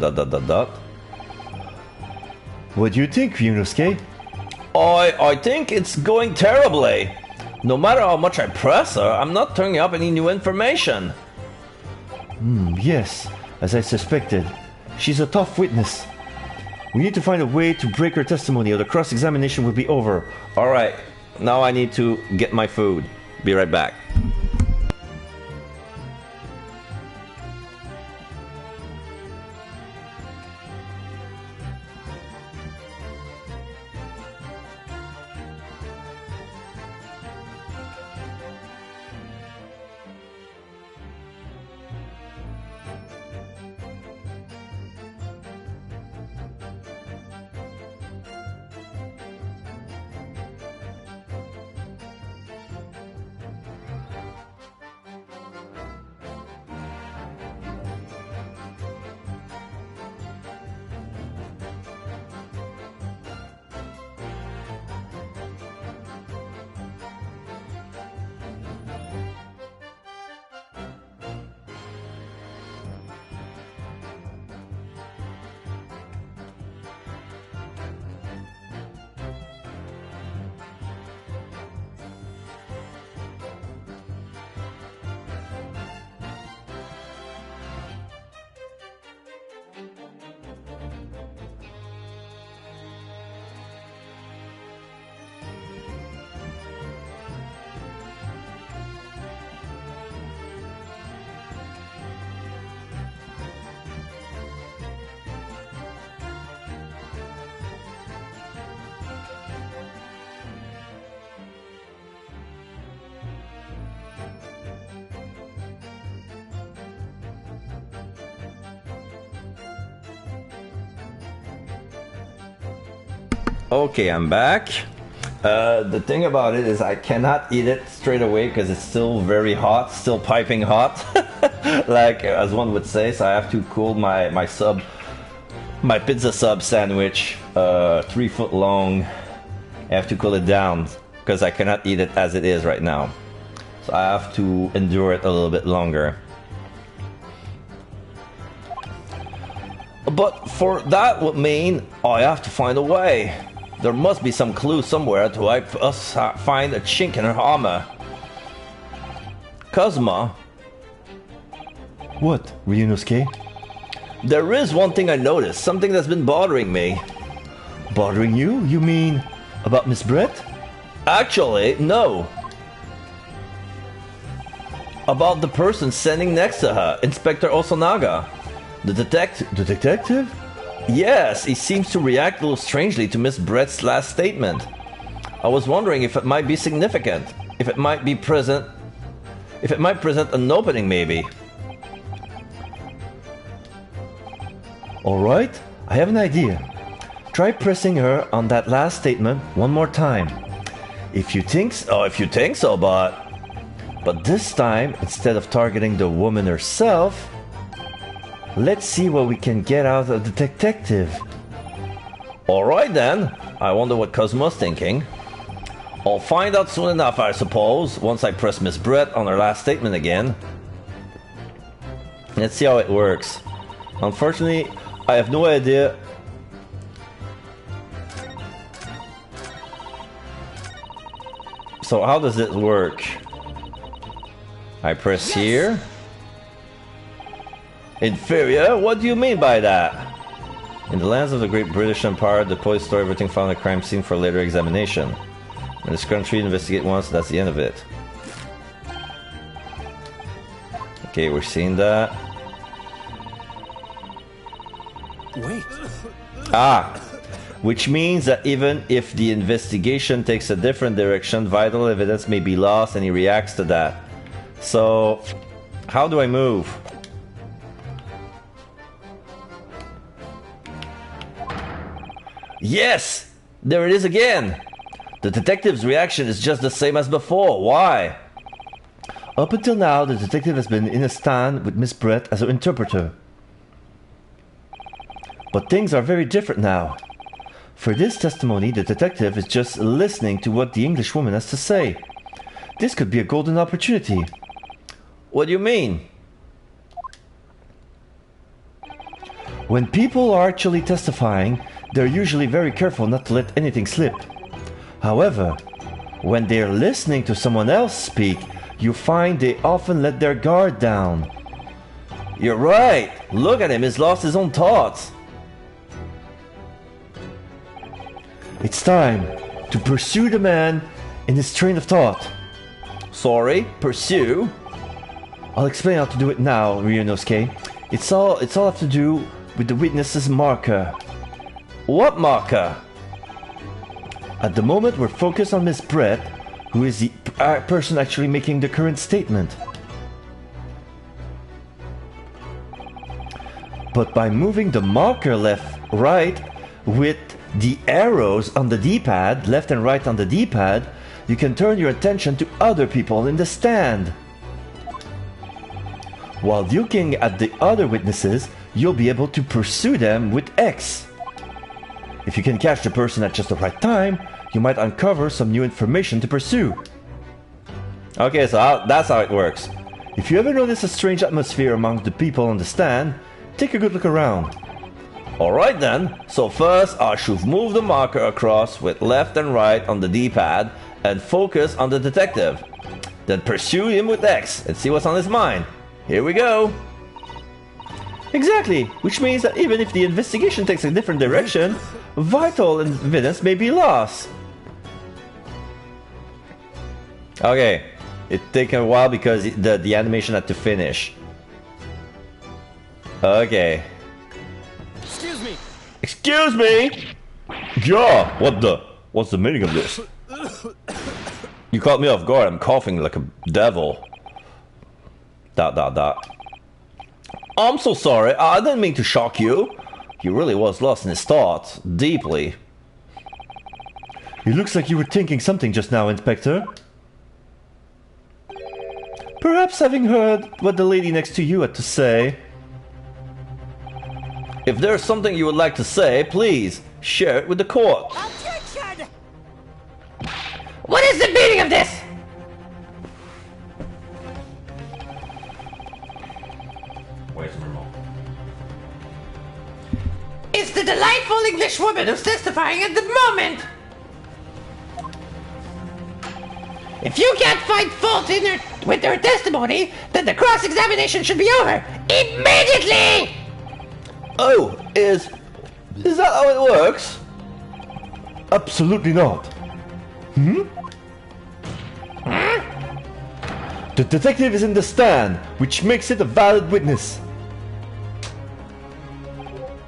What do you think, Ryunosuke? I think it's going terribly. No matter how much I press her, I'm not turning up any new information. Yes, as I suspected. She's a tough witness. We need to find a way to break her testimony or the cross-examination will be over. Alright, now I need to get my food. Be right back. Okay, I'm back. The thing about it is I cannot eat it straight away because it's still very hot, still piping hot, like as one would say. So I have to cool my pizza sub sandwich, 3 foot long. I have to cool it down because I cannot eat it as it is right now. So I have to endure it a little bit longer. But for that would mean I have to find a way. There must be some clue somewhere to help us find a chink in her armor. Kazuma. What, Ryunosuke? There is one thing I noticed, something that's been bothering me. Bothering you? You mean about Miss Brett? Actually, no. About the person standing next to her, Inspector Osanaga. The detective? Yes, he seems to react a little strangely to Miss Brett's last statement. I was wondering if it might be significant, if it might present an opening maybe. Alright, I have an idea. Try pressing her on that last statement one more time. If you think so, but this time, instead of targeting the woman herself, let's see what we can get out of the detective. Alright then. I wonder what Kazuma's thinking. I'll find out soon enough, I suppose, once I press Miss Brett on her last statement again. Let's see how it works. Unfortunately, I have no idea. So how does it work? I press here. Inferior? What do you mean by that? In the lands of the Great British Empire, the police store everything found at a crime scene for later examination. In this country, investigate once, that's the end of it. Okay, we're seeing that. Wait. Ah! Which means that even if the investigation takes a different direction, vital evidence may be lost and he reacts to that. So, how do I move? Yes! There it is again! The detective's reaction is just the same as before. Why? Up until now, the detective has been in a stand with Miss Brett as her interpreter. But things are very different now. For this testimony, the detective is just listening to what the English woman has to say. This could be a golden opportunity. What do you mean? When people are actually testifying, they're usually very careful not to let anything slip. However, when they're listening to someone else speak, you find they often let their guard down. You're right! Look at him, he's lost his own thoughts. It's time to pursue the man in his train of thought. Sorry, pursue? I'll explain how to do it now, Ryunosuke. It's all have to do with the witness's marker. What marker? At the moment, we're focused on Miss Brett, who is the person actually making the current statement. But by moving the marker left-right with the arrows on the D-pad, left and right on the D-pad, you can turn your attention to other people in the stand. While looking at the other witnesses, you'll be able to pursue them with X. If you can catch the person at just the right time, you might uncover some new information to pursue. Okay, so that's how it works. If you ever notice a strange atmosphere among the people on the stand, take a good look around. Alright then, so first I should move the marker across with left and right on the D-pad and focus on the detective. Then pursue him with X and see what's on his mind. Here we go! Exactly, which means that even if the investigation takes a different direction, vital evidence may be lost. Okay, it's taken a while because the animation had to finish. Okay. Excuse me! Excuse me! Yeah, what's the meaning of this? You caught me off guard, I'm coughing like a devil. ... I'm so sorry, I didn't mean to shock you. He really was lost in his thoughts, deeply. It looks like you were thinking something just now, Inspector. Perhaps having heard what the lady next to you had to say. If there's something you would like to say, please share it with the court. Objection! What is the meaning of this? Where's the remote? It's the delightful English woman who's testifying at the moment. If you can't find fault with her testimony, then the cross-examination should be over immediately! Oh, is that how it works? Absolutely not. Hmm? The detective is in the stand, which makes it a valid witness.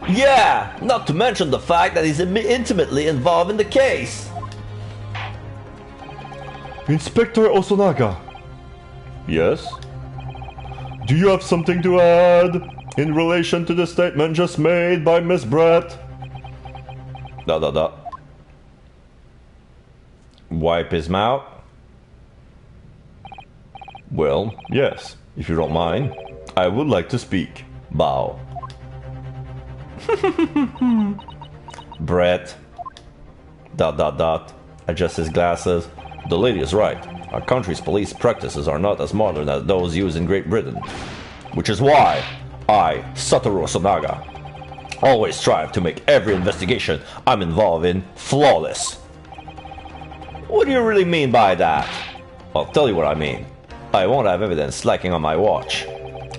Yeah, not to mention the fact that he's intimately involved in the case. Inspector Osonaga. Yes? Do you have something to add in relation to the statement just made by Miss Brett? Wipe his mouth. Well, yes, if you don't mind. I would like to speak. Bow. Brett. Adjusts his glasses. The lady is right. Our country's police practices are not as modern as those used in Great Britain. Which is why I, Satoru Osonaga, always strive to make every investigation I'm involved in flawless. What do you really mean by that? I'll tell you what I mean. I won't have evidence slacking on my watch.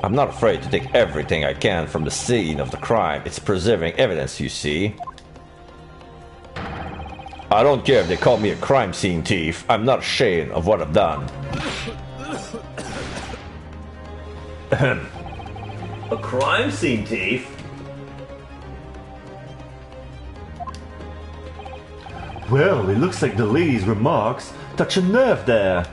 I'm not afraid to take everything I can from the scene of the crime. It's preserving evidence, you see. I don't care if they call me a crime scene thief. I'm not ashamed of what I've done. A crime scene thief? Well, it looks like the lady's remarks touch a nerve there.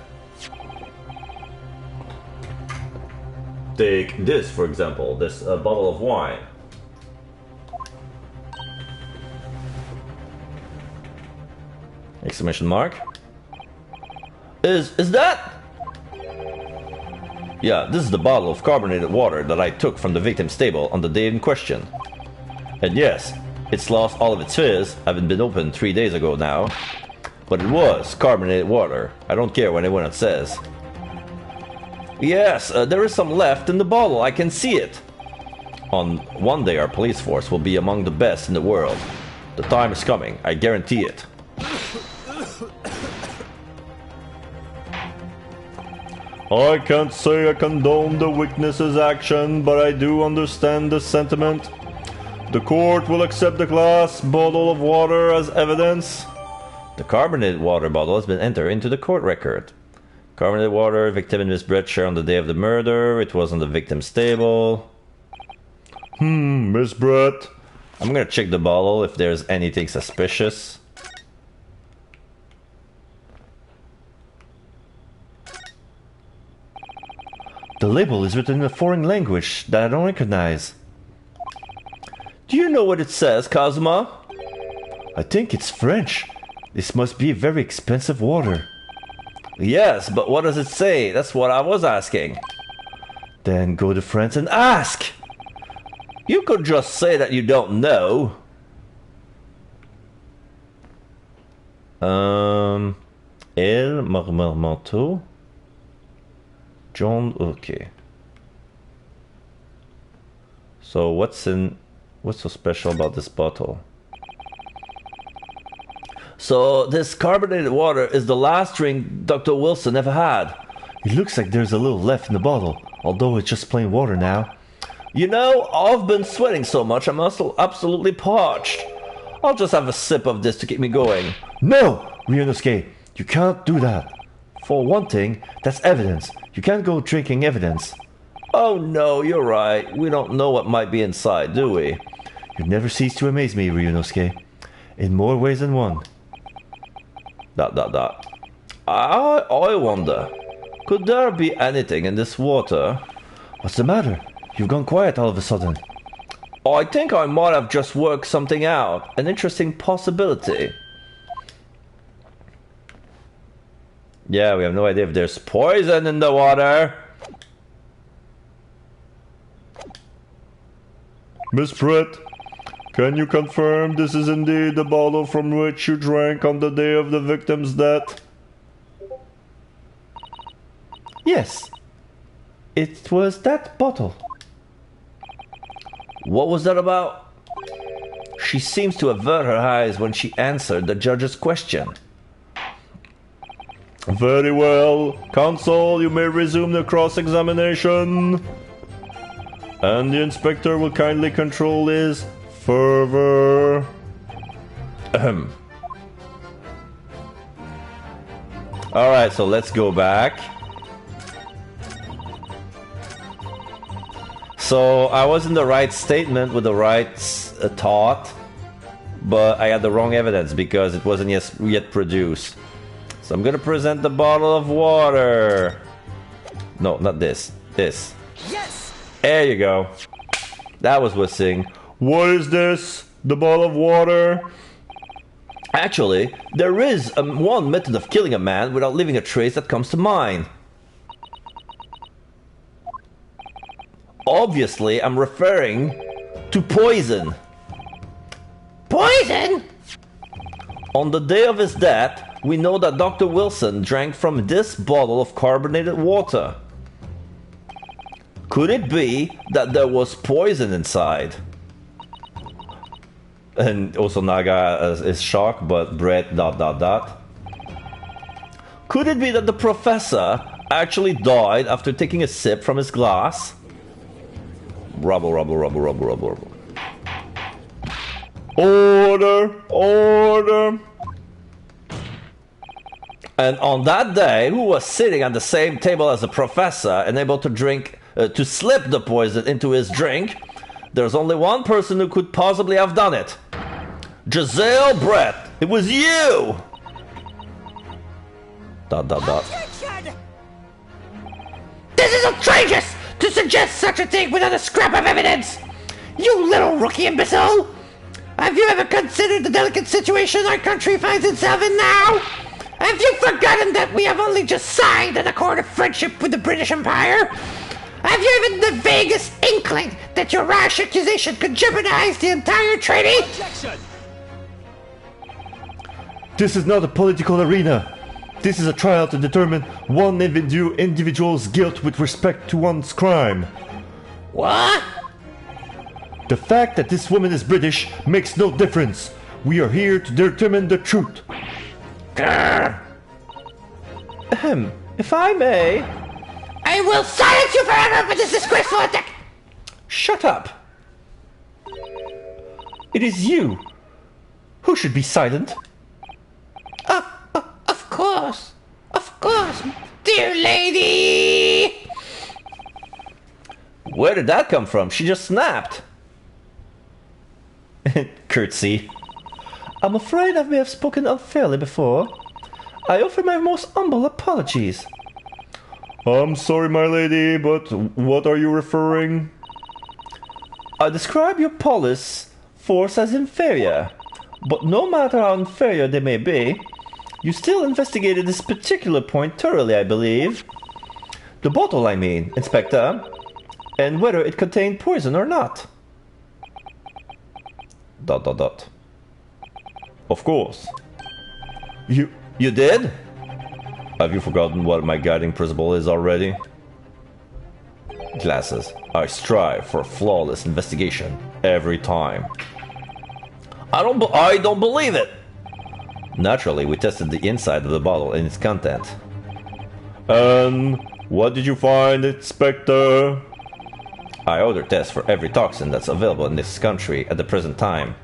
Take this, for example, this bottle of wine. Exclamation mark. Is that? Yeah, this is the bottle of carbonated water that I took from the victim's table on the day in question. And yes, it's lost all of its fizz, having been opened 3 days ago now. But it was carbonated water. I don't care what anyone else says. Yes, there is some left in the bottle. I can see it. On one day, our police force will be among the best in the world. The time is coming, I guarantee it. I can't say I condone the witness's action, but I do understand the sentiment. The court will accept the glass bottle of water as evidence. The carbonated water bottle has been entered into the court record. Carbonated water, victim and Miss Brett share on the day of the murder. It was on the victim's table. Miss Brett. I'm gonna check the bottle if there's anything suspicious. The label is written in a foreign language that I don't recognize. Do you know what it says, Kazuma? I think it's French. This must be very expensive water. Yes, but what does it say? That's what I was asking. Then go to France and ask! You could just say that you don't know. El Marmarmanteau. John, okay. So what's so special about this bottle? So this carbonated water is the last drink Dr. Wilson ever had. It looks like there's a little left in the bottle, although it's just plain water now. You know, I've been sweating so much I'm also absolutely parched. I'll just have a sip of this to keep me going. No! Ryunosuke, you can't do that. For one thing, that's evidence. You can't go drinking evidence. Oh no, you're right. We don't know what might be inside, do we? You never cease to amaze me, Ryunosuke. In more ways than one. I wonder, could there be anything in this water? What's the matter? You've gone quiet all of a sudden. I think I might have just worked something out. An interesting possibility. Yeah, we have no idea if there's poison in the water. Miss Brett, can you confirm this is indeed the bottle from which you drank on the day of the victim's death? Yes. It was that bottle. What was that about? She seems to avert her eyes when she answered the judge's question. Very well. Counsel, you may resume the cross-examination. And the inspector will kindly control his fervor. Ahem. Alright, so let's go back. So I was in the right statement with the right thought, but I had the wrong evidence because it wasn't yet produced. So I'm gonna present the bottle of water. No, not this. This. Yes! There you go. That was what's saying. What is this? The bottle of water? Actually, there is one method of killing a man without leaving a trace that comes to mind. Obviously, I'm referring to poison. Poison? On the day of his death, we know that Dr. Wilson drank from this bottle of carbonated water. Could it be that there was poison inside? And also Naga is shocked, but Brett ... Could it be that the professor actually died after taking a sip from his glass? Rubble. Order! Order! And on that day, who was sitting at the same table as the professor and able to drink, to slip the poison into his drink? There's only one person who could possibly have done it. Giselle Brett! It was you! ... This is outrageous to suggest such a thing without a scrap of evidence! You little rookie imbecile! Have you ever considered the delicate situation our country finds itself in now? Have you forgotten that we have only just signed an accord of friendship with the British Empire? Have you even the vaguest inkling that your rash accusation could jeopardize the entire treaty? Objection! This is not a political arena. This is a trial to determine one individual's guilt with respect to one's crime. What? The fact that this woman is British makes no difference. We are here to determine the truth. Grr. If I may... I will silence you forever for this disgraceful attack! Shut up! It is you who should be silent. Of course, dear lady! Where did that come from? She just snapped. Curtsy. I'm afraid I may have spoken unfairly before. I offer my most humble apologies. I'm sorry, my lady, but what are you referring? I describe your police force as inferior, but no matter how inferior they may be, you still investigated this particular point thoroughly, I believe. The bottle, I mean, Inspector, and whether it contained poison or not. ... Of course. You did? Have you forgotten what my guiding principle is already? Glasses. I strive for a flawless investigation every time. I don't believe it! Naturally, we tested the inside of the bottle and its content. And what did you find, Inspector? I ordered tests for every toxin that's available in this country at the present time.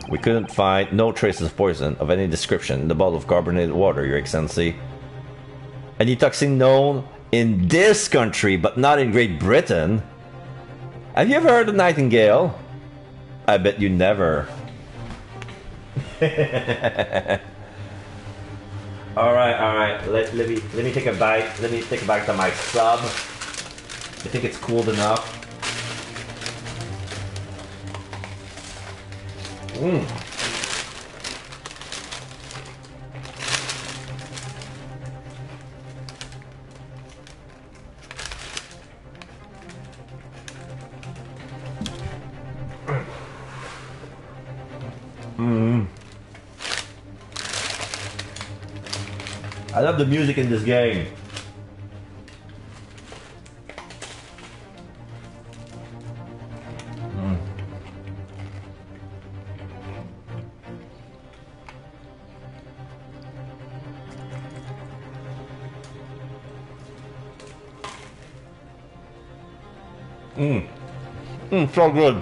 We couldn't find no traces of poison of any description in the bottle of carbonated water, Your Excellency. Any toxin known in this country, but not in Great Britain? Have you ever heard of Nightingale? I bet you never. Alright. Let me take a bite. Let me take a bite to my sub. I think it's cooled enough. love the music in this game. So good.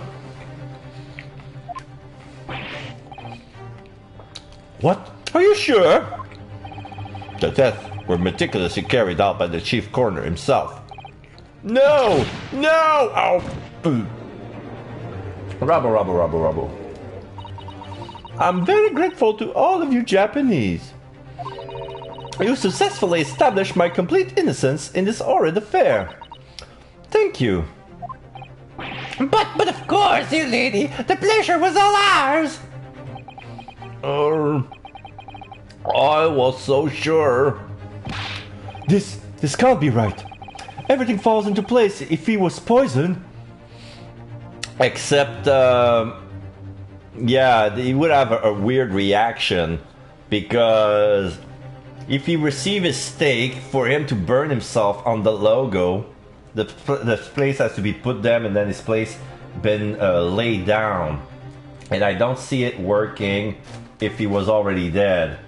What? Are you sure? The deaths were meticulously carried out by the chief coroner himself. No! No! Ow! Rubble. I'm very grateful to all of you Japanese. You successfully established my complete innocence in this horrid affair. Thank you. But of course, dear lady, the pleasure was all ours. I was so sure. This can't be right. Everything falls into place if he was poisoned. Except, yeah, he would have a weird reaction because if he received his steak, for him to burn himself on the logo, the place has to be put down and then his place been laid down. And I don't see it working if he was already dead.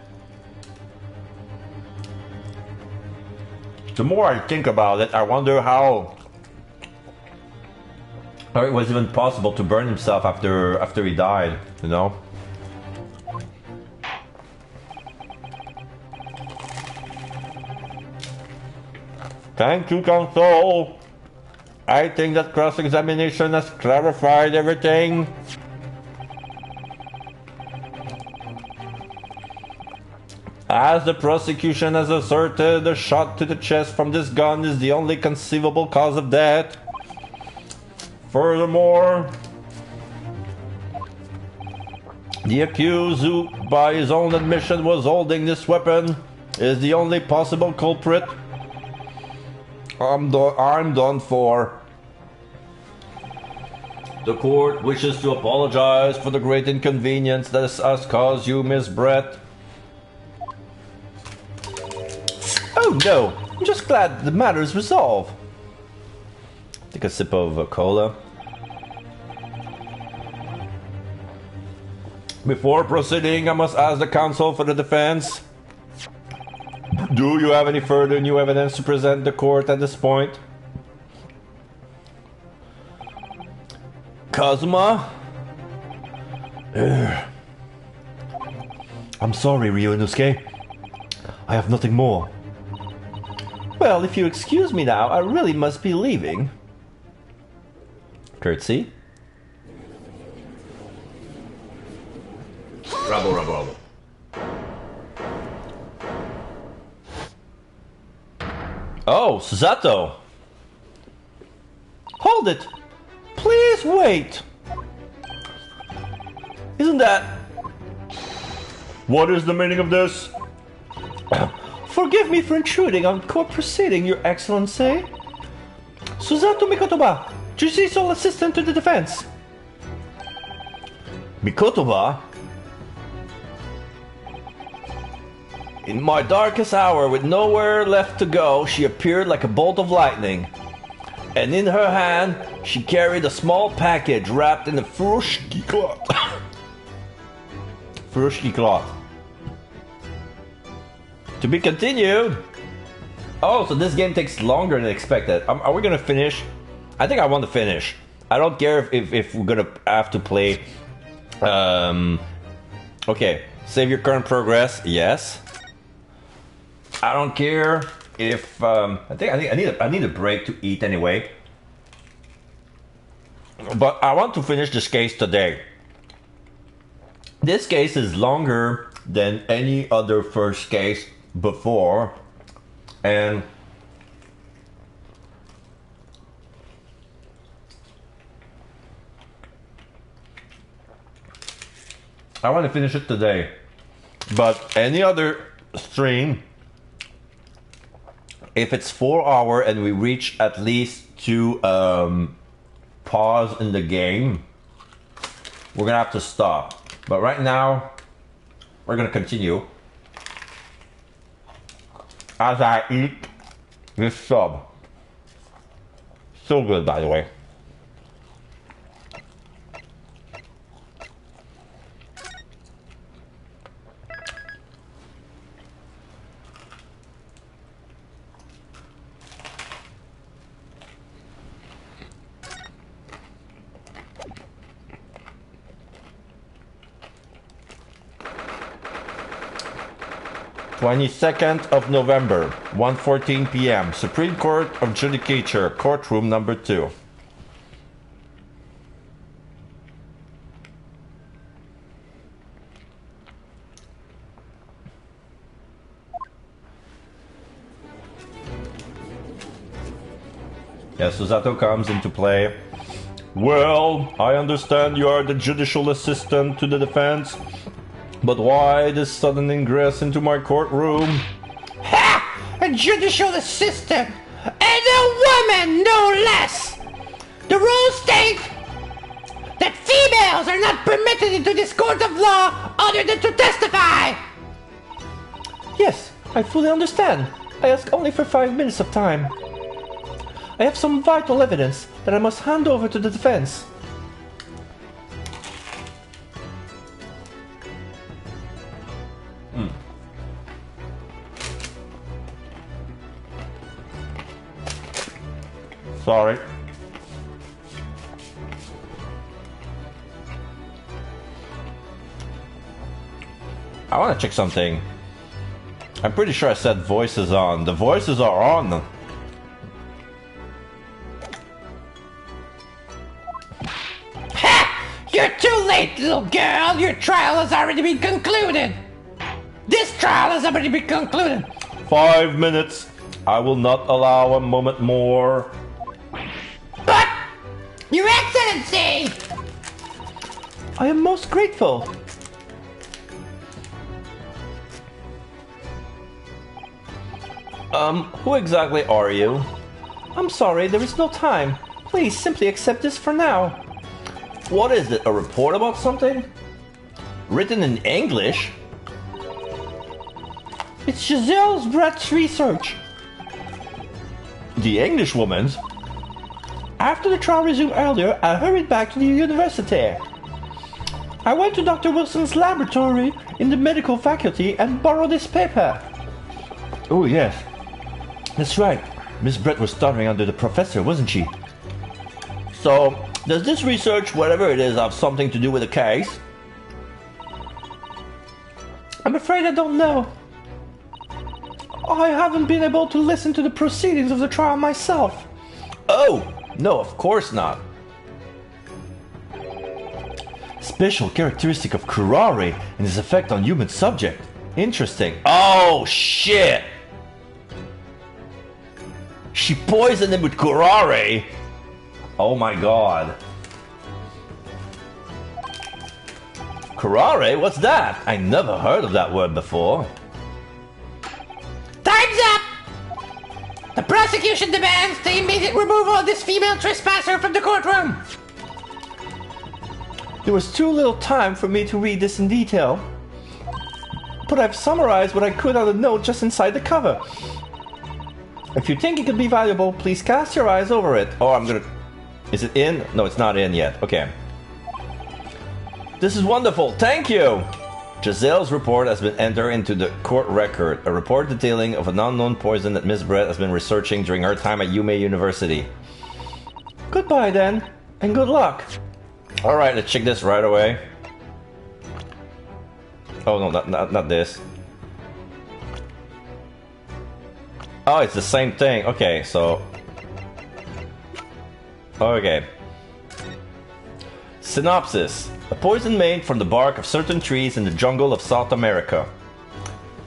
The more I think about it, I wonder how it was even possible to burn himself after he died, you know? Thank you, Counsel. I think that cross-examination has clarified everything. As the prosecution has asserted, a shot to the chest from this gun is the only conceivable cause of death. Furthermore, the accused, who by his own admission was holding this weapon, is the only possible culprit. I'm done for. The court wishes to apologize for the great inconvenience this has caused you, Miss Brett. Oh no, I'm just glad the matter is resolved. Take a sip of cola. Before proceeding, I must ask the counsel for the defense. Do you have any further new evidence to present the court at this point? Kazuma? I'm sorry, Ryunosuke. I have nothing more. Well, if you excuse me now, I really must be leaving. Curtsy. Rubble. Oh, Susato! Hold it! Please wait! Isn't that... What is the meaning of this? Forgive me for intruding on court proceeding, Your Excellency. Susato Mikotoba, judicial assistant to the defense. Mikotoba? In my darkest hour, with nowhere left to go, she appeared like a bolt of lightning. And in her hand, she carried a small package wrapped in a furoshiki cloth. Furoshiki cloth. To be continued. Oh, so this game takes longer than expected. Are we gonna finish? I think I want to finish. I don't care if we're gonna have to play. Okay, save your current progress. Yes. I don't care if I need a break to eat anyway. But I want to finish this case today. This case is longer than any other first case before, and I want to finish it today. But any other stream, if it's 4 hours and we reach at least 2 pause in the game, we're gonna have to stop. But right now, we're gonna continue. as I eat this sub. So good, by the way. November 22nd, 1:14 p.m. Supreme Court of Judicature, courtroom number 2. Yes, Susato comes into play. Well, I understand you are the judicial assistant to the defense, but why this sudden ingress into my courtroom? Ha! A judicial assistant! And a woman, no less! The rules state that females are not permitted into this court of law other than to testify! Yes, I fully understand. I ask only for 5 minutes of time. I have some vital evidence that I must hand over to the defense. Sorry. I want to check something. I'm pretty sure I said voices on. The voices are on. Ha! You're too late, little girl. Your trial has already been concluded. This trial has already been concluded. 5 minutes. I will not allow a moment more. But, Your Excellency! I am most grateful. Who exactly are you? I'm sorry, there is no time. Please simply accept this for now. What is it, a report about something? Written in English? It's Giselle Brett's research. The English woman's? After the trial resumed earlier, I hurried back to the university. I went to Dr. Wilson's laboratory in the medical faculty and borrowed this paper. Oh, yes. That's right. Miss Brett was stuttering under the professor, wasn't she? So, does this research, whatever it is, have something to do with the case? I'm afraid I don't know. I haven't been able to listen to the proceedings of the trial myself. Oh, no, of course not. Special characteristic of curare and its effect on human subject. Interesting. Oh, shit! She poisoned him with curare? Oh my god. Curare? What's that? I never heard of that word before. Time's up! The prosecution demands the immediate removal of this female trespasser from the courtroom. There was too little time for me to read this in detail. But I've summarized what I could on a note just inside the cover. If you think it could be valuable, please cast your eyes over it. Oh, I'm gonna... Is it in? No, it's not in yet. Okay. This is wonderful. Thank you! Giselle's report has been entered into the court record. A report detailing of an unknown poison that Miss Brett has been researching during her time at Yume University. Goodbye then, and good luck. Alright, let's check this right away. Oh no, not this. Oh, it's the same thing. Okay, so... Okay. Synopsis. A poison made from the bark of certain trees in the jungle of South America.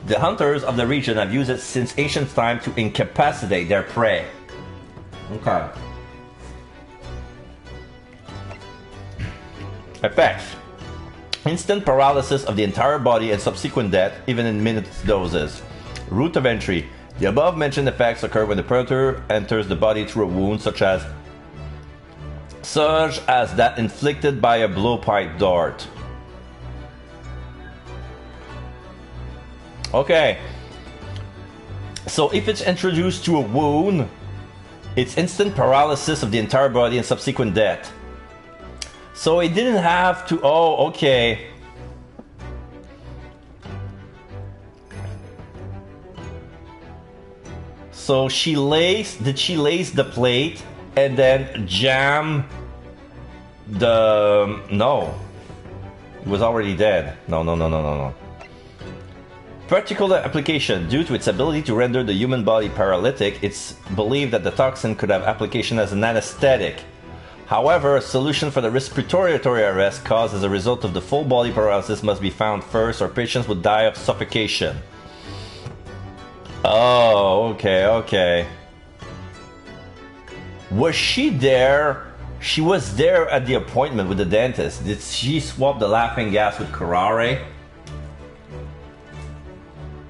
The hunters of the region have used it since ancient time to incapacitate their prey. Okay. Effects. Instant paralysis of the entire body and subsequent death, even in minute doses. Route of entry. The above mentioned effects occur when the predator enters the body through a wound such as that inflicted by a blowpipe dart. Okay. So if it's introduced to a wound, it's instant paralysis of the entire body and subsequent death. So it didn't have to... Oh, okay. So she laced... Did she lace the plate and then jam the... No. It was already dead. No. Practical application. Due to its ability to render the human body paralytic, it's believed that the toxin could have application as an anesthetic. However, a solution for the respiratory arrest caused as a result of the full body paralysis must be found first, or patients would die of suffocation. Oh, okay. Was she there? She was there at the appointment with the dentist. Did she swap the laughing gas with curare?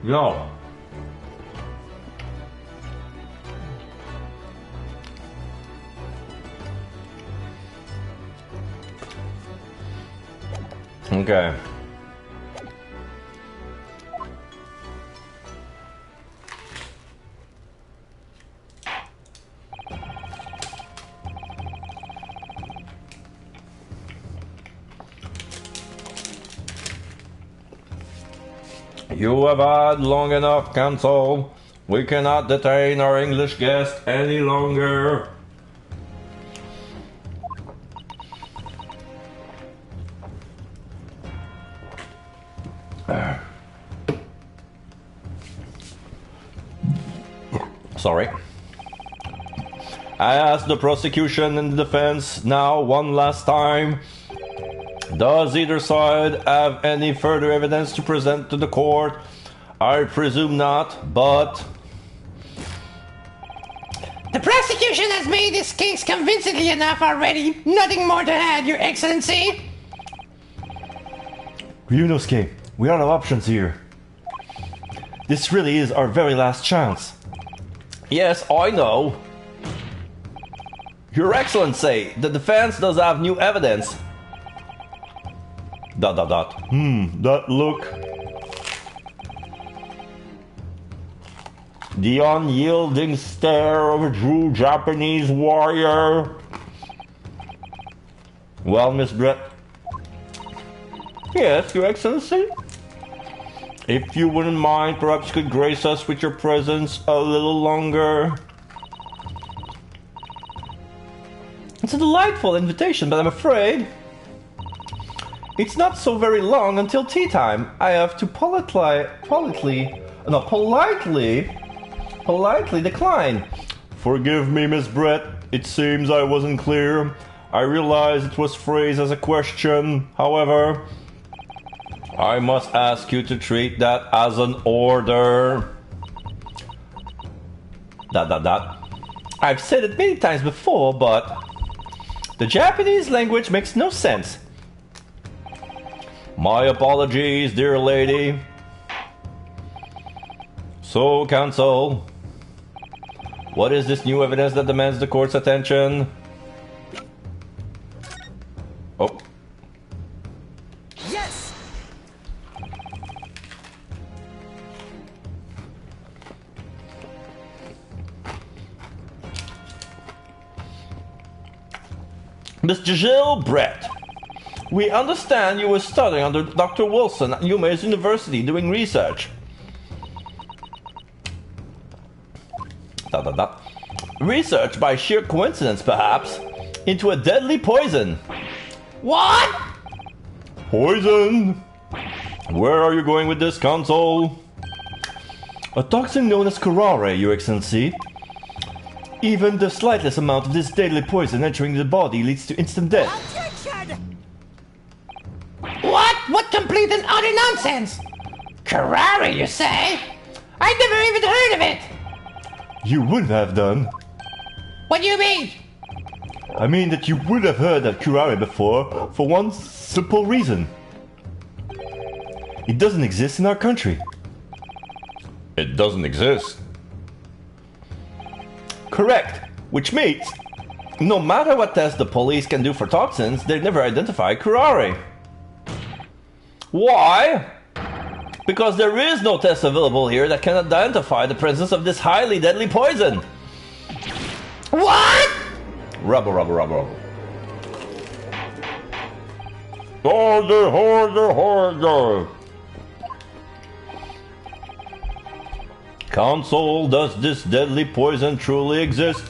No. Okay. You have had long enough, Council. We cannot detain our English guest any longer. Sorry. I ask the prosecution and the defense now one last time. Does either side have any further evidence to present to the court? I presume not, but... The prosecution has made this case convincingly enough already. Nothing more to add, Your Excellency. Ryunosuke, we are no options here. This really is our very last chance. Yes, I know. Your Excellency, the defense does have new evidence. ... That look. The unyielding stare of a true Japanese warrior. Well, Miss Brett. Yes, Your Excellency? If you wouldn't mind, perhaps you could grace us with your presence a little longer. It's a delightful invitation, but I'm afraid it's not so very long until tea time. I have to politely decline. Forgive me, Miss Brett. It seems I wasn't clear. I realize it was phrased as a question. However, I must ask you to treat that as an order. ... I've said it many times before, but the Japanese language makes no sense. My apologies, dear lady. So, Counsel, what is this new evidence that demands the court's attention? Oh. Yes! Mr. Gilles Brett, we understand you were studying under Dr. Wilson at UMass University doing research. ... Research by sheer coincidence, perhaps, into a deadly poison. What? Poison? Where are you going with this, Counsel? A toxin known as curare, Your Excellency. Even the slightest amount of this deadly poison entering the body leads to instant death. What? What complete and utter nonsense? Curare, you say? I never even heard of it. You wouldn't have done. What do you mean? I mean that you would have heard of curare before for one simple reason. It doesn't exist in our country. It doesn't exist. Correct. Which means, no matter what tests the police can do for toxins, they never identify curare. Why? Because there is no test available here that can identify the presence of this highly deadly poison. What? Rubble. Order. Council, does this deadly poison truly exist?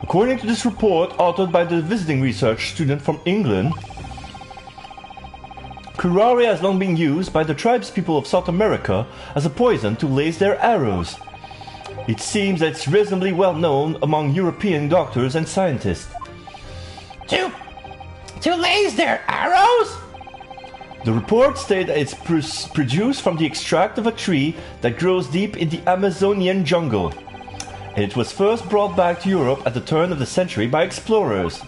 According to this report, authored by the visiting research student from England, curare has long been used by the tribespeople of South America as a poison to lace their arrows. It seems that it's reasonably well known among European doctors and scientists. To lace their arrows? The report stated that it's produced from the extract of a tree that grows deep in the Amazonian jungle. And it was first brought back to Europe at the turn of the century by explorers.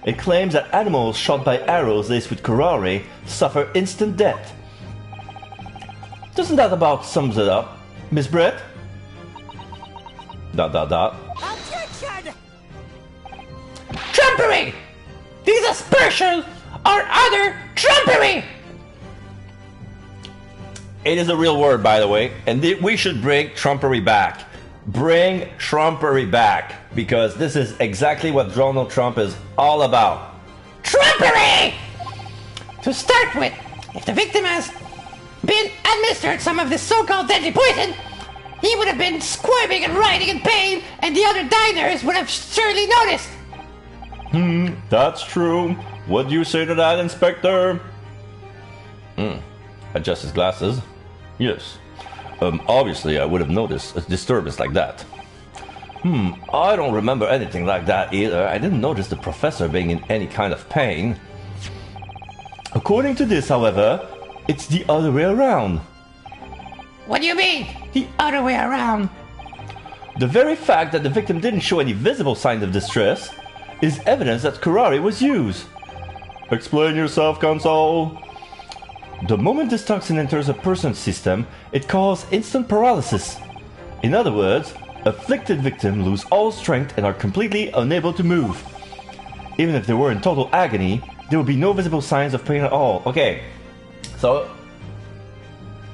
It claims that animals shot by arrows laced with curare suffer instant death. Doesn't that about sums it up, Miss Brett? ... Objection! Trumpery! These aspersions are utter trumpery! It is a real word, by the way, and we should bring trumpery back. Bring trumpery back, because this is exactly what Donald Trump is all about. Trumpery! To start with, if the victim has been administered some of this so-called deadly poison, he would have been squirming and writhing in pain, and the other diners would have surely noticed. That's true. What do you say to that, Inspector? Adjust his glasses. Yes. Obviously I would have noticed a disturbance like that. I don't remember anything like that either. I didn't notice the professor being in any kind of pain. According to this, however, it's the other way around. What do you mean, the other way around? The very fact that the victim didn't show any visible signs of distress is evidence that curare was used. Explain yourself, Console. The moment this toxin enters a person's system, it causes instant paralysis. In other words, afflicted victims lose all strength and are completely unable to move. Even if they were in total agony, there would be no visible signs of pain at all. Okay, so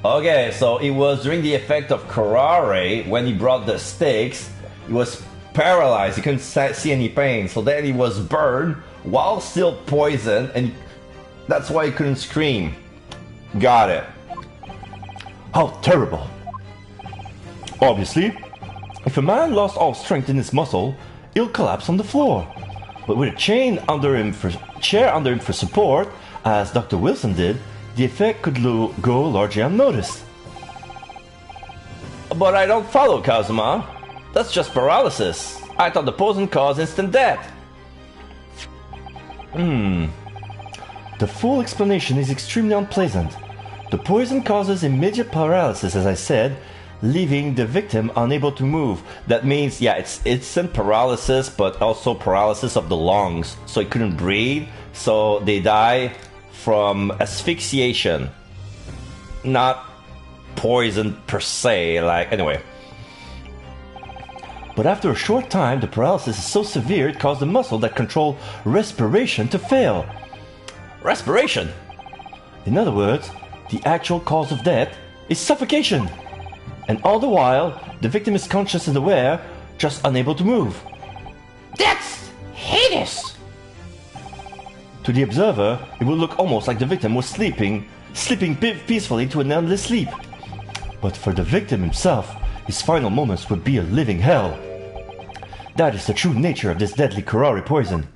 it was during the effect of curare when he brought the stakes. He was paralyzed, he couldn't see any pain, so then he was burned while still poisoned, and that's why he couldn't scream. Got it. How terrible. Obviously, if a man lost all strength in his muscle, he'll collapse on the floor. But with a chair under him for support, as Dr. Wilson did, the effect could go largely unnoticed. But I don't follow, Kazuma. That's just paralysis. I thought the poison caused instant death. The full explanation is extremely unpleasant. The poison causes immediate paralysis, as I said, leaving the victim unable to move. That means, yeah, it's instant paralysis, but also paralysis of the lungs. So he couldn't breathe, so they die from asphyxiation. Not poison per se, anyway. But after a short time, the paralysis is so severe it caused the muscle that control respiration to fail. Respiration? In other words, the actual cause of death is suffocation. And all the while, the victim is conscious and aware, just unable to move. That's heinous! To the observer, it would look almost like the victim was sleeping peacefully to an endless sleep. But for the victim himself, his final moments would be a living hell. That is the true nature of this deadly curare poison.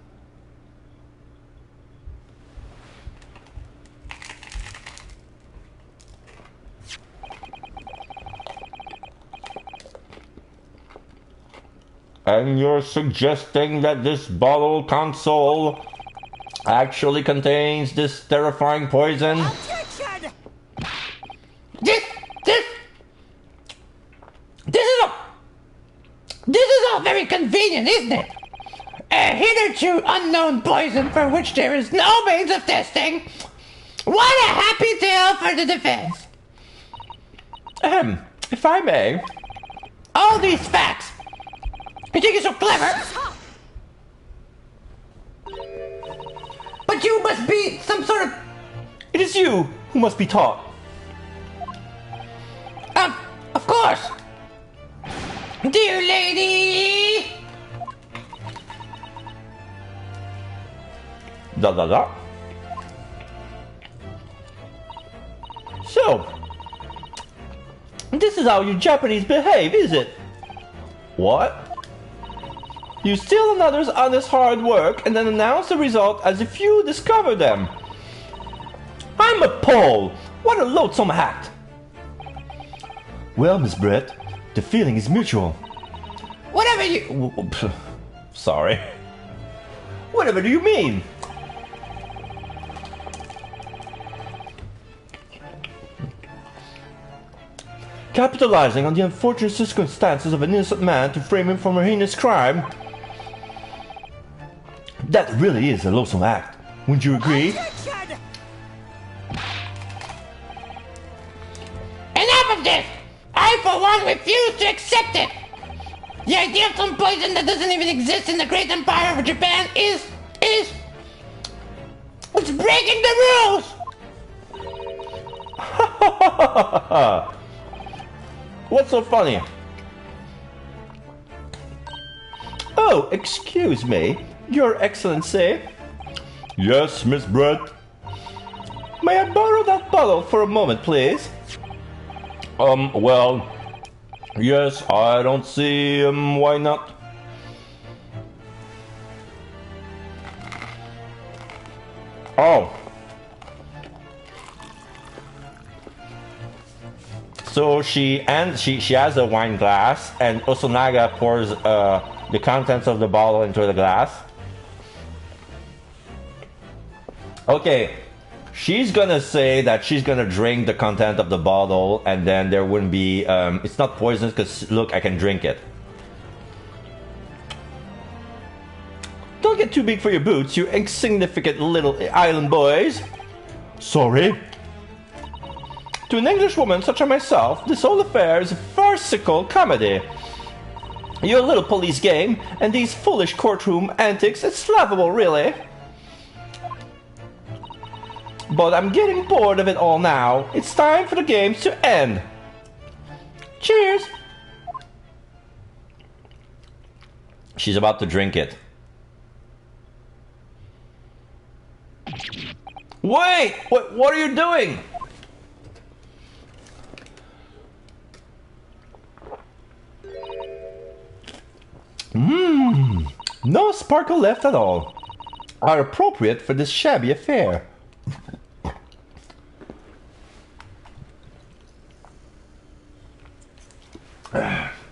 And you're suggesting that this bottle Console actually contains this terrifying poison? Objection! This is all very convenient, isn't it? A hitherto unknown poison for which there is no means of testing. What a happy tale for the defense. If I may. All these facts. You think you're so clever? But you must be some sort of... It is you who must be taught. Dear lady! Da da da. So, this is how you Japanese behave, is it? What? You steal another's honest hard work and then announce the result as if you discovered them. I'm appalled! What a loathsome act! Well, Miss Brett, the feeling is mutual. Whatever you... Sorry. Whatever do you mean? Capitalizing on the unfortunate circumstances of an innocent man to frame him for a heinous crime? That really is a loathsome act. Wouldn't you agree? Enough of this! I, for one, refuse to accept it! The idea of some poison that doesn't even exist in the great empire of Japan is... it's breaking the rules! What's so funny? Oh, excuse me, Your Excellency. Yes, Miss Brett. May I borrow that bottle for a moment, please? Well, yes, I don't see, why not? Oh. So she has a wine glass, and Osonaga pours the contents of the bottle into the glass. Okay, she's gonna say that she's gonna drink the content of the bottle, and then there wouldn't be. It's not poisonous because look, I can drink it. Don't get too big for your boots, you insignificant little island boys. Sorry. To an English woman such as myself, this whole affair is a farcical comedy. Your little police game and these foolish courtroom antics, it's laughable, really. But I'm getting bored of it all now. It's time for the games to end. Cheers! She's about to drink it. Wait! What are you doing? No sparkle left at all. Are appropriate for this shabby affair.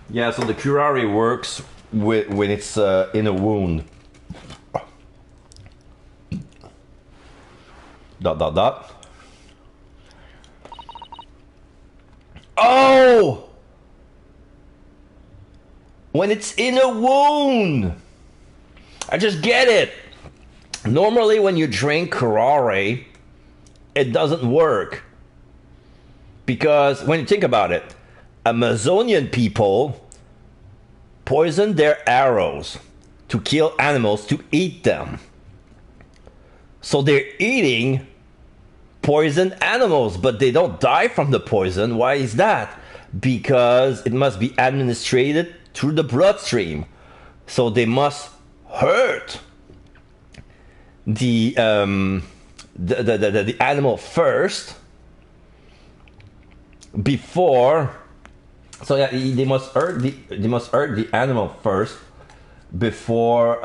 Yeah, so the curare works when it's in a wound. Dot. Oh! When it's in a wound! I just get it! Normally when you drink curare, it doesn't work. Because when you think about it, Amazonian people poison their arrows to kill animals to eat them. So they're eating poisoned animals, but they don't die from the poison. Why is that? Because it must be administered through the bloodstream. So they must hurt the animal first before. So yeah, they must hurt the animal first before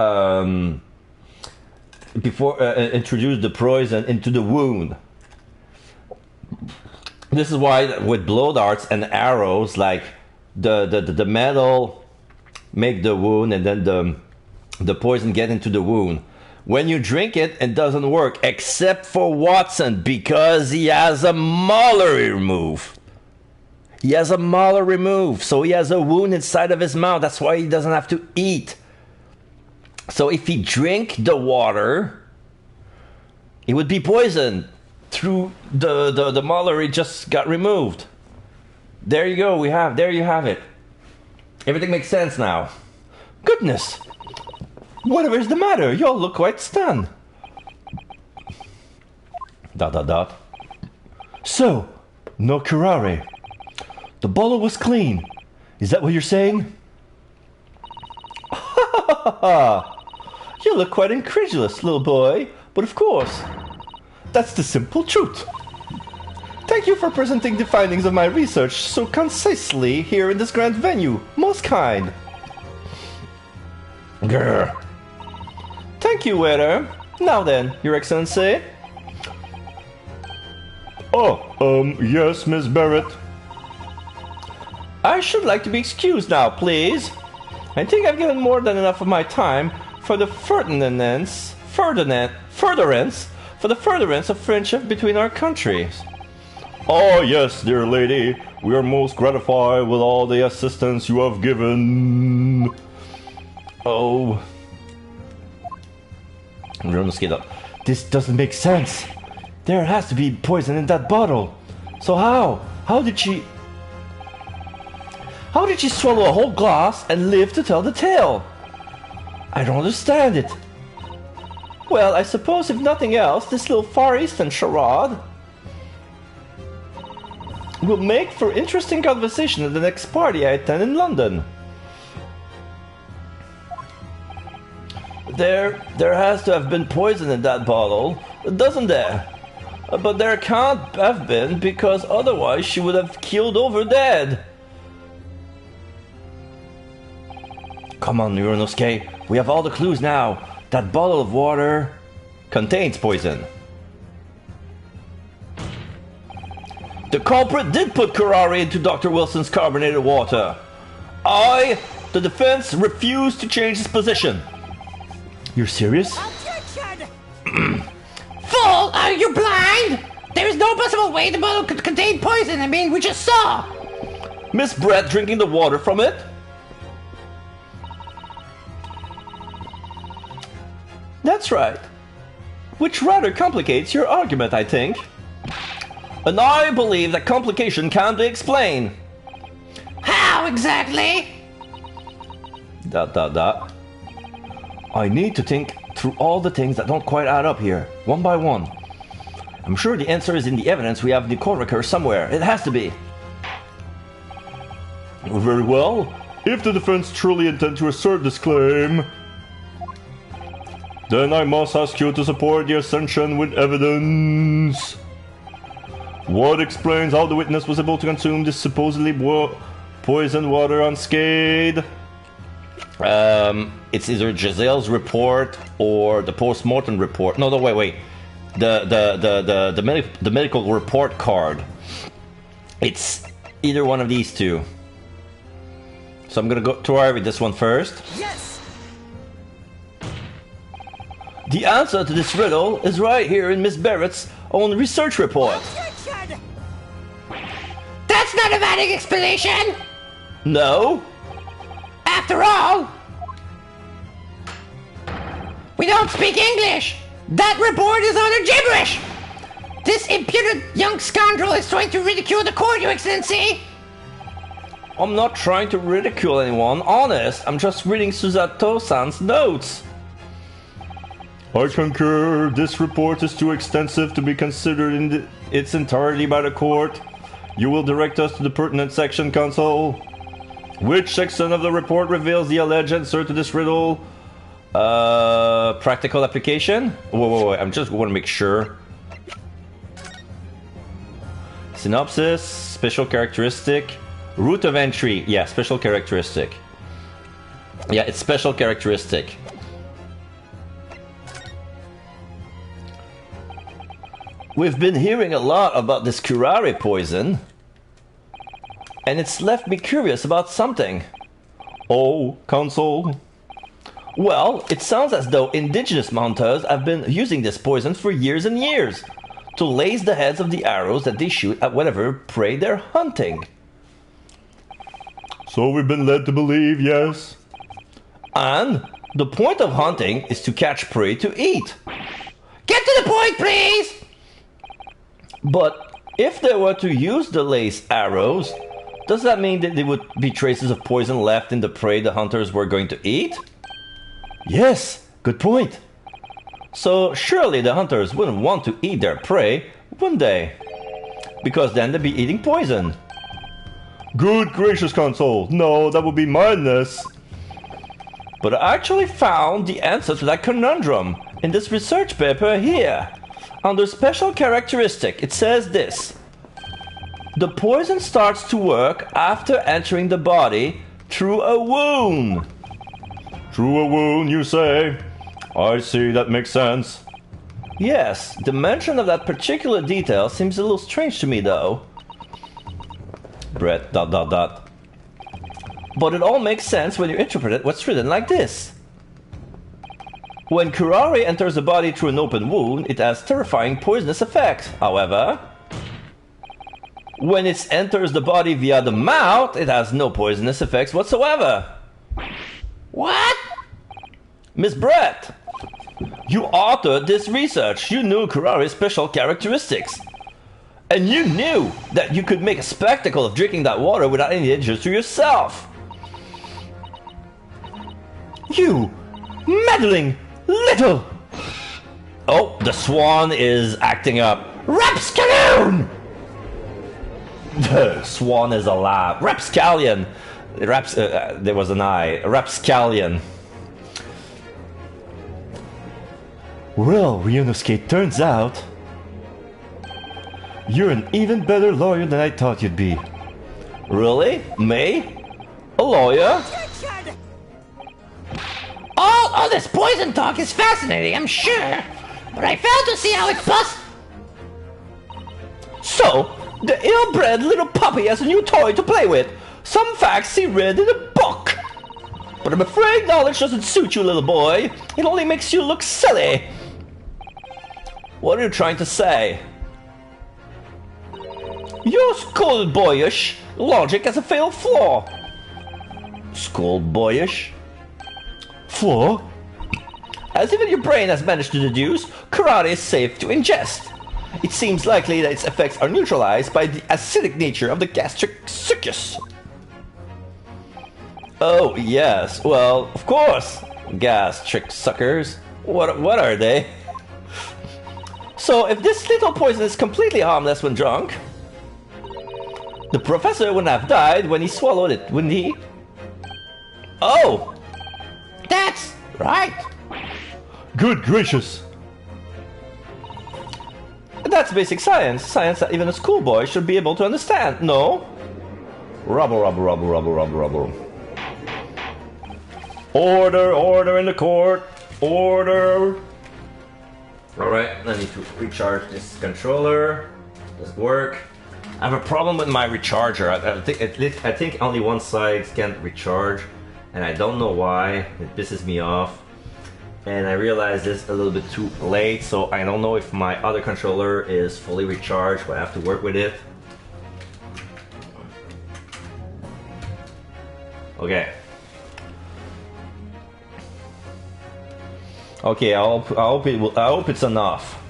introduce the poison into the wound. This is why with blow darts and arrows, like the metal make the wound, and then the poison get into the wound. When you drink it, it doesn't work, except for Watson, because he has a molar removed. He has a molar removed, so he has a wound inside of his mouth. That's why he doesn't have to eat. So if he drink the water, it would be poisoned through the molar. It just got removed. There you go. There you have it. Everything makes sense now. Goodness. Whatever is the matter? You all look quite stunned. ... So, no curare. The bottle was clean. Is that what you're saying? ha ha! You look quite incredulous, little boy, but of course, that's the simple truth. Thank you for presenting the findings of my research so concisely here in this grand venue. Most kind. Grr. Thank you, waiter. Now then, Your Excellency. Yes, Miss Barrett. I should like to be excused now, please. I think I've given more than enough of my time for the furtherance of friendship between our countries. Oh, yes, dear lady. We are most gratified with all the assistance you have given. Oh. This doesn't make sense. There has to be poison in that bottle. So how? How did she swallow a whole glass and live to tell the tale? I don't understand it. Well, I suppose if nothing else, this little Far Eastern charade will make for interesting conversation at the next party I attend in London. There has to have been poison in that bottle, doesn't there? But there can't have been, because otherwise she would have keeled over dead. Come on, Ryunosuke, we have all the clues now. That bottle of water contains poison. The culprit did put curare into Dr. Wilson's carbonated water. The defense, refuse to change its position. You're serious? Fool, are you blind? There is no possible way the bottle could contain poison. I mean, we just saw. Miss Brett drinking the water from it? That's right. Which rather complicates your argument, I think. And I believe that complication can be explained. How exactly? ... I need to think through all the things that don't quite add up here, one by one. I'm sure the answer is in the evidence we have in the court record somewhere. It has to be. Very well. If the defense truly intend to assert this claim, then I must ask you to support the assertion with evidence. What explains how the witness was able to consume this supposedly poisoned water unscathed? It's either Giselle's report or the post-mortem report. No, wait. The medical report card. It's either one of these two. So I'm gonna go try with this one first. Yes! The answer to this riddle is right here in Miss Barrett's own research report. That's not a valid explanation. No. After all, we don't speak English. That report is utter gibberish. This impudent young scoundrel is trying to ridicule the court, Your Excellency. I'm not trying to ridicule anyone, honest. I'm just reading Susato-san's notes. I concur. This report is too extensive to be considered in its entirety by the court. You will direct us to the pertinent section, Counsel. Which section of the report reveals the alleged answer to this riddle? Practical application? Wait, I'm just want to make sure. Synopsis, special characteristic, route of entry. Yeah, special characteristic. Yeah, it's special characteristic. We've been hearing a lot about this curare poison, and it's left me curious about something. Oh, Counsel? Well, it sounds as though indigenous hunters have been using this poison for years and years to lace the heads of the arrows that they shoot at whatever prey they're hunting. So we've been led to believe, yes. And the point of hunting is to catch prey to eat. Get to the point, please! But if they were to use the lace arrows, does that mean that there would be traces of poison left in the prey the hunters were going to eat? Yes, good point. So surely the hunters wouldn't want to eat their prey, wouldn't they? Because then they'd be eating poison. Good gracious, Counsel. No, that would be madness. But I actually found the answer to that conundrum in this research paper here. Under special characteristic, it says this. The poison starts to work after entering the body through a wound. Through a wound, you say? I see, that makes sense. Yes, the mention of that particular detail seems a little strange to me, though. Brett, ... But it all makes sense when you interpret it what's written like this. When curare enters the body through an open wound, it has terrifying poisonous effect. However, when it enters the body via the mouth, it has no poisonous effects whatsoever. What? Miss Brett, you authored this research. You knew curare's special characteristics. And you knew that you could make a spectacle of drinking that water without any danger to yourself. You meddling little... Oh, the swan is acting up. Rapscallion! The swan is alive. Rapscallion. There was an I. Rapscallion. Well, Ryunosuke, turns out you're an even better lawyer than I thought you'd be. Really? Me? A lawyer? All this poison talk is fascinating, I'm sure. But I fail to see how it's possible. So, the ill-bred little puppy has a new toy to play with. Some facts he read in a book. But I'm afraid knowledge doesn't suit you, little boy. It only makes you look silly. What are you trying to say? Your schoolboyish logic has a fatal flaw. Schoolboyish? Flaw? As even your brain has managed to deduce, curare is safe to ingest. It seems likely that its effects are neutralized by the acidic nature of the gastric succus. Oh, yes, well, of course. Gastric suckers. What are they? So, if this little poison is completely harmless when drunk, the professor wouldn't have died when he swallowed it, wouldn't he? Oh! That's right. Good gracious. That's basic science. Science that even a schoolboy should be able to understand, no? Rubble. Order in the court. Order. Alright, I need to recharge this controller. Does it work? I have a problem with my recharger. I think only one side can recharge, and I don't know why. It pisses me off. And I realized this a little bit too late, so I don't know if my other controller is fully recharged, but I have to work with it. Okay. Okay, I hope it's enough.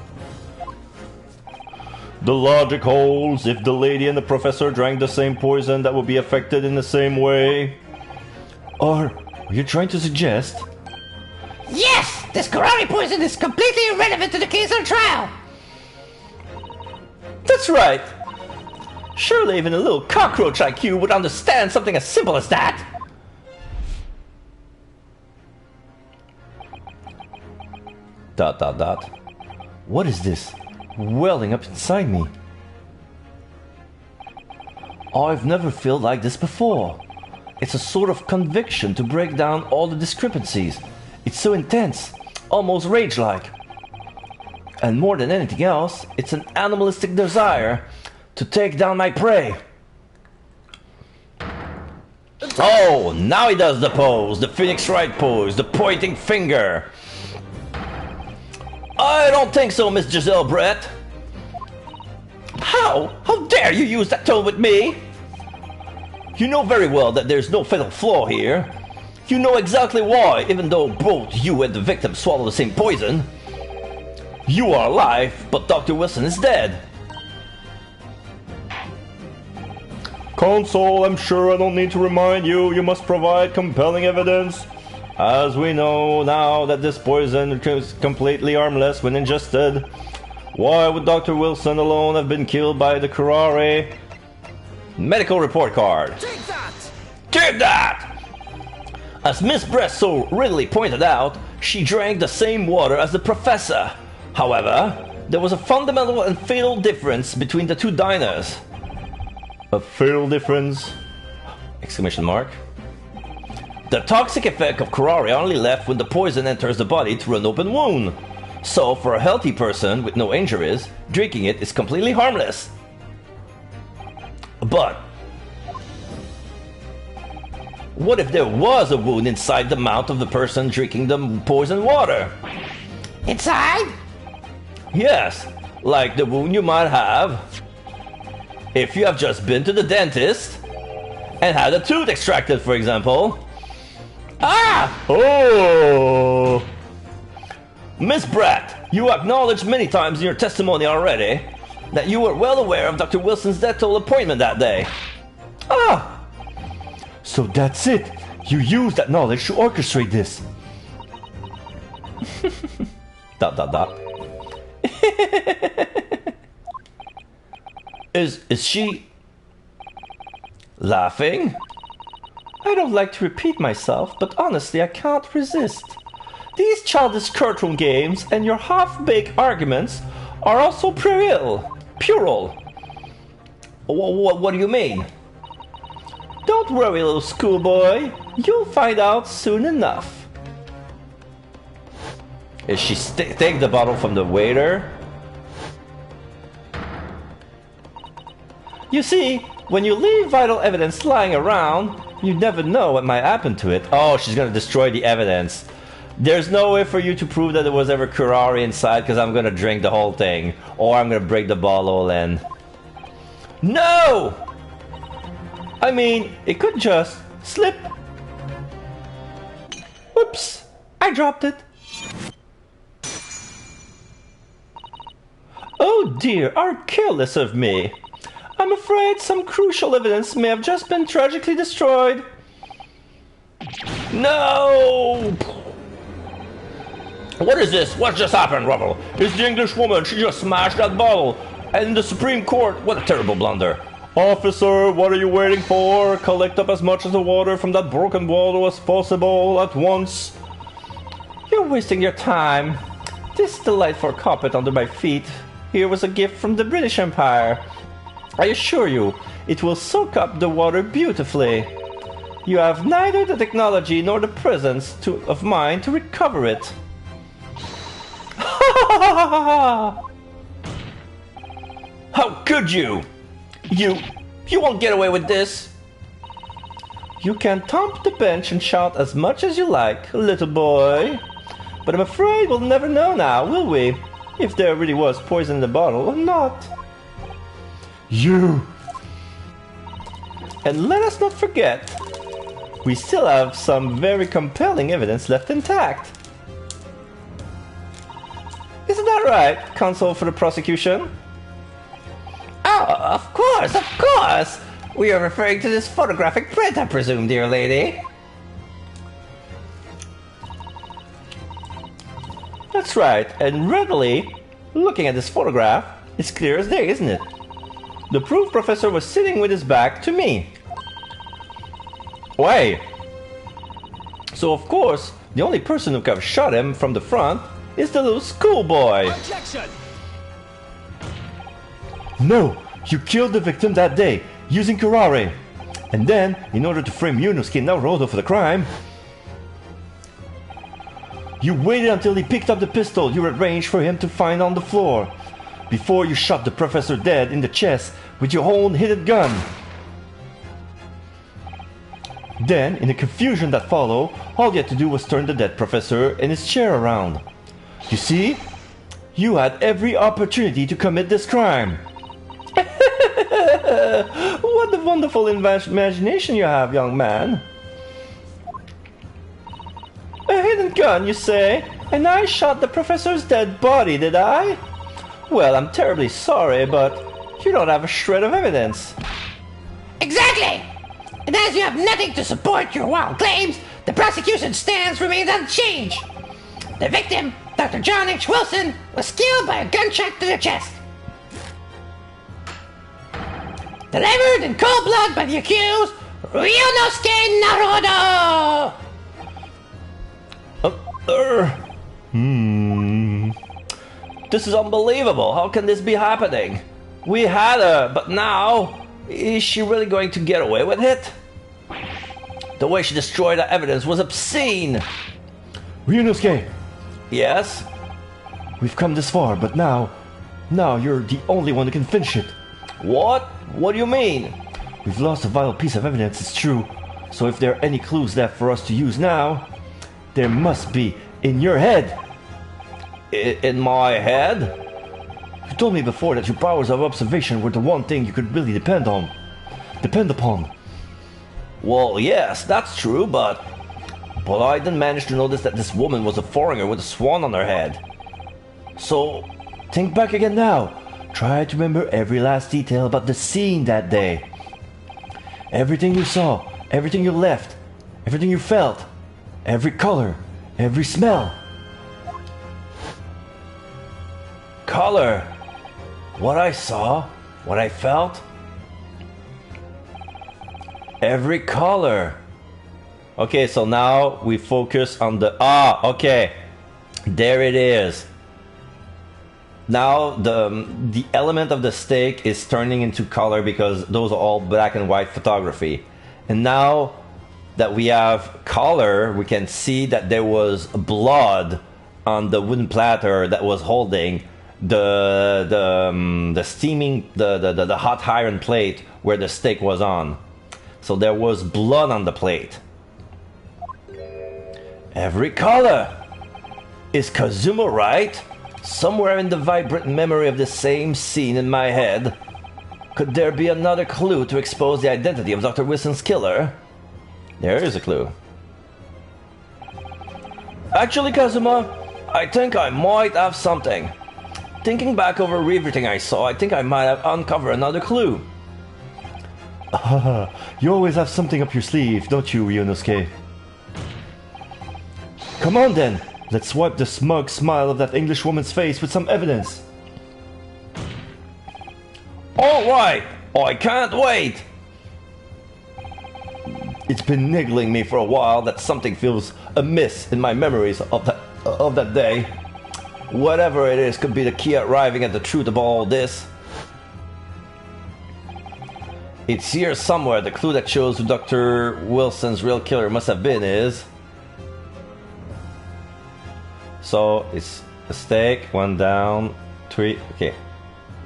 The logic holds. If the lady and the professor drank the same poison, that would be affected in the same way. Are you trying to suggest? Yes! This curare poison is completely irrelevant to the case on trial! That's right! Surely even a little cockroach like you would understand something as simple as that! ... What is this welling up inside me? I've never felt like this before. It's a sort of conviction to break down all the discrepancies. It's so intense, almost rage-like. And more than anything else, it's an animalistic desire to take down my prey. Oh, now he does the pose, the Phoenix Wright pose, the pointing finger. I don't think so, Miss Giselle Brett. How? How dare you use that tone with me? You know very well that there's no fatal flaw here. You know exactly why, even though both you and the victim swallow the same poison. You are alive, but Dr. Wilson is dead. Console, I'm sure I don't need to remind you, you must provide compelling evidence. As we know now that this poison is completely harmless when ingested, why would Dr. Wilson alone have been killed by the curare? Medical report card. Take that! Take that! As Miss Brett so readily pointed out, she drank the same water as the professor. However, there was a fundamental and fatal difference between the two diners. A fatal difference? Exclamation mark. The toxic effect of curare only left when the poison enters the body through an open wound. So, for a healthy person with no injuries, drinking it is completely harmless. But what if there was a wound inside the mouth of the person drinking the poisoned water? Inside? Yes, like the wound you might have if you have just been to the dentist and had a tooth extracted, for example. Ah! Oh! Miss Bratt, you acknowledged many times in your testimony already that you were well aware of Dr. Wilson's dental appointment that day. Ah! So that's it. You used that knowledge to orchestrate this. Dot dot dot. Is she laughing? I don't like to repeat myself, but honestly I can't resist. These childish courtroom games and your half-baked arguments are also puerile. What do you mean? Don't worry, little schoolboy. You'll find out soon enough. Is she take the bottle from the waiter? You see, when you leave vital evidence lying around, you never know what might happen to it. Oh, she's gonna destroy the evidence. There's no way for you to prove that there was ever curare inside because I'm gonna drink the whole thing. Or I'm gonna break the bottle and... No! I mean, it could just slip. Whoops! I dropped it. Oh dear, how careless of me. I'm afraid some crucial evidence may have just been tragically destroyed. No! What is this? What just happened, Rubble? It's the English woman. She just smashed that bottle. And the Supreme Court, what a terrible blunder. Officer, what are you waiting for? Collect up as much of the water from that broken bottle as possible at once. You're wasting your time. This delightful carpet under my feet here was a gift from the British Empire. I assure you, it will soak up the water beautifully. You have neither the technology nor the presence of mind to recover it. How could you? You won't get away with this. You can thump the bench and shout as much as you like, little boy. But I'm afraid we'll never know now, will we? If there really was poison in the bottle or not. You! And let us not forget, we still have some very compelling evidence left intact. Isn't that right, counsel for the prosecution? Oh, of course, of course! We are referring to this photographic print, I presume, dear lady. That's right, and readily, looking at this photograph, it's clear as day, isn't it? The proof professor was sitting with his back to me. Why? So of course, the only person who could have shot him from the front is the little schoolboy. Objection! No, you killed the victim that day, using curare. And then, in order to frame Yunosuke Naruto for the crime, you waited until he picked up the pistol you arranged for him to find on the floor, before you shot the professor dead in the chest with your own hidden gun. Then, in the confusion that followed, all you had to do was turn the dead professor and his chair around. You see? You had every opportunity to commit this crime. What a wonderful imagination you have, young man. A hidden gun, you say? And I shot the professor's dead body, did I? Well, I'm terribly sorry, but you don't have a shred of evidence. Exactly! And as you have nothing to support your wild claims, the prosecution's stance remains unchanged. The victim, Dr. John H. Wilson, was killed by a gunshot to the chest. Delivered in cold blood by the accused, Ryunosuke Naruto! This is unbelievable. How can this be happening? We had her, but now, is she really going to get away with it? The way she destroyed the evidence was obscene. Ryunosuke, Yes? we've come this far, but now you're the only one who can finish it. What? What do you mean? We've lost a vital piece of evidence, it's true. So if there are any clues left for us to use now, there must be in your head. In my head? You told me before that your powers of observation were the one thing you could really depend upon. Well, yes, that's true, but I didn't manage to notice that this woman was a foreigner with a swan on her head. So, Think back again now. Try to remember every last detail about the scene that day. Everything you saw, everything you left, everything you felt, every color, every smell. color. What I saw, what I felt. Every color. Okay, so now we focus on the... okay. There it is. Now the element of the stake is turning into color because those are all black and white photography. And now that we have color, we can see that there was blood on the wooden platter that was holding the steaming the hot iron plate where the steak was on. So there was blood on the plate. Every color. Is Kazuma right? Somewhere in the vibrant memory of the same scene in my head, could there be another clue to expose the identity of Dr. Wilson's killer? There is a clue. Actually, Kazuma, I think I might have something. Thinking back over everything I saw, I think I might have uncovered another clue. You always have something up your sleeve, don't you, Ryunosuke? Come on then, let's wipe the smug smile of that English woman's face with some evidence. Alright, I can't wait! It's been niggling me for a while that something feels amiss in my memories of that day. Whatever it is could be the key arriving at the truth of all this. It's here somewhere. The clue that shows who Dr. Wilson's real killer must have been is... So, it's a stake, one down, three, okay.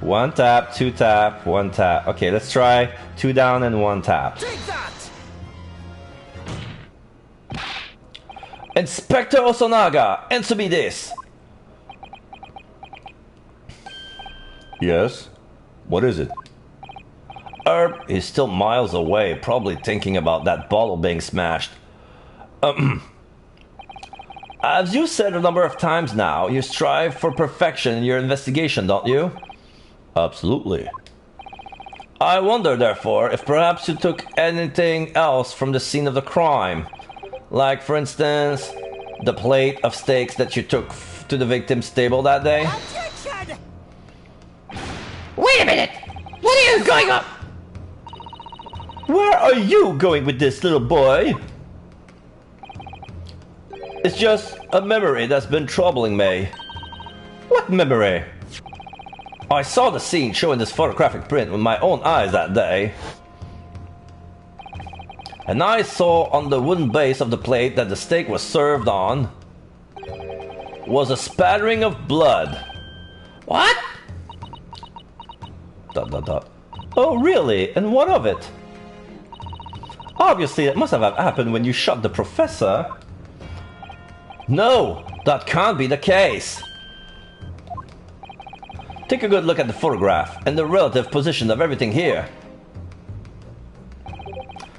One tap, two tap, one tap. Okay, let's try two down and one tap. Take that! Inspector Osonaga, answer me this. Yes? What is it? Herb is still miles away, probably thinking about that bottle being smashed. As you said a number of times now, you strive for perfection in your investigation, don't you? Absolutely. I wonder, therefore, if perhaps you took anything else from the scene of the crime. Like, for instance, the plate of steaks that you took to the victim's table that day? Attention! Wait a minute! What are you going up? Where are you going with this, little boy? It's just a memory that's been troubling me. What memory? I saw the scene showing this photographic print with my own eyes that day. And I saw on the wooden base of the plate that the steak was served on was a spattering of blood. What? ... Oh, really? And what of it? Obviously, it must have happened when you shot the professor. No, that can't be the case. Take a good look at the photograph and the relative position of everything here.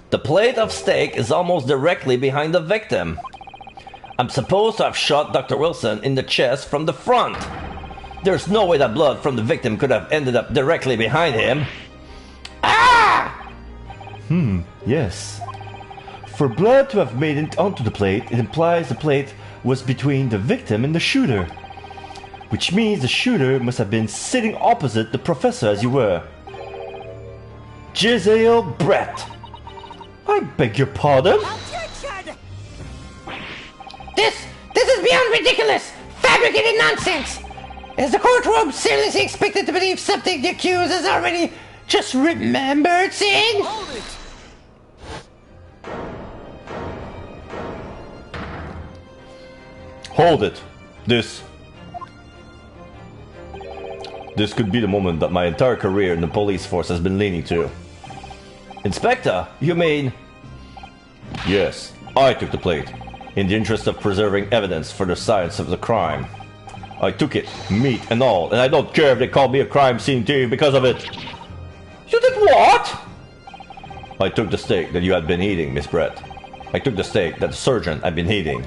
The plate of steak is almost directly behind the victim. I'm supposed to have shot Dr. Wilson in the chest from the front. There's no way that blood from the victim could have ended up directly behind him. Ah! Yes. For blood to have made it onto the plate, it implies the plate was between the victim and the shooter. Which means the shooter must have been sitting opposite the professor as you were. Giselle Brett. I beg your pardon? Attention! This is beyond ridiculous! Fabricated nonsense! Is the courtroom seriously expected to believe something the accused has already just remembered seeing? Hold it! Hold it. This could be the moment that my entire career in the police force has been leaning to. Inspector, you mean? Yes, I took the plate, in the interest of preserving evidence for the science of the crime. I took it, meat and all, and I don't care if they call me a crime scene thief because of it. You did what? I took the steak that you had been eating, Miss Brett. I took the steak that the surgeon had been eating.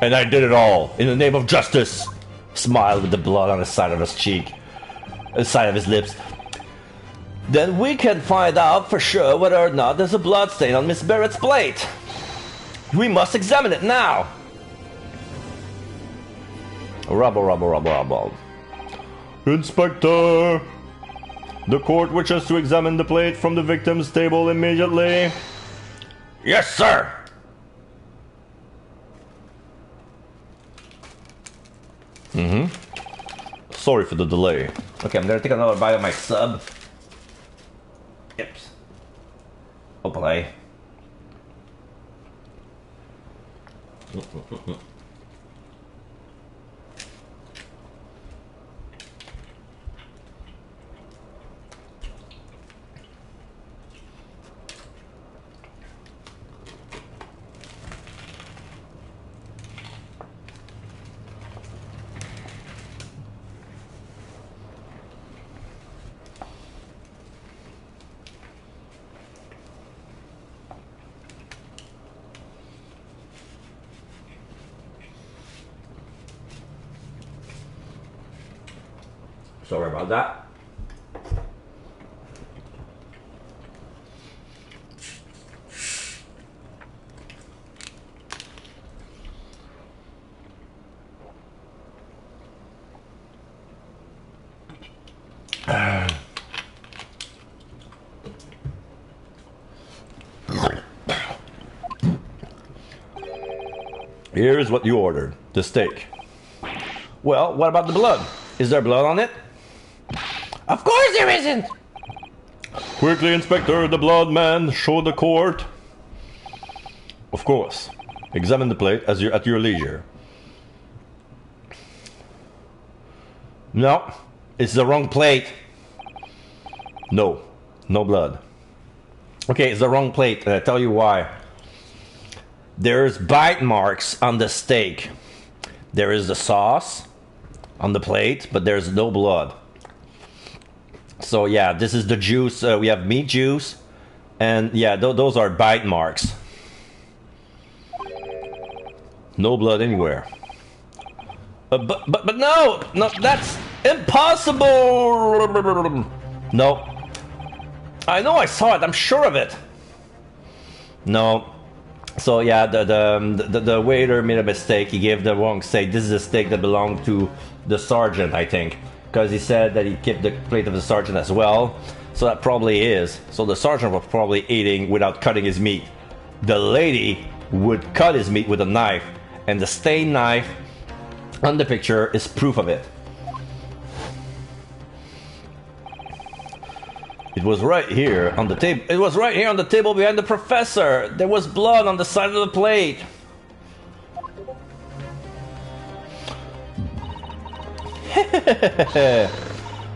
And I did it all in the name of justice. Smiled with the blood on the side of his cheek, the side of his lips. Then we can find out for sure whether or not there's a blood stain on Miss Barrett's plate. We must examine it now. Rubble. Inspector, the court wishes to examine the plate from the victim's table immediately. Yes, sir. Sorry for the delay. Okay, I'm gonna take another bite of my sub. Yep. Oh, play. Sorry about that. Here's what you ordered. The steak. Well, what about the blood? Is there blood on it? Of course there isn't! Quickly, Inspector, the blood man, show the court. Of course. Examine the plate as at your leisure. No, it's the wrong plate. No blood. Okay, it's the wrong plate, and I tell you why. There's bite marks on the steak. There is the sauce on the plate, but there's no blood. So yeah, this is the juice. We have meat juice, and yeah, those are bite marks. No blood anywhere. But no, that's impossible. No, I know I saw it. I'm sure of it. No. So yeah, the waiter made a mistake. He gave the wrong steak. This is a steak that belonged to the sergeant, I think. Because he said that he kept the plate of the sergeant as well. So that probably is. So the sergeant was probably eating without cutting his meat. The lady would cut his meat with a knife. And the stained knife on the picture is proof of it. It was right here on the table. It was right here on the table behind the professor. There was blood on the side of the plate.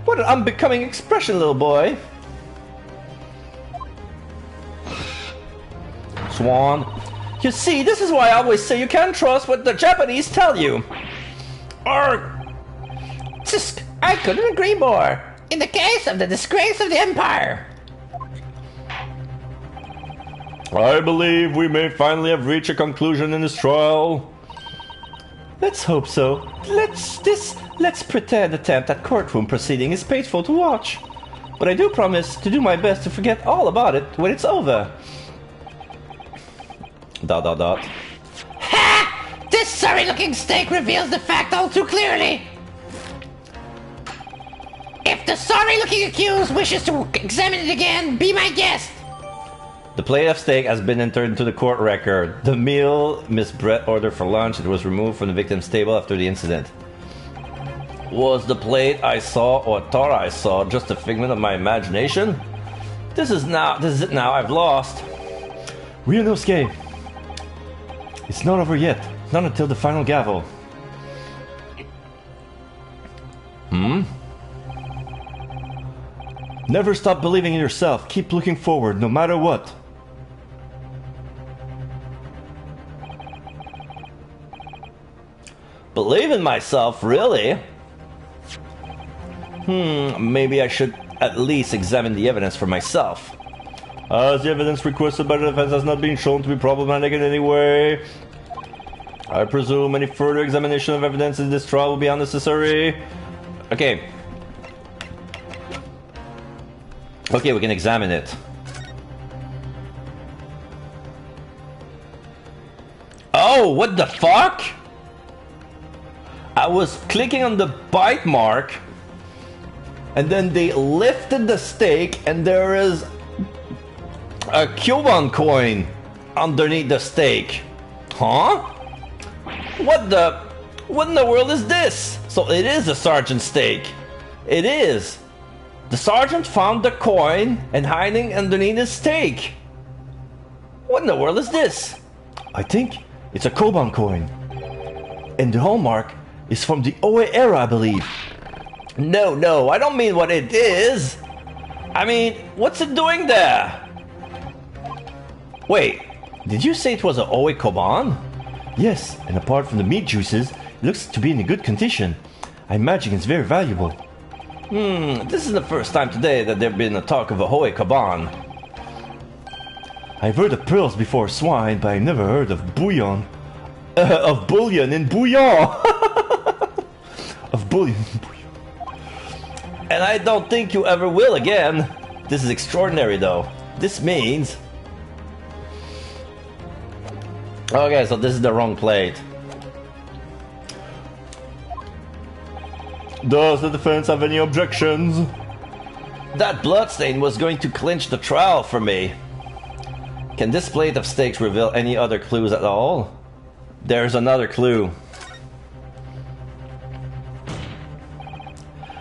What an unbecoming expression, little boy. Swan. You see, this is why I always say you can't trust what the Japanese tell you. Tisk, I couldn't agree more. In the case of the disgrace of the Empire. I believe we may finally have reached a conclusion in this trial. Let's hope so. Let's pretend attempt at courtroom proceeding is painful to watch. But I do promise to do my best to forget all about it when it's over. ... Ha! This sorry-looking steak reveals the fact all too clearly. If the sorry-looking accused wishes to examine it again, be my guest. The plate of steak has been entered into the court record. The meal Miss Brett ordered for lunch, it was removed from the victim's table after the incident. Was the plate I saw or thought I saw just a figment of my imagination? This is it now, I've lost. Ryunosuke, it's not over yet. Not until the final gavel. Never stop believing in yourself. Keep looking forward, no matter what. Believe in myself, really? Maybe I should at least examine the evidence for myself. As the evidence requested by the defense has not been shown to be problematic in any way, I presume any further examination of evidence in this trial will be unnecessary. Okay. Okay, we can examine it. Oh, what the fuck? I was clicking on the bite mark, and then they lifted the steak, and there is a Cuban coin underneath the steak. Huh? What in the world is this? So it is a sergeant's steak. It is. The sergeant found the coin and hiding underneath his steak. What in the world is this? I think it's a Koban coin. And the hallmark is from the Oe era, I believe. No, I don't mean what it is. I mean, what's it doing there? Wait, did you say it was an Oe Koban? Yes, and apart from the meat juices, it looks to be in a good condition. I imagine it's very valuable. This is the first time today that there's been a talk of a Oe Koban. I've heard of pearls before swine, but I've never heard of bouillon. Of bullion in bouillon! Of bullion in bouillon. And I don't think you ever will again. This is extraordinary, though. This means... Okay, so this is the wrong plate. Does the defense have any objections? That bloodstain was going to clinch the trial for me. Can this plate of steaks reveal any other clues at all? There's another clue.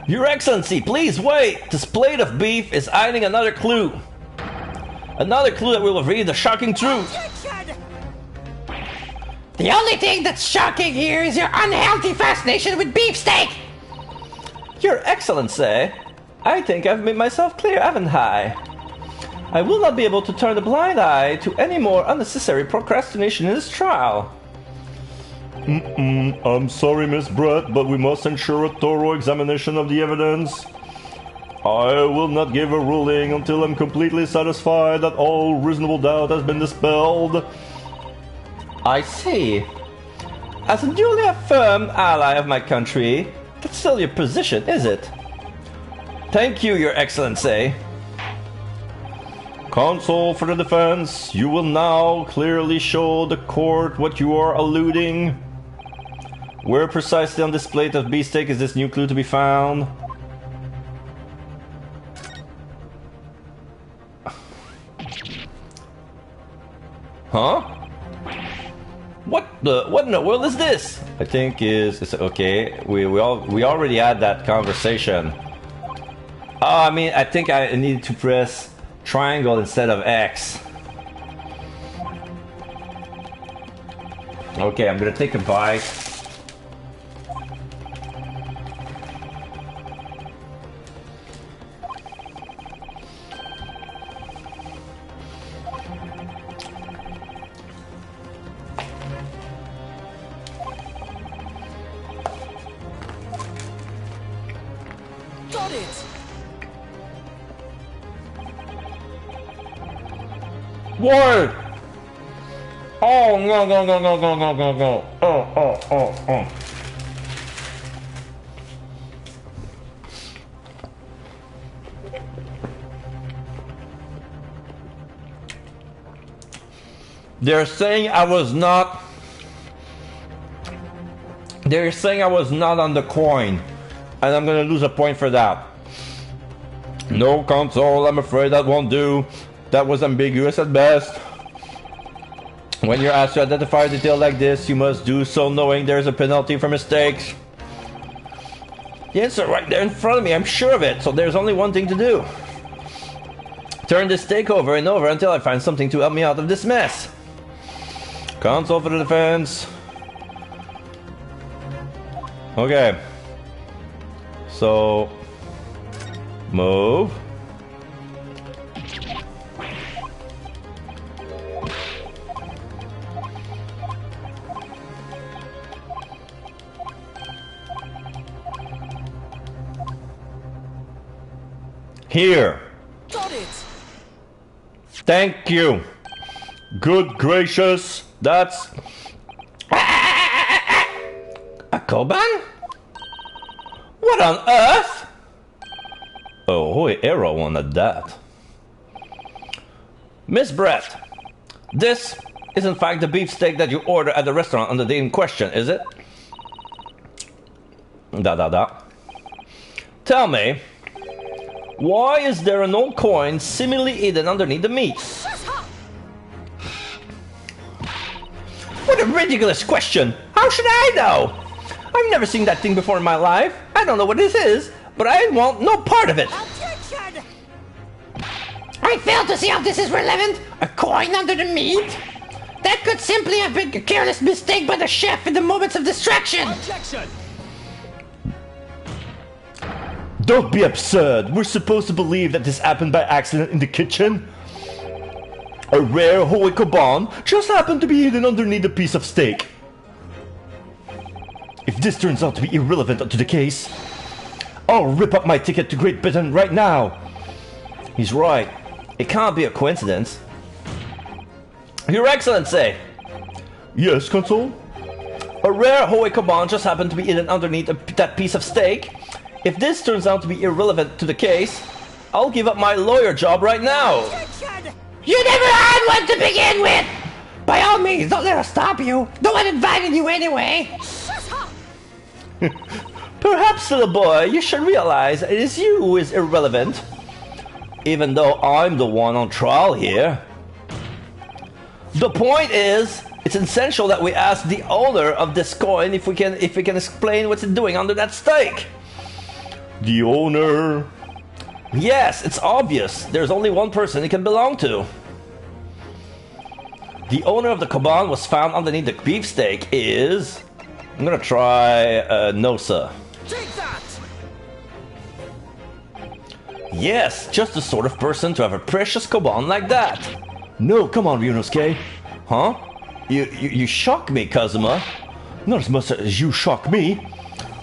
Your Excellency, please wait! This plate of beef is hiding another clue. Another clue that will reveal the shocking truth. The only thing that's shocking here is your unhealthy fascination with beefsteak! Your Excellency, I think I've made myself clear, haven't I? I will not be able to turn a blind eye to any more unnecessary procrastination in this trial. I'm sorry, Miss Brett, but we must ensure a thorough examination of the evidence. I will not give a ruling until I'm completely satisfied that all reasonable doubt has been dispelled. I see. As a duly affirmed ally of my country, that's still your position, is it? Thank you, Your Excellency. Counsel for the defense, you will now clearly show the court what you are alluding. Where precisely on this plate of beefsteak is this new clue to be found? Huh? What in the world is this? I think it's okay. We already had that conversation. Oh, I mean, I think I needed to press triangle instead of X. Okay, I'm gonna take a bite. Got it! What? Oh, no. Oh. They're saying I was not on the coin, and I'm gonna lose a point for that. No console, I'm afraid that won't do. That was ambiguous at best. When you're asked to identify a detail like this, you must do so knowing there's a penalty for mistakes. The answer right there in front of me, I'm sure of it, so there's only one thing to do. Turn this stake over and over until I find something to help me out of this mess. Console for the defense. Okay. So... move. Here. Got it. Thank you. Good gracious. That's... a Koban? What on earth? Oh, Hoy Arrow wanted that. Miss Brett, this is in fact the beefsteak that you ordered at the restaurant on the day in question, is it? Tell me, why is there an old coin seemingly hidden underneath the meat? What a ridiculous question! How should I know? I've never seen that thing before in my life. I don't know what this is, but I want no part of it. Objection! I fail to see how this is relevant. A coin under the meat? That could simply have been a careless mistake by the chef in the moments of distraction. Objection! Don't be absurd. We're supposed to believe that this happened by accident in the kitchen? A rare Hoy Koban just happened to be hidden underneath a piece of steak. If this turns out to be irrelevant to the case, I'll rip up my ticket to Great Britain right now. He's right. It can't be a coincidence. Your Excellency! Yes, Consul? A rare Hoy Koban just happened to be hidden underneath that piece of steak. If this turns out to be irrelevant to the case, I'll give up my lawyer job right now. You never had one to begin with! By all means, don't let us stop you. No one invited you anyway. Perhaps, little boy, you should realize it is you who is irrelevant. Even though I'm the one on trial here. The point is, it's essential that we ask the owner of this coin if we can explain what's it doing under that steak. The owner? Yes, it's obvious. There's only one person it can belong to. The owner of the Koban was found underneath the beefsteak is... I'm gonna try Nosa. Take that! Yes, just the sort of person to have a precious Koban like that. No, come on, Ryunosuke. Huh? You shock me, Kazuma. Not as much as you shock me.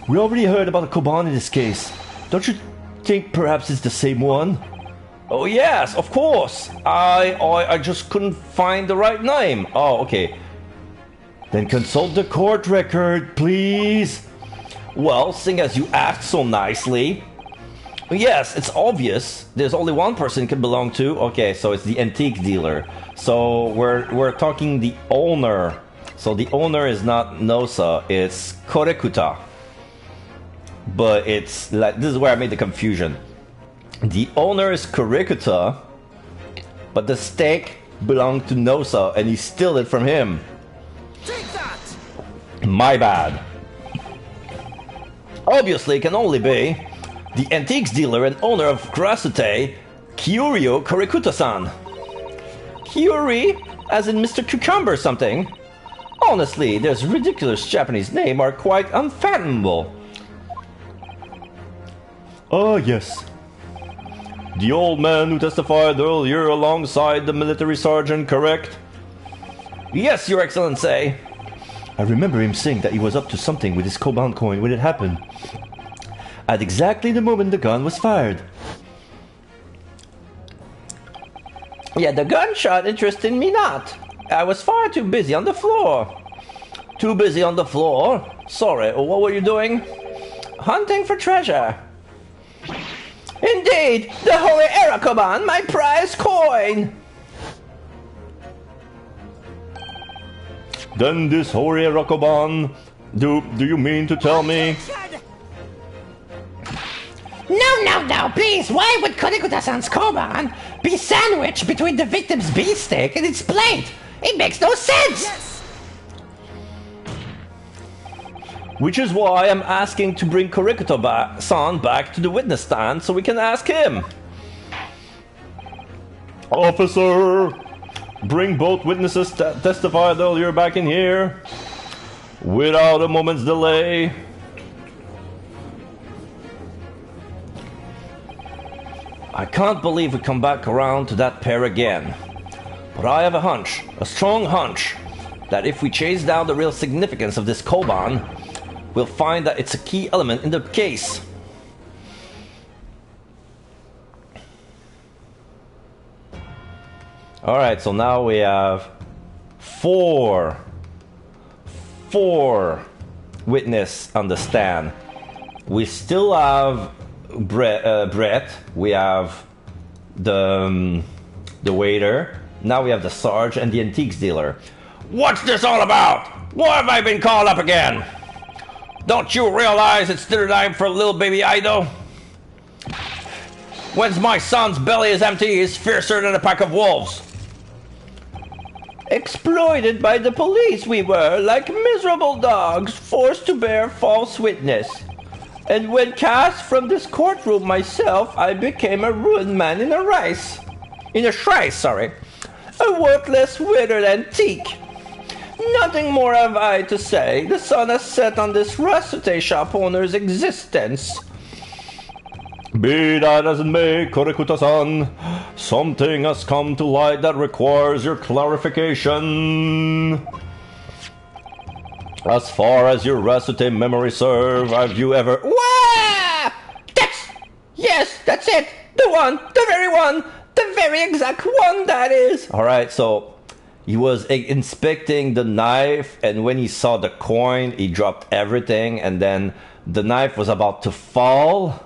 We already heard about the Koban in this case. Don't you think perhaps it's the same one? Oh yes, of course. I just couldn't find the right name. Oh, okay. Then consult the court record, please. Well, seeing as you asked so nicely. Yes, it's obvious. There's only one person it can belong to. Okay, so it's the antique dealer. So we're talking the owner. So the owner is not Nosa, it's Korekuta. But it's like, this is where I made the confusion. The owner is Korekuta, but the steak belonged to Nosa and he stole it from him. Take that! My bad. Obviously, it can only be the antiques dealer and owner of Kurasute, Kyoryu Korekuta-san. Kyuri, as in Mr. Cucumber something. Honestly, this ridiculous Japanese name are quite unfathomable. Oh, yes. The old man who testified earlier alongside the military sergeant, correct? Yes, Your Excellency. I remember him saying that he was up to something with his Koban coin when it happened. At exactly the moment the gun was fired. Yeah, the gunshot interested me not. I was far too busy on the floor. Too busy on the floor? Sorry, what were you doing? Hunting for treasure. Indeed, the Holy Erakoban, my prize coin! Then this Holy Erakoban, do you mean to tell me? No, please, why would Korekuta-san's Koban be sandwiched between the victim's beefsteak and its plate. It makes no sense. Yes! Which is why I'm asking to bring Kurikuto-san back to the witness stand so we can ask him. Officer, bring both witnesses that testified earlier back in here without a moment's delay. I can't believe we come back around to that pair again. But I have a hunch, a strong hunch, that if we chase down the real significance of this Koban, we'll find that it's a key element in the case. Alright, so now we have four witnesses on the stand. We still have Brett, we have the waiter, now we have the Sarge and the antiques dealer. What's this all about? Why have I been called up again? Don't you realize it's dinner time for little baby Ido? When my son's belly is empty, he's fiercer than a pack of wolves. Exploited by the police we were, like miserable dogs, forced to bear false witness. And when cast from this courtroom myself, I became a ruined man in a rice. In a shrice, sorry. A worthless, withered antique. Nothing more have I to say. The sun has set on this rusty shop owner's existence. Be that as it may, Kurikuto-san, something has come to light that requires your clarification. As far as your Rasute memory serve, have you ever... Wah! That's it! The one! The very one! The very exact one, that is! Alright, so... He was inspecting the knife, and when he saw the coin, he dropped everything, and then the knife was about to fall,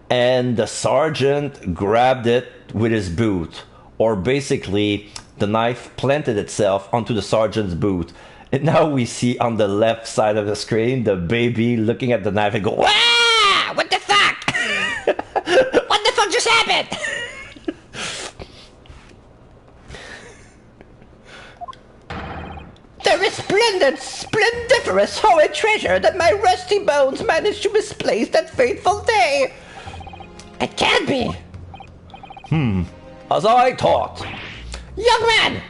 and the sergeant grabbed it with his boot. Or basically, the knife planted itself onto the sergeant's boot. And now we see on the left side of the screen, the baby looking at the knife and go, "Ah! What the fuck? What the fuck just happened?" The resplendent, splendiferous Hoenn treasure that my rusty bones managed to misplace that fateful day. It can't be. As I thought. Young man!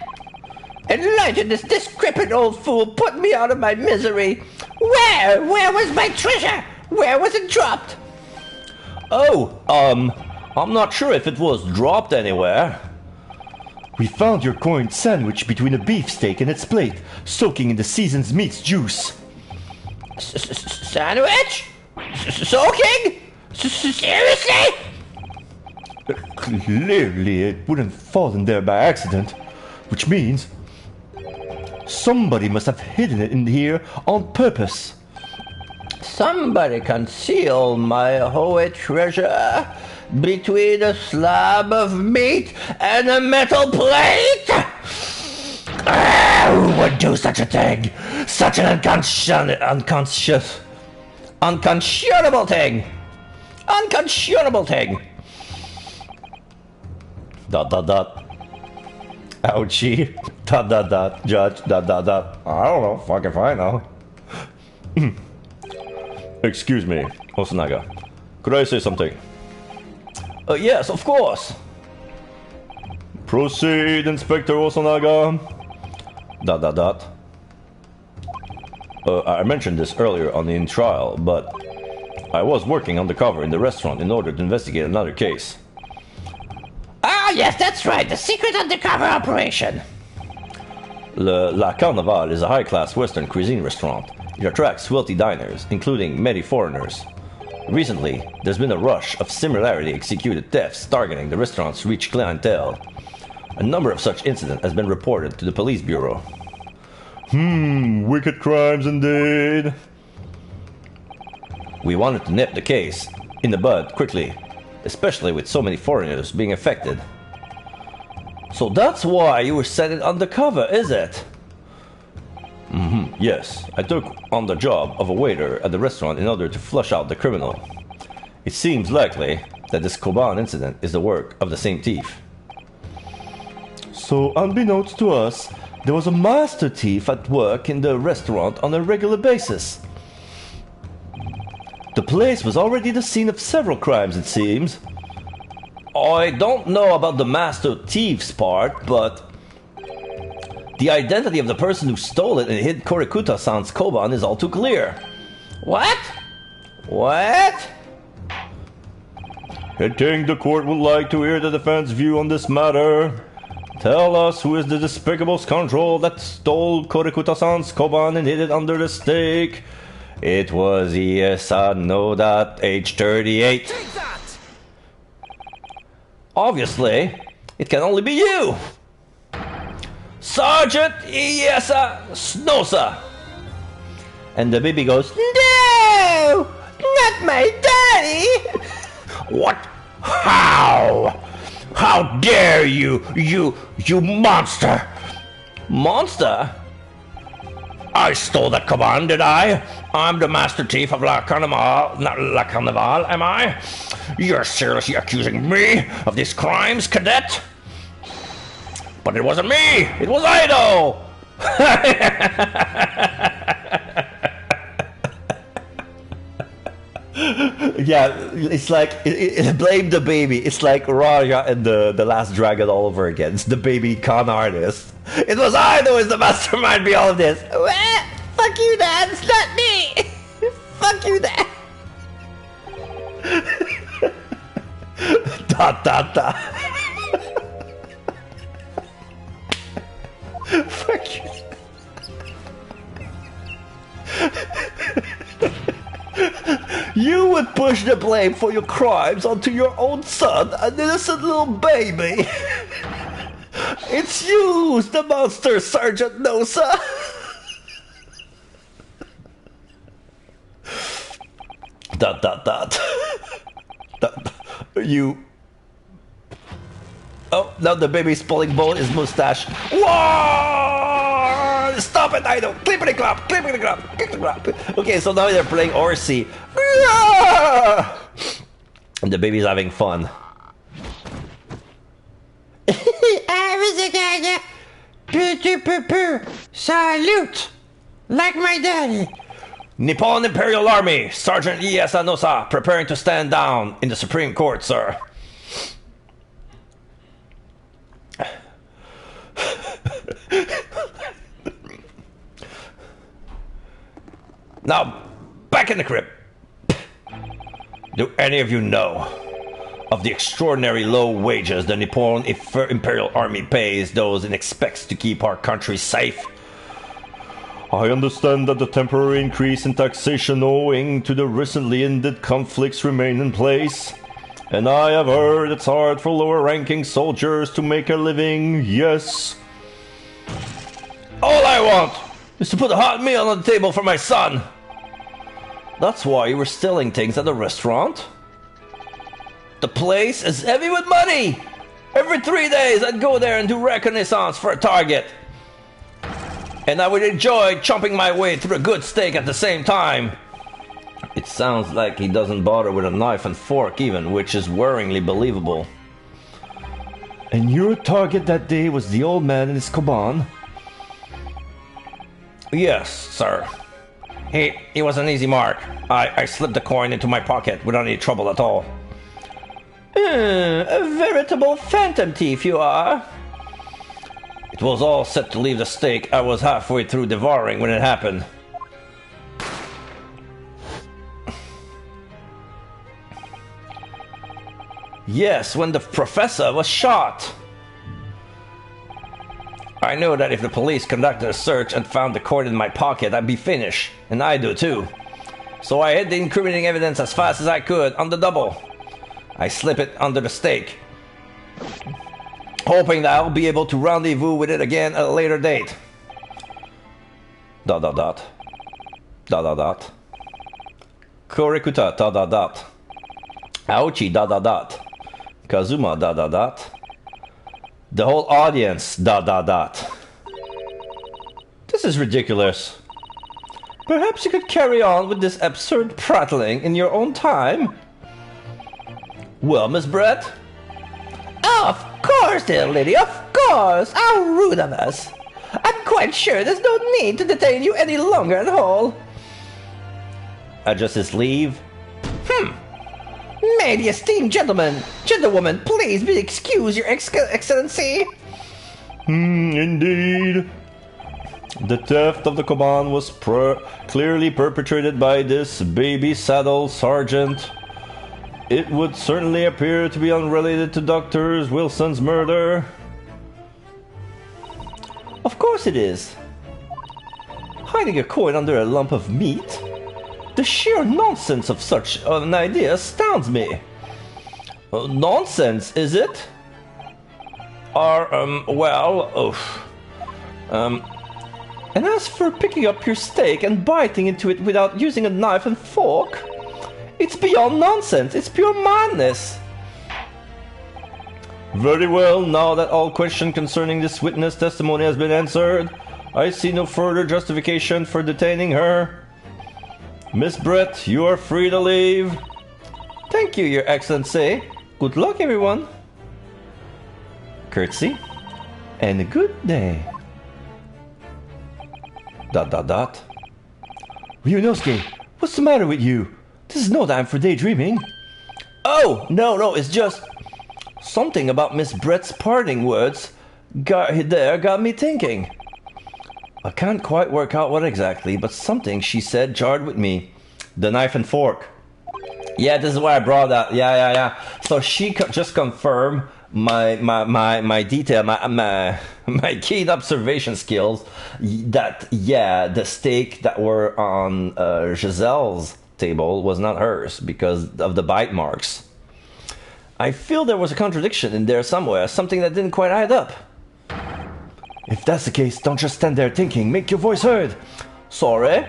Enlighten this decrepit old fool, put me out of my misery. Where was my treasure? Where was it dropped? Oh, I'm not sure if it was dropped anywhere. We found your coin sandwiched between a beefsteak and its plate, soaking in the season's meat's juice. Sandwich? Soaking? Seriously? Clearly it wouldn't fall in there by accident, which means somebody must have hidden it in here on purpose. Somebody concealed my Hoenn treasure between a slab of meat and a metal plate? Who would do such a thing? Such an unconscionable thing! Unconscionable thing! ... Ouchie. ... Judge. ... I don't know. Fuck if I know. Excuse me, Osanaga. Could I say something? Yes, of course. Proceed, Inspector Osanaga. ... I mentioned this earlier on the trial, but I was working undercover in the restaurant in order to investigate another case. Ah, yes, that's right, the secret undercover operation. La Carnaval is a high-class Western cuisine restaurant. It attracts wealthy diners, including many foreigners. Recently, there's been a rush of similarly executed thefts targeting the restaurant's rich clientele. A number of such incidents has been reported to the police bureau. Wicked crimes indeed. We wanted to nip the case in the bud quickly, especially with so many foreigners being affected. So that's why you were sent it undercover, is it? Yes, I took on the job of a waiter at the restaurant in order to flush out the criminal. It seems likely that this Koban incident is the work of the same thief. So, unbeknownst to us, there was a master thief at work in the restaurant on a regular basis. The place was already the scene of several crimes, it seems. I don't know about the master thief's part, but the identity of the person who stole it and hid Korikuta-san's koban is all too clear. What? What? I think the court would like to hear the defense view on this matter. Tell us who is the despicable scoundrel that stole Korikuta-san's koban and hid it under the stake. It was Iesa Noda, age 38. Take that! Obviously, it can only be you! Sergeant Iesa Snosa! And the baby goes, no! Not my daddy! What? How? How dare you, you monster! Monster? I stole that koban, did I? I'm the master thief of La Carnival, not La Carnival, am I? You're seriously accusing me of these crimes, cadet? But it wasn't me! It was Ido! Yeah, it's like, blame the baby. It's like Raja and the Last Dragon all over again. It's the baby con artist. It was Ido who is the mastermind behind all of this. Fuck you, Dad. It's not me. Fuck you, Dad. Dot, dot, dot. Fuck you. You would push the blame for your crimes onto your own son, an innocent little baby. It's you who's the monster, Sergeant Nosa. Dot, dot, dot. You... Oh, now the baby's pulling bone his mustache. Whoa! Stop it, Ido! Clippity clop! Clippity clop! Clippity clop! Okay, so now they're playing Orsi. And the baby's having fun. Salute! Like my daddy. Nippon Imperial Army, Sergeant Iesa Nosa, preparing to stand down in the Supreme Court, sir. Now, back in the crib. Do any of you know of the extraordinary low wages the Nippon Imperial Army pays those it expects to keep our country safe? I understand that the temporary increase in taxation owing to the recently ended conflicts remain in place. And I have heard it's hard for lower-ranking soldiers to make a living, yes. All I want is to put a hot meal on the table for my son. That's why you were stealing things at the restaurant? The place is heavy with money! Every 3 days I'd go there and do reconnaissance for a target. And I would enjoy chomping my way through a good steak at the same time. It sounds like he doesn't bother with a knife and fork even, which is worryingly believable. And your target that day was the old man in his koban? Yes, sir. He was an easy mark. I slipped the coin into my pocket without any trouble at all. A veritable phantom thief you are. It was all set to leave the steak I was halfway through devouring when it happened. Yes, when the professor was shot. I knew that if the police conducted a search and found the coin in my pocket, I'd be finished. And I do too. So I hid the incriminating evidence as fast as I could on the double. I slip it under the steak, hoping that I'll be able to rendezvous with it again at a later date. Dot dot dot. Dot dot dot. Korikuta dot dot dot. Aochi dot dot dot. Kazuma dot dot dot. The whole audience dot dot dot. This is ridiculous. Perhaps you could carry on with this absurd prattling in your own time? Well, Miss Brett? Oh, of course, dear lady, of course! How rude of us! I'm quite sure there's no need to detain you any longer at all. Adjust his sleeve. May the esteemed gentlewoman, please be excused, your excellency. Indeed. The theft of the Koban was clearly perpetrated by this baby saddle sergeant. It would certainly appear to be unrelated to Dr. Wilson's murder. Of course it is. Hiding a coin under a lump of meat? The sheer nonsense of such an idea astounds me. Nonsense, is it? And as for picking up your steak and biting into it without using a knife and fork, it's beyond nonsense, it's pure madness. Very well, now that all question concerning this witness testimony has been answered, I see no further justification for detaining her. Miss Brett, you are free to leave. Thank you, Your Excellency. Good luck, everyone. Curtsy, and a good day. ... Ryunosuke, what's the matter with you? This is no time for daydreaming. Oh, no, it's just... something about Miss Brett's parting words got me thinking. I can't quite work out what exactly, but something she said jarred with me. The knife and fork. Yeah, this is why I brought that. Yeah. So she just confirmed my detail, my keen observation skills. That the steak that were on Giselle's table was not hers because of the bite marks. I feel there was a contradiction in there somewhere, something that didn't quite add up. If that's the case, don't just stand there thinking. Make your voice heard. Sorry?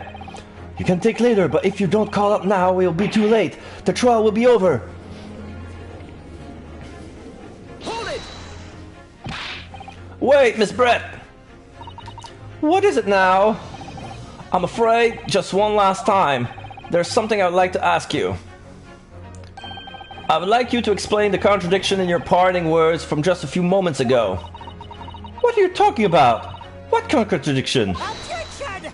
You can take later, but if you don't call up now, it'll be too late. The trial will be over. Hold it! Wait, Miss Brett. What is it now? I'm afraid, just one last time, there's something I would like to ask you. I would like you to explain the contradiction in your parting words from just a few moments ago. What are you talking about? What contradiction? Objection!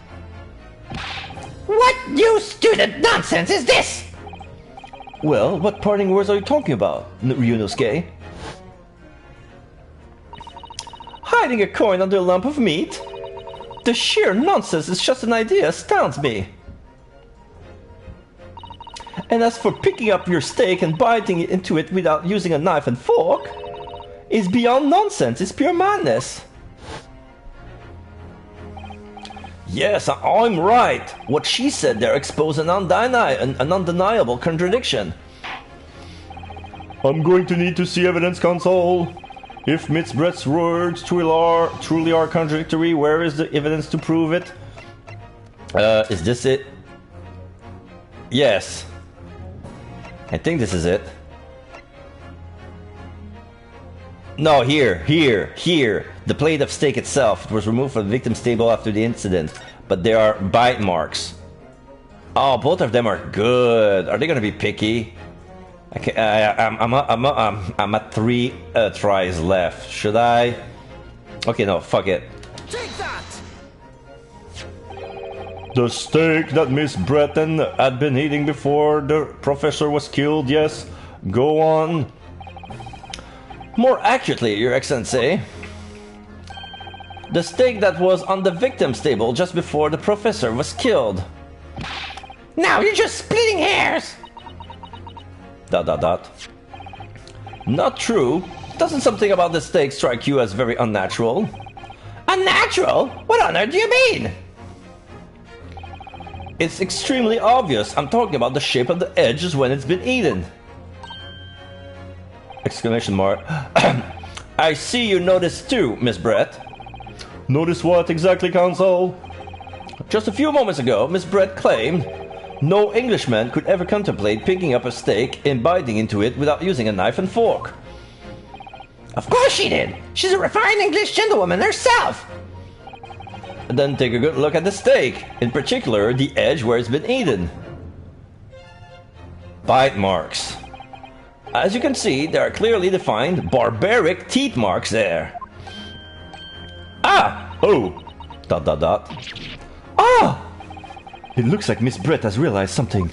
What new student nonsense is this? Well, what parting words are you talking about, Ryunosuke? Hiding a coin under a lump of meat? The sheer nonsense is just an idea astounds me. And as for picking up your steak and biting into it without using a knife and fork, it's beyond nonsense, it's pure madness. Yes, I'm right. What she said there exposed an undeniable contradiction. I'm going to need to see evidence, Console. If Miss Brett's words truly are contradictory, where is the evidence to prove it? Is this it? Yes. I think this is it. No, here. The plate of steak itself was removed from the victim's table after the incident, but there are bite marks. Oh, both of them are good. Are they gonna be picky? I'm at 3 tries left. Should I? Okay, no, fuck it. Take that! The steak that Miss Breton had been eating before the professor was killed, yes. Go on. More accurately, Your Excellency, the steak that was on the victim's table just before the professor was killed. Now you're just splitting hairs! ... Not true. Doesn't something about the steak strike you as very unnatural? Unnatural? What on earth do you mean? It's extremely obvious. I'm talking about the shape of the edges when it's been eaten. Exclamation mark. I see you noticed too, Miss Brett. Notice what exactly, Console? Just a few moments ago, Miss Brett claimed no Englishman could ever contemplate picking up a steak and biting into it without using a knife and fork. Of course she did! She's a refined English gentlewoman herself! Then take a good look at the steak, in particular the edge where it's been eaten. Bite marks. As you can see, there are clearly defined barbaric teeth marks there. Oh! ... Ah! It looks like Miss Brett has realized something.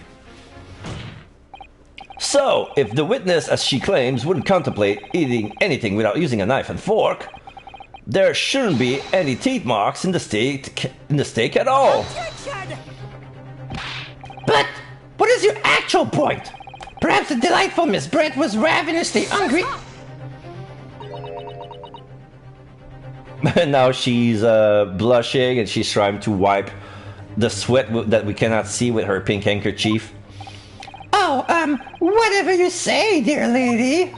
So, if the witness, as she claims, wouldn't contemplate eating anything without using a knife and fork, there shouldn't be any teeth marks in the steak at all. But what is your actual point? Perhaps the delightful Miss Brett was ravenously hungry. And now she's blushing and she's trying to wipe the sweat that we cannot see with her pink handkerchief. Oh, whatever you say, dear lady.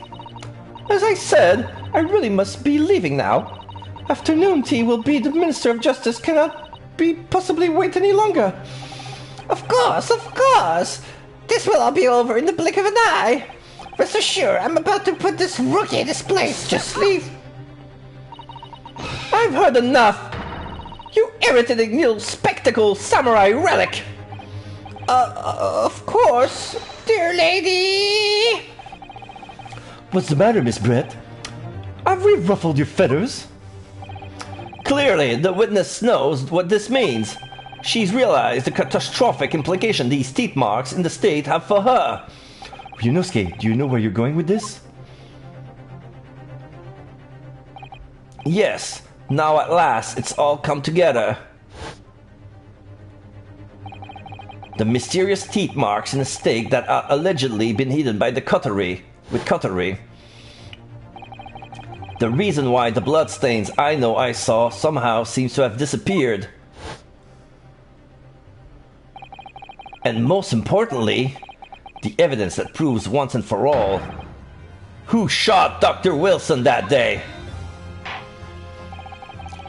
As I said, I really must be leaving now. Afternoon tea will be the Minister of Justice cannot be possibly wait any longer. Of course. This will all be over in the blink of an eye. Rest assured, I'm about to put this rookie in his place. Just leave. I've heard enough. You irritating little spectacle samurai relic. Of course, dear lady. What's the matter, Miss Brett? Have we ruffled your feathers? Clearly, the witness knows what this means. She's realized the catastrophic implication these teeth marks in the state have for her. Ryunosuke, do you know where you're going with this? Yes, now at last it's all come together. The mysterious teeth marks in the steak that are allegedly been hidden by the cutlery. The reason why the bloodstains I know I saw somehow seems to have disappeared. And most importantly, the evidence that proves once and for all who shot Dr. Wilson that day.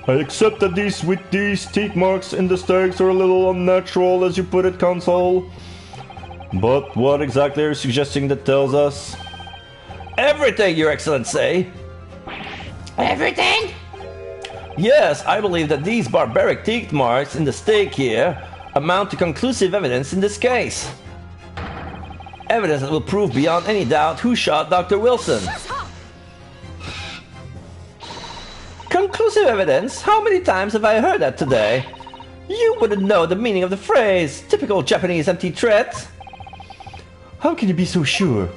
I accept that these teeth marks in the steaks are a little unnatural, as you put it, Console. But what exactly are you suggesting that tells us? Everything, Your Excellency! Everything? Yes, I believe that these barbaric teeth marks in the steak here amount to conclusive evidence in this case. Evidence that will prove beyond any doubt who shot Dr. Wilson. Conclusive evidence? How many times have I heard that today? You wouldn't know the meaning of the phrase. Typical Japanese empty threats. How can you be so sure?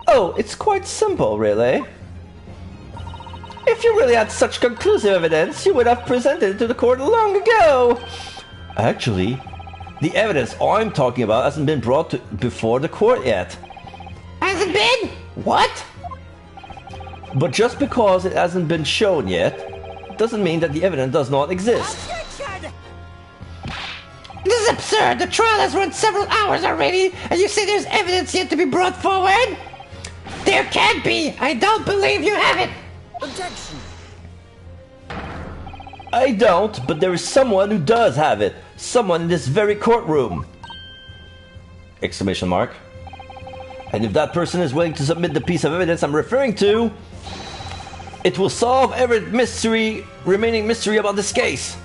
Oh, it's quite simple, really. If you really had such conclusive evidence, you would have presented it to the court long ago. Actually, the evidence I'm talking about hasn't been brought before the court yet. Hasn't been? What? But just because it hasn't been shown yet, doesn't mean that the evidence does not exist. This is absurd! The trial has run several hours already, and you say there's evidence yet to be brought forward? There can't be! I don't believe you have it! Objection! I don't, but there is someone who does have it. Someone in this very courtroom! Exclamation mark. And if that person is willing to submit the piece of evidence I'm referring to, it will solve every remaining mystery about this case.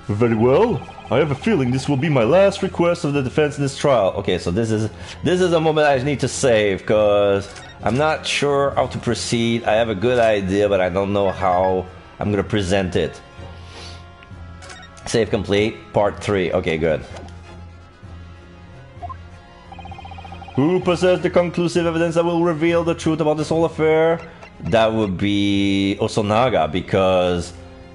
Very well. I have a feeling this will be my last request of the defense in this trial. Okay, so this is a moment I need to save because I'm not sure how to proceed. I have a good idea, but I don't know how I'm gonna present it. Save complete. Part 3. Okay, good. Who possessed the conclusive evidence that will reveal the truth about this whole affair? That would be Osonaga, because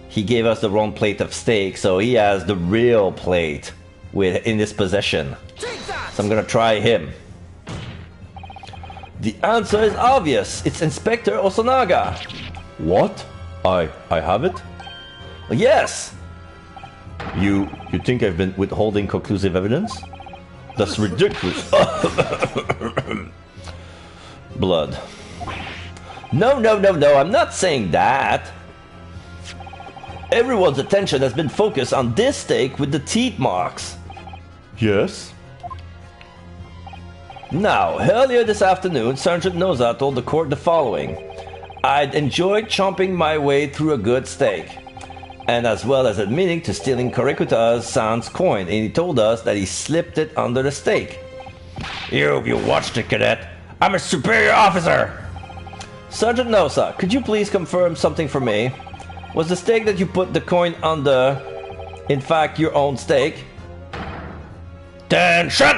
he gave us the wrong plate of steak, so he has the real plate in his possession. So I'm gonna try him. The answer is obvious. It's Inspector Osonaga. What? I have it? Yes. You think I've been withholding conclusive evidence? That's ridiculous. Blood. No, I'm not saying that. Everyone's attention has been focused on this steak with the teeth marks. Yes? Now, earlier this afternoon, Sergeant Noza told the court the following. I'd enjoyed chomping my way through a good steak, and as well as admitting to stealing Korekuta-san's coin, and he told us that he slipped it under the steak. You watched it, cadet. I'm a superior officer! Sergeant Noza, could you please confirm something for me? Was the stake that you put the coin under, in fact, your own stake? Attention!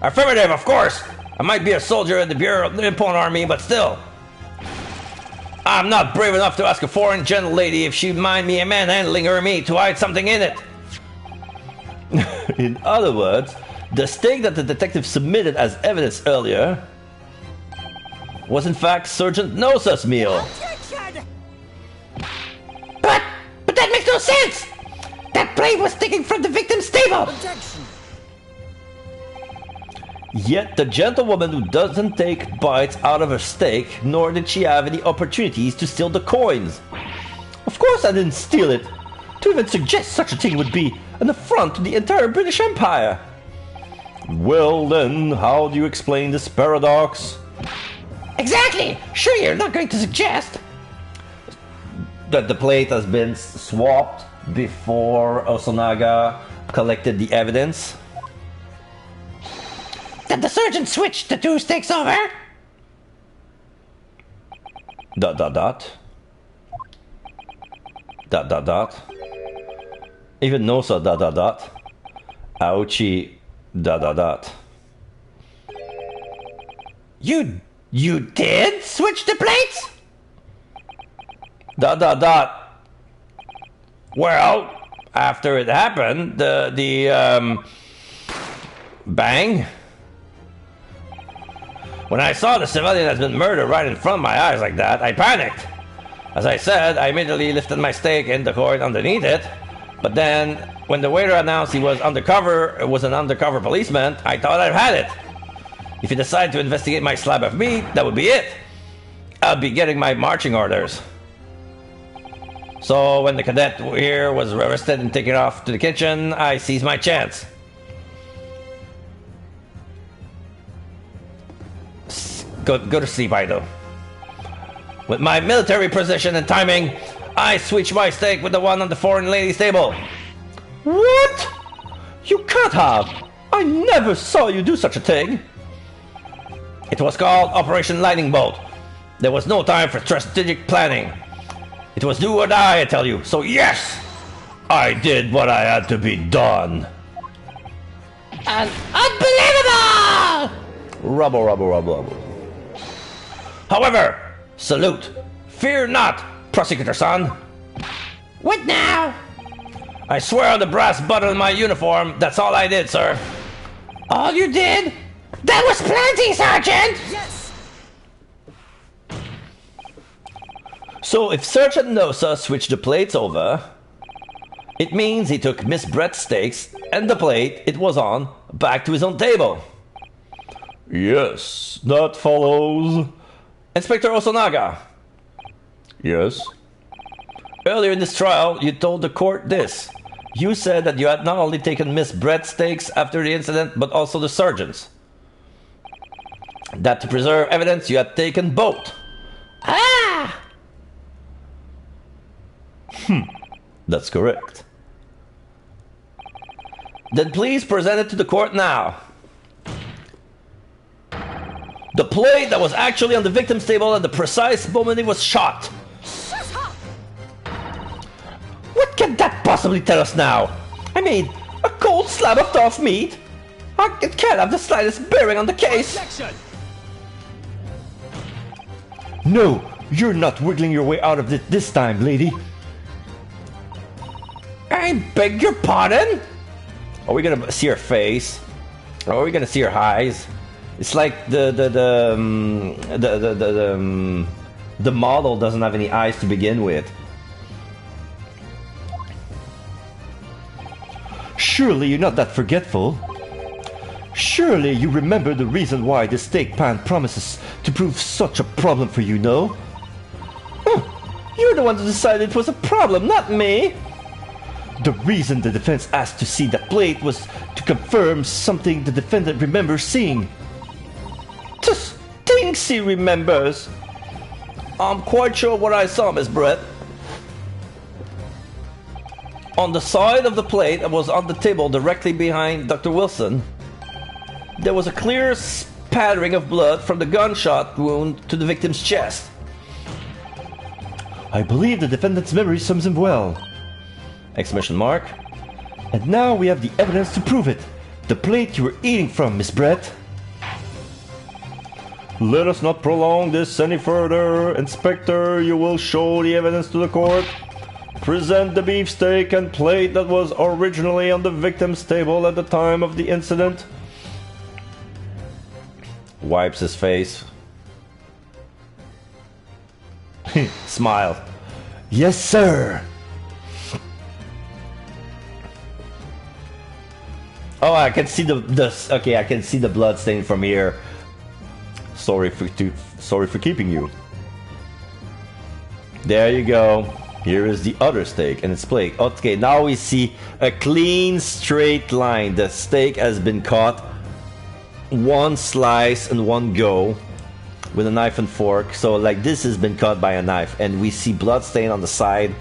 Affirmative, of course. I might be a soldier in the Bureau of the Nippon Army, but still. I'm not brave enough to ask a foreign gentle lady if she'd mind me manhandling her meat to hide something in it. In other words, the stake that the detective submitted as evidence earlier was in fact Sergeant Nosa's meal. But that makes no sense! That plate was taken from the victim's table! Yet the gentlewoman who doesn't take bites out of her steak, nor did she have any opportunities to steal the coins. Of course I didn't steal it. To even suggest such a thing would be an affront to the entire British Empire. Well then, how do you explain this paradox? Exactly! Sure you're not going to suggest that the plate has been swapped before Osonaga collected the evidence? That the surgeon switched the two stakes over? ... Even Nosa ... Aochi ... You did switch the plates? ... Well, after it happened, the bang. When I saw the civilian has been murdered right in front of my eyes like that, I panicked. As I said, I immediately lifted my stake in the coin underneath it. But then, when the waiter announced he was an undercover policeman, I thought I'd had it. If he decided to investigate my slab of meat, that would be it. I'd be getting my marching orders. So when the cadet here was arrested and taken off to the kitchen, I seized my chance. Go to sleep, Ido. With my military precision and timing, I switched my stake with the one on the foreign lady's table. What? You can't have! I never saw you do such a thing! It was called Operation Lightning Bolt. There was no time for strategic planning. It was do or die, I tell you. So yes, I did what I had to be done. Unbelievable! Rubble. However, salute. Fear not, prosecutor-san. What now? I swear on the brass button of my uniform, that's all I did, sir. All you did? That was plenty, Sergeant! Yes! So if Sergeant Nosa switched the plates over, it means he took Miss Brett's steaks and the plate it was on back to his own table. Yes, that follows. Inspector Osonaga. Yes? Earlier in this trial, you told the court this. You said that you had not only taken Miss Brett's steaks after the incident, but also the sergeant's. That to preserve evidence, you had taken both. Ah! That's correct. Then please present it to the court now. The plate that was actually on the victim's table at the precise moment he was shot. Shut up! What can that possibly tell us now? I mean, a cold slab of tough meat? It can't have the slightest bearing on the case. Objection! No, you're not wiggling your way out of it this time, lady. I beg your pardon? Are we gonna see her face? Or are we gonna see her eyes? It's like the model doesn't have any eyes to begin with. Surely you're not that forgetful. Surely you remember the reason why the steak pan promises to prove such a problem for you, no? You're the one who decided it was a problem, not me. The reason the defense asked to see that plate was to confirm something the defendant remembers seeing. Just thinks he remembers. I'm quite sure what I saw, Miss Brett. On the side of the plate that was on the table directly behind Dr. Wilson, there was a clear spattering of blood from the gunshot wound to the victim's chest. I believe the defendant's memory sums him well. Exclamation mark. And now we have the evidence to prove it. The plate you were eating from, Miss Brett. Let us not prolong this any further. Inspector, you will show the evidence to the court. Present the beefsteak and plate that was originally on the victim's table at the time of the incident. Wipes his face. Smile. Yes, sir. Oh, I can see okay, I can see the blood stain from here. Sorry for keeping you. There you go. Here is the other steak and its plate. Okay, now we see a clean straight line. The steak has been cut one slice in one go with a knife and fork. So like this has been cut by a knife, and we see blood stain on the side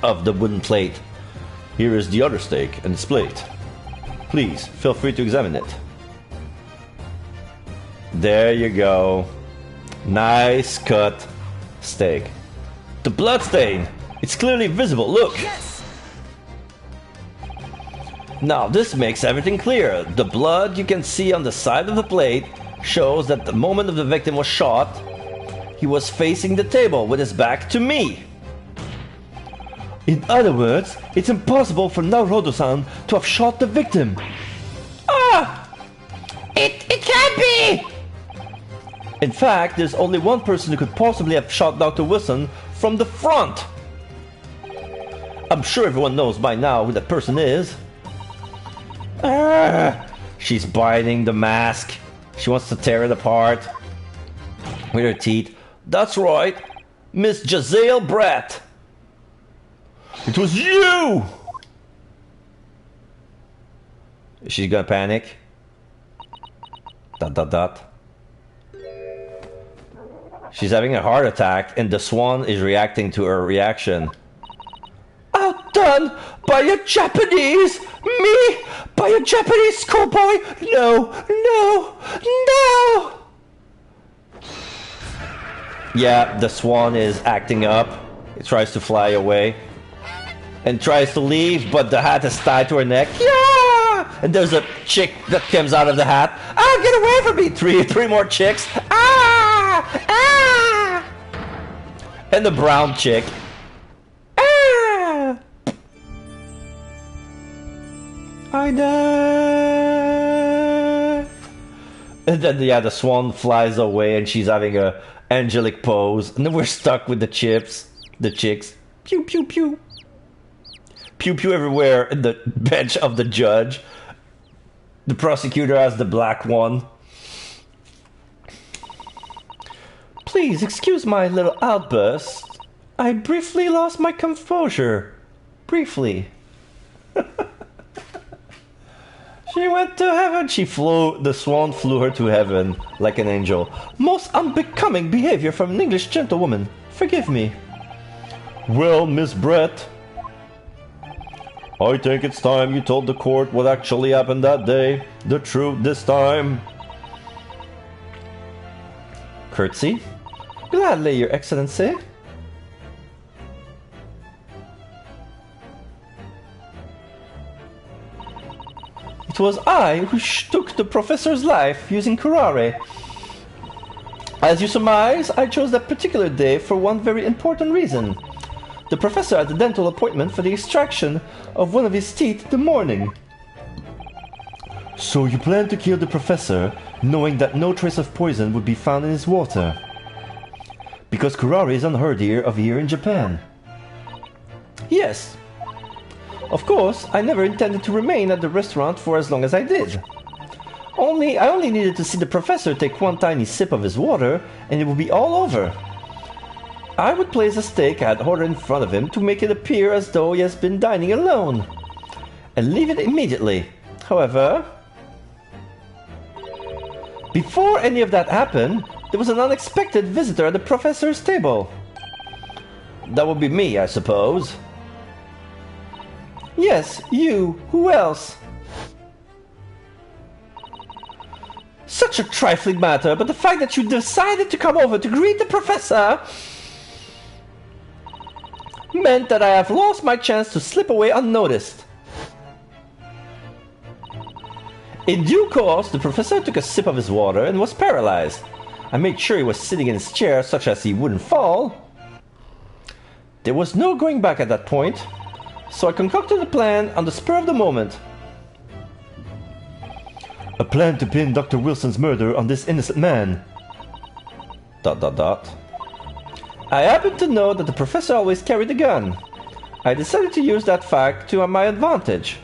of the wooden plate. Here is the other steak and its plate. Please feel free to examine it. There you go. Nice cut steak. The blood stain! It's clearly visible, look! Yes! Now this makes everything clear. The blood you can see on the side of the plate shows that the moment of the victim was shot, he was facing the table with his back to me. In other words, it's impossible for Naruto-san to have shot the victim. Ah! It can't be! In fact, there's only one person who could possibly have shot Dr. Wilson from the front. I'm sure everyone knows by now who that person is. She's biting the mask. She wants to tear it apart with her teeth. That's right, Miss Jazale Brett. It was you! She's gonna panic. ... She's having a heart attack, and the Swan is reacting to her reaction. Outdone by a Japanese? Me? By a Japanese schoolboy? No, no, no! Yeah, the Swan is acting up. It tries to fly away and tries to leave, but the hat is tied to her neck. Yeah! And there's a chick that comes out of the hat. Ah, get away from me! Three more chicks. Ah! Ah! And the brown chick. Ah! I die. And then the Swan flies away, and she's having a angelic pose. And then we're stuck with the chicks. Pew pew pew. Pew pew everywhere in the bench of the judge. The prosecutor has the black one. Please excuse my little outburst. I briefly lost my composure. Briefly. She went to heaven. The Swan flew her to heaven like an angel. Most unbecoming behavior from an English gentlewoman. Forgive me. Well, Miss Brett, I think it's time you told the court what actually happened that day. The truth this time. Curtsy. Gladly, Your Excellency. It was I who took the professor's life using curare. As you surmise, I chose that particular day for one very important reason. The professor had a dental appointment for the extraction of one of his teeth in the morning. So you plan to kill the professor, knowing that no trace of poison would be found in his water. Because curare is unheard of here in Japan. Yes. Of course, I never intended to remain at the restaurant for as long as I did. I only needed to see the professor take one tiny sip of his water, and it would be all over. I would place a steak I had ordered in front of him to make it appear as though he has been dining alone, and leave it immediately. However, before any of that happened, there was an unexpected visitor at the professor's table. That would be me, I suppose. Yes, you. Who else? Such a trifling matter, but the fact that you decided to come over to greet the professor... meant that I have lost my chance to slip away unnoticed. In due course, the professor took a sip of his water and was paralyzed. I made sure he was sitting in his chair such as he wouldn't fall. There was no going back at that point, so I concocted a plan on the spur of the moment. A plan to pin Dr. Wilson's murder on this innocent man. ... I happened to know that the professor always carried a gun. I decided to use that fact to my advantage.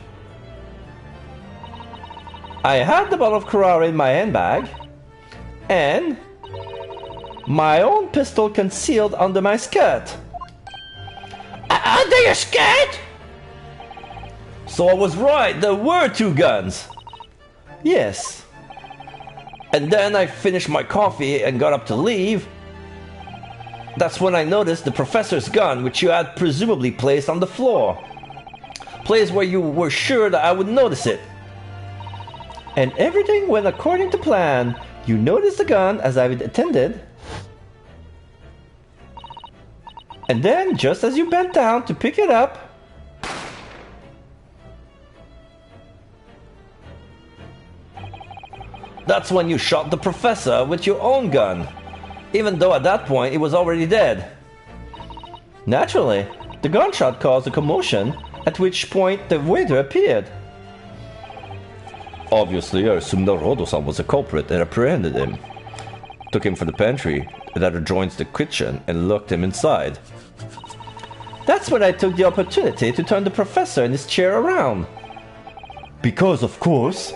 I had the bottle of curare in my handbag, and my own pistol concealed under my skirt. Under your skirt? So I was right, there were two guns. Yes. And then I finished my coffee and got up to leave. That's when I noticed the professor's gun, which you had presumably placed on the floor. Place where you were sure that I would notice it. And everything went according to plan. You noticed the gun as I intended. And then, just as you bent down to pick it up, that's when you shot the professor with your own gun, even though at that point he was already dead. Naturally, the gunshot caused a commotion, at which point the waiter appeared. Obviously, I assumed that Naruhodo-san was the culprit and apprehended him. Took him from the pantry that adjoins the kitchen and locked him inside. That's when I took the opportunity to turn the professor in his chair around. Because, of course,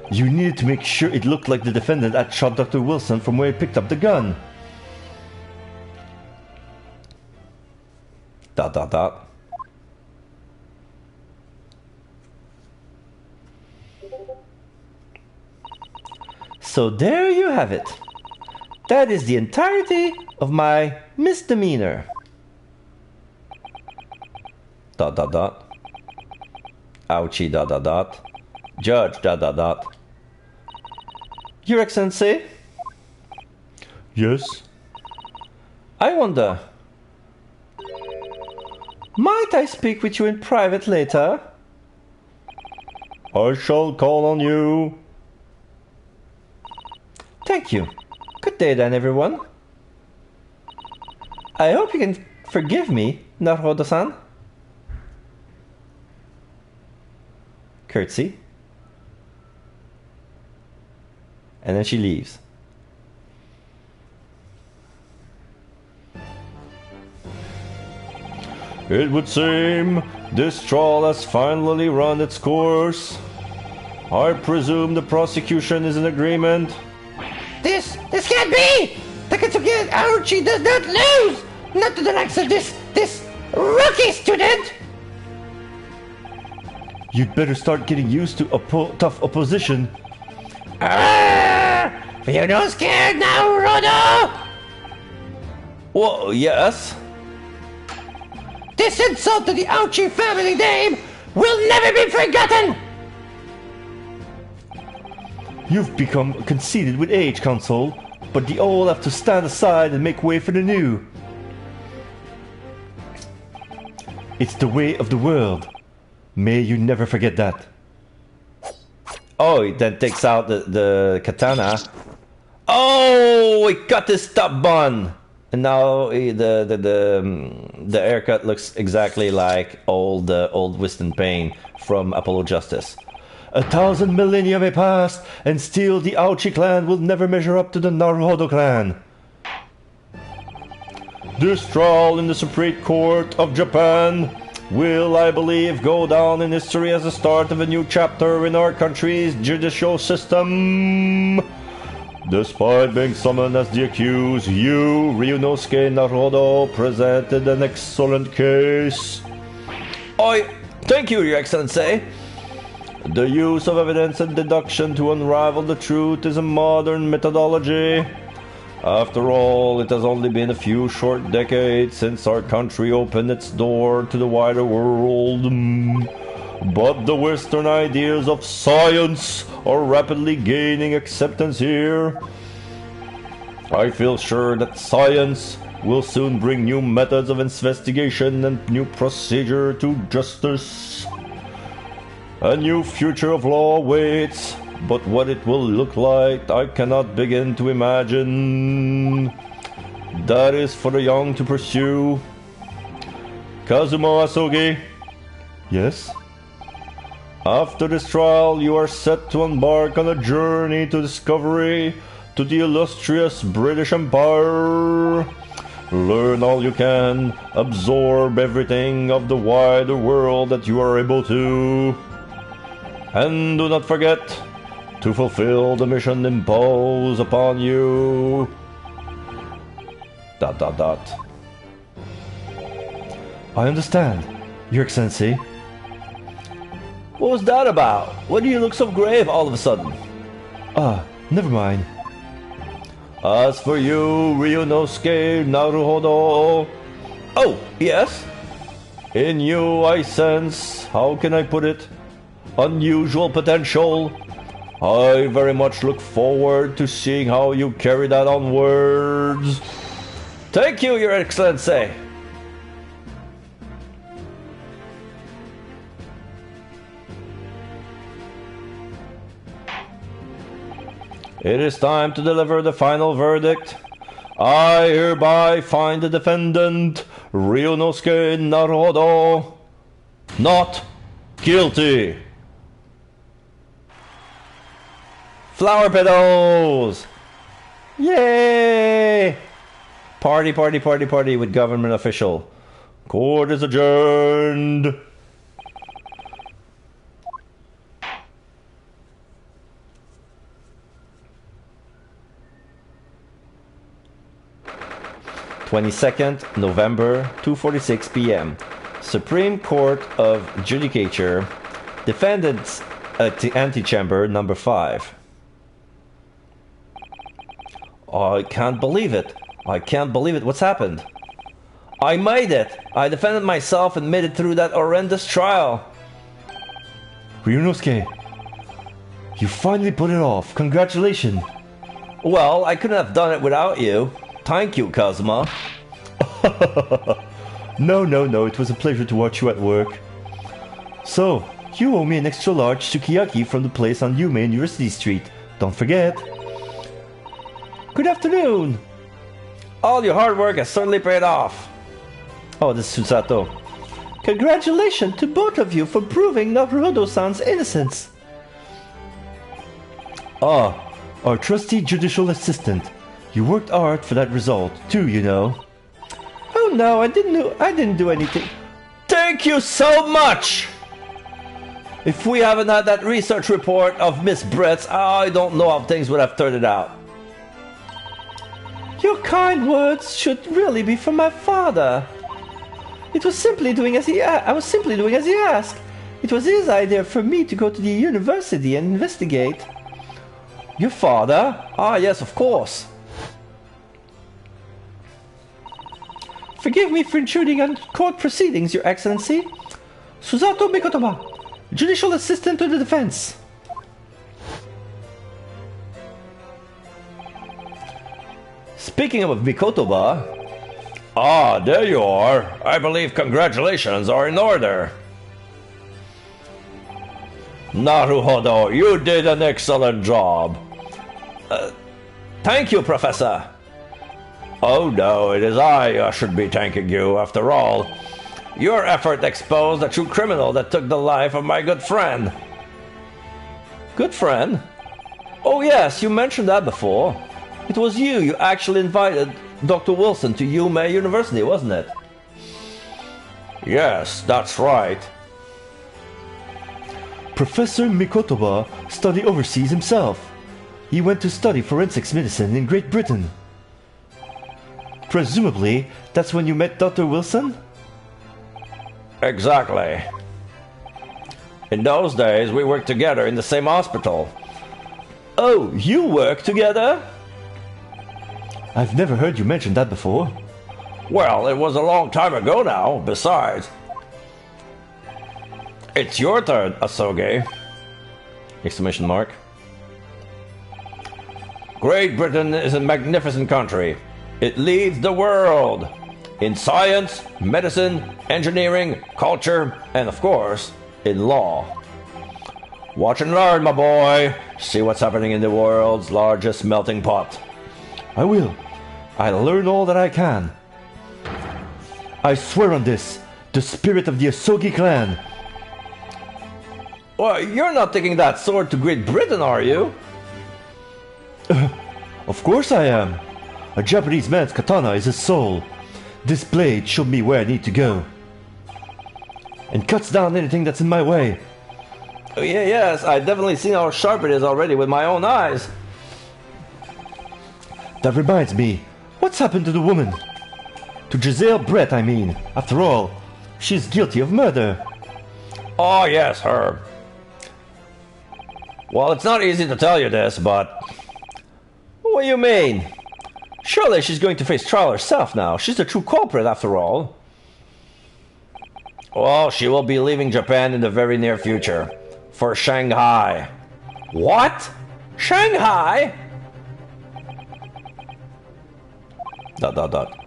you needed to make sure it looked like the defendant had shot Dr. Wilson from where he picked up the gun. ... So there you have it. That is the entirety of my misdemeanor. ... Ouchie ... Judge ... Your Excellency? Yes? I wonder, might I speak with you in private later? I shall call on you. Thank you. Good day then, everyone. I hope you can forgive me, Naruhodo-san. Curtsy. And then she leaves. It would seem this trial has finally run its course. I presume the prosecution is in agreement. This can't be! The Katsuki Aochi does not lose! Not to the likes of this rookie student! You'd better start getting used to tough opposition. You're not scared now, Rodo! Well, yes. This insult to the Aochi family name will never be forgotten! You've become conceited with age, Consul, but the old have to stand aside and make way for the new. It's the way of the world. May you never forget that. Oh, he then takes out the katana. Oh, he cut his top bun, and now the haircut looks exactly like old Winston Payne from Apollo Justice. 1,000 millennia may pass, and still the Aochi clan will never measure up to the Naruhodo clan. This trial in the Supreme Court of Japan will, I believe, go down in history as the start of a new chapter in our country's judicial system. Despite being summoned as the accused, you, Ryunosuke Naruhodo, presented an excellent case. Thank you, Your Excellency. The use of evidence and deduction to unravel the truth is a modern methodology. After all, it has only been a few short decades since our country opened its door to the wider world. But the Western ideas of science are rapidly gaining acceptance here. I feel sure that science will soon bring new methods of investigation and new procedure to justice. A new future of law awaits, but what it will look like I cannot begin to imagine. That is for the young to pursue. Kazuma Asogi. Yes? After this trial, you are set to embark on a journey to discovery to the illustrious British Empire. Learn all you can, absorb everything of the wider world that you are able to. And do not forget to fulfill the mission imposed upon you. ... I understand, Your Excellency. What was that about? Why do you look so grave all of a sudden? Never mind. As for you, Ryunosuke Naruhodo... Oh, yes? In you I sense, how can I put it, unusual potential. I very much look forward to seeing how you carry that onwards. Thank you, Your Excellency. It is time to deliver the final verdict. I hereby find the defendant, Ryunosuke Naruhodo, not guilty. Flower petals! Yay! Party, party, party, party with government official. Court is adjourned. November, 2:46 p.m. Supreme Court of Judicature, defendants at the antechamber number 5. I can't believe it. I can't believe it. What's happened? I made it. I defended myself and made it through that horrendous trial. Ryunosuke, you finally put it off. Congratulations. Well, I couldn't have done it without you. Thank you, Kazuma. No. It was a pleasure to watch you at work. So, you owe me an extra large sukiyaki from the place on Yume University Street. Don't forget. Good afternoon. All your hard work has certainly paid off. Oh, this is Susato. Congratulations to both of you for proving Naruhodo-san's innocence. Our trusty judicial assistant. You worked hard for that result, too, you know. Oh no, I didn't do anything. Thank you so much! If we haven't had that research report of Miss Brett's, I don't know how things would have turned out. Your kind words should really be from my father. I was simply doing as he asked. It was his idea for me to go to the university and investigate. Your father? Ah, yes, of course. Forgive me for intruding on court proceedings, Your Excellency. Susato Mikotoba, Judicial Assistant to the Defense. Speaking of Mikotoba... Ah, there you are. I believe congratulations are in order. Naruhodo, you did an excellent job. Thank you, Professor. Oh no, it is I who should be thanking you, after all. Your effort exposed the true criminal that took the life of my good friend. Good friend? Oh yes, you mentioned that before. It was you actually invited Dr. Wilson to Yume University, wasn't it? Yes, that's right. Professor Mikotoba studied overseas himself. He went to study forensics medicine in Great Britain. Presumably, that's when you met Dr. Wilson? Exactly. In those days, we worked together in the same hospital. Oh, you work together? I've never heard you mention that before. Well, it was a long time ago now, besides. It's your turn, Asogi! Exclamation mark. Great Britain is a magnificent country. It leads the world in science, medicine, engineering, culture, and of course, in law. Watch and learn, my boy. See what's happening in the world's largest melting pot. I will. I'll learn all that I can. I swear on this, the spirit of the Asogi clan. Well, you're not taking that sword to Great Britain, are you? Of course I am. A Japanese man's katana is his soul. This blade showed me where I need to go. And cuts down anything that's in my way. Oh, yes, I've definitely seen how sharp it is already with my own eyes. That reminds me, what's happened to the woman? To Giselle Brett, I mean. After all, she's guilty of murder. Oh, yes, her. Well, it's not easy to tell you this, but... What do you mean? Surely she's going to face trial herself now. She's the true culprit, after all. Well, she will be leaving Japan in the very near future. For Shanghai. What? Shanghai? ...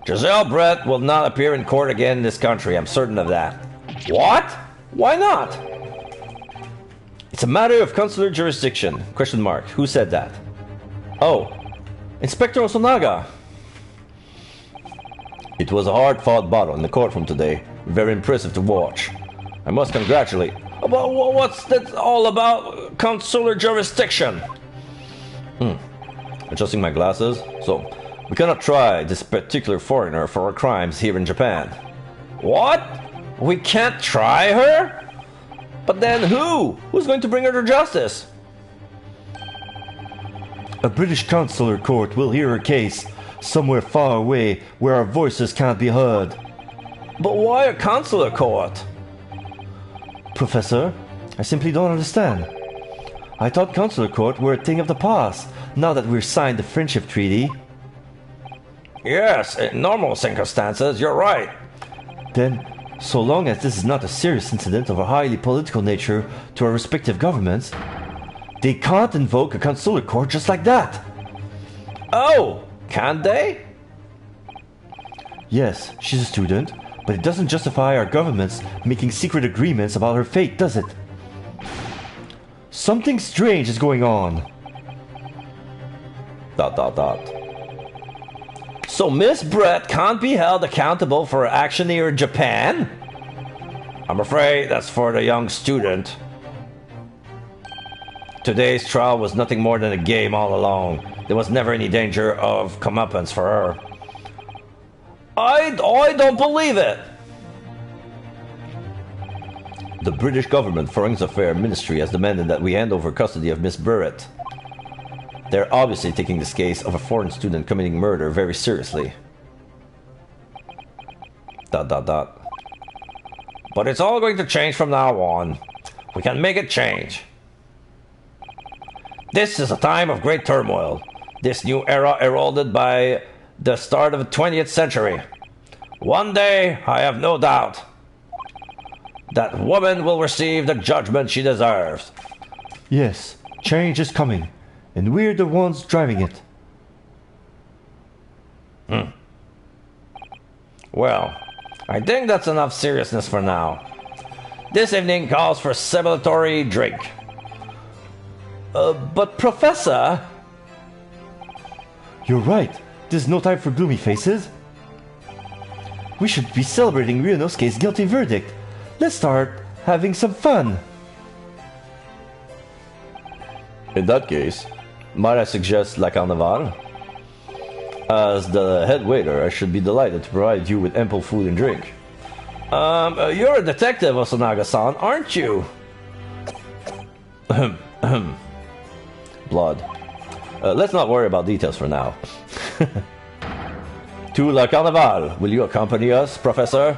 Giselle Brett will not appear in court again in this country. I'm certain of that. What? Why not? It's a matter of consular jurisdiction. Question mark. Who said that? Oh, Inspector Osonaga. It was a hard-fought battle in the courtroom today. Very impressive to watch. I must congratulate... But what's that all about? Consular jurisdiction? Adjusting my glasses. So, we cannot try this particular foreigner for her crimes here in Japan. What? We can't try her? But then who? Who's going to bring her to justice? A British consular court will hear her case somewhere far away where our voices can't be heard. But why a consular court? Professor, I simply don't understand. I thought consular court were a thing of the past, now that we've signed the friendship treaty. Yes, in normal circumstances, you're right. Then, so long as this is not a serious incident of a highly political nature to our respective governments, they can't invoke a consular court just like that. Oh, can't they? Yes, she's a student, but it doesn't justify our governments making secret agreements about her fate, does it? Something strange is going on. ... So Miss Brett can't be held accountable for her action here in Japan? I'm afraid that's for the young student. Today's trial was nothing more than a game all along. There was never any danger of comeuppance for her. I don't believe it! The British government Foreign Affairs Ministry has demanded that we hand over custody of Miss Burrett. They're obviously taking this case of a foreign student committing murder very seriously. ... But it's all going to change from now on. We can make it change. This is a time of great turmoil. This new era heralded by the start of the 20th century. One day, I have no doubt, that woman will receive the judgment she deserves. Yes, change is coming, and we're the ones driving it. Well, I think that's enough seriousness for now. This evening calls for celebratory drink. But Professor... You're right. There's no time for gloomy faces. We should be celebrating Ryunosuke's guilty verdict. Let's start having some fun. In that case, might I suggest La Carnival? As the head waiter, I should be delighted to provide you with ample food and drink. You're a detective, Osonaga-san, aren't you? Blood. Let's not worry about details for now. To La Carnival, will you accompany us, Professor?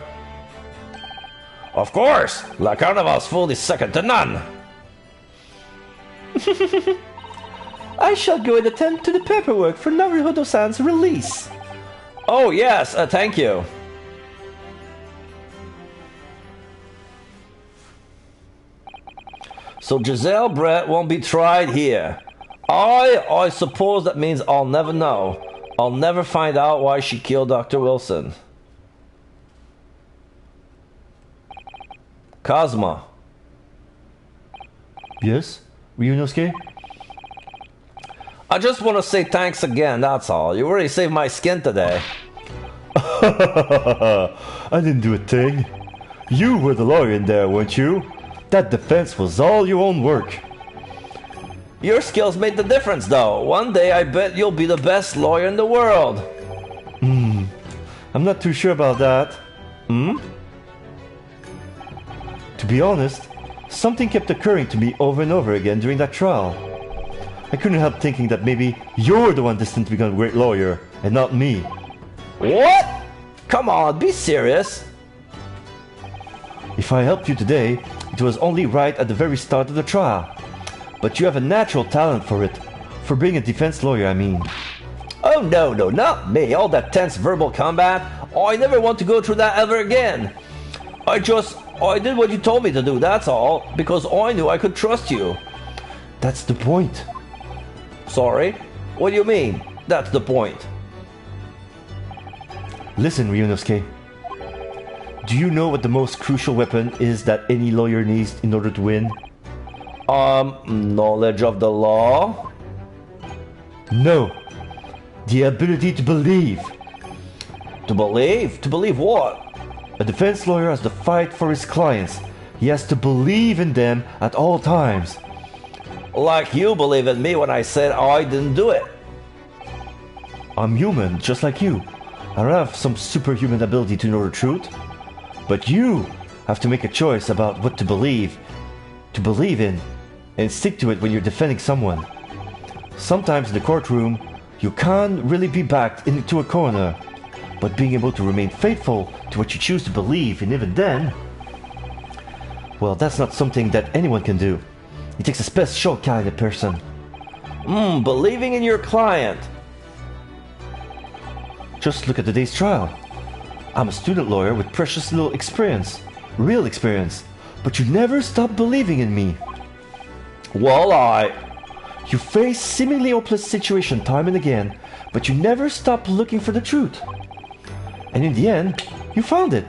Of course! La Carnival's food is second to none! I shall go and attend to the paperwork for Naruhodo-san's release. Oh yes, thank you. So Giselle Brett won't be tried here. I suppose that means I'll never know. I'll never find out why she killed Dr. Wilson. Kazuma. Yes, Ryunosuke? I just want to say thanks again, that's all. You really saved my skin today. I didn't do a thing. You were the lawyer in there, weren't you? That defense was all your own work. Your skills made the difference, though. One day I bet you'll be the best lawyer in the world. I'm not too sure about that. To be honest, something kept occurring to me over and over again during that trial. I couldn't help thinking that maybe you're the one destined to become a great lawyer, and not me. What? Come on, be serious. If I helped you today, it was only right at the very start of the trial. But you have a natural talent for it. For being a defense lawyer, I mean. Oh no, not me. All that tense verbal combat. I never want to go through that ever again. I did what you told me to do, that's all. Because I knew I could trust you. That's the point. Sorry? What do you mean? That's the point. Listen, Ryunosuke. Do you know what the most crucial weapon is that any lawyer needs in order to win? Knowledge of the law? No. The ability to believe. To believe? To believe what? A defense lawyer has to fight for his clients. He has to believe in them at all times. Like you believe in me when I said I didn't do it. I'm human, just like you. I don't have some superhuman ability to know the truth. But you have to make a choice about what to believe in, and stick to it when you're defending someone. Sometimes in the courtroom, you can't really be backed into a corner, but being able to remain faithful to what you choose to believe, and even then, well, that's not something that anyone can do. It takes a special kind of person. Believing in your client. Just look at today's trial. I'm a student lawyer with precious little experience, real experience, but you never stop believing in me. Well, You face seemingly hopeless situation time and again, but you never stop looking for the truth. And in the end, you found it.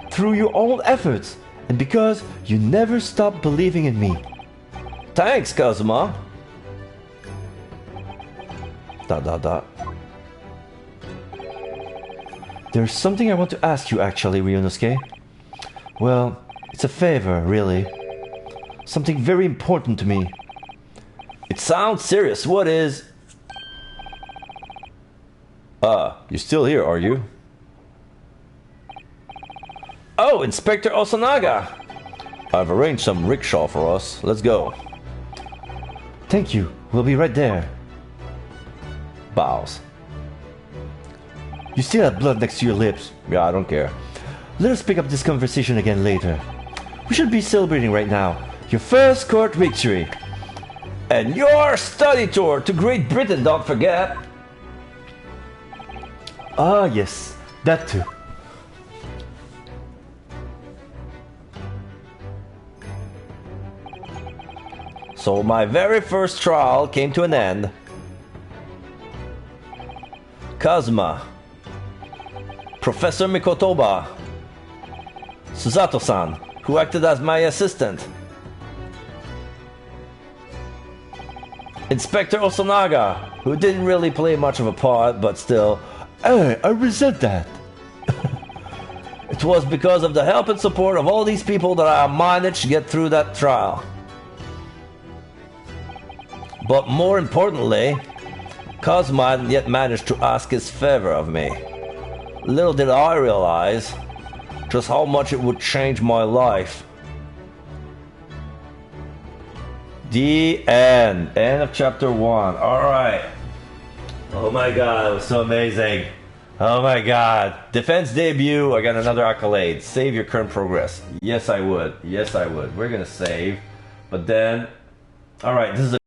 Through your own efforts, and because you never stop believing in me. Thanks, Kazuma. ... There's something I want to ask you actually, Ryunosuke. Well, it's a favor, really. Something very important to me. It sounds serious. What is... You're still here, are you? Oh, Inspector Osanaga! I've arranged some rickshaw for us. Let's go. Thank you. We'll be right there. Bows. You still have blood next to your lips. Yeah, I don't care. Let us pick up this conversation again later. We should be celebrating right now. Your first court victory. And your study tour to Great Britain, don't forget. Ah, yes. That too. So my very first trial came to an end. Kazuma. Professor Mikotoba. Susato-san, who acted as my assistant. Inspector Osanaga, who didn't really play much of a part, but still... Hey, I resent that. It was because of the help and support of all these people that I managed to get through that trial. But more importantly, Kazuma hadn't yet managed to ask his favor of me. Little did I realize just how much it would change my life. The end. End of chapter 1. Alright. Oh my god, it was so amazing. Oh my god. Defense debut, I got another accolade. Save your current progress. Yes, I would. Yes, I would. We're gonna save. But then... Alright, this is a